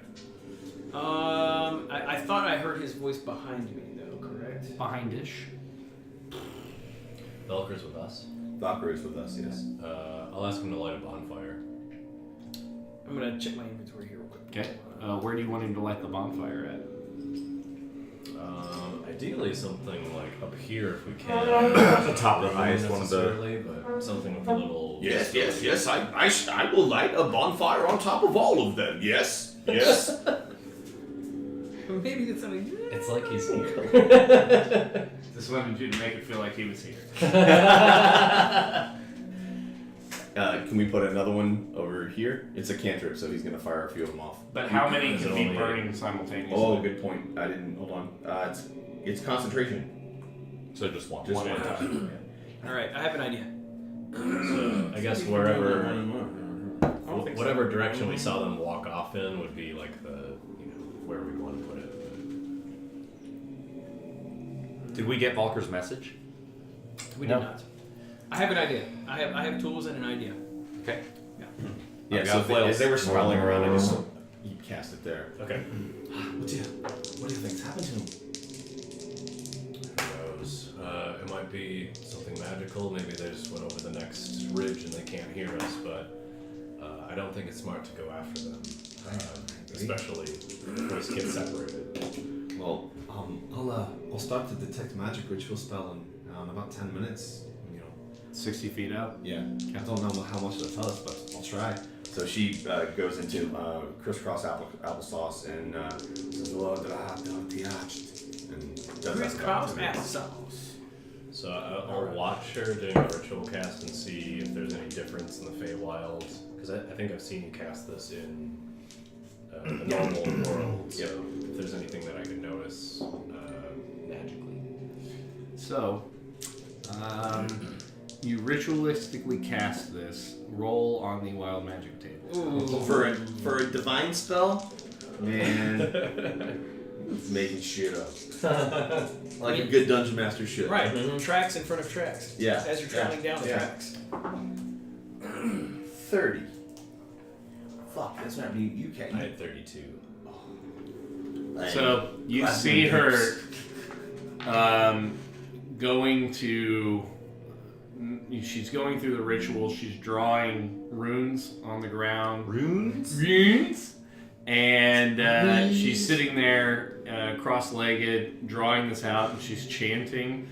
I thought I heard his voice behind me, though, correct? Behind-ish. Valkyr's with us. Valkyr is with us, yes. I'll ask him to light a bonfire. I'm gonna check my inventory here real quick. Okay. Where do you want him to light the bonfire at? Ideally something like up here if we can. The top of the highest one of the. necessarily, but something with a little. Yes. I will light a bonfire on top of all of them. Yes. Yes. Maybe that's something. It's like he's here. Just wanted you to make it feel like he was here. Can we put another one over here? It's a cantrip, so he's going to fire a few of them off. But how many Is can it be only- burning simultaneously? Oh, good point. I didn't. Hold on. It's concentration. So just one. Just one one. at a time. All right, I have an idea. So I guess wherever, don't think so. whatever direction we saw them walk off in would be like the, where we want to put it. Did we get Valkyr's message? We did not. I have an idea. I have tools and an idea. Okay. Yeah, I've so got if flails. as they were sprawling around, I just you cast it there. Okay. What do you think's happened to him? Who knows? It might be something magical. Maybe they just went over the next ridge and they can't hear us. But I don't think it's smart to go after them, especially if we get separated. Well, I'll start to detect magic ritual spell in about 10 minutes. 60 feet out. Yeah. I don't know how much it'll tell us, but I'll try. So she goes into crisscross applesauce and says, "Well, and does that Crisscross to me. applesauce. So I'll watch her doing a ritual cast and see if there's any difference in the Feywild. Because I think I've seen you cast this in the normal world. So if there's anything that I could notice magically. So, you ritualistically cast this. Roll on the wild magic table. Ooh. For a divine spell, man, it's making shit up like a good dungeon master should. Right. Tracks in front of tracks. Yeah. As you're traveling down the Yeah. tracks. 30. Fuck, that's not me. You I can't. had 32. So you Classic see her ghost. going to. She's going through the ritual. She's drawing runes on the ground. Runes. And she's sitting there, cross-legged, drawing this out, and she's chanting.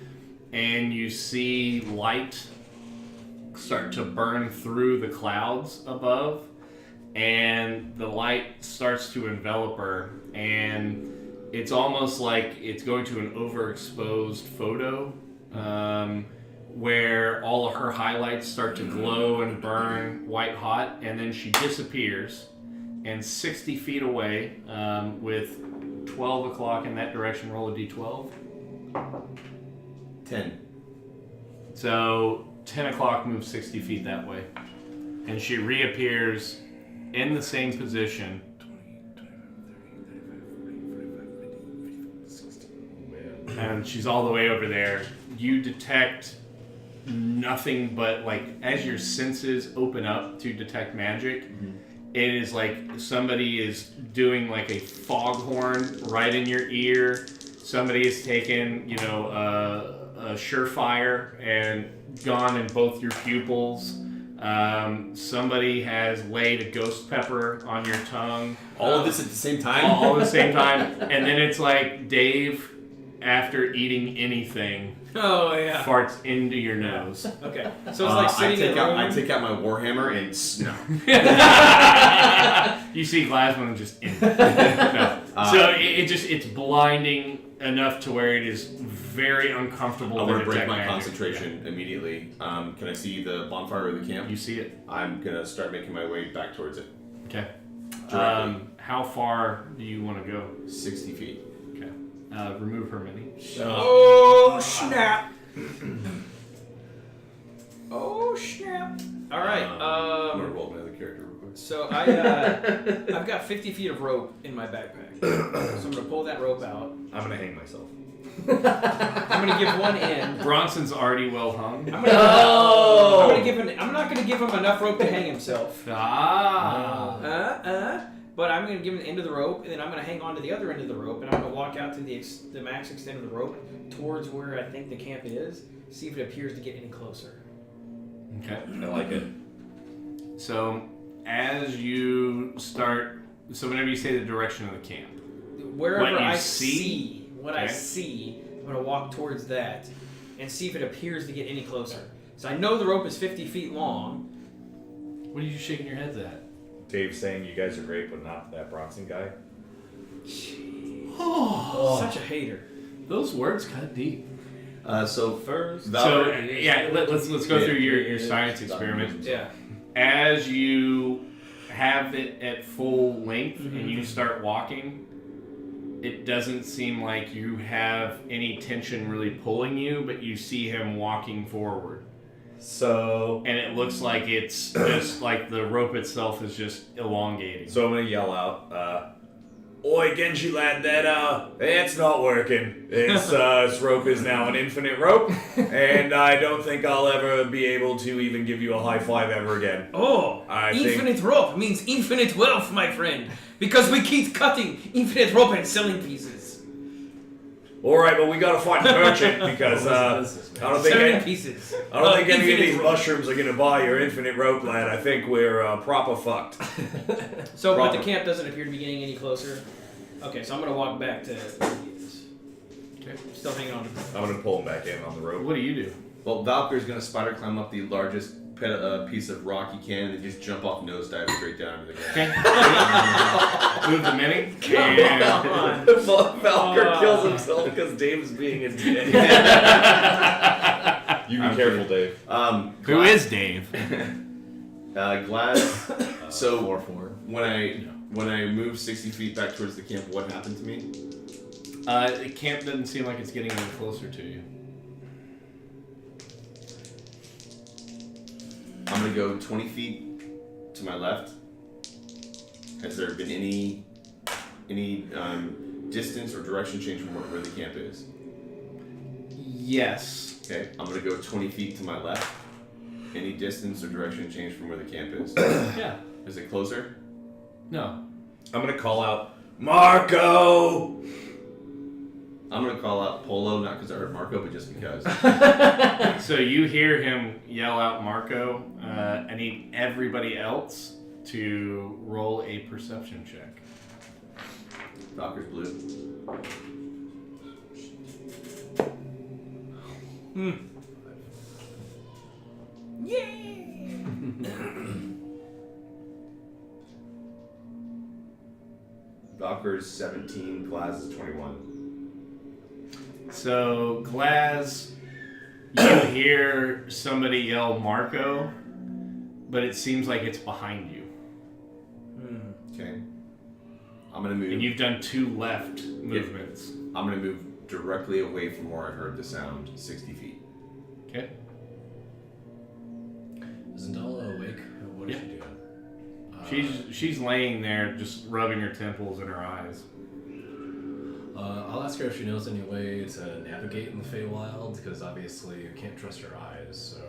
and you see light start to burn through the clouds above, and the light starts to envelop her, and it's almost like it's going to an overexposed photo, where all of her highlights start to glow and burn white hot, and then she disappears, and 60 feet away, with 12 o'clock in that direction, roll a d12. 10. So 10 o'clock moves 60 feet that way, and she reappears in the same position. And she's all the way over there. You detect nothing but, like, as your senses open up to detect magic, it is like somebody is doing like a foghorn right in your ear. Somebody has taken, you know, a Surefire and gone in both your pupils. Somebody has laid a ghost pepper on your tongue. All of this at the same time? All at the same time. And then it's like Dave, after eating anything, farts into your nose. Okay. So it's like sitting in a room. I take out my Warhammer and no. You see Glasman just in. No. So it's blinding enough to where it is very uncomfortable. I want to break detect my magic. concentration immediately. Can I see the bonfire or the camp? You see it. I'm gonna start making my way back towards it. Okay. Directly. How far do you want to go? 60 feet. Okay. Remove her mini. Oh snap! Oh snap! All right. I'm gonna roll another character real quick. So I've got 50 feet of rope in my backpack. So I'm gonna pull that rope out. I'm gonna hang myself. I'm gonna give one end. Bronson's already well hung. I'm not gonna give him enough rope to hang himself. But I'm gonna give him the end of the rope, and then I'm gonna hang on to the other end of the rope, and I'm gonna walk out to the max extent of the rope towards where I think the camp is. See if it appears to get any closer. Okay. I like it. So as you start, so whenever you say the direction of the camp, Wherever what you I see? what I see, I'm gonna walk towards that and see if it appears to get any closer. So I know the rope is 50 feet long. what are you shaking your heads at? Dave's saying you guys are great, but not that Bronson guy. Such a hater. Those words cut deep. So first, So yeah, let's go through your science experiment. Yeah. As you have it at full length and you start walking, it doesn't seem like you have any tension really pulling you, but you see him walking forward. So And it looks like it's just like the rope itself is just elongating. I'm gonna yell out, "Oi, Genji lad, that's not working. This rope is now an infinite rope, and I don't think I'll ever be able to even give you a high five ever again." Oh, I infinite rope means infinite wealth, my friend. Because we keep cutting infinite rope and selling pieces. All right, but we gotta find a merchant because I don't think Selling pieces. I don't think any of Infinite these rope. mushrooms are gonna buy your infinite rope, lad. I think we're proper fucked. So, but the camp doesn't appear to be getting any closer. Okay, so I'm gonna walk back to where he is. Okay. Still hanging on to I'm gonna pull him back in on the rope. What do you do? well, Valkyr's gonna spider climb up the largest piece of rock he can and just jump off nosedive straight down to the ground. Okay. Move the mini. And Valkyr kills himself because Dave's being a dick. You be careful, Dave. who is Dave? Glass. So when I move 60 feet back towards the camp, what happened to me? The camp doesn't seem like it's getting any closer to you. I'm gonna go 20 feet to my left. Has there been any distance or direction change from where the camp is? Yes. Okay, I'm gonna go 20 feet to my left. Any distance or direction change from where the camp is? Yeah. Is it closer? No. I'm gonna call out, Marco! I'm gonna call out Polo, not because I heard Marco, but just because. So you hear him yell out Marco. I need everybody else to roll a perception check. Valkyr's blue. Valker's 17, Glaz is 21. So, Glaz, you hear somebody yell Marco, but it seems like it's behind you. Okay. I'm gonna move. And you've done 2 left movements. I'm gonna move directly away from where I heard the sound, 60 feet. Okay. Is Ndala awake? What is she doing? She's laying there, just rubbing her temples and her eyes. I'll ask her if she knows any way to navigate in the Feywild, because obviously you can't trust your eyes. So.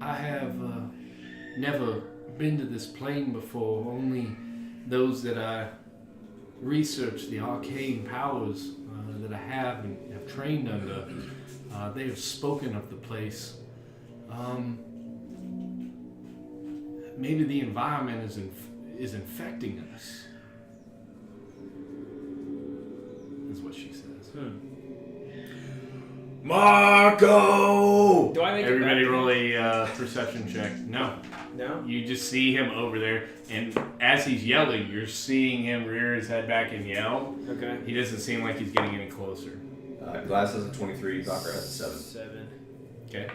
I have never been to this plane before. Only those that I researched the arcane powers that I have and have trained under. They have spoken of the place. Maybe the environment is infecting us. Is what she says. Marco! Do I make Everybody it back? roll a perception check. No. No? You just see him over there, and as he's yelling, you're seeing him rear his head back and yell. Okay. He doesn't seem like he's getting any closer. Glaz has a 23, Valker has a 7. 7. Okay.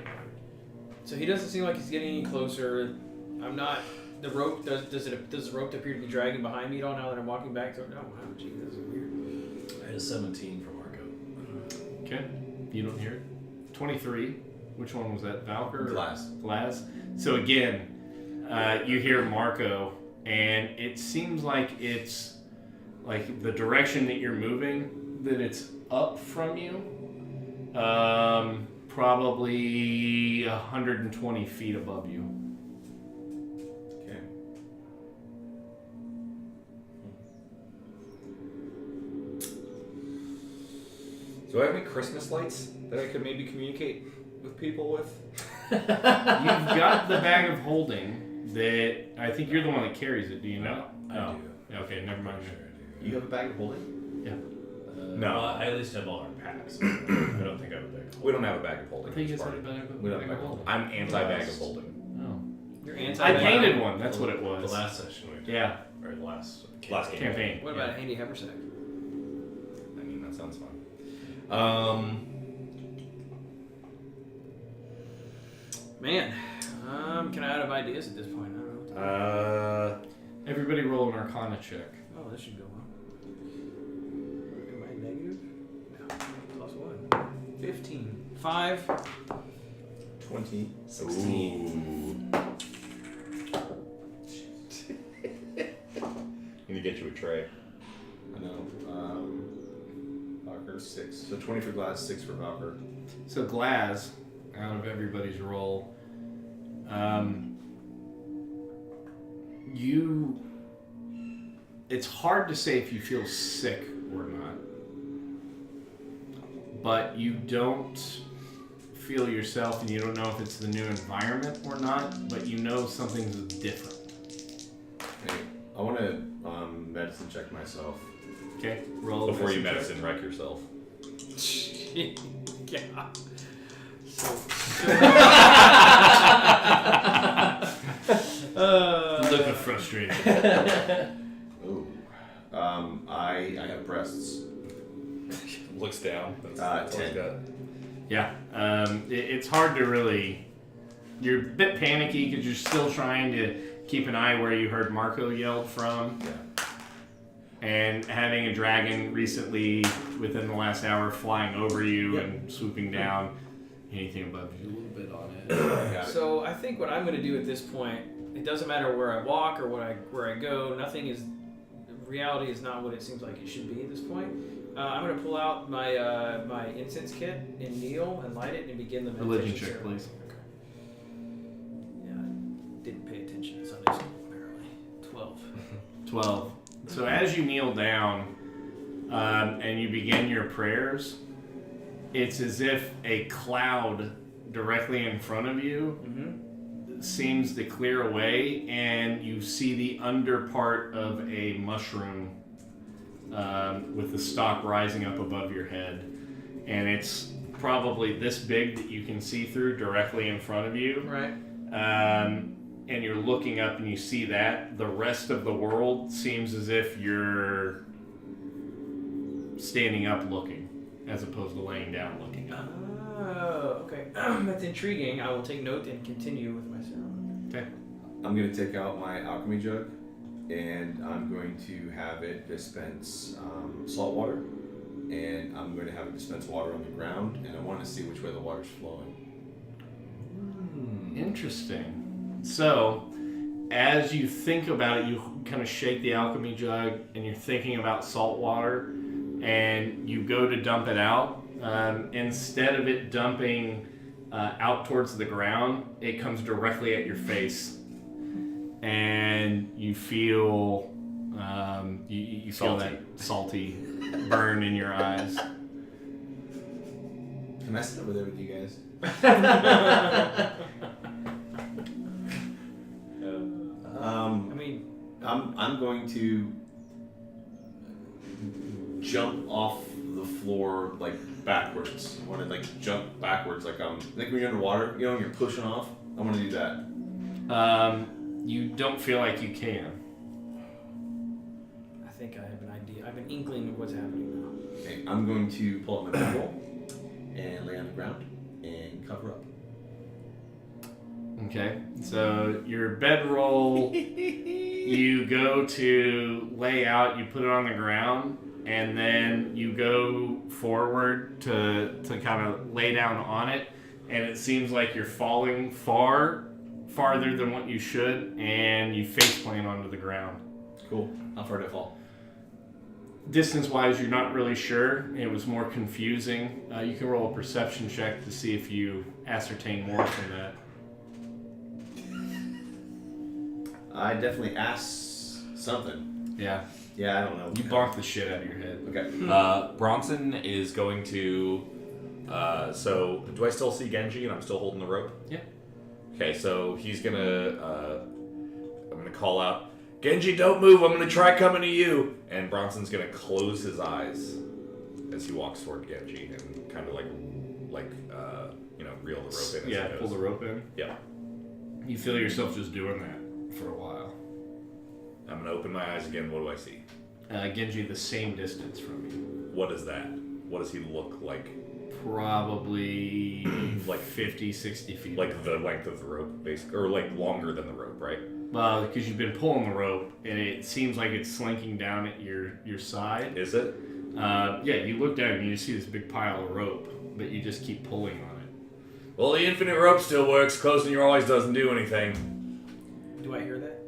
So he doesn't seem like he's getting any closer. I'm not. The rope does the rope appear to be dragging behind me at all now that I'm walking back to it? No, wow, gee, this is weird. I had a 17 for Marco. Okay. You don't hear it. 23. Which one was that? Valker? Glaz. Glaz. So again, you hear Marco, and it seems like it's like the direction that you're moving, that it's up from you. Probably 120 feet above you. Okay. Do I have any Christmas lights that I could maybe communicate with people with? You've got the bag of holding that I think you're the one that carries it. Do you know? I Oh. do. Okay, never mind. Sure, I do. You have a bag of holding? No. Well, I at least have all our packs. I don't think I have a big. We don't have a bag of holding. I think in it's this a party. bag of We don't have a bag of holding. I'm anti-bag of holding. Oh. You're anti. I painted one. That's what it was. The last session we did. Yeah. Or the last Campaign. What about a handy haversack? I mean, that sounds fun. Man, can I out of ideas at this point? I don't know. Everybody roll an Arcana check. Oh, this should go well. Am I negative? No. +1. 15. 5. 20. 16. Need to get you a tray. I know. Valker 6. So 20 for Glaz, 6 for Valker. So Glaz, out of everybody's roll, it's hard to say if you feel sick or not, but you don't feel yourself, and you don't know if it's the new environment or not, but you know something's different. Okay. I want to medicine check myself. Okay, roll a Before you check. medicine wreck yourself. Yeah. Look of frustration. Ooh. I have breasts. Looks down. That's 10. he's got. Yeah, it's hard to really. You're a bit panicky because you're still trying to keep an eye where you heard Marco yelled from. Yeah. And having a dragon recently, within the last hour, flying over you and swooping down, anything above you. A little bit on it. Got it. So I think what I'm going to do at this point, it doesn't matter where I walk or where I go. Nothing is. Reality is not what it seems like it should be at this point. I'm going to pull out my my incense kit and kneel and light it and begin the meditation Religion check, ceremony. please. Okay. Yeah, I didn't pay attention in Sunday school apparently. 12. 12. So as you kneel down and you begin your prayers, it's as if a cloud directly in front of you seems to clear away, and you see the under part of a mushroom with the stalk rising up above your head, and it's probably this big that you can see through directly in front of you. Right. And you're looking up and you see that. The rest of the world seems as if you're standing up looking as opposed to laying down looking up. Oh, okay. That's intriguing. I will take note and continue with my sound. Okay. I'm going to take out my alchemy jug and I'm going to have it dispense salt water. And I'm going to have it dispense water on the ground. And I want to see which way the water's flowing. Interesting. So, as you think about it, you kind of shake the alchemy jug and you're thinking about salt water and you go to dump it out. Instead of it dumping out towards the ground, it comes directly at your face. And you feel you feel that salty burn in your eyes. Can I sit over there with you guys? I mean, I'm going to jump off the floor like backwards. I want to like jump backwards like when you're underwater, you know, when you're pushing off. I want to do that. You don't feel like you can. I think I have an idea. I have an inkling of what's happening now. Okay, I'm going to pull up my bedroll and lay on the ground and cover up. Okay, so your bedroll, you go to lay out, you put it on the ground, and then you go forward to kind of lay down on it, and it seems like you're falling farther than what you should, and you face plant onto the ground. Cool. How far did I fall? Distance-wise, you're not really sure. It was more confusing. You can roll a perception check to see if you ascertain more from that. I definitely asked something. Yeah. Yeah, I don't know. You bonked the shit out of your head. Okay. Bronson is going to. So, do I still see Genji and I'm still holding the rope? Yeah. Okay, so he's gonna. I'm gonna call out, Genji, don't move. I'm gonna try coming to you. And Bronson's gonna close his eyes as he walks toward Genji and kind of reel the rope in. As Yeah, he goes. pull the rope in. Yeah. You feel yourself just doing that for a while. I'm gonna open my eyes again. What do I see? Genji, the same distance from you. What is that? What does he look like? Probably Like 50, 60 feet. Like the length of the rope, basically, or like longer than the rope, right? Well, because you've been pulling the rope, and it seems like it's slinking down at your side. Is it? Yeah, you look down and you see this big pile of rope, but you just keep pulling on it. Well, the infinite rope still works. Closing your eyes doesn't do anything. Do I hear that?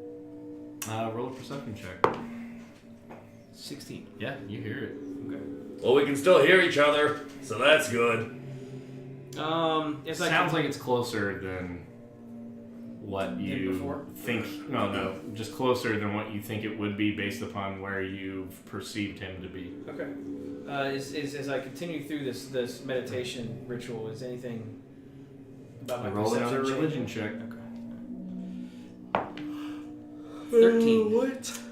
Roll a perception check. 16. Yeah, you hear it. Okay. Well, we can still hear each other, so that's good. Yes, I Sounds can- like it's closer than what you before? think. No, just closer than what you think it would be based upon where you've perceived him to be. Okay. As I continue through this meditation ritual, is anything about my Roll perception another religion changing? check. Okay. 13.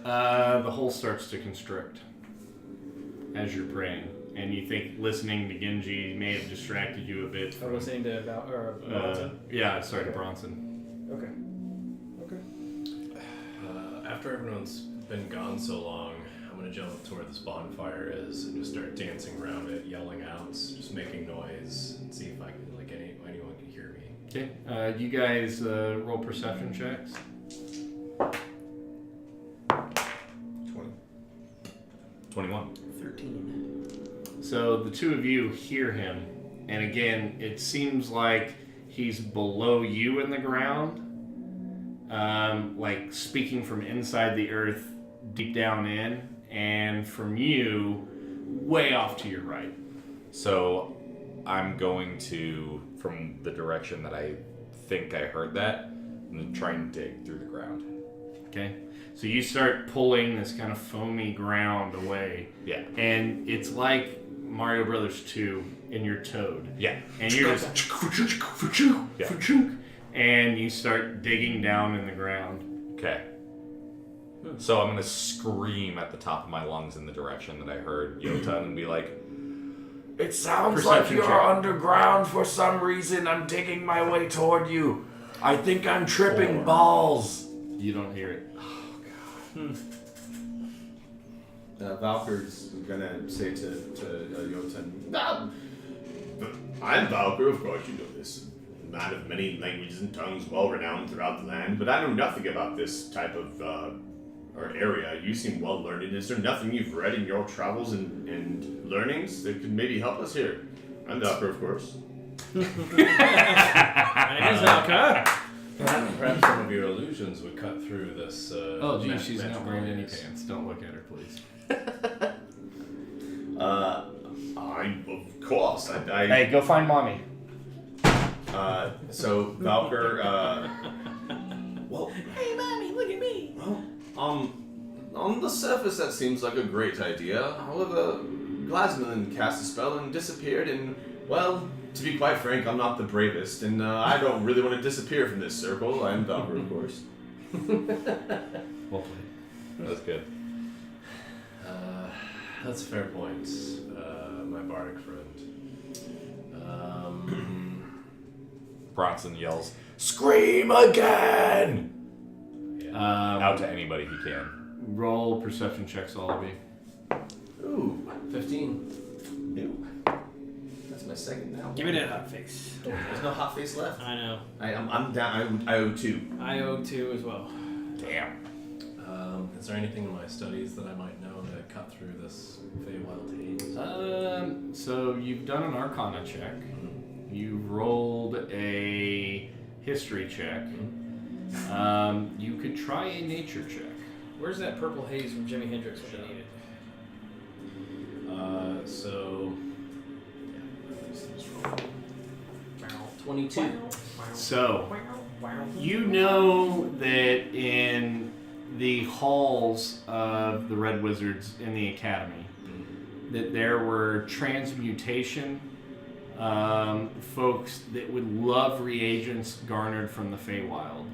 The hole starts to constrict as you're praying, and you think listening to Genji may have distracted you a bit. I'm From, listening to Bronson. yeah, sorry, to Bronson. Okay. After everyone's been gone so long, I'm gonna jump up to where this bonfire is and just start dancing around it, yelling out, just making noise, and see if I can, like, anyone can hear me. Okay, you guys roll perception checks. 21. 13. So the two of you hear him, and again, it seems like he's below you in the ground, like speaking from inside the earth, deep down in, and from you, way off to your right. So I'm going to, from the direction that I think I heard that, I'm going to try and dig through the ground. Okay, so you start pulling this kind of foamy ground away. Yeah. And it's like Mario Brothers 2 in your Toad. Yeah. And you're just Yeah. and you start digging down in the ground. Okay. So I'm going to scream at the top of my lungs in the direction that I heard Yotan and be like, It sounds Perception like you're check. underground for some reason. I'm taking my way toward you. I think I'm tripping balls. You don't hear it. Valkyr's gonna say to Jotun, I'm Valkyr, of course you know this. Man of many languages and tongues, well renowned throughout the land, but I know nothing about this type of or area. You seem well learned. Is there nothing you've read in your travels and learnings that could maybe help us here? I'm Valkyr, of course. My name is Valka. Perhaps some of your illusions would cut through this. Oh, gee, she's not magical wearing any maze. pants. Don't look at her, please. Of course. Hey, go find mommy. So Valkyr, well, Hey, mommy, look at me. well, on the surface that seems like a great idea. However, Glasmalin cast a spell and disappeared, and well, to be quite frank, I'm not the bravest, and I don't really want to disappear from this circle. I'm Valkyr, of course. Well played. That's good. That's a fair point, my bardic friend. Bronson yells, "Scream again!" Out to anybody he can. Roll perception checks, all of you. Ooh, 15. ew. That's my second now. Give me that hot face. There's no hot face left. I know. I'm down. I owe 2. I owe 2 as well. Damn. Is there anything in my studies that I might know to cut through this Feywild haze? So you've done an Arcana check. You've rolled a history check. You could try a nature check. Where's that purple haze from Jimi Hendrix when they need it? So. 22. So you know that in the halls of the Red Wizards in the Academy, that there were transmutation folks that would love reagents garnered from the Feywild.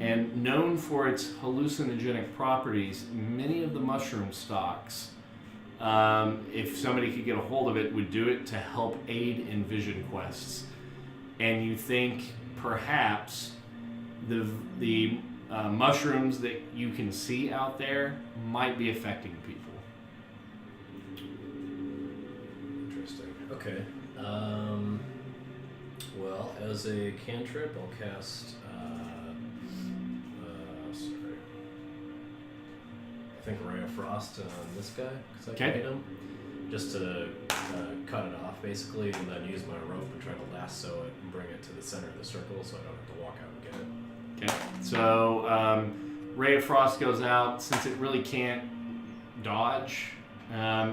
And known for its hallucinogenic properties, many of the mushroom stocks, if somebody could get a hold of it, would do it to help aid in vision quests. And you think perhaps the mushrooms that you can see out there might be affecting people. Interesting. Okay. Well, as a cantrip, I'll cast. Sorry. I think Ray of Frost on this guy because I can hit him, just to cut it off basically, and then use my rope and try to lasso it and bring it to the center of the circle, so I don't have to walk out and get it. Okay. So Ray of Frost goes out. Since it really can't dodge,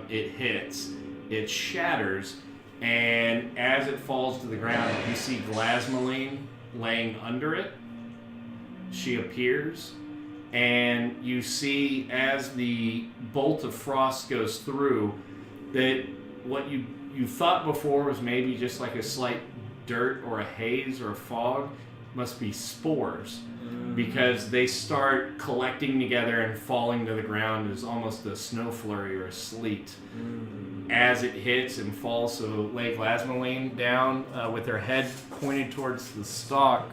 it hits. It shatters. And as it falls to the ground, you see Glasmalin laying under it. She appears, and you see as the bolt of frost goes through that what you thought before was maybe just like a slight dirt or a haze or a fog must be spores, because they start collecting together and falling to the ground as almost a snow flurry or a sleet. As it hits and falls, so lay Glasmalin down with her head pointed towards the stalk.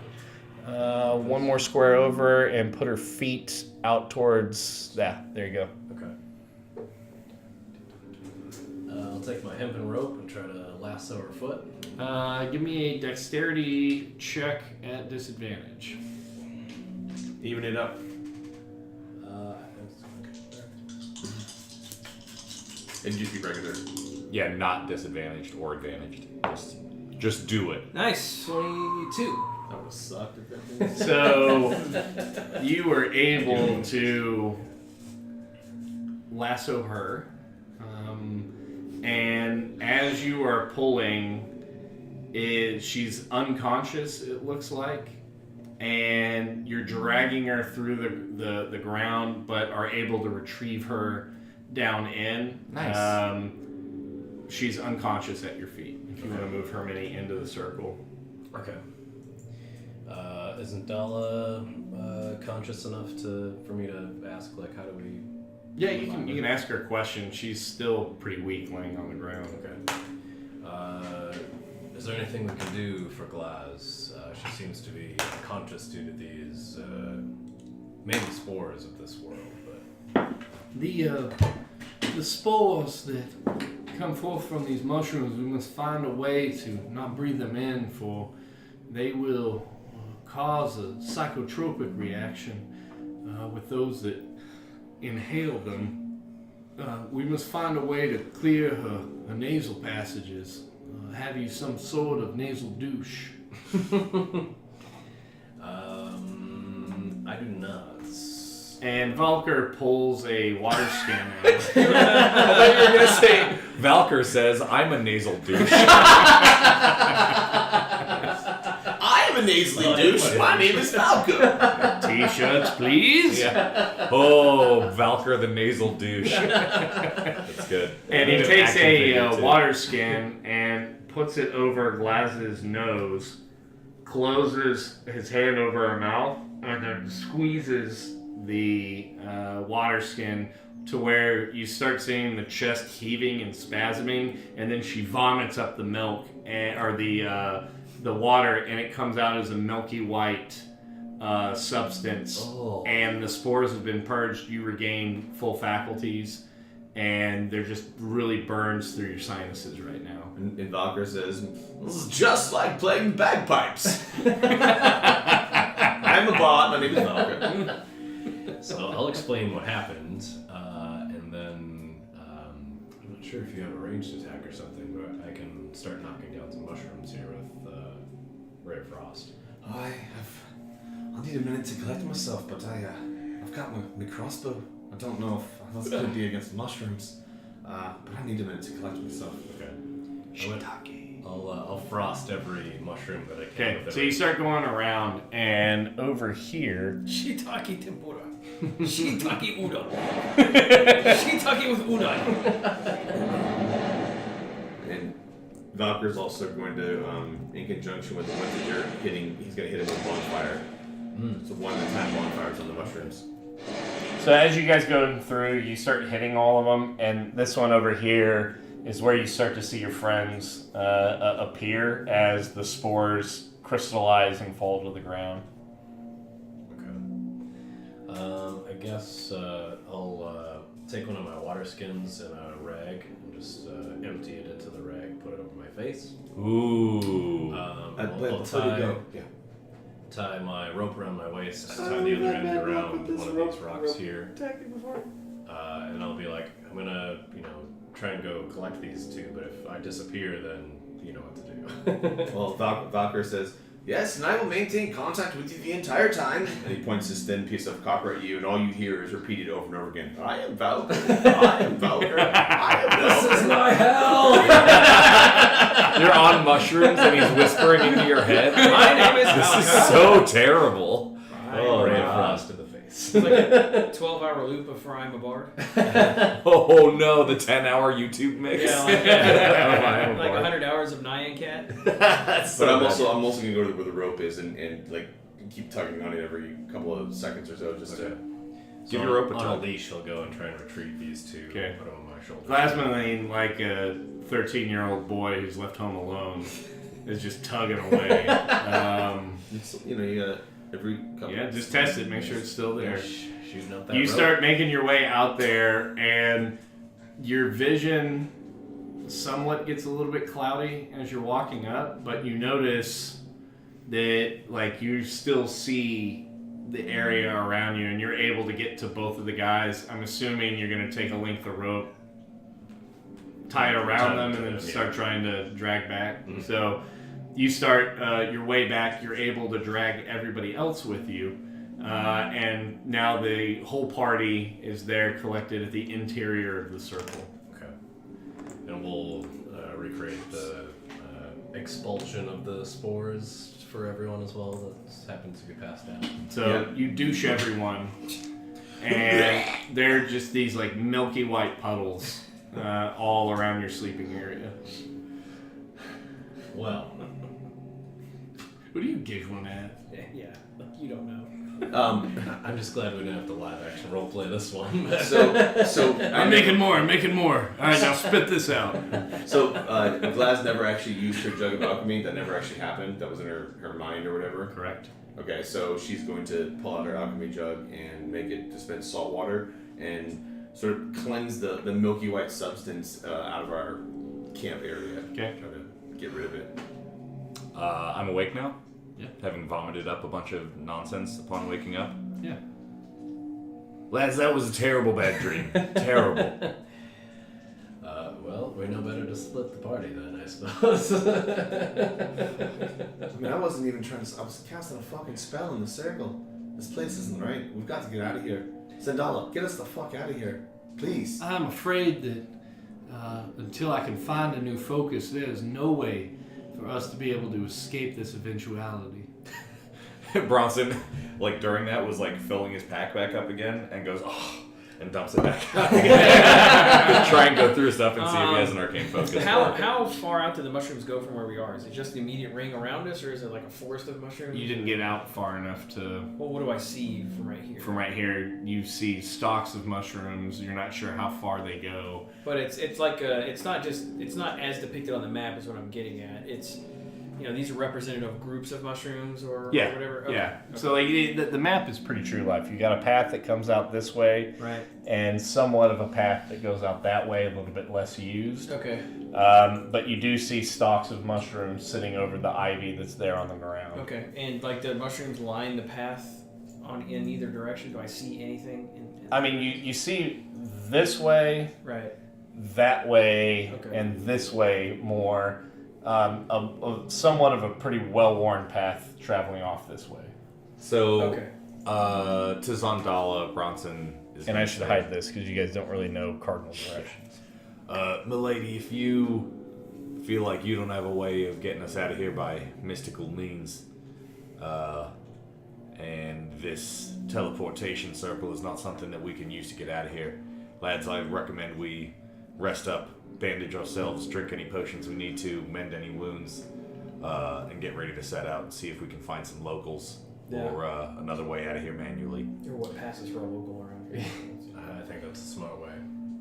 One more square over and put her feet out towards that. There you go. Okay. I'll take my hempen rope and try to lasso her foot. Give me a dexterity check at disadvantage. Even it up. And just be regular. Yeah, not disadvantaged or advantaged. Just do it. Nice. 22. That would suck if that So you were able to lasso her, and as you are pulling, she's unconscious, it looks like, and you're dragging her through the ground, but are able to retrieve her down in. Nice. She's unconscious at your feet. If you want to move Hermione into the circle. Okay. Isn't Dala conscious enough for me to ask, like, how do we... Yeah, you can ask her a question. She's still pretty weak laying on the ground. Okay. anything we can do for Glaz? She seems to be unconscious due to these maybe spores of this world, but The spores that come forth from these mushrooms, we must find a way to not breathe them in, for they will cause a psychotropic reaction with those that inhale them. We must find a way to clear her nasal passages. Have you some sort of nasal douche? I do not. And Valker pulls a water scan out. I thought you were gonna say Valker says I'm a nasal douche. I am a nasally douche. My name is Falco. T-shirts, please. Yeah. Oh, Valker the nasal douche. That's good. And he Good takes action figure, a too. water scan and puts it over Glaz's nose, closes his hand over her mouth, and then squeezes the water skin to where you start seeing the chest heaving and spasming, and then she vomits up the milk or the water, and it comes out as a milky white substance. Oh. And the spores have been purged. You regain full faculties, and they're just really burns through your sinuses right now. And Valkyr says, "This is just like playing bagpipes." I'm a bot. My name is Valkyr. So I'll explain what happened, and then I'm not sure if you have a ranged attack or something, but I can start knocking down some mushrooms here with Ray of Frost. I'll need a minute to collect myself, but I've got my crossbow. I don't know if that's going to be against mushrooms, but I need a minute to collect myself. Okay. I'll frost every mushroom that I can. Okay, with so you start going around, and over here, Shiitake tempura. Shiitake udon. Shiitake with udon. And Valkyr's also going to, in conjunction with the ones that you're hitting, he's going to hit him with bonfire. So one at a time bonfires on the mushrooms. So as you guys go through, you start hitting all of them, and this one over here is where you start to see your friends appear as the spores crystallize and fall to the ground. Okay. I guess I'll take one of my water skins and a rag and just empty it into the rag, put it over my face. Ooh. I'll Before you go, tie my rope around my waist, tie the other end around one of these rocks here, and I'll be like, I'm gonna, try and go collect these two, but if I disappear, then you know what to do. Well, Valkyr says, "Yes, and I will maintain contact with you the entire time." And he points his thin piece of copper at you, and all you hear is repeated over and over again, "I am Valkyr, I am Valkyr, I am Valkyr." This is my hell! You're on mushrooms and he's whispering into your head. My name is This is Valkyr. so terrible. Oh, Ray of God. Frost in the face. It's like a 12-hour loop of Fry I'm a Bard. Oh no, the 10-hour YouTube mix. Yeah, Oh, like 100 hours of Nyan Cat. That's so But I'm bad. also gonna go to where the rope is and like keep tugging on it every couple of seconds or so, just to. Give your rope a on tug. a leash. He'll go and try and retrieve these two. Okay. Put them on my shoulder. Plasmaline, like a 13-year-old boy who's left home alone, is just tugging away. You gotta every couple. Yeah, just test it, make sure it's still there. Shooting up that You rope. start making your way out there, and your vision somewhat gets a little bit cloudy as you're walking up, but you notice that you still see the area around you, and you're able to get to both of the guys. I'm assuming you're going to take a length of rope, tie it around them, and then start trying to drag back. Mm-hmm. So you start your way back. You're able to drag everybody else with you. And now the whole party is there collected at the interior of the circle. Okay. And we'll recreate the expulsion of the spores for everyone as well that happens to be passed down. So you douche everyone, and they're just these milky white puddles all around your sleeping area. Well, What are you giggling at? Yeah, you don't know. I'm just glad we didn't have to live action role play this one. so I'm making more. All right, now spit this out. So Glaz never actually used her jug of alchemy. That never actually happened. That was in her mind or whatever. Correct. Okay, so she's going to pull out her alchemy jug and make it dispense salt water and sort of cleanse the milky white substance out of our camp area. Okay. Try to get rid of it. I'm awake now. Yeah. Having vomited up a bunch of nonsense upon waking up. Yeah. Lads, that was a terrible bad dream. Terrible. Well, we know better to split the party then, I suppose. I mean, I wasn't even trying to. I was casting a fucking spell in the circle. This place isn't right. We've got to get out of here. Zendala, get us the fuck out of here, please. I'm afraid that until I can find a new focus, there's no way for us to be able to escape this eventuality. Bronson, like during that, was like filling his pack back up again and goes, oh, and dumps it back out again. Try and go through stuff and see if he has an arcane focus. How far out do the mushrooms go from where we are? Is it just the immediate ring around us, or is it like a forest of mushrooms? You didn't get out far enough to. Well, what do I see from right here? From right here, you see stalks of mushrooms. You're not sure how far they go. But it's like it's not as depicted on the map is what I'm getting at. It's these are representative groups of mushrooms or whatever. Okay. Yeah. So like the map is pretty true life. You got a path that comes out this way, Right. and somewhat of a path that goes out that way, a little bit less used. Okay. But you do see stalks of mushrooms sitting over the ivy that's there on the ground. Okay. And like the mushrooms line the path in either direction. Do I see anything? I mean, you see this way, Right. that way, Okay. and this way more. Somewhat of a pretty well-worn path traveling off this way. So, Okay. to Zondala, Bronson is. And I should hide this because you guys don't really know cardinal directions. Milady, if you feel like you don't have a way of getting us out of here by mystical means, and this teleportation circle is not something that we can use to get out of here, lads, I recommend we rest up, bandage ourselves, drink any potions we need to, mend any wounds, and get ready to set out and see if we can find some locals or another way out of here manually. Or what passes for a local around here? I think that's a smart way.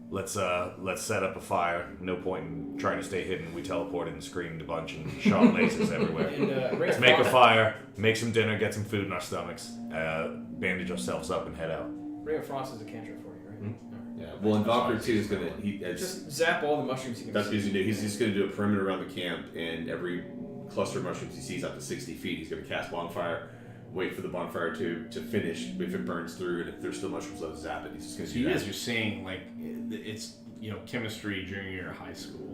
Let's set up a fire. No point in trying to stay hidden. We teleported and screamed a bunch and shot lasers everywhere. And, Let's make a fire, make some dinner, get some food in our stomachs, bandage ourselves up, and head out. Ray of Frost is a cantrip for you, right? Yeah. Well, and Valkyrie too is gonna Just zap all the mushrooms you can that's what see. he's gonna do. He's just gonna do a perimeter around the camp, and every cluster of mushrooms he sees up to 60 feet, he's gonna cast bonfire. Wait for the bonfire to finish. If it burns through, and if there's still mushrooms left, zap it. He's just gonna So do you that. guys are seeing like it's chemistry junior year of high school,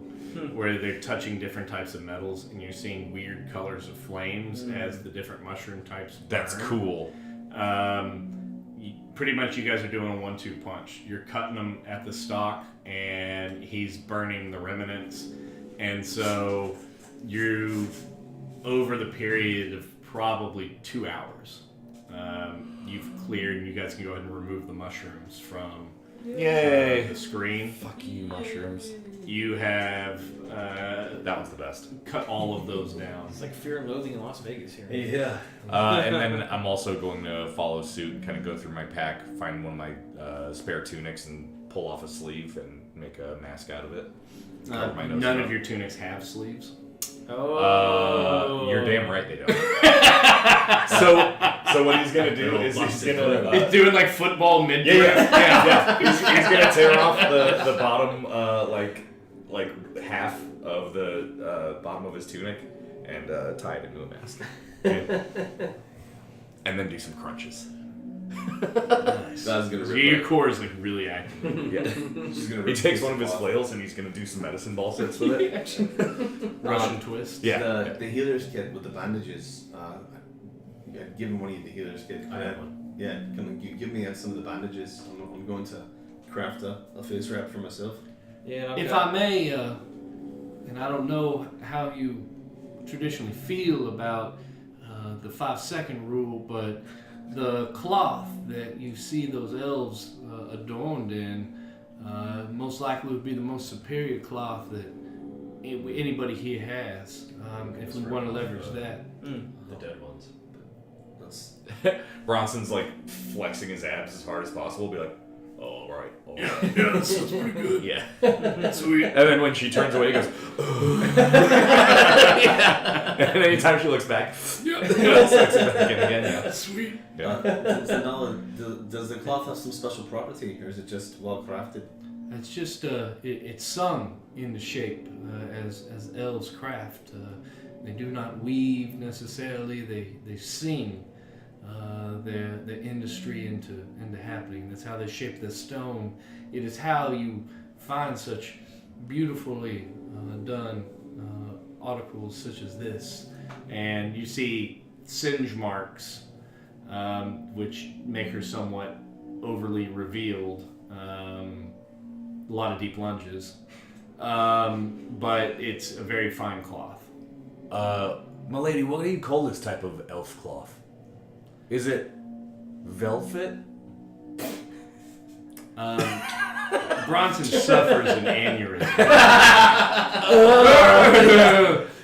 where they're touching different types of metals, and you're seeing weird colors of flames as the different mushroom types burn. That's cool. Pretty much, you guys are doing a 1-2 punch. You're cutting them at the stalk, and he's burning the remnants, and so you, over the period of probably 2 hours, you've cleared, and you guys can go ahead and remove the mushrooms from the screen. Fuck you, mushrooms. You have That one's the best. cut all of those down. It's like Fear and Loathing in Las Vegas here. Yeah. And then I'm also going to follow suit and kind of go through my pack, find one of my spare tunics, and pull off a sleeve and make a mask out of it. Cover my nose None up. of your tunics have sleeves. Oh. You're damn right they don't. So what he's gonna do is he's gonna He's doing like football mid. yeah. He's gonna tear off the bottom like half of the bottom of his tunic and tie it into a mask. And then do some crunches. That's gonna So rip your my- core is like really active. Yeah. He's gonna He rip takes my one of his cloth. flails and he's gonna do some medicine ball sets with it. Russian twist. Yeah. The healer's kit with the bandages. Give him one of the healer's kit. I have one. Yeah, can you give me some of the bandages? I'm going to craft a face wrap for myself. Yeah. And I've If got- I may, and I don't know how you traditionally feel about the 5-second rule, but the cloth that you see those elves adorned in most likely would be the most superior cloth that anybody here has. If we want to leverage that. The dead ones. parts. Bronson's like flexing his abs as hard as possible. Be like, oh, all right. Yeah, that sounds pretty good. Yeah. Sweet. And then when she turns away, he goes, And anytime she looks back, Yeah. sucks it back in again. Yeah. Sweet. Yeah. So now, does the cloth have some special property, or is it just well crafted? It's just it's sung in the shape as elves craft. They do not weave necessarily. They sing their industry into happening. That's how they shape the stone. It is how you find such beautifully done articles such as this. And you see singe marks, which make her somewhat overly revealed. A lot of deep lunges, but it's a very fine cloth. My lady, what do you call this type of elf cloth? Is it velvet? Bronson suffers an aneurysm.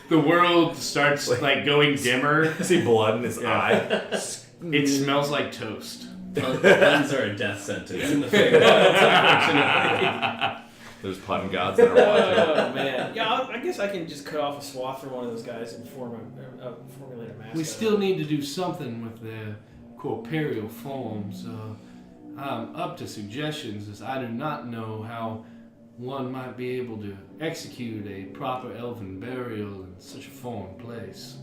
The world starts like going dimmer. I see blood in his eye. It smells like toast. Puns are a death sentence in the Feywild, unfortunately. There's pun gods that are watching. Oh man, yeah. I guess I can just cut off a swath from one of those guys and formulate a mask. We out of still it. need to do something with their corporeal forms. I'm up to suggestions, as I do not know how one might be able to execute a proper elven burial in such a foreign place.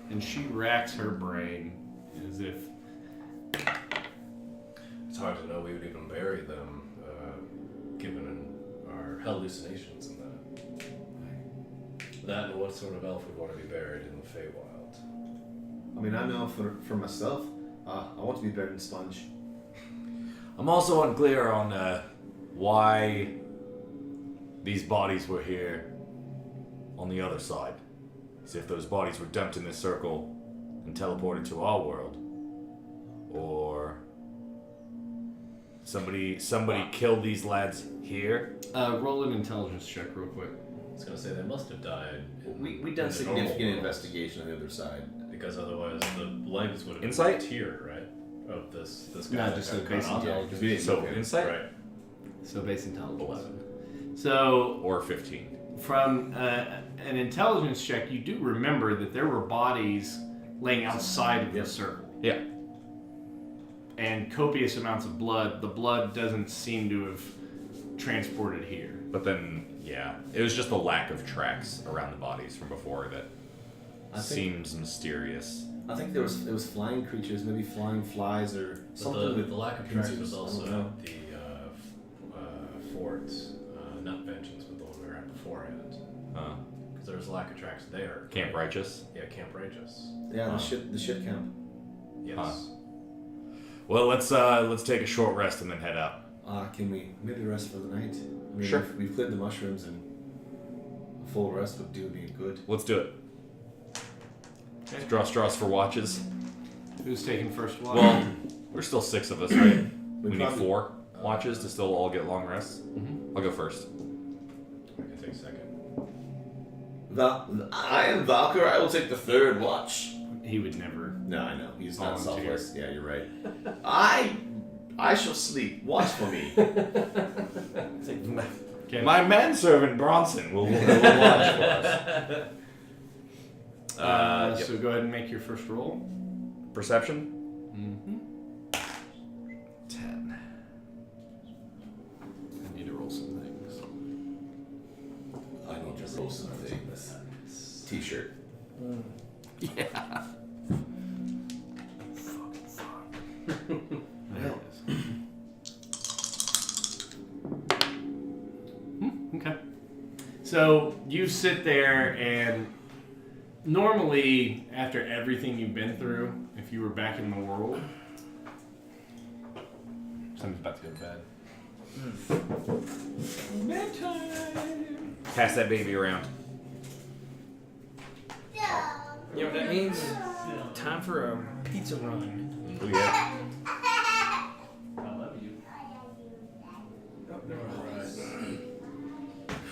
And she racks her brain as if. It's hard to know we would even bury them, given our hallucinations and that. That and what sort of elf would want to be buried in the Feywild. I mean, I know for myself, I want to be buried in sponge. I'm also unclear on why these bodies were here on the other side. As if those bodies were dumped in this circle and teleported to our world. Or somebody killed these lads here. Roll an intelligence check real quick. I was going to say they must have died. We done in the normal significant world, investigation on the other side. because otherwise the legs would have Insight? been tiered, right? Of this guy. No, that just got a base cut off. intelligence. We didn't So look at it. insight Right. So base intelligence. 11 So or 15. from an intelligence check, you do remember that there were bodies laying outside of the circle. Yeah. And copious amounts of blood. The blood doesn't seem to have transported here. But then, yeah, it was just the lack of tracks around the bodies from before that seems mysterious. I think it was flying creatures, maybe flying flies or But something. the lack of tracks pincers, was I don't also know. at the fort, not Vengeance, but the one we were at beforehand. Because there was a lack of tracks there. Camp Righteous. Yeah, Camp Righteous. Yeah, the ship camp. Yes. Well, let's take a short rest and then head out. Can we maybe rest for the night? I mean, Sure. We've cleared the mushrooms, and a full rest would do me good. Let's do it. Draw straws for watches. Who's taking first watch? Well, we're still 6 of us, right? We need probably- 4 watches to still all get long rests. Mm-hmm. I'll go first. I can take second. I am Valkyr. I will take the third watch. He would never. No, I know he's not Volunteer. selfless. Yeah, you're right. I shall sleep. Watch for me. Okay. My manservant Bronson will watch for us. Yep. So go ahead and make your first roll. Perception? Mm-hmm. 10. I need to roll some things. I need to roll some things. T-shirt. Yeah. Okay. So you sit there, and normally, after everything you've been through, if you were back in the world, something's about to go to bed. Bedtime. Pass that baby around. You know what that means? Time for a pizza run. Oh, yeah.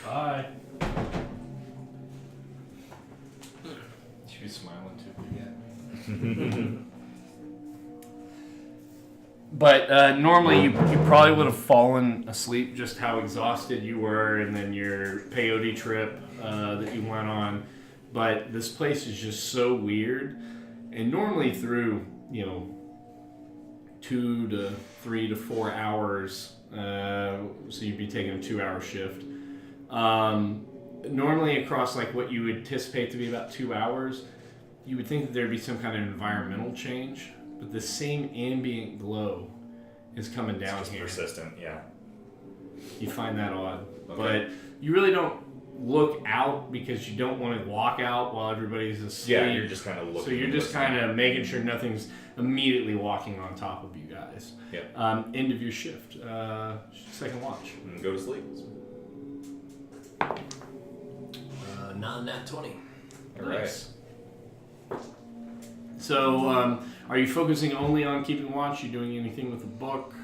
Bye. Should we She's smiling too again. But normally you probably would have fallen asleep just how exhausted you were, and then your peyote trip that you went on. But this place is just so weird, and normally through 2 to 3 to 4 hours, so you'd be taking a 2-hour shift. Normally across like what you would anticipate to be about 2 hours, you would think that there'd be some kind of environmental change, but the same ambient glow is coming down here. Persistent, yeah. You find that odd, Okay. but you really don't look out because you don't want to walk out while everybody's asleep. Yeah, you're just kind of looking. So you're just kind of making sure nothing's immediately walking on top of you guys. Yeah. End of your shift. Second watch. And go to sleep. Not in that 20. All right. Nice. So, are you focusing only on keeping watch? You doing anything with the book?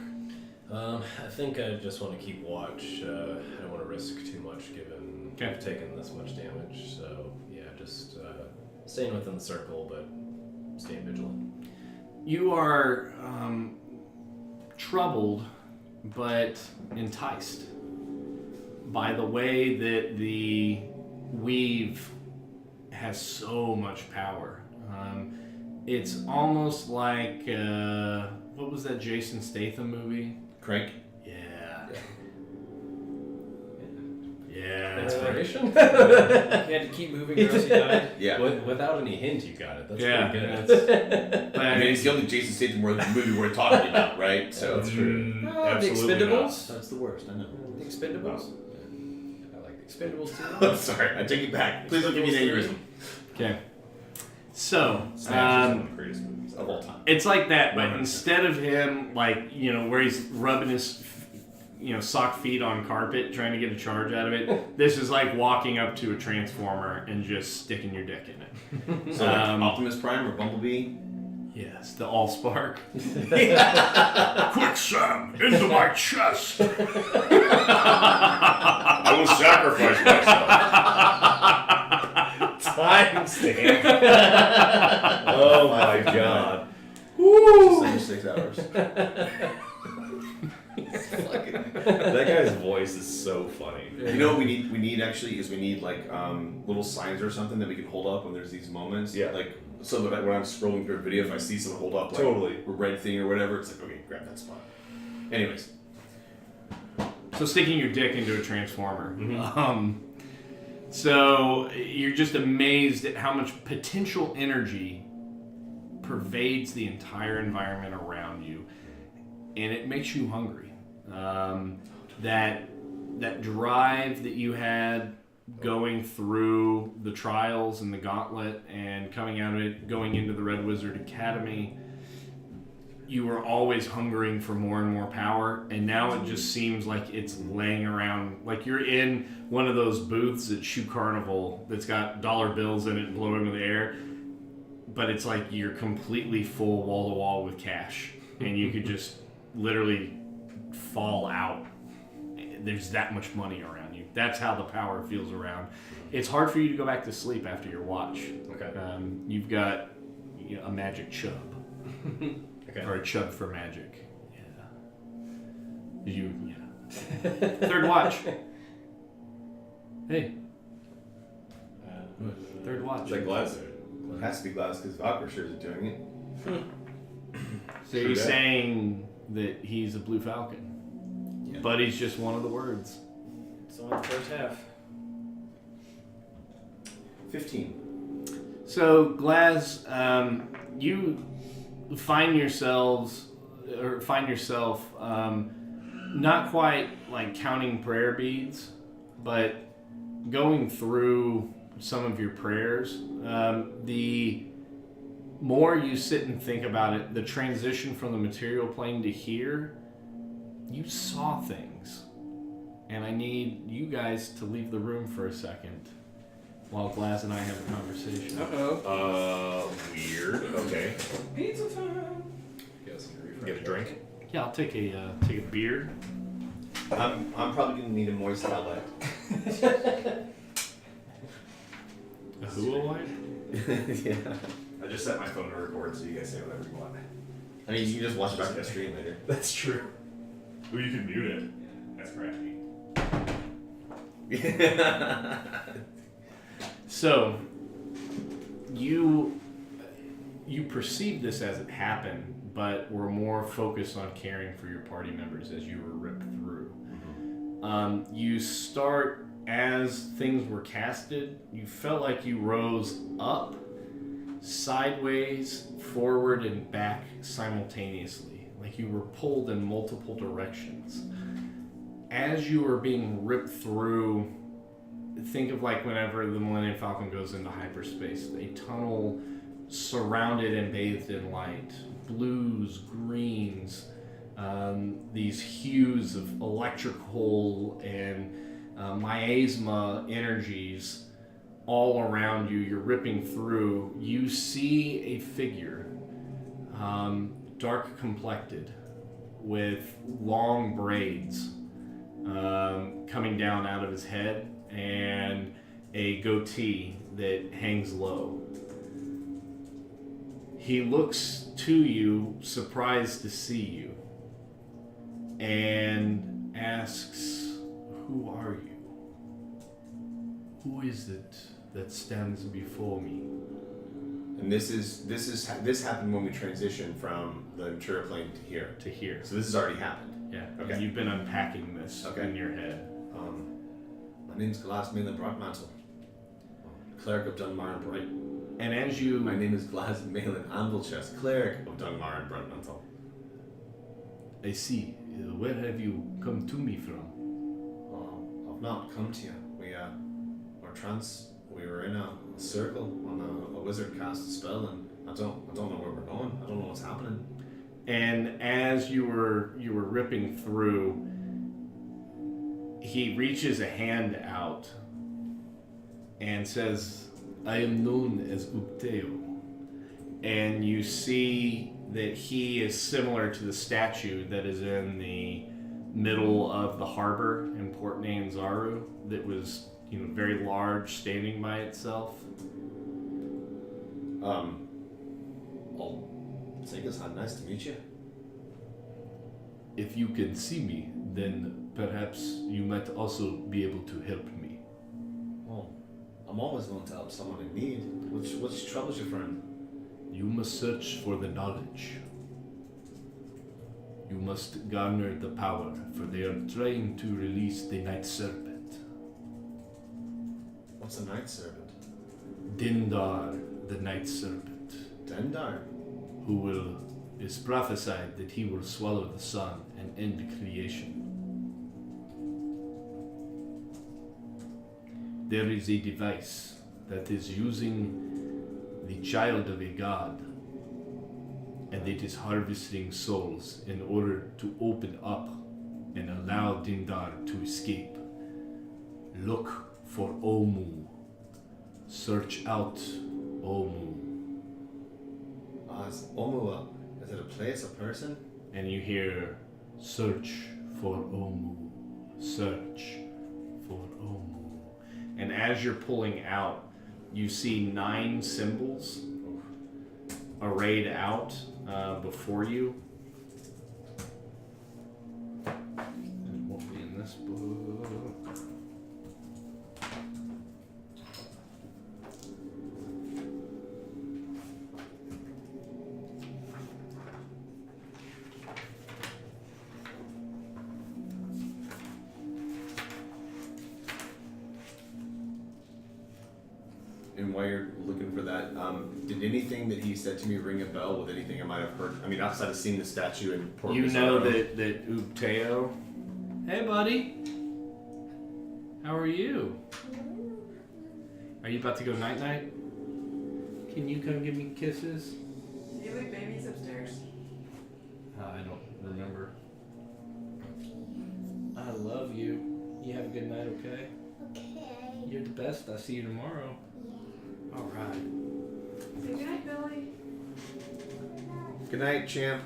I think I just want to keep watch. I don't want to risk too much given I've taken this much damage. So, yeah, just staying within the circle, but staying vigilant. You are troubled, but enticed by the way that the weave has so much power. It's almost like what was that Jason Statham movie? Crank. Yeah. Yeah. Inspiration? You had to keep moving or else you died. Yeah. Without any hint, you got it. That's Yeah, pretty good. but I mean, it's the only Jason Statham movie we're talking about, right? So That's true. The Absolutely Expendables? that's the worst. I know. The Expendables? I like the Expendables 2? I'm sorry. I take it back. Please don't give me an aneurysm. Okay. So, Smash is one of the greatest movies Of all time. it's like that, but 100%. instead of him, like, where he's rubbing his, sock feet on carpet trying to get a charge out of it, this is like walking up to a transformer and just sticking your dick in it. So like Optimus Prime or Bumblebee. Yes, the Allspark. Quick, Sam, into my chest. I will sacrifice myself. Timestamp. Oh my god. Just 6 hours. That guy's voice is so funny. You know what we need? We need like little signs or something that we can hold up when there's these moments. Yeah. Like so that when I'm scrolling through a video, if I see someone hold up like Totally. a red thing or whatever, it's like okay, grab that spot. Anyways, So sticking your dick into a transformer. So you're just amazed at how much potential energy pervades the entire environment around you, and it makes you hungry. That drive that you had going through the trials and the gauntlet and coming out of it, going into the Red Wizard Academy, you were always hungering for more and more power, and now it just seems like it's laying around, like you're in one of those booths at Shoe Carnival that's got dollar bills in it and blow into the air, but it's like you're completely full wall to wall with cash, and you could just literally fall out. There's that much money around you. That's how the power feels around. It's hard for you to go back to sleep after your watch. Okay. You've got a magic chub. Okay. Or a chub for magic. Yeah. Third watch. Hey. Third watch. Is that glass? it has to be glass because Valkyrie sure is doing it. So you're saying that he's a Blue Falcon, but he's just one of the words. It's only the first half. 15. So Glaz, you find yourself not quite like counting prayer beads, but going through some of your prayers. The more you sit and think about it, the transition from the material plane to here, you saw things. And I need you guys to leave the room for a second while Glaz and I have a conversation. Weird. Okay. Pizza time. Get a drink. Yeah, I'll take a beer. I'm probably gonna need a moist towelette. A hula light? Yeah. I just set my phone to record, so you guys say whatever you want. I mean, you can just watch it back on the stream later. That's true. Well, you can mute it. That's crafty. So, you perceived this as it happened, but were more focused on caring for your party members as you were ripped through. You start, as things were casted, you felt like you rose up, sideways, forward, and back simultaneously, like you were pulled in multiple directions. As you were being ripped through, think of like whenever the Millennium Falcon goes into hyperspace, a tunnel surrounded and bathed in light, blues, greens, these hues of electrical and miasma energies all around you. You're ripping through. You see a figure, dark complected, with long braids coming down out of his head and a goatee that hangs low. He looks to you, surprised to see you, and asks, "Who are you? Who is it that stands before me?" And this happened when we transitioned from the material plane to here. To here. So this has already happened. Yeah. Okay. And you've been unpacking this in your head. My name's Glass Malin Brightmantle, cleric of Dunmar and Bright. And as you... My name is Glass Malin Anvilchest, cleric of Dunmar and Brightmantle. I see. Where have you come to me from? I've not come to you. We were in a circle on a wizard cast a spell, and I don't know where we're going. I don't know what's happening. And as you were ripping through, he reaches a hand out and says, "I am known as Upteo." And you see that he is similar to the statue that is in the middle of the harbor in Port Nanzaru that was, very large, standing by itself. I'll take his hand. Nice to meet you. If you can see me, then perhaps you might also be able to help me. Well, I'm always willing to help someone in need. Which troubles you, friend? You must search for the knowledge. You must garner the power, for they are trying to release the Night Serpent. What's a Night Serpent? Dindar, the Night Serpent, Dendar? who is prophesied that he will swallow the sun and end creation. There is a device that is using the child of a god, and it is harvesting souls in order to open up and allow Dindar to escape. Look for Omu. Search out Omu. Is Omu is it a place, a person? And you hear, "Search for Omu. Search for Omu." And as you're pulling out, you see 9 symbols arrayed out before you. It won't be in this book. And while you're looking for that, did anything that he said to me ring a bell with anything I might have heard? I mean, outside of seeing the statue in Port You know Mazzaro. that Upteo. Hey, buddy. How are you? Are you about to go night night? Can you come give me kisses? You leave babies upstairs. I don't remember. I love you. You have a good night, okay? Okay. You're the best. I'll see you tomorrow. All right. Say goodnight, Billy. Good night, champ.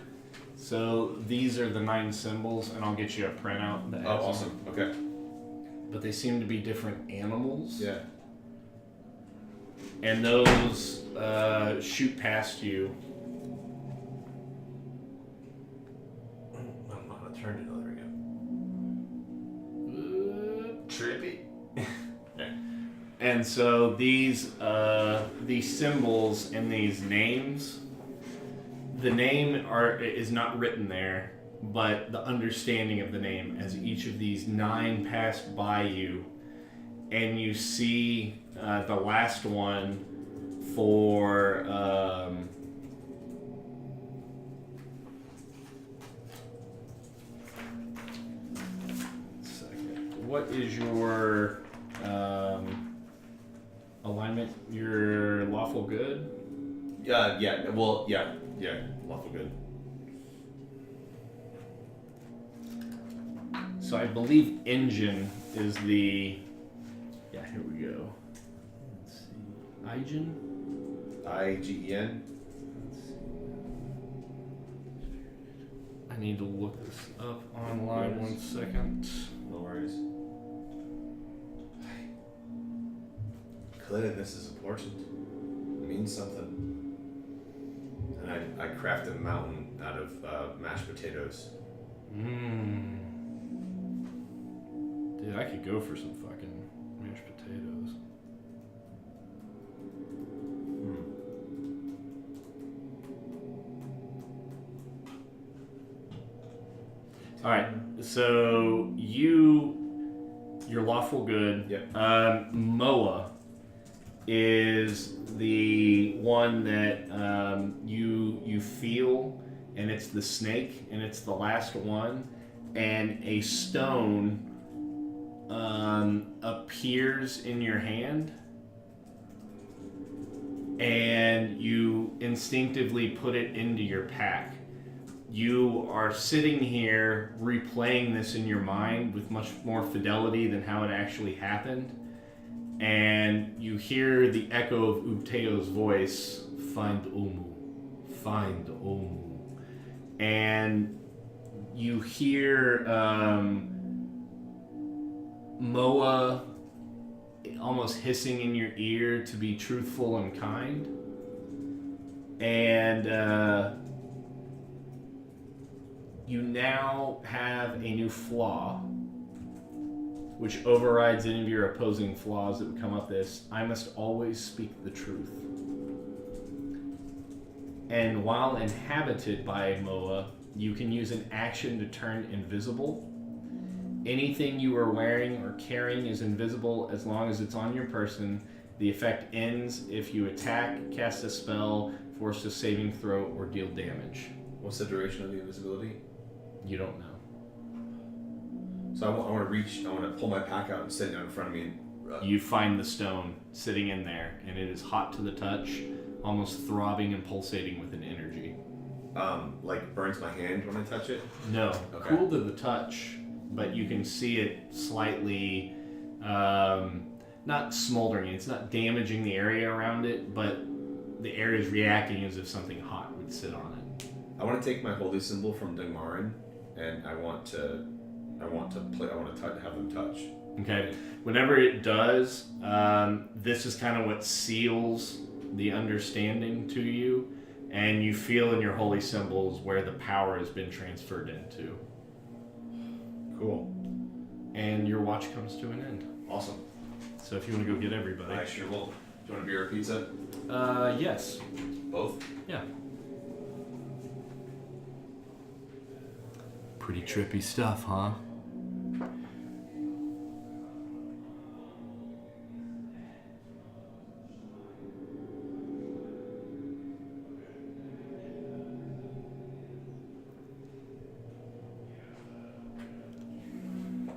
So these are the 9 symbols, and I'll get you a printout. That Oh, has awesome. them. Okay. But they seem to be different animals. Yeah. and those shoot past you. I'm not gonna turn to another again. Trippy. And so these symbols and these names, the name is not written there, but the understanding of the name as each of these 9 passed by you, and you see the last one for what is your alignment? Your lawful good? Yeah. Lawful good. So I believe engine is the. Yeah, here we go. Let's see. Igen? IGEN. I need to look this up online. 1 second. No worries. Clearly, this is important. It means something. And I crafted a mountain out of mashed potatoes. Dude, I could go for some fucking mashed potatoes. All right, so your lawful good. Yep. Moa is the one that you feel, and it's the snake, and it's the last one, and a stone appears in your hand, and you instinctively put it into your pack. You are sitting here replaying this in your mind with much more fidelity than how it actually happened, and you hear the echo of Ubteo's voice, "Find Omu, find Omu," and you hear Moa almost hissing in your ear to be truthful and kind, and you now have a new flaw, which overrides any of your opposing flaws that would come up this. I must always speak the truth. And while inhabited by Moa, you can use an action to turn invisible. Anything you are wearing or carrying is invisible as long as it's on your person. The effect ends if you attack, cast a spell, force a saving throw, or deal damage. What's the duration of the invisibility? You don't know. So I want to reach. I want to pull my pack out and sit down in front of me. You find the stone sitting in there, and it is hot to the touch, almost throbbing and pulsating with an energy. Like burns my hand when I touch it. No, Okay. cool to the touch, but you can see it slightly, not smoldering. It's not damaging the area around it, but the area is reacting as if something hot would sit on it. I want to take my holy symbol from Dagmarin, and I want to have them touch. Okay. Whenever it does, this is kind of what seals the understanding to you, and you feel in your holy symbols where the power has been transferred into. Cool. And your watch comes to an end. Awesome. So if you want to go get everybody. I sure will. Do you want a beer or pizza? Yes. Both? Yeah. Pretty trippy stuff, huh?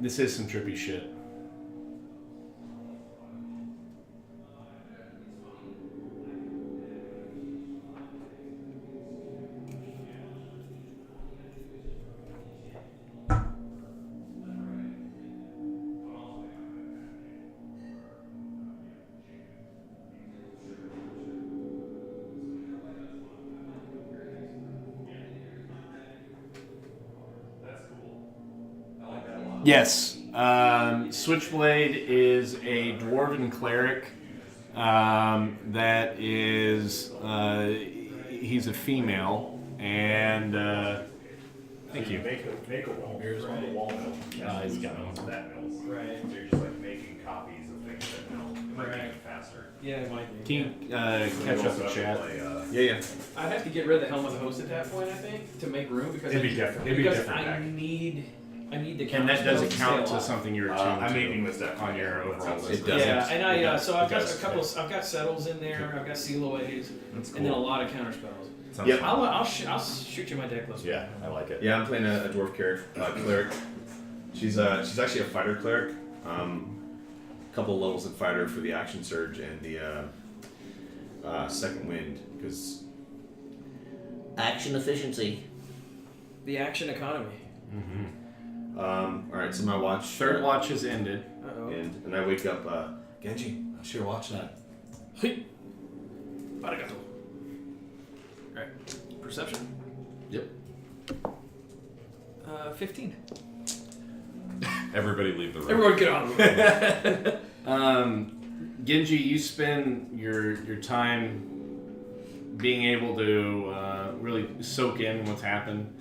This is some trippy shit. Yes. Switchblade is a dwarven cleric that is, he's a female, and thank you. Make a wall. Here's on the wall mill. He's got one. That mills. Right. So you're just like making copies of things that mill. It might be even faster. Yeah, it might be. Can you catch up the chat? Yeah. I'd have to get rid of the helm of the host at that point, I think, to make room because It'd be different. It'd be because different I deck. need the And that doesn't counterspells count scale to up. something you're attuned I'm to making this deck on your overall list. It doesn't. Yeah, and so I've It got does. a couple. I've got settles in there. I've got Sealaways, That's and then a lot of counterspells. Sounds Yep. fun. I'll shoot you my deck list. Yeah, I like it. Yeah, I'm playing a dwarf cleric. She's actually a fighter cleric. Couple levels of fighter for the action surge and the second wind because Action efficiency. The action economy. all right. So my watch Third watch has ended. Uh-oh. and I wake up. Genji, I should watch that. Arigato. Alright. Perception? Yep. 15. Everybody leave the room. Everyone get out of the room. Genji, you spend your time being able to really soak in what's happened.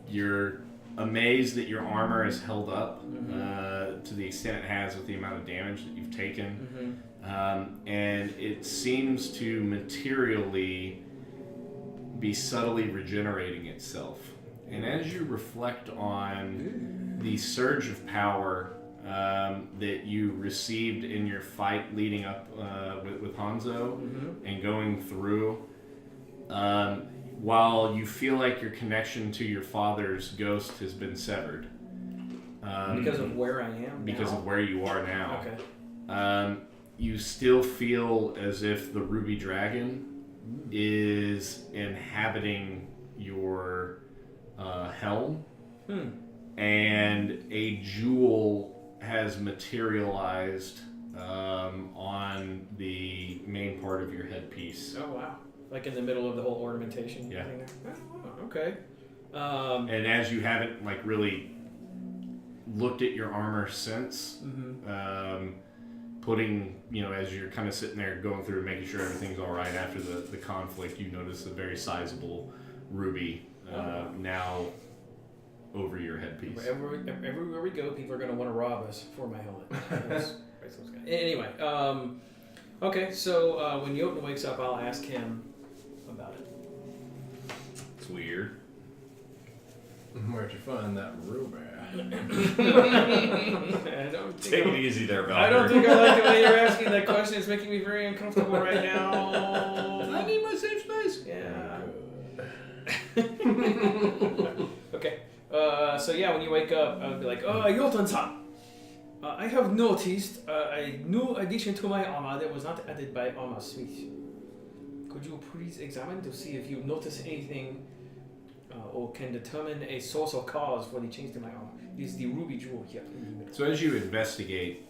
You're amazed that your armor has held up to the extent it has with the amount of damage that you've taken. And it seems to materially be subtly regenerating itself. And as you reflect on the surge of power that you received in your fight leading up with Hanzo and going through, while you feel like your connection to your father's ghost has been severed. Because of where I am Because now? of where you are now. Okay. You still feel as if the Ruby Dragon is inhabiting your helm, and a jewel has materialized on the main part of your headpiece. Oh, wow. Like in the middle of the whole ornamentation Yeah. thing there? Oh, okay. And as you haven't like really looked at your armor since, putting, as you're kind of sitting there going through making sure everything's all right after the conflict, you notice a very sizable ruby now over your headpiece. Everywhere we go, people are going to want to rob us for my helmet. Anyway, okay, so when Jotun wakes up, I'll ask him about it. It's weird. Where'd you find that ruby? I don't think Take it easy there, Valkyrie. I don't think I like the way you're asking that question. It's making me very uncomfortable right now. I need my safe space. Yeah. Okay. So yeah, when you wake up, I'll be like, Jotun-san, I have noticed a new addition to my armor that was not added by Armor Suite. Could you please examine to see if you notice anything or can determine a source or cause for the change to my armor? Is the ruby jewel here in the middle? So as you investigate,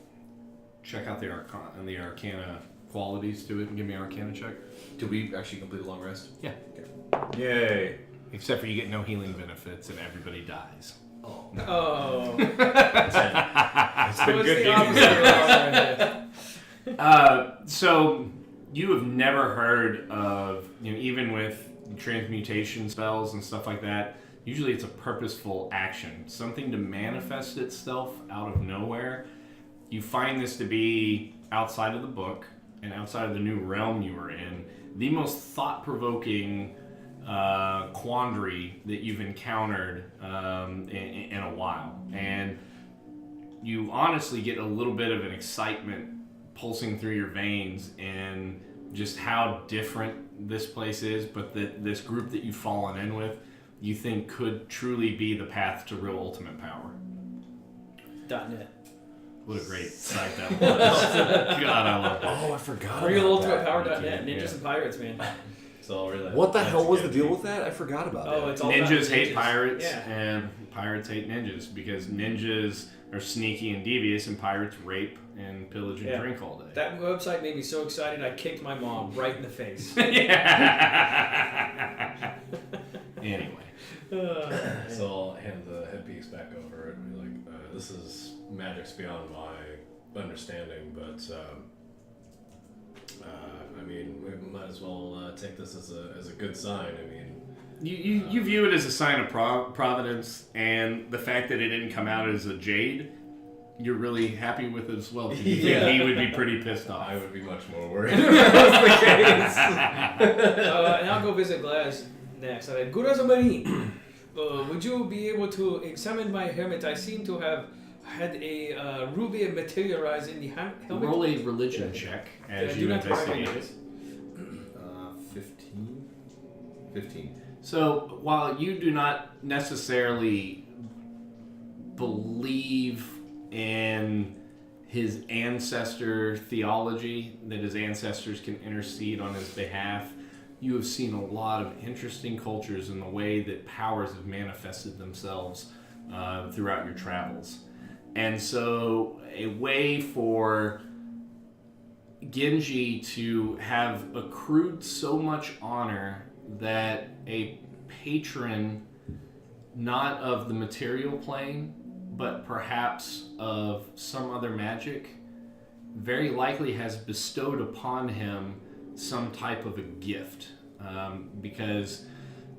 check out the Arcana qualities to it and give me an Arcana check. Did we actually complete a long rest? Yeah. Yay. Except for you get no healing benefits and everybody dies. Oh. Oh. It's been good game. So you have never heard of, even with transmutation spells and stuff like that, usually it's a purposeful action, something to manifest itself out of nowhere. You find this to be, outside of the book and outside of the new realm you were in, the most thought-provoking quandary that you've encountered in a while. And you honestly get a little bit of an excitement pulsing through your veins in just how different this place is, but that this group that you've fallen in with, you think could truly be the path to real ultimate power. .net. What a great site that was. God, I love that. Oh, I forgot. RealUltimatePower.net. Ninjas and Pirates, man. So really, What the that's hell a was the good deal piece. with that? I forgot about Oh, that. it's all about Ninjas hate ninjas. pirates, Yeah. and pirates hate ninjas, because ninjas are sneaky and devious, and pirates rape and pillage and Yeah. drink all day. That website made me so excited I kicked my mom right in the face. Anyway. So I'll hand the headpiece back over and be like, this is magic's beyond my understanding, but I mean, we might as well take this as a good sign. I mean, You view it as a sign of providence, and the fact that it didn't come out as a jade, you're really happy with it as well. You think he would be pretty pissed off. I would be much more worried if that was the case. And I'll go visit Glass next. Good as a marine. Would you be able to examine my helmet? I seem to have had a ruby materialize in the helmet. Roll a religion check as do you not investigate recognize. it. 15. So while you do not necessarily believe in his ancestor theology, that his ancestors can intercede on his behalf, you have seen a lot of interesting cultures in the way that powers have manifested themselves throughout your travels. And so a way for Genji to have accrued so much honor that a patron, not of the material plane, but perhaps of some other magic, very likely has bestowed upon him some type of a gift. Because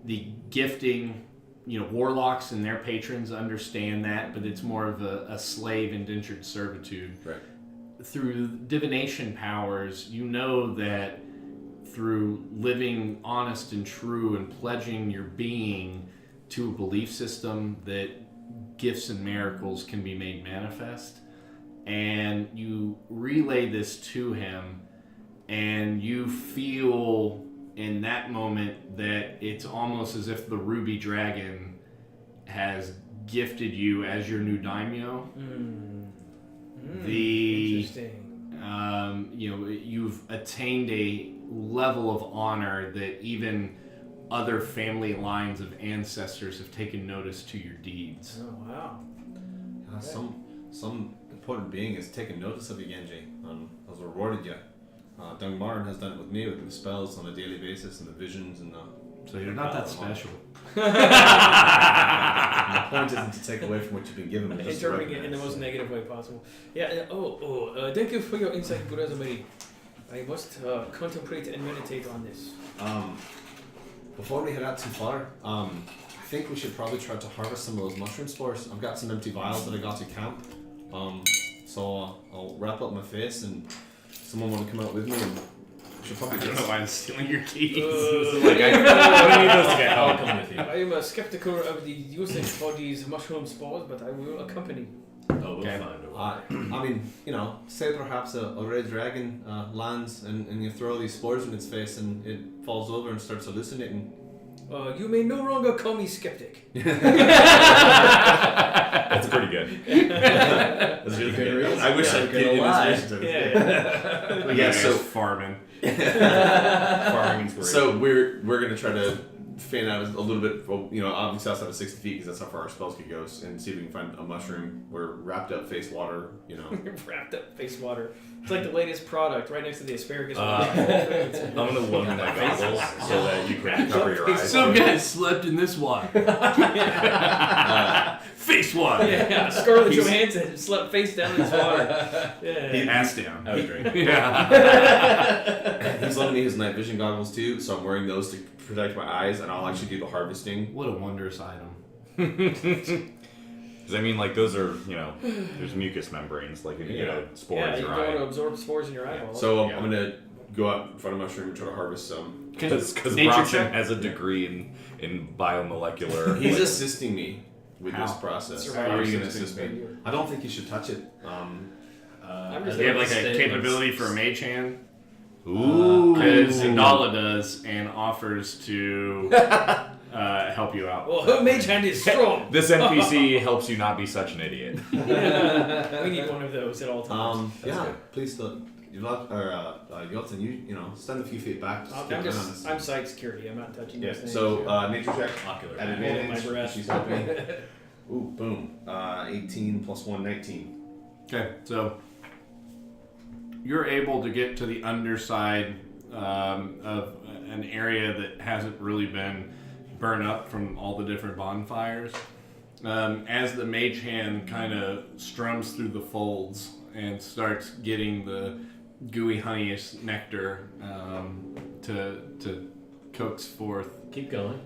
the gifting, warlocks and their patrons understand that, but it's more of a slave indentured servitude. Right. Through divination powers, you know that through living honest and true and pledging your being to a belief system that gifts and miracles can be made manifest, and you relay this to him, and you feel in that moment that it's almost as if the ruby dragon has gifted you as your new daimyo. Interesting. You've attained a level of honor that even other family lines of ancestors have taken notice to your deeds. Oh wow. Some important being has taken notice of you, Genji, and has rewarded you. Dungmarn has done it with me with the spells on a daily basis and the visions and the... So you're not that special. The point isn't to take away from what you've been given, but just to Interpreting it in the recognize. most negative way possible. Yeah. Thank you for your insight, Good as a marine. I must contemplate and meditate on this. Before we head out too far, I think we should probably try to harvest some of those mushroom spores. I've got some empty vials that I got to camp. So I'll wrap up my face and someone want to come out with me and we should probably I don't know why I'm stealing your keys. I don't need those to get I'll come with you. I am skeptical of the usage for these mushroom spores, but I will accompany. Oh, we'll find a way. I mean, say perhaps a red dragon lands and you throw these spores in its face and it falls over and starts hallucinating. You may no longer call me skeptic. That's pretty good. That's really good. I wish I could get Yeah. Yeah, so farming. Farming inspiration. So we're gonna try to fan out a little bit. Obviously outside of 60 feet because that's how far our spells could go, and see if we can find a mushroom. We're wrapped up face water. Wrapped up face water. It's like the latest product right next to the asparagus. I'm gonna look at my goggles so that you can cover your eyes. Some guy slept in this water. Face water. Yeah, Scarlett Johansson slept face down in this water. Yeah. Ass down. I was drinking. Yeah. He's letting me his night vision goggles too, so I'm wearing those to protect my eyes, and I'll actually do the harvesting. What a wondrous item. Because I mean, like those are, there's mucus membranes, like if you get spores Yeah, in you your go to eye. absorb spores in your eyeball. So Yeah. I'm gonna go out in front of mushroom and try to harvest some. Because Nature Bronson check? has a degree in biomolecular. He's like, assisting me with this process. Survival How are you gonna assisting assist me? I don't think you should touch it. I'm just Do you have like a Statements. capability for a mage hand? Ooh. Because Zendala does and offers to help you out. well, her mage hand is strong. This NPC helps you not be such an idiot. We need one of those at all times. Please don't. Yelton, you stand a few feet back. Just keep an eye on us. I'm site security. I'm not touching Yeah. those things. So nature check. Ocular. At Holding my advantage. breath. She's helping. Ooh, boom. 18 plus 1, 19. Okay, so you're able to get to the underside of an area that hasn't really been burned up from all the different bonfires. As the mage hand kind of strums through the folds and starts getting the gooey honeyish nectar to coax forth. Keep going.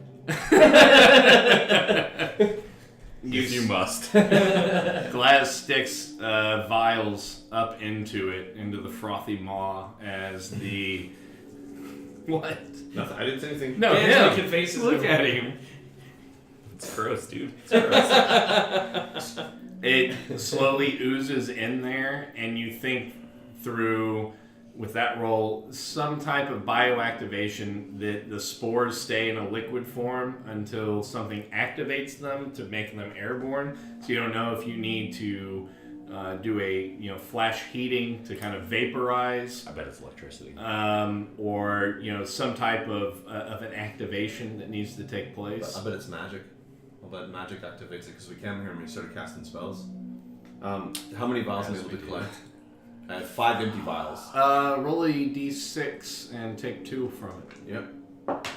If you must. Glass sticks vials up into the frothy maw as the what? Nothing. I didn't say anything. No, Dan's him. making faces Look over at here. him. It's gross, dude. It slowly oozes in there, and you think through, with that roll, some type of bioactivation that the spores stay in a liquid form until something activates them to make them airborne. So you don't know if you need to do a flash heating to kind of vaporize, I bet it's electricity. or some type of an activation that needs to take place. I bet it's magic. I bet magic activates it because we came here and we started casting spells. How many vials am I able to collect? I have 5 empty vials. Roll a d6 and take 2 from it. Yep.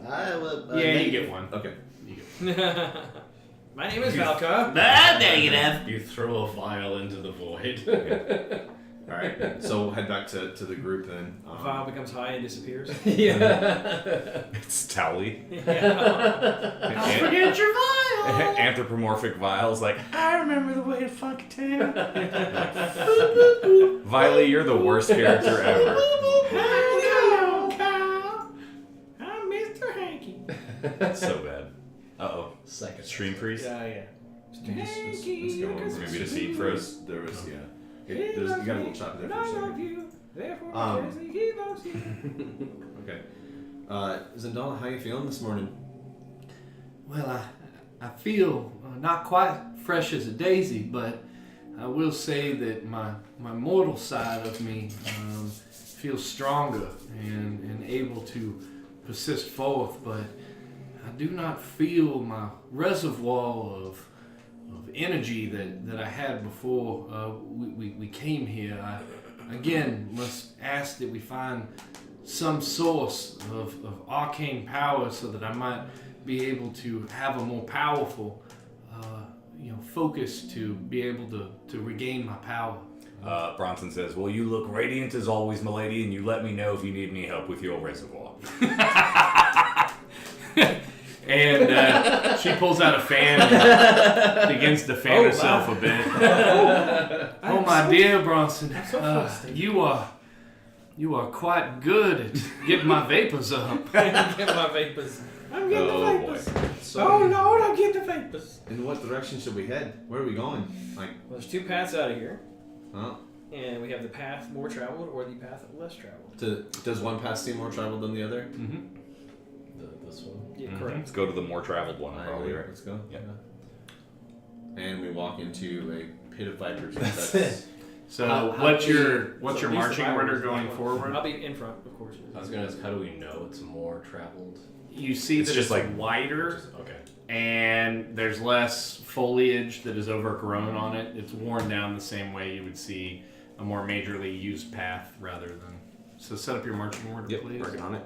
I would. Yeah, you get 1. Okay. My name is Valka. Negative. You throw a vial into the void. All right. So we'll head back to the group then. Vial becomes high and disappears. Yeah. It's Towley. Don't forget your vial. Anthropomorphic vials, like, I remember the way to fuck too. Viley, you're the worst character ever. Hello, Kyle. I'm Mr. Hanky. That's so bad. Uh-oh. Second. Stream freeze? Yeah. Let's go over. Maybe the seed froze. There was you got a little choppy there for a second. Okay. Zendala, how you feeling this morning? Well, I feel not quite fresh as a daisy, but I will say that my mortal side of me feels stronger and able to persist forth, but I do not feel my reservoir of energy that I had before we came here. I again must ask that we find some source of arcane power so that I might be able to have a more powerful focus to be able to regain my power. Bronson says, well, you look radiant as always, milady, and you let me know if you need any help with your reservoir. And she pulls out a fan and begins to fan herself a bit. Oh, my dear Bronson, you are quite good at getting my vapors up. Get my vapors. I'm getting the vapors. So, Lord, I'm getting the vapors. in what direction should we head? Where are we going? Like, Well, there's 2 paths out of here, huh? and we have the path more traveled or the path less traveled. Does one path seem more traveled than the other? This one. Yeah, Let's correct. go to the more traveled one, I probably, agree. right? Let's go. Yeah. And we walk into a pit of vipers. That's, So How what's do we- your so marching these are order vipers. going forward? I'll be in front, of course. I was gonna ask, how do we know it's more traveled? You see It's that just it's like- wider Okay. and there's less foliage that is overgrown on it. It's worn down the same way you would see a more majorly used path rather than. So set up your marching order, please. working on it.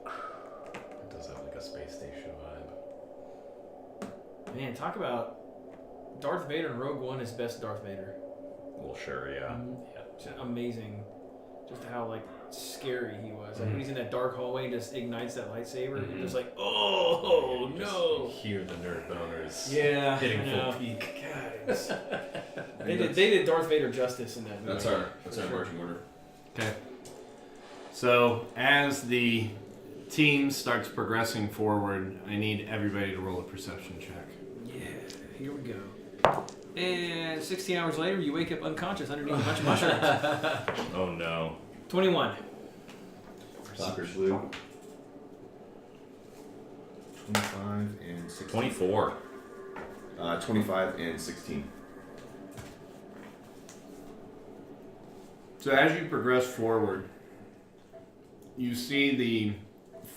It does have like a space station vibe. Man, talk about Darth Vader in Rogue One is best Darth Vader. Well, sure, yeah. Yeah, just amazing. Just how scary he was. Like when he's in that dark hallway and just ignites that lightsaber, you're just like, oh You just no. hear the nerd boners. Yeah, Hitting I full know. peak. God, it was- they did Darth Vader justice in that movie. That's our marching order. Okay. So as the team starts progressing forward, I need everybody to roll a perception check. Yeah, here we go. And 16 hours later, you wake up unconscious underneath a bunch of mushrooms. Oh, no. 21. Soccer's blue. 25 and 16. 24. 25 and 16. So as you progress forward, you see the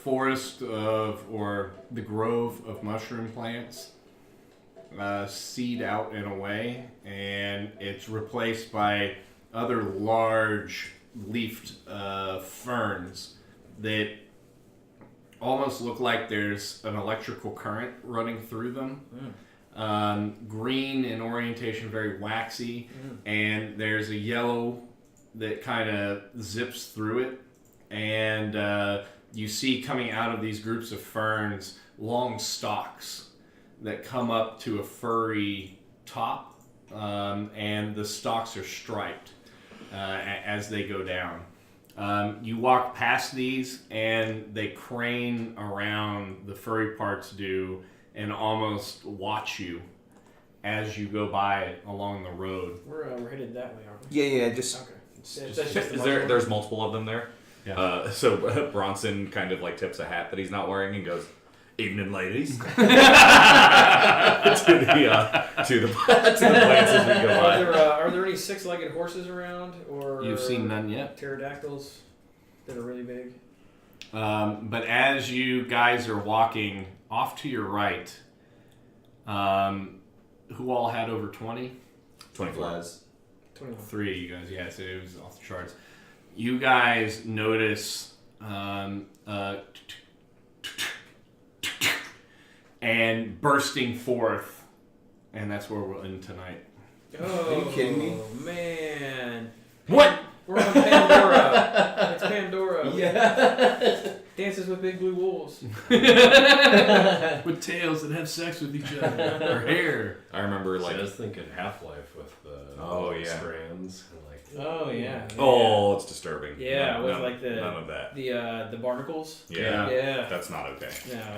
forest or the grove of mushroom plants seed out in a way, and it's replaced by other large leafed ferns that almost look like there's an electrical current running through them. green in orientation, very waxy, and there's a yellow that kind of zips through it, and you see coming out of these groups of ferns long stalks that come up to a furry top, and the stalks are striped as they go down. You walk past these and they crane around, the furry parts do, and almost watch you as you go by along the road. We're headed that way, aren't we? Yeah, just Okay. That's just the There's multiple of them there. Yeah. So Bronson kind of like tips a hat that he's not wearing and goes, "Evening, ladies." to the plants as we go by. Are there any six-legged horses around, or You've seen none yet. pterodactyls that are really big? But as you guys are walking off to your right, who all had over 20? 24. 21. 3, you guys. Yeah, so it was off the charts. You guys notice and bursting forth, and that's where we'll end tonight. Oh, Are you kidding me? Man. What? We're on Pandora. It's Pandora. Yeah. Dances with big blue wolves. With tails that have sex with each other. Or hair. I remember I like, was thinking Half-Life with the Oh, yeah. strands. And like, Oh yeah. oh, it's disturbing. Yeah, with none, like the none of that. the barnacles. Yeah, Yeah. that's not okay. No,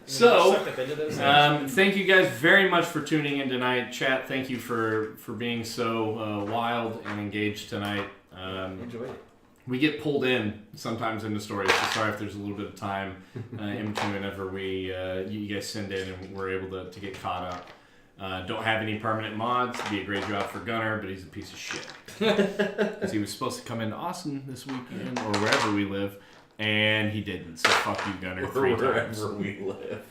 So, sucked up into those things. Thank you guys very much for tuning in tonight. Chat, thank you for being so wild and engaged tonight. Enjoyed it. We get pulled in sometimes into stories, so sorry if there's a little bit of time in between whenever you guys send in and we're able to get caught up. Don't have any permanent mods. It'd be a great job for Gunner, but he's a piece of shit. Because he was supposed to come into Austin this weekend, or wherever we live, and he didn't. So fuck you, Gunner, 3 times. Wherever we live.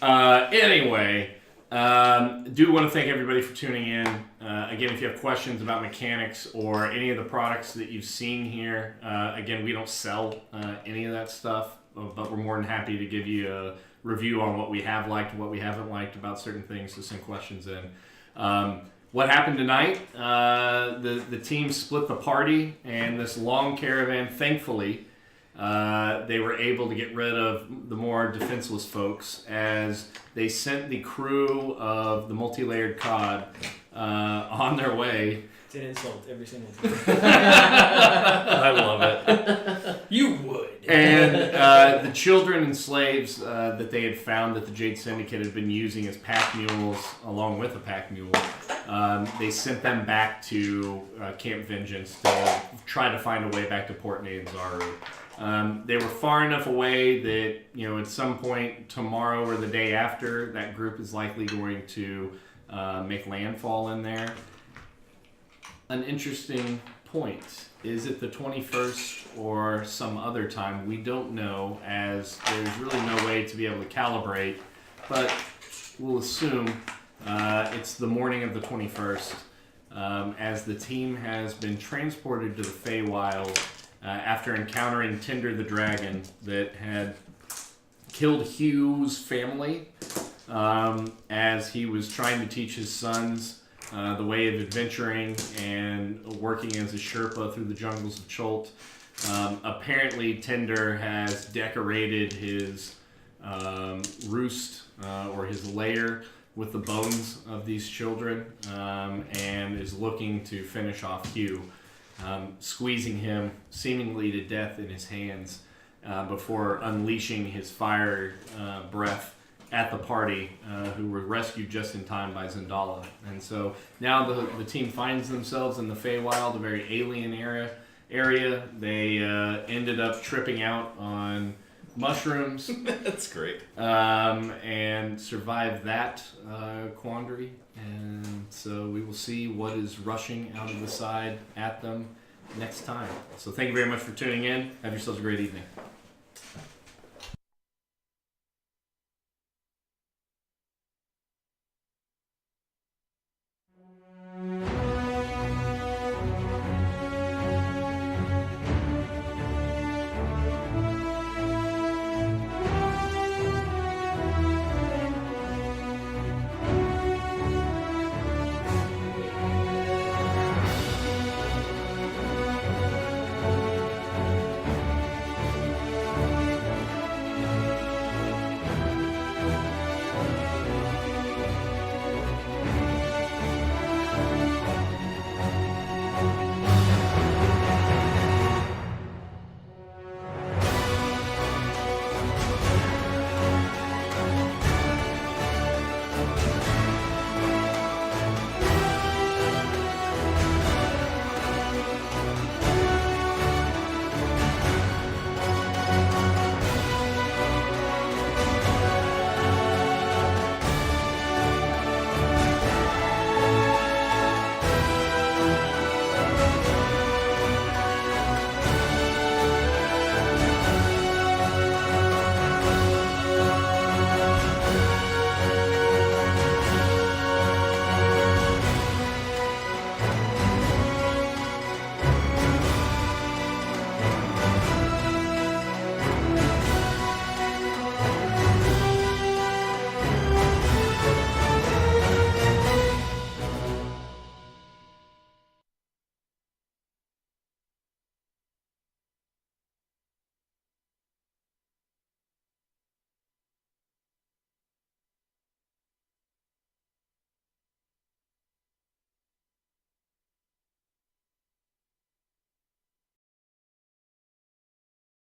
Anyway, do want to thank everybody for tuning in. Again, if you have questions about mechanics or any of the products that you've seen here, again, we don't sell any of that stuff, but we're more than happy to give you a review on what we have liked and what we haven't liked about certain things, to send questions in. What happened tonight, the team split the party, and this long caravan, thankfully, they were able to get rid of the more defenseless folks as they sent the crew of the multi-layered cod on their way. It's an insult every single time. I love it. You would. And the children and slaves that they had found that the Jade Syndicate had been using as pack mules, along with a pack mule, they sent them back to Camp Vengeance to try to find a way back to Port Nazaru. They were far enough away that, at some point tomorrow or the day after, that group is likely going to make landfall in there. An interesting point. Is it the 21st or some other time? We don't know, as there's really no way to be able to calibrate, but we'll assume it's the morning of the 21st, as the team has been transported to the Feywild after encountering Tinder the Dragon that had killed Hugh's family as he was trying to teach his sons the way of adventuring and working as a Sherpa through the jungles of Cholt. Apparently, Tinder has decorated his roost or his lair with the bones of these children and is looking to finish off Hugh, squeezing him seemingly to death in his hands before unleashing his fire breath at the party, who were rescued just in time by Zendala. And so now the team finds themselves in the Feywild, a very alien area. They ended up tripping out on mushrooms. That's great. And survived that quandary. And so we will see what is rushing out of the side at them next time. So thank you very much for tuning in. Have yourselves a great evening.